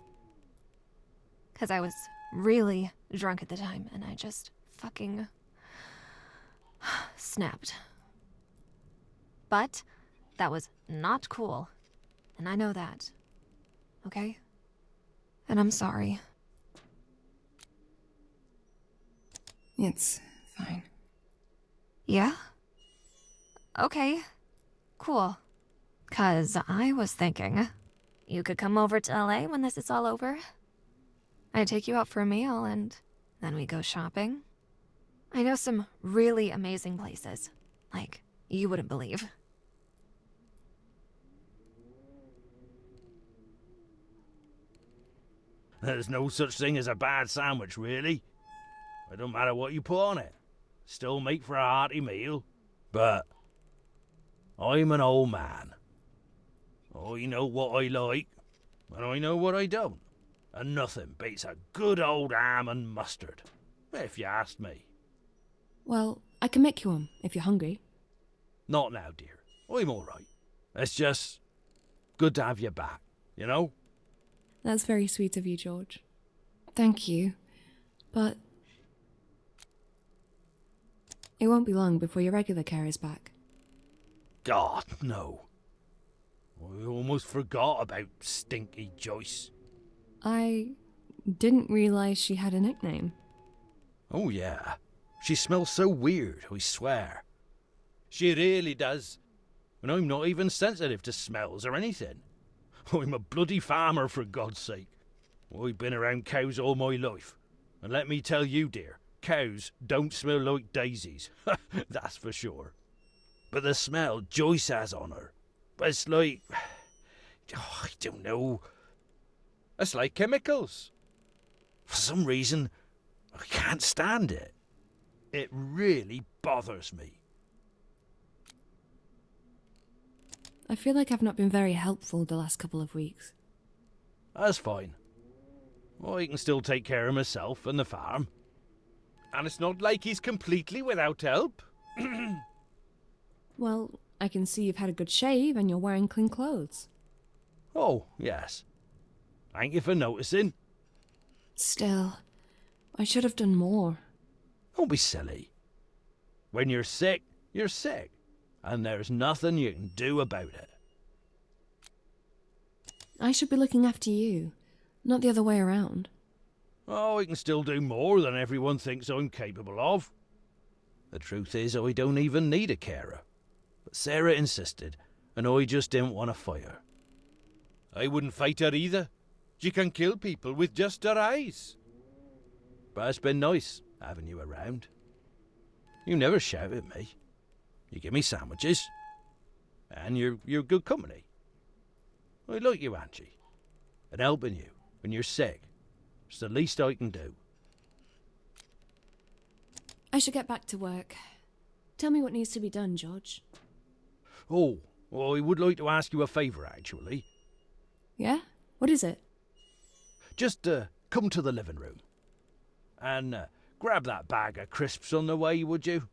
Q: 'Cause I was really drunk at the time, and I just fucking... snapped. But that was not cool, and I know that. Okay? And I'm sorry.
B: It's fine.
Q: Yeah? Okay. Cool. 'Cause I was thinking you could come over to LA when this is all over. I'd take you out for a meal and then we go shopping. I know some really amazing places. Like, you wouldn't believe.
H: There's no such thing as a bad sandwich, really. It don't matter what you put on it. Still make for a hearty meal. But I'm an old man. I know what I like, and I know what I don't. And nothing beats a good old ham and mustard, if you ask me.
B: Well, I can make you one, if you're hungry.
H: Not now, dear. I'm all right. It's just good to have you back, you know?
B: That's very sweet of you, George. Thank you. But It won't be long before your regular carer's back.
H: God, no. I almost forgot about Stinky Joyce.
B: I didn't realise she had a nickname.
H: Oh, yeah. She smells so weird, I swear. She really does. And I'm not even sensitive to smells or anything. I'm a bloody farmer, for God's sake. I've been around cows all my life. And let me tell you, dear, cows don't smell like daisies. That's for sure. But the smell Joyce has on her, it's like... Oh, I don't know. It's like chemicals. For some reason, I can't stand it. It really bothers me.
B: I feel like I've not been very helpful the last couple of weeks.
H: That's fine. I can still take care of myself and the farm. And it's not like he's completely without help.
B: Well, I can see you've had a good shave and you're wearing clean clothes.
H: Oh, yes. Thank you for noticing.
B: Still, I should have done more.
H: Don't be silly. When you're sick, you're sick. And there's nothing you can do about it.
B: I should be looking after you, not the other way around.
H: Oh, I can still do more than everyone thinks I'm capable of. The truth is, I don't even need a carer. But Sarah insisted, and I just didn't want to fight her. I wouldn't fight her either. She can kill people with just her eyes. But it's been nice having you around. You never shout at me. You give me sandwiches. And you're good company. I like you, Angie. And helping you when you're sick. It's the least I can do.
B: I should get back to work. Tell me what needs to be done, George.
H: Oh, well, I would like to ask you a favour, actually.
B: Yeah? What is it?
H: Just come to the living room. And grab that bag of crisps on the way, would you?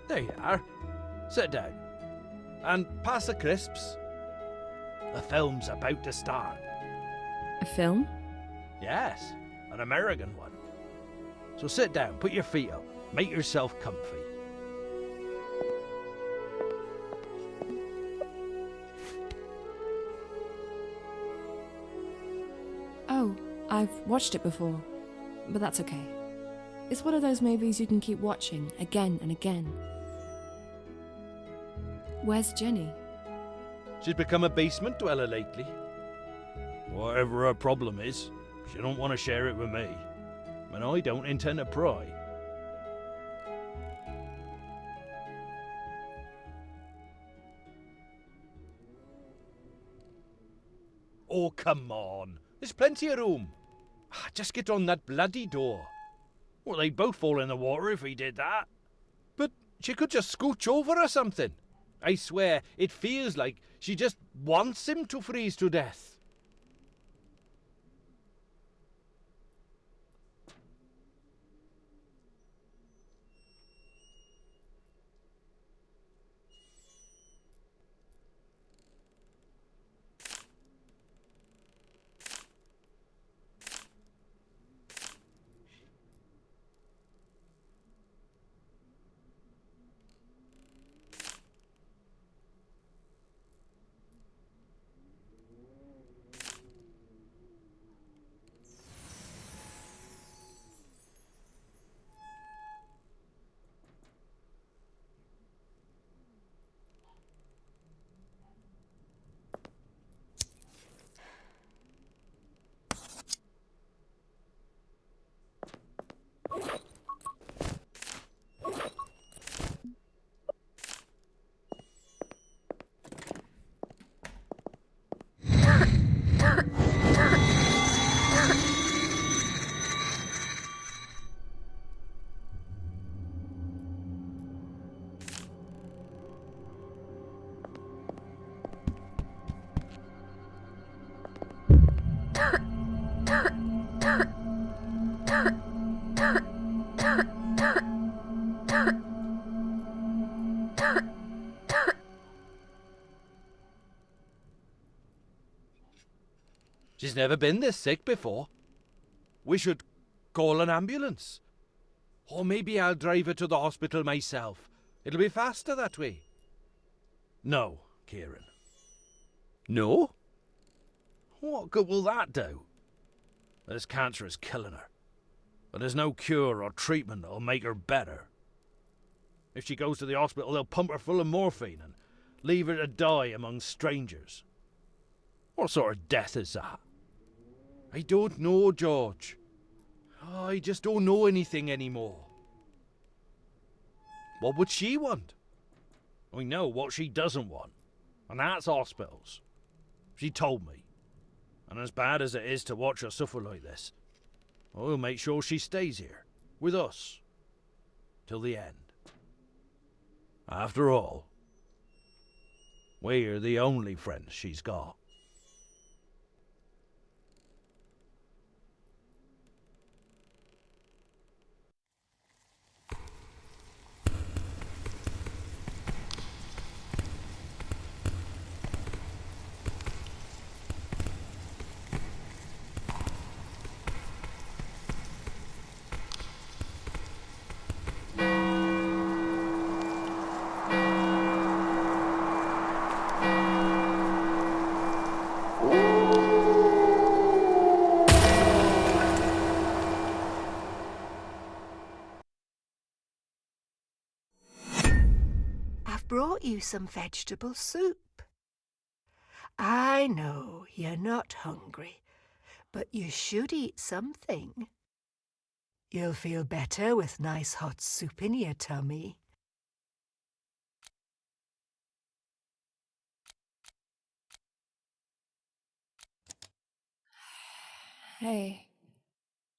H: There you are. Sit down. And pass the crisps. The film's about to start.
B: A film?
H: Yes, an American one. So sit down, put your feet up, make yourself comfy.
B: Oh, I've watched it before, but that's okay. It's one of those movies you can keep watching again and again. Where's Jenny?
H: She's become a basement dweller lately. Whatever her problem is, she don't want to share it with me. And I don't intend to pry. Oh, come on. There's plenty of room. Just get on that bloody door. Well, they'd both fall in the water if he did that. But she could just scooch over or something. I swear, it feels like she just wants him to freeze to death. She's never been this sick before. We should call an ambulance. Or maybe I'll drive her to the hospital myself. It'll be faster that way. No, Kieran. No? What good will that do? This cancer is killing her. But there's no cure or treatment that'll make her better. If she goes to the hospital, they'll pump her full of morphine and leave her to die among strangers. What sort of death is that? I don't know, George. I just don't know anything anymore. What would she want? I know what she doesn't want, and that's hospitals. She told me. And as bad as it is to watch her suffer like this, I'll make sure she stays here, with us, till the end. After all, we're the only friends she's got.
S: Brought you some vegetable soup. I know you're not hungry, but you should eat something. You'll feel better with nice hot soup in your tummy.
B: Hey,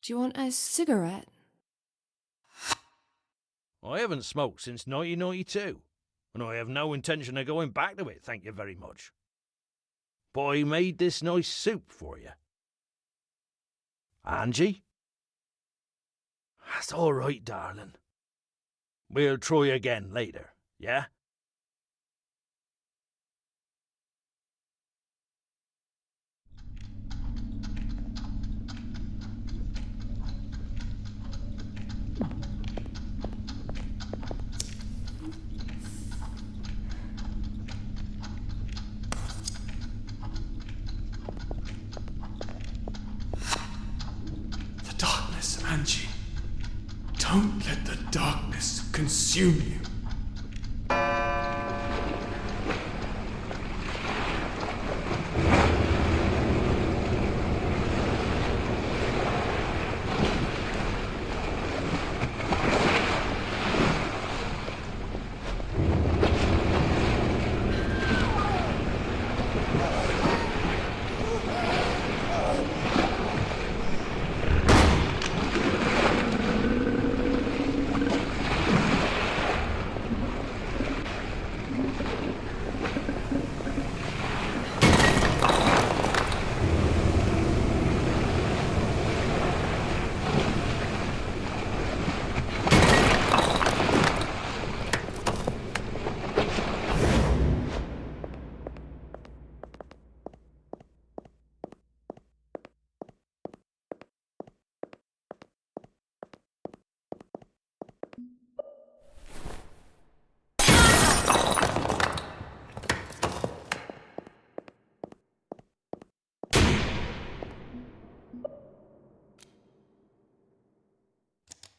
B: do you want a cigarette?
H: I haven't smoked since 1992. And I have no intention of going back to it, thank you very much. But I made this nice soup for you. Angie? That's all right, darling. We'll try again later, yeah?
D: Angie, don't let the darkness consume you.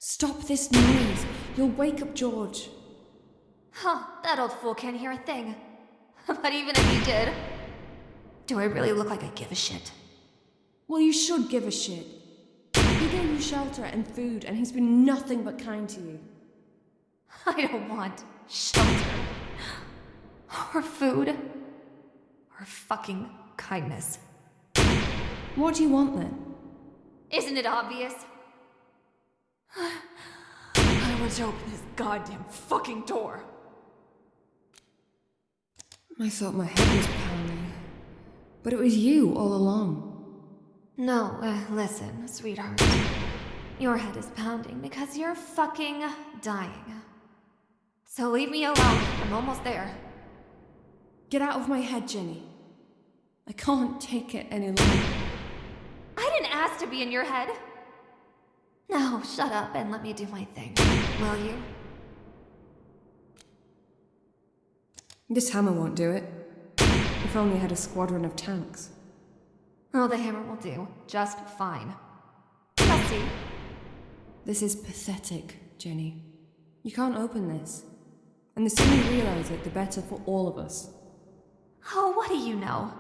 B: Stop this noise. You'll wake up George.
Q: Huh, that old fool can't hear a thing. But even if he did, do I really look like I give a shit?
B: Well, you should give a shit. He gave you shelter and food, and he's been nothing but kind to you.
Q: I don't want shelter. Or food. Or fucking kindness.
B: What do you want then?
Q: Isn't it obvious? I want to open this goddamn fucking door.
B: I thought my head was pounding. But it was you all along.
Q: No, listen, sweetheart. Your head is pounding because you're fucking dying. So leave me alone. I'm almost there.
B: Get out of my head, Jenny. I can't take it any longer.
Q: has to be in your head. Now, shut up and let me do my thing, will you?
B: This hammer won't do it. If only I had a squadron of tanks.
Q: Oh, the hammer will do just fine. You'll see.
B: This is pathetic, Jenny. You can't open this. And the sooner you realize it, the better for all of us.
Q: Oh, what do you know?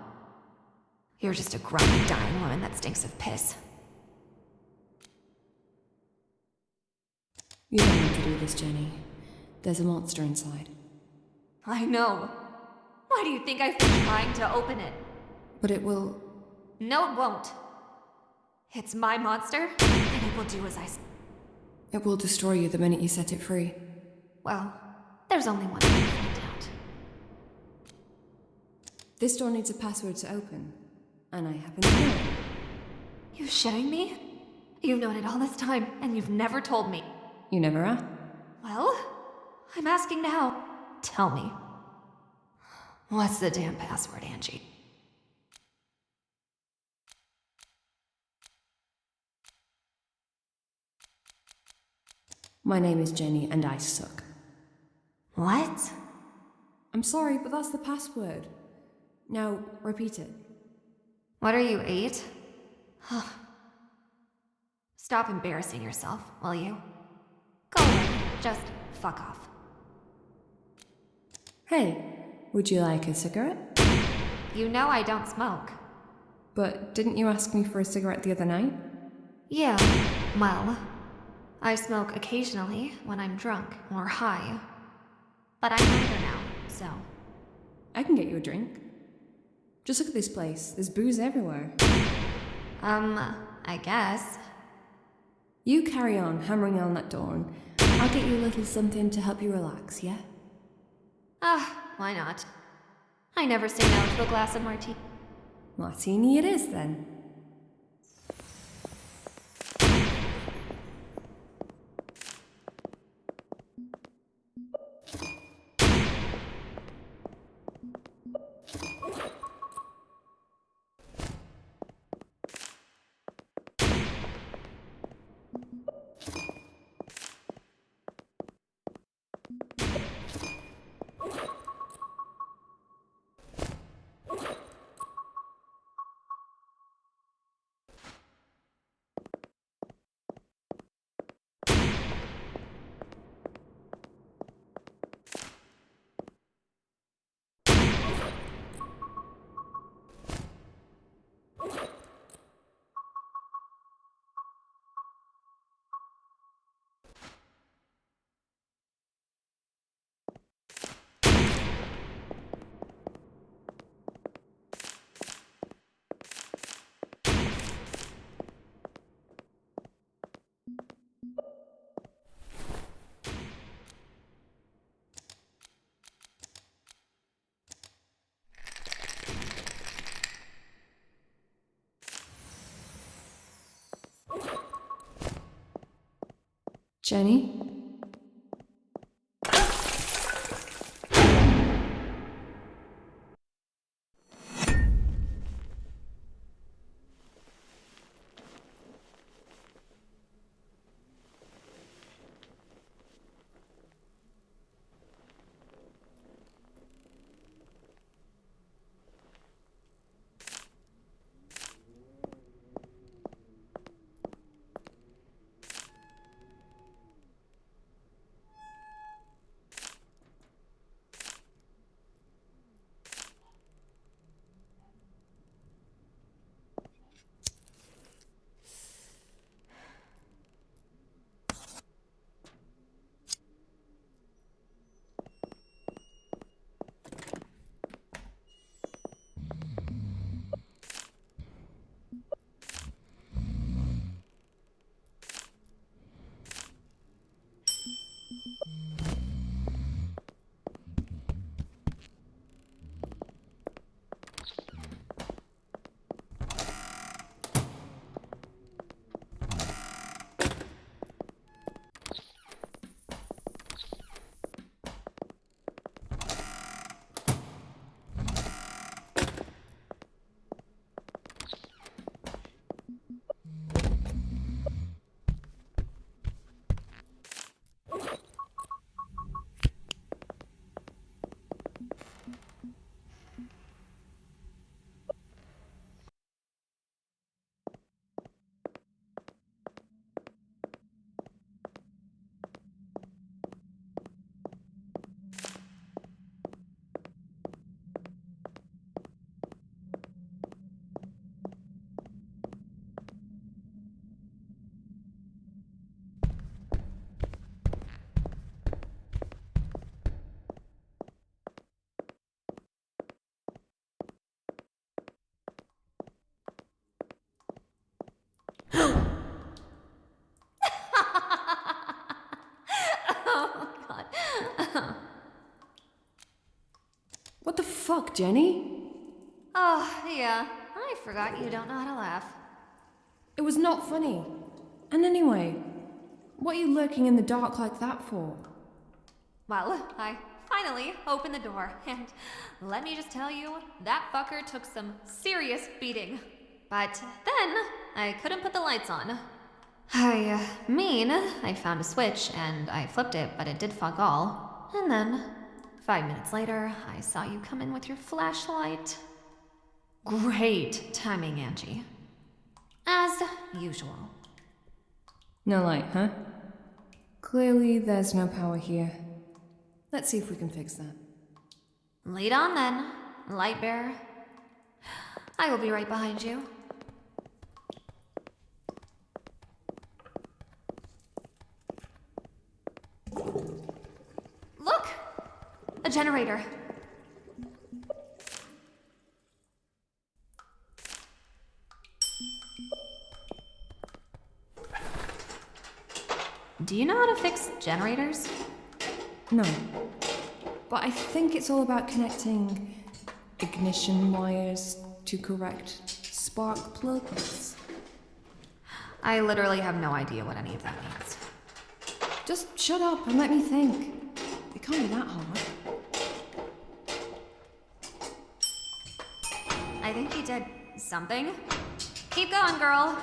Q: You're just a grumpy, dying woman that stinks of piss.
B: You don't need to do this, Jenny. There's a monster inside.
Q: I know. Why do you think I've been trying to open it?
B: But it will...
Q: No, it won't. It's my monster, and it will do as I say.
B: It will destroy you the minute you set it free.
Q: Well, there's only one way to find out.
B: This door needs a password to open, and I happen to know it.
Q: You shitting me? You've known it all this time, and you've never told me.
B: You never are.
Q: Well, I'm asking now. Tell me. What's the damn password, Angie?
B: My name is Jenny, and I suck.
Q: What?
B: I'm sorry, but that's the password. Now, repeat it.
Q: What are you, 8? Stop embarrassing yourself, will you? Go away. Just fuck off.
B: Hey, would you like a cigarette?
Q: You know I don't smoke.
B: But didn't you ask me for a cigarette the other night?
Q: Yeah, well, I smoke occasionally when I'm drunk or high. But I'm neither now, so...
B: I can get you a drink. Just look at this place. There's booze everywhere.
Q: I guess.
B: You carry on hammering on that door and I'll get you a little something to help you relax, yeah?
Q: Why not? I never say no to a glass of martini.
B: Martini it is, then. Jenny? fuck, Jenny?
Q: Oh, yeah. I forgot you don't know how to laugh.
B: It was not funny. And anyway, what are you lurking in the dark like that for?
Q: Well, I finally opened the door, and let me just tell you, that fucker took some serious beating. But then, I couldn't put the lights on. I found a switch, and I flipped it, but it did fuck all. And then, 5 minutes later, I saw you come in with your flashlight. Great timing, Angie. As usual.
B: No light, huh? Clearly, there's no power here. Let's see if we can fix that.
Q: Lead on then, light bearer. I will be right behind you. Look! A generator. Do you know how to fix generators?
B: No. But I think it's all about connecting ignition wires to correct spark plugs.
Q: I literally have no idea what any of that means.
B: Just shut up and let me think. It can't be that hard.
Q: I think you did something. Keep going, girl.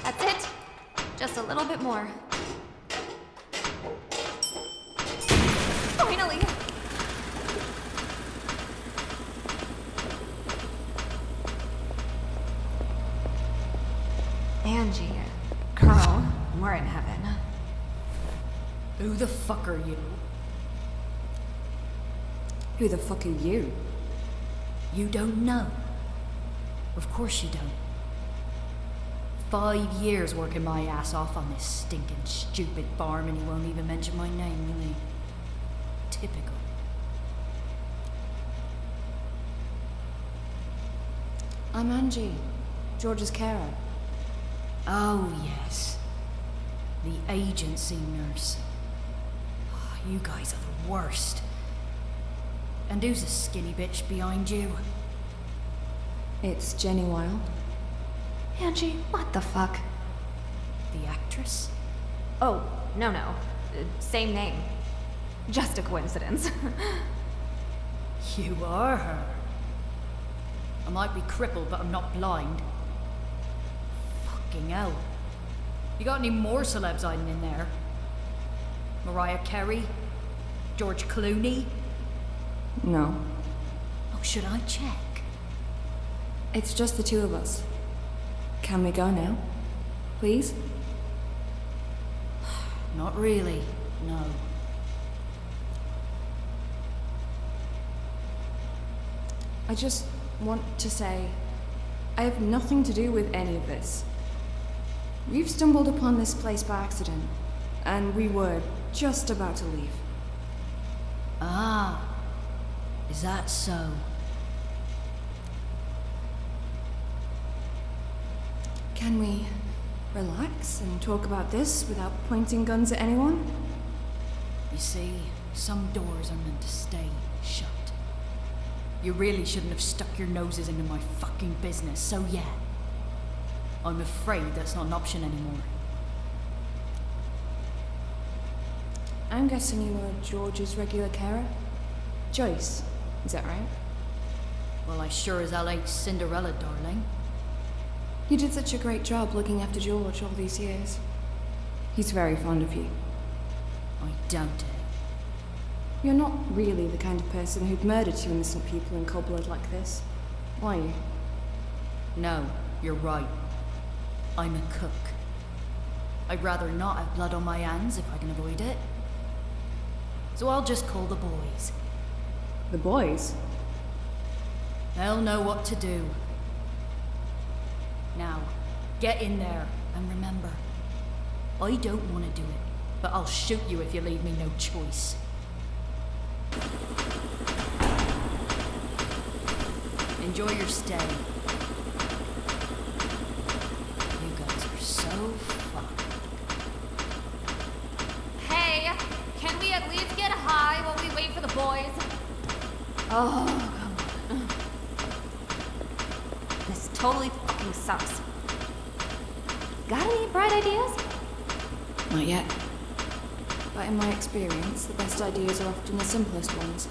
Q: That's it. Just a little bit more. Finally! Angie, girl, we're in heaven.
U: Who the fuck are you?
B: Who the fuck are you?
U: You don't know. Of course you don't. 5 years working my ass off on this stinking stupid farm and he won't even mention my name, will he? Typical.
B: I'm Angie, George's carer.
U: Oh, yes. The agency nurse. You guys are the worst. And who's a skinny bitch behind you?
B: It's Jenny Wilde.
Q: Angie, what the fuck?
U: The actress?
Q: Oh, no. Same name. Just a coincidence.
U: You are her. I might be crippled, but I'm not blind. Fucking hell. You got any more celebs hiding in there? Mariah Carey? George Clooney?
B: No.
U: Oh, should I check?
B: It's just the two of us. Can we go now? Please?
U: Not really, no.
B: I just want to say, I have nothing to do with any of this. We've stumbled upon this place by accident, and we were just about to leave.
U: Ah, is that so?
B: Can we relax and talk about this without pointing guns at anyone?
U: You see, some doors are meant to stay shut. You really shouldn't have stuck your noses into my fucking business, so yeah. I'm afraid that's not an option anymore.
B: I'm guessing you were George's regular carer? Joyce, is that right?
U: Well, I sure as hell ain't Cinderella, darling.
B: You did such a great job looking after George all these years. He's very fond of you.
U: I doubt it.
B: You're not really the kind of person who'd murder two innocent people in cold blood like this, are you?
U: No, you're right. I'm a cook. I'd rather not have blood on my hands if I can avoid it. So I'll just call the boys.
B: The boys?
U: They'll know what to do. Now, get in there, and remember, I don't want to do it, but I'll shoot you if you leave me no choice. Enjoy your stay. You guys are so fun.
Q: Hey, can we at least boys. Oh, come on. This totally fucking sucks. Got any bright ideas?
B: Not yet. But in my experience, the best ideas are often the simplest ones.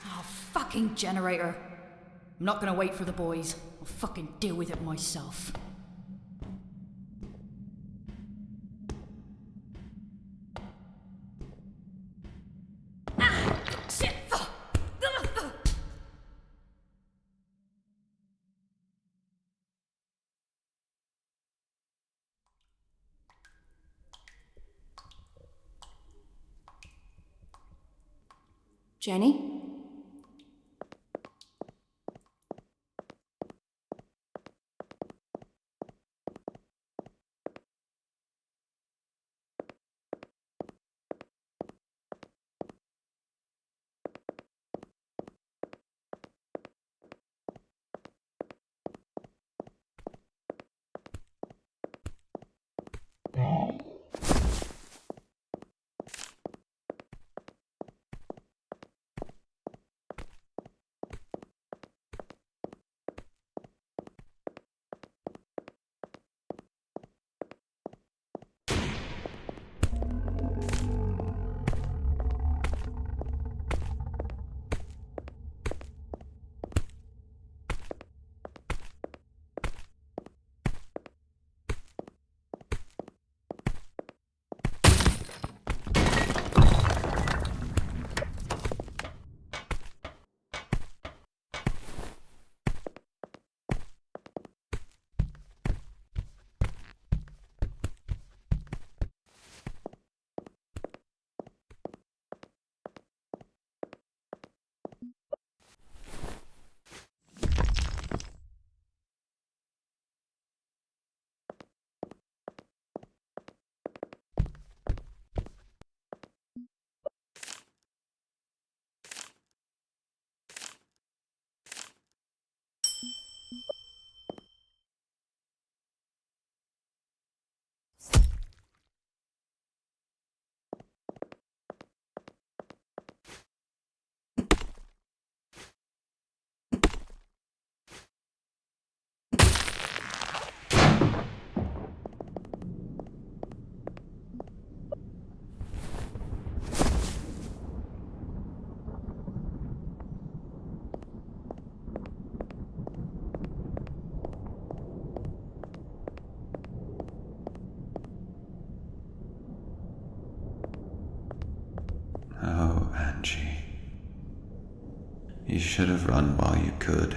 U: Oh, fucking generator. I'm not gonna wait for the boys. I'll fucking deal with it myself. Ah! Shit!
B: Jenny?
N: Oh, Angie. You should have run while you could.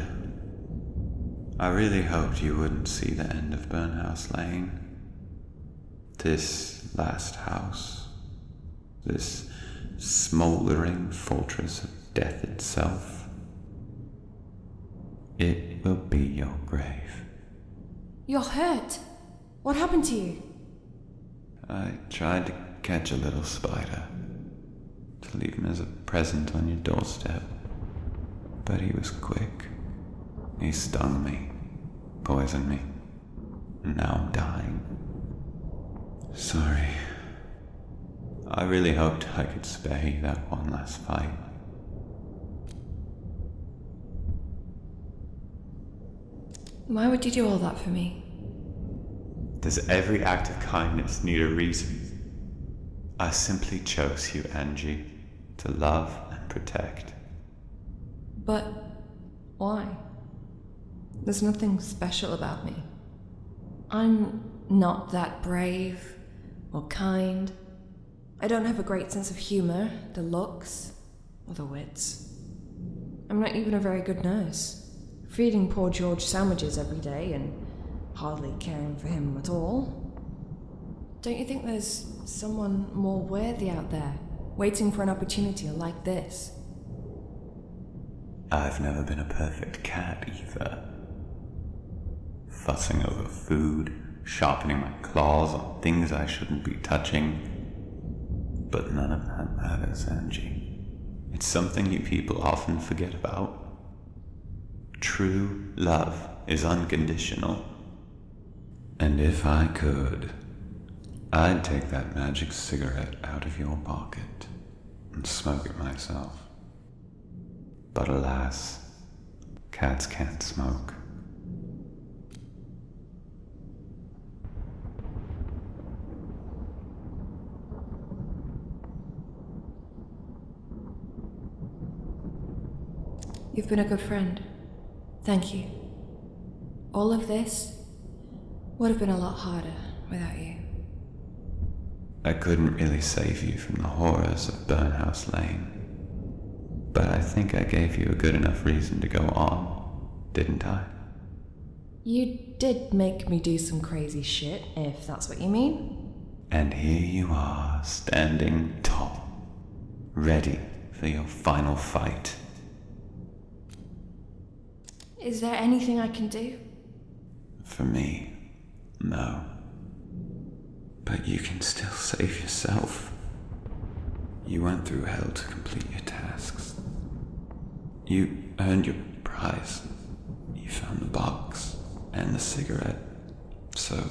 N: I really hoped you wouldn't see the end of Burnhouse Lane. This last house. This smouldering fortress of death itself. It will be your grave.
B: You're hurt. What happened to you?
N: I tried to catch a little spider, to leave him as a present on your doorstep. But he was quick. He stung me, poisoned me, and now I'm dying. Sorry. I really hoped I could spare you that one last fight.
B: Why would you do all that for me?
N: Does every act of kindness need a reason? I simply chose you, Angie, to love and protect.
B: But why? There's nothing special about me. I'm not that brave or kind. I don't have a great sense of humor, the looks, or the wits. I'm not even a very good nurse, feeding poor George sandwiches every day and hardly caring for him at all. Don't you think there's someone more worthy out there, waiting for an opportunity like this?
N: I've never been a perfect cat either. Fussing over food, sharpening my claws on things I shouldn't be touching. But none of that matters, Angie. It's something you people often forget about. True love is unconditional. And if I could, I'd take that magic cigarette out of your pocket and smoke it myself. But alas, cats can't smoke.
B: You've been a good friend. Thank you. All of this would have been a lot harder without you.
N: I couldn't really save you from the horrors of Burnhouse Lane. But I think I gave you a good enough reason to go on, didn't I?
B: You did make me do some crazy shit, if that's what you mean.
N: And here you are, standing tall, ready for your final fight.
B: Is there anything I can do?
N: For me, no. But you can still save yourself. You went through hell to complete your tasks. You earned your prize. You found the box and the cigarette. So,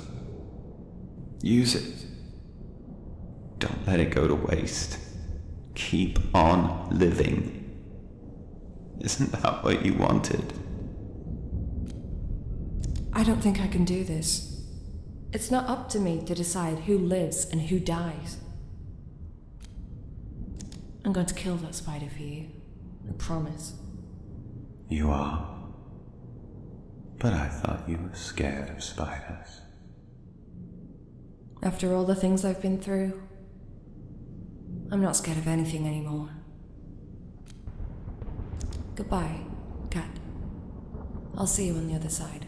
N: use it. Don't let it go to waste. Keep on living. Isn't that what you wanted?
B: I don't think I can do this. It's not up to me to decide who lives and who dies. I'm going to kill that spider for you. I promise.
N: You are. But I thought you were scared of spiders.
B: After all the things I've been through, I'm not scared of anything anymore. Goodbye, cat. I'll see you on the other side.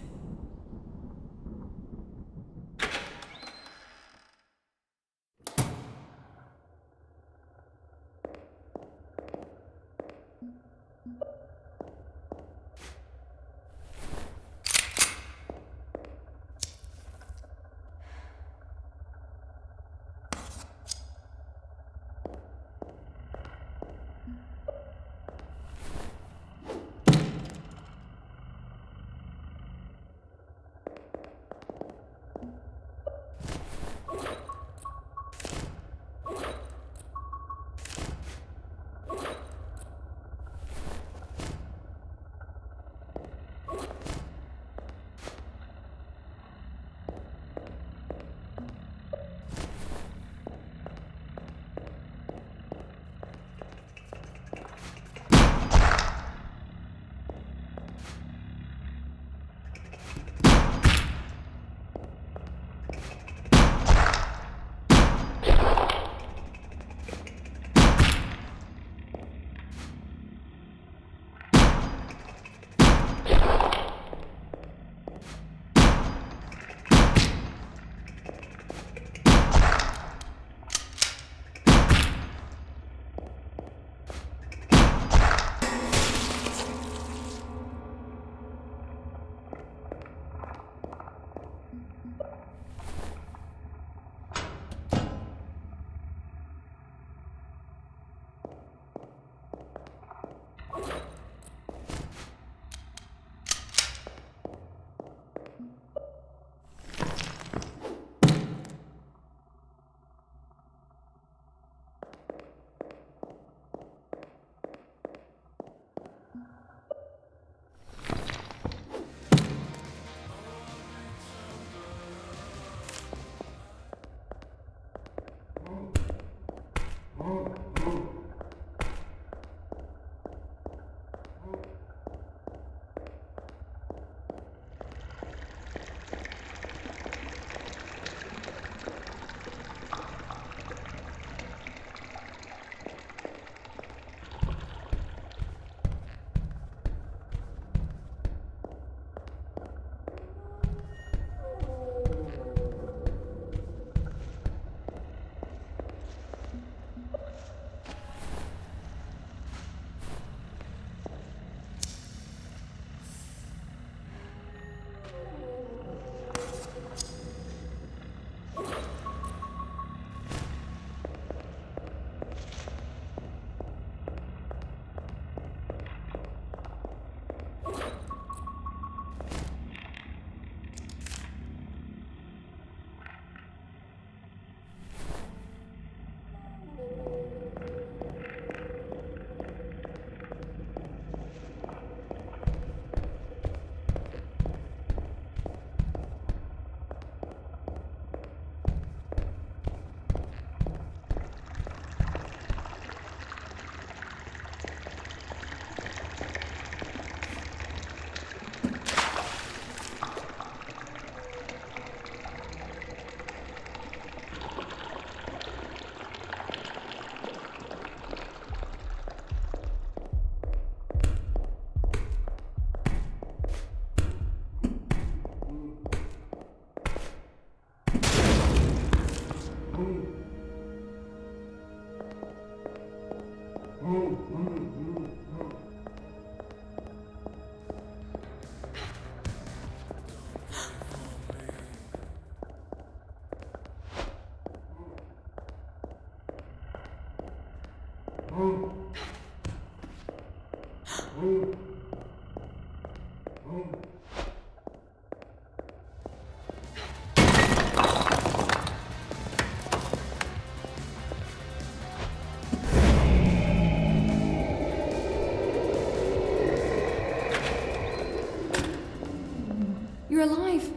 B: You're alive!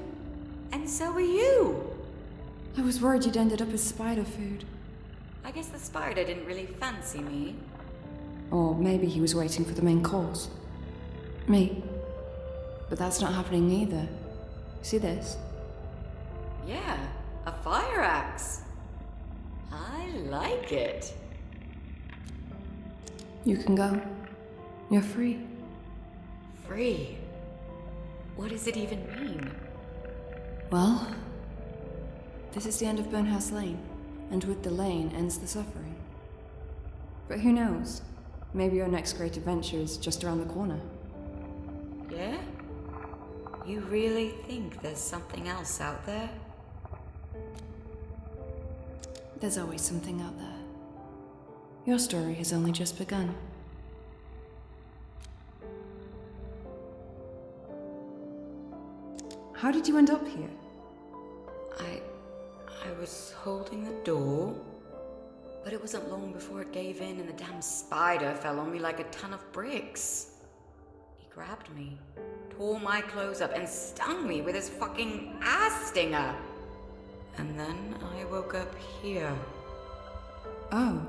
E: And so are you!
B: I was worried you'd ended up as spider food.
E: I guess the spider didn't really fancy me.
B: Or maybe he was waiting for the main course. Me. But that's not happening either. See this?
E: Yeah, a fire axe. I like it.
B: You can go. You're free.
E: Free? What does it even mean?
B: Well, this is the end of Burnhouse Lane, and with the lane ends the suffering. But who knows? Maybe your next great adventure is just around the corner.
E: Yeah? You really think there's something else out there?
B: There's always something out there. Your story has only just begun. How did you end up here?
E: I was holding the door, but it wasn't long before it gave in and the damn spider fell on me like a ton of bricks. He grabbed me, tore my clothes up, and stung me with his fucking ass stinger. And then I woke up here.
B: Oh.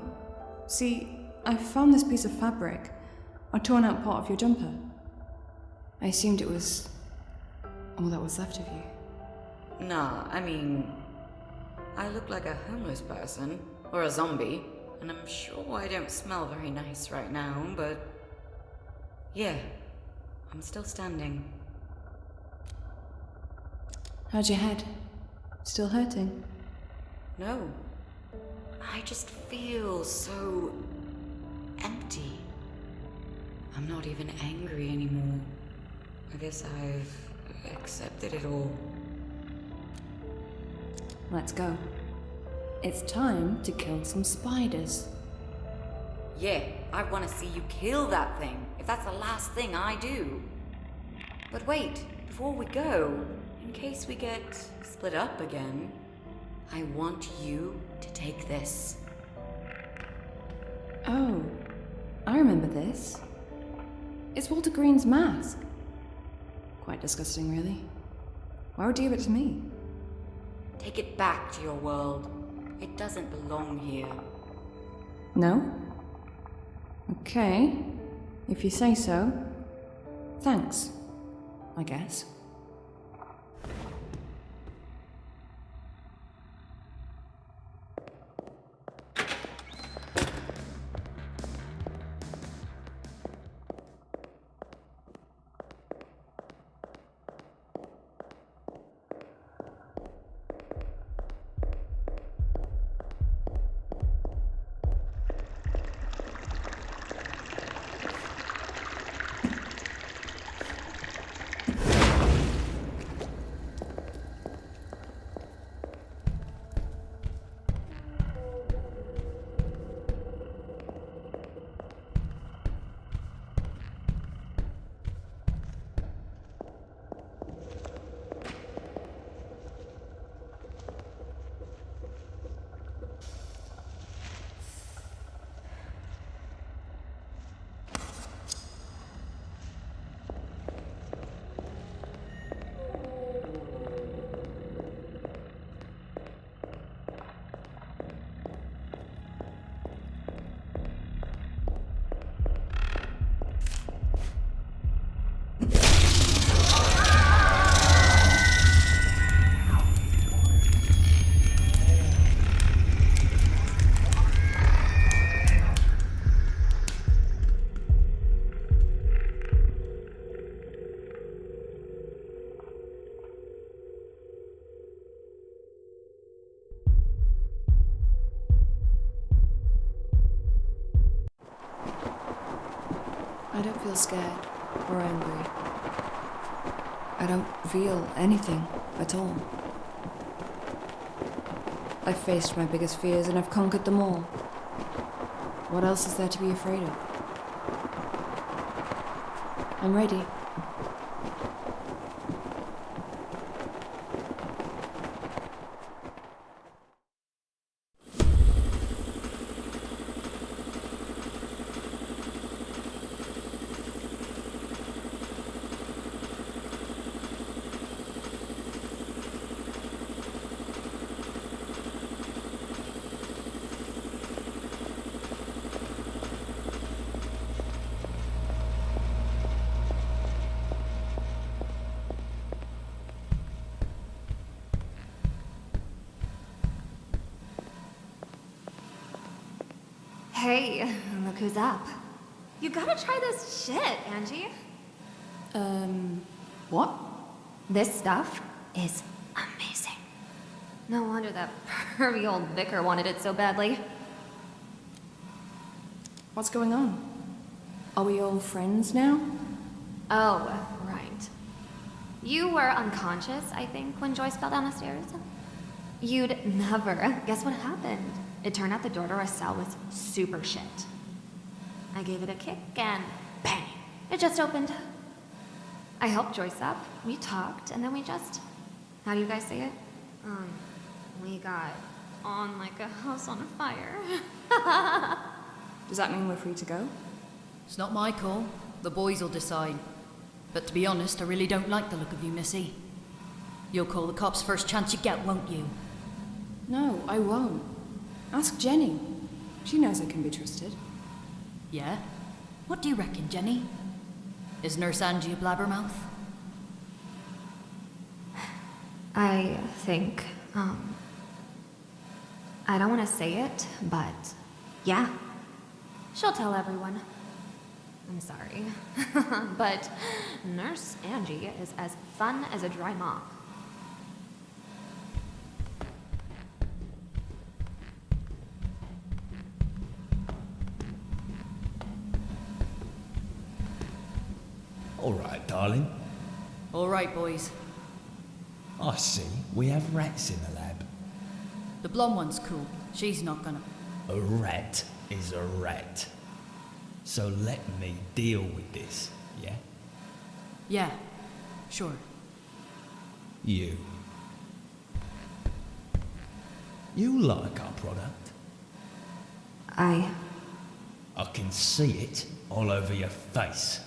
B: See, I found this piece of fabric. A torn out part of your jumper. I assumed it was all that was left of you.
E: Nah, I mean, I look like a homeless person, or a zombie, and I'm sure I don't smell very nice right now, but yeah, I'm still standing.
B: How's your head? Still hurting?
E: No, I just feel so empty. I'm not even angry anymore. I guess I've accepted it all.
B: Let's go. It's time to kill some spiders.
E: Yeah, I want to see you kill that thing, if that's the last thing I do. But wait, before we go, in case we get split up again, I want you to take this.
B: Oh, I remember this. It's Walter Green's mask. Quite disgusting, really. Why would you give it to me?
E: Take it back to your world. It doesn't belong here.
B: No? Okay. If you say so. Thanks, I guess.
F: I don't feel scared or angry. I don't feel anything at all. I've faced my biggest fears and I've conquered them all. What else is there to be afraid of? I'm ready.
Q: Hey, look who's up. You gotta try this shit, Angie.
F: What?
Q: This stuff is amazing. No wonder that pervy old vicar wanted it so badly.
F: What's going on? Are we all friends now?
Q: Oh, right. You were unconscious, I think, when Joyce fell down the stairs. You'd never guess what happened. It turned out the door to our cell was super shit. I gave it a kick and bang, it just opened. I helped Joyce up, we talked, and then we just, how do you guys say it? We got on like a house on fire.
F: Does that mean we're free to go?
U: It's not my call. The boys will decide. But to be honest, I really don't like the look of you, Missy. You'll call the cops first chance you get, won't you?
F: No, I won't. Ask Jenny. She knows I can be trusted.
U: Yeah? What do you reckon, Jenny? Is Nurse Angie a blabbermouth?
Q: I think, I don't want to say it, but yeah. She'll tell everyone. I'm sorry. But Nurse Angie is as fun as a dry mop.
I: All right, darling.
U: All right, boys.
I: I see. We have rats in the lab.
U: The blonde one's cool. She's not gonna...
I: A rat is a rat. So let me deal with this, yeah?
U: Yeah, sure.
I: You. You like our product?
Q: I
I: can see it all over your face.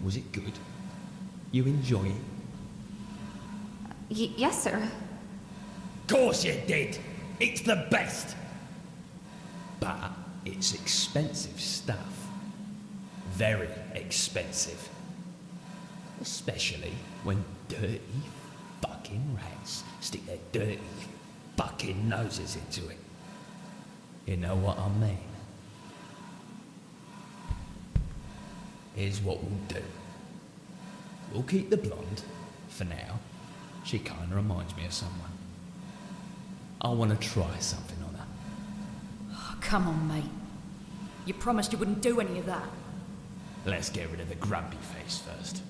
I: Was it good? You enjoy it?
Q: Yes, sir.
I: Course you did! It's the best! But it's expensive stuff. Very expensive. Especially when dirty fucking rats stick their dirty fucking noses into it. You know what I mean? Here's what we'll do. We'll keep the blonde, for now. She kinda reminds me of someone. I wanna try something on her.
U: Oh, come on, mate. You promised you wouldn't do any of that.
I: Let's get rid of the grumpy face first.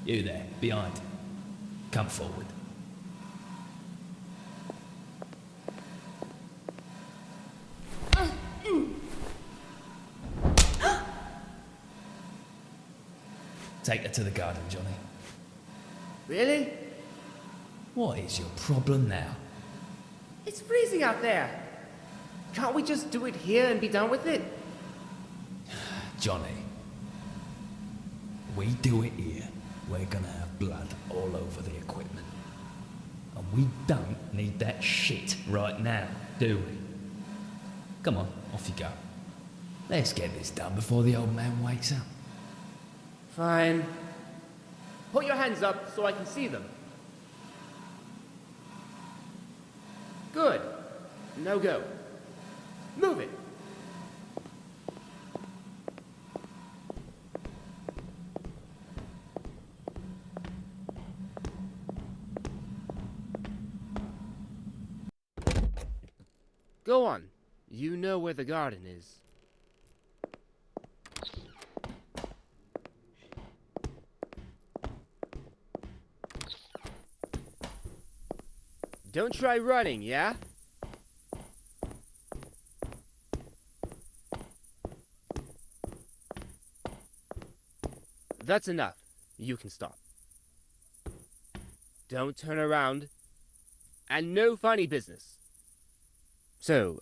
I: You there, behind. Come forward. Take her to the garden, Johnny.
J: Really?
I: What is your problem now?
J: It's freezing out there. Can't we just do it here and be done with it?
I: Johnny, we do it here, we're gonna have blood all over the equipment. And we don't need that shit right now, do we? Come on, off you go. Let's get this done before the old man wakes up.
J: Fine. Put your hands up so I can see them. Good. Now go. Move it. Go on. You know where the garden is. Don't try running, yeah? That's enough. You can stop. Don't turn around. And no funny business. So,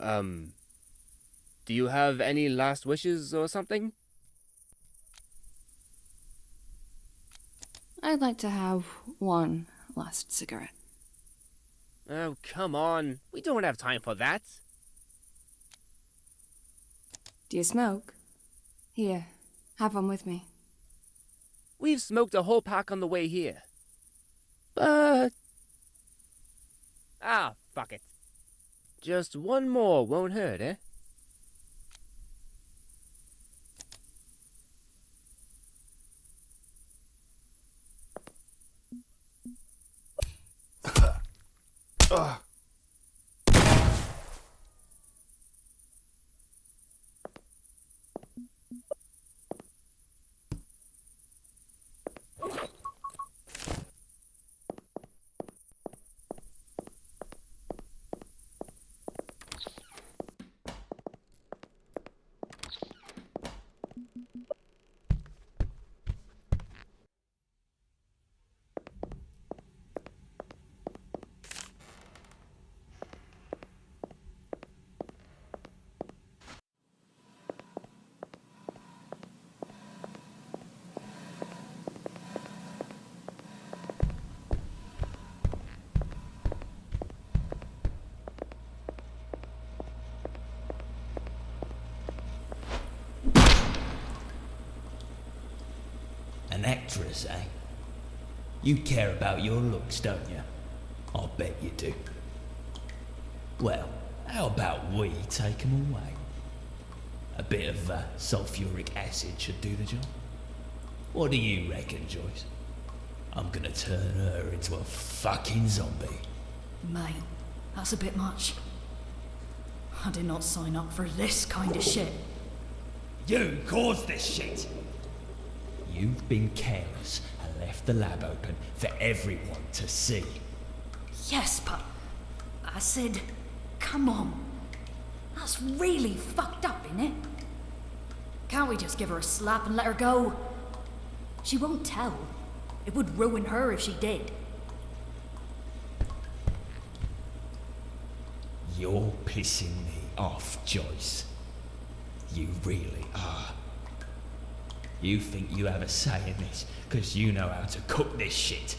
J: do you have any last wishes or something?
F: I'd like to have one last cigarette.
J: Oh, come on. We don't have time for that.
F: Do you smoke? Here, have one with me.
J: We've smoked a whole pack on the way here. But... ah, fuck it. Just one more won't hurt, eh?
I: An actress, eh? You care about your looks, don't you? I'll bet you do. Well, how about we take them away? A bit of sulfuric acid should do the job. What do you reckon, Joyce? I'm gonna turn her into a fucking zombie.
U: Mate, that's a bit much. I did not sign up for this kind of shit.
I: You caused this shit! You've been careless and left the lab open for everyone to see.
U: Yes, but I said, come on. That's really fucked up, innit? Can't we just give her a slap and let her go? She won't tell. It would ruin her if she did.
I: You're pissing me off, Joyce. You really are. You think you have a say in this because you know how to cook this shit.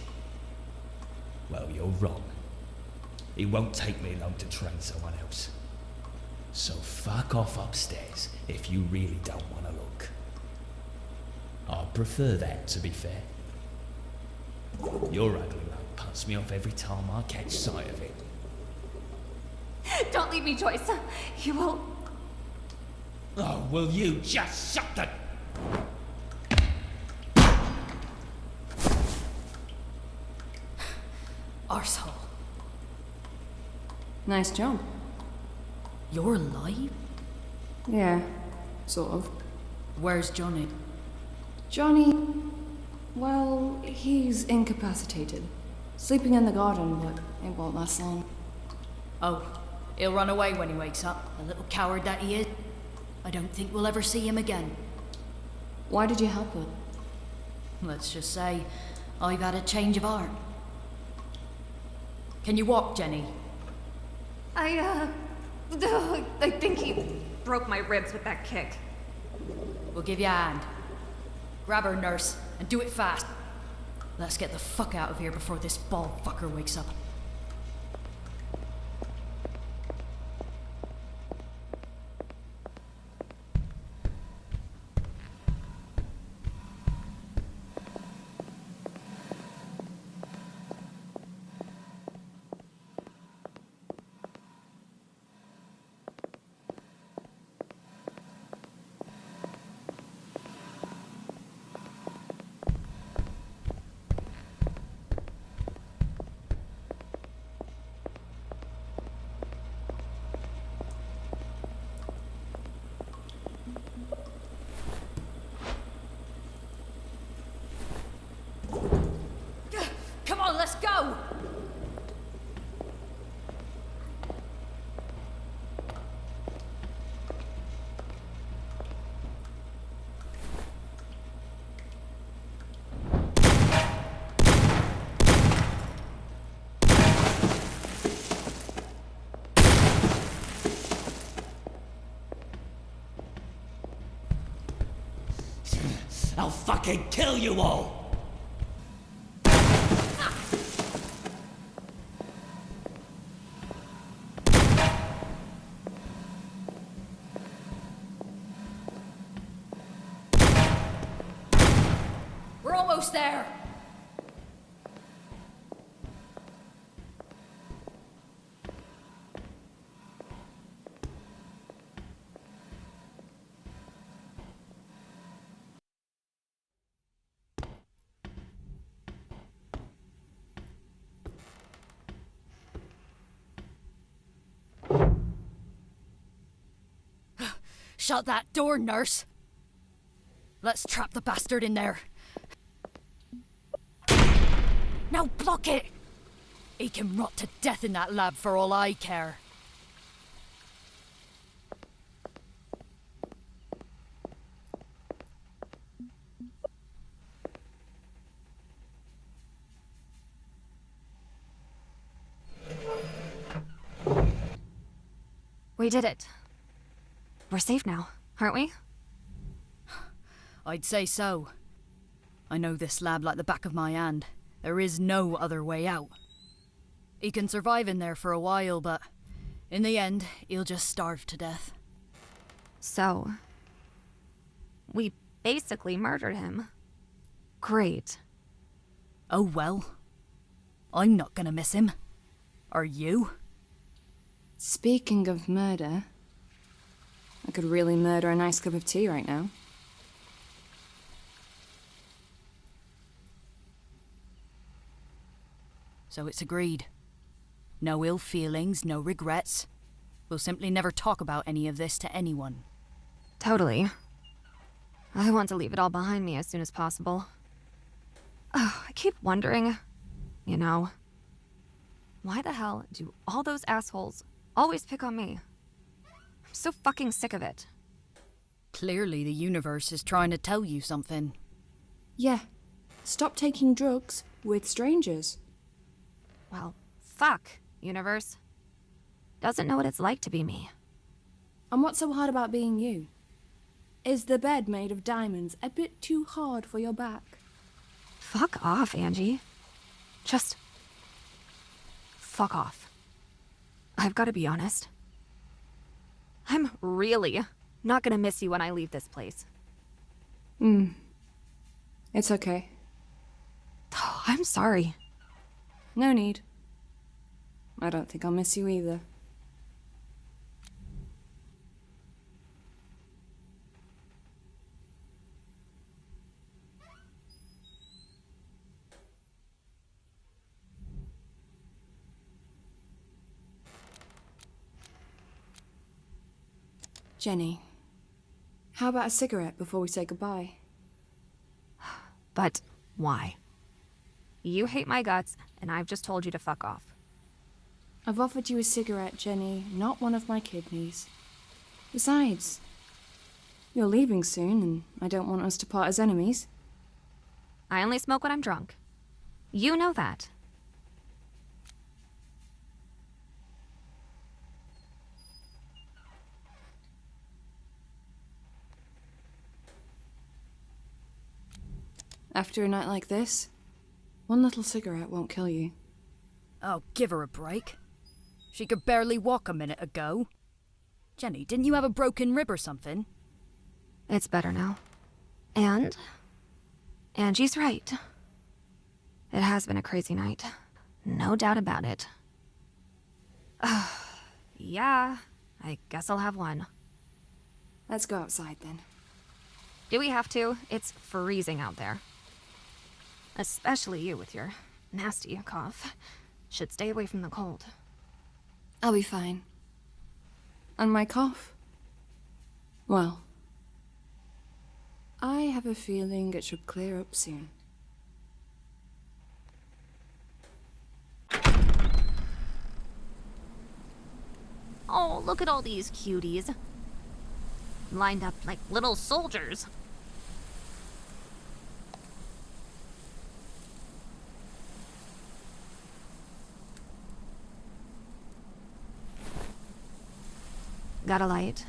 I: Well, you're wrong. It won't take me long to train someone else. So fuck off upstairs if you really don't want to look. I'd prefer that, to be fair. Your ugly mug puts me off every time I catch sight of it.
Q: Don't leave me, Joyce. You will...
I: Oh, will you just shut the...
U: Arsehole.
F: Nice job.
U: You're alive?
F: Yeah, sort of.
U: Where's Johnny?
F: Johnny... well, he's incapacitated. Sleeping in the garden, but it won't last long.
U: Oh, he'll run away when he wakes up, the little coward that he is. I don't think we'll ever see him again.
F: Why did you help her?
U: Let's just say I've had a change of heart. Can you walk, Jenny?
Q: I think he broke my ribs with that kick.
U: We'll give you a hand. Grab her, nurse, and do it fast. Let's get the fuck out of here before this bald fucker wakes up.
I: I'll fucking kill you all!
U: We're almost there! Shut that door, nurse! Let's trap the bastard in there. Now block it! He can rot to death in that lab for all I care.
Q: We did it. We're safe now, aren't we?
U: I'd say so. I know this lab like the back of my hand. There is no other way out. He can survive in there for a while, but in the end, he'll just starve to death.
Q: So, we basically murdered him. Great.
U: Oh well. I'm not gonna miss him. Are you?
B: Speaking of murder, I could really murder a nice cup of tea right now.
U: So it's agreed. No ill feelings, no regrets. We'll simply never talk about any of this to anyone.
Q: Totally. I want to leave it all behind me as soon as possible. Oh, I keep wondering, you know, why the hell do all those assholes always pick on me? I'm so fucking sick of it.
U: Clearly the universe is trying to tell you something.
B: Yeah. Stop taking drugs with strangers.
Q: Well, fuck, universe. Doesn't know what it's like to be me.
B: And what's so hard about being you? Is the bed made of diamonds a bit too hard for your back?
Q: Fuck off, Angie. Just fuck off. I've got to be honest. I'm really not gonna miss you when I leave this place.
B: It's okay.
Q: I'm sorry.
B: No need. I don't think I'll miss you either. Jenny, how about a cigarette before we say goodbye?
Q: But why? You hate my guts, and I've just told you to fuck off.
B: I've offered you a cigarette, Jenny, not one of my kidneys. Besides, you're leaving soon, and I don't want us to part as enemies.
Q: I only smoke when I'm drunk. You know that.
B: After a night like this, one little cigarette won't kill you.
U: Oh, give her a break. She could barely walk a minute ago. Jenny, didn't you have a broken rib or something?
Q: It's better now. And Angie's right. It has been a crazy night. No doubt about it. Yeah, I guess I'll have one.
B: Let's go outside then.
Q: Do we have to? It's freezing out there. Especially you with your nasty cough. Should stay away from the cold.
B: I'll be fine. And my cough? Well, I have a feeling it should clear up soon.
Q: Oh, look at all these cuties. Lined up like little soldiers. Got a light?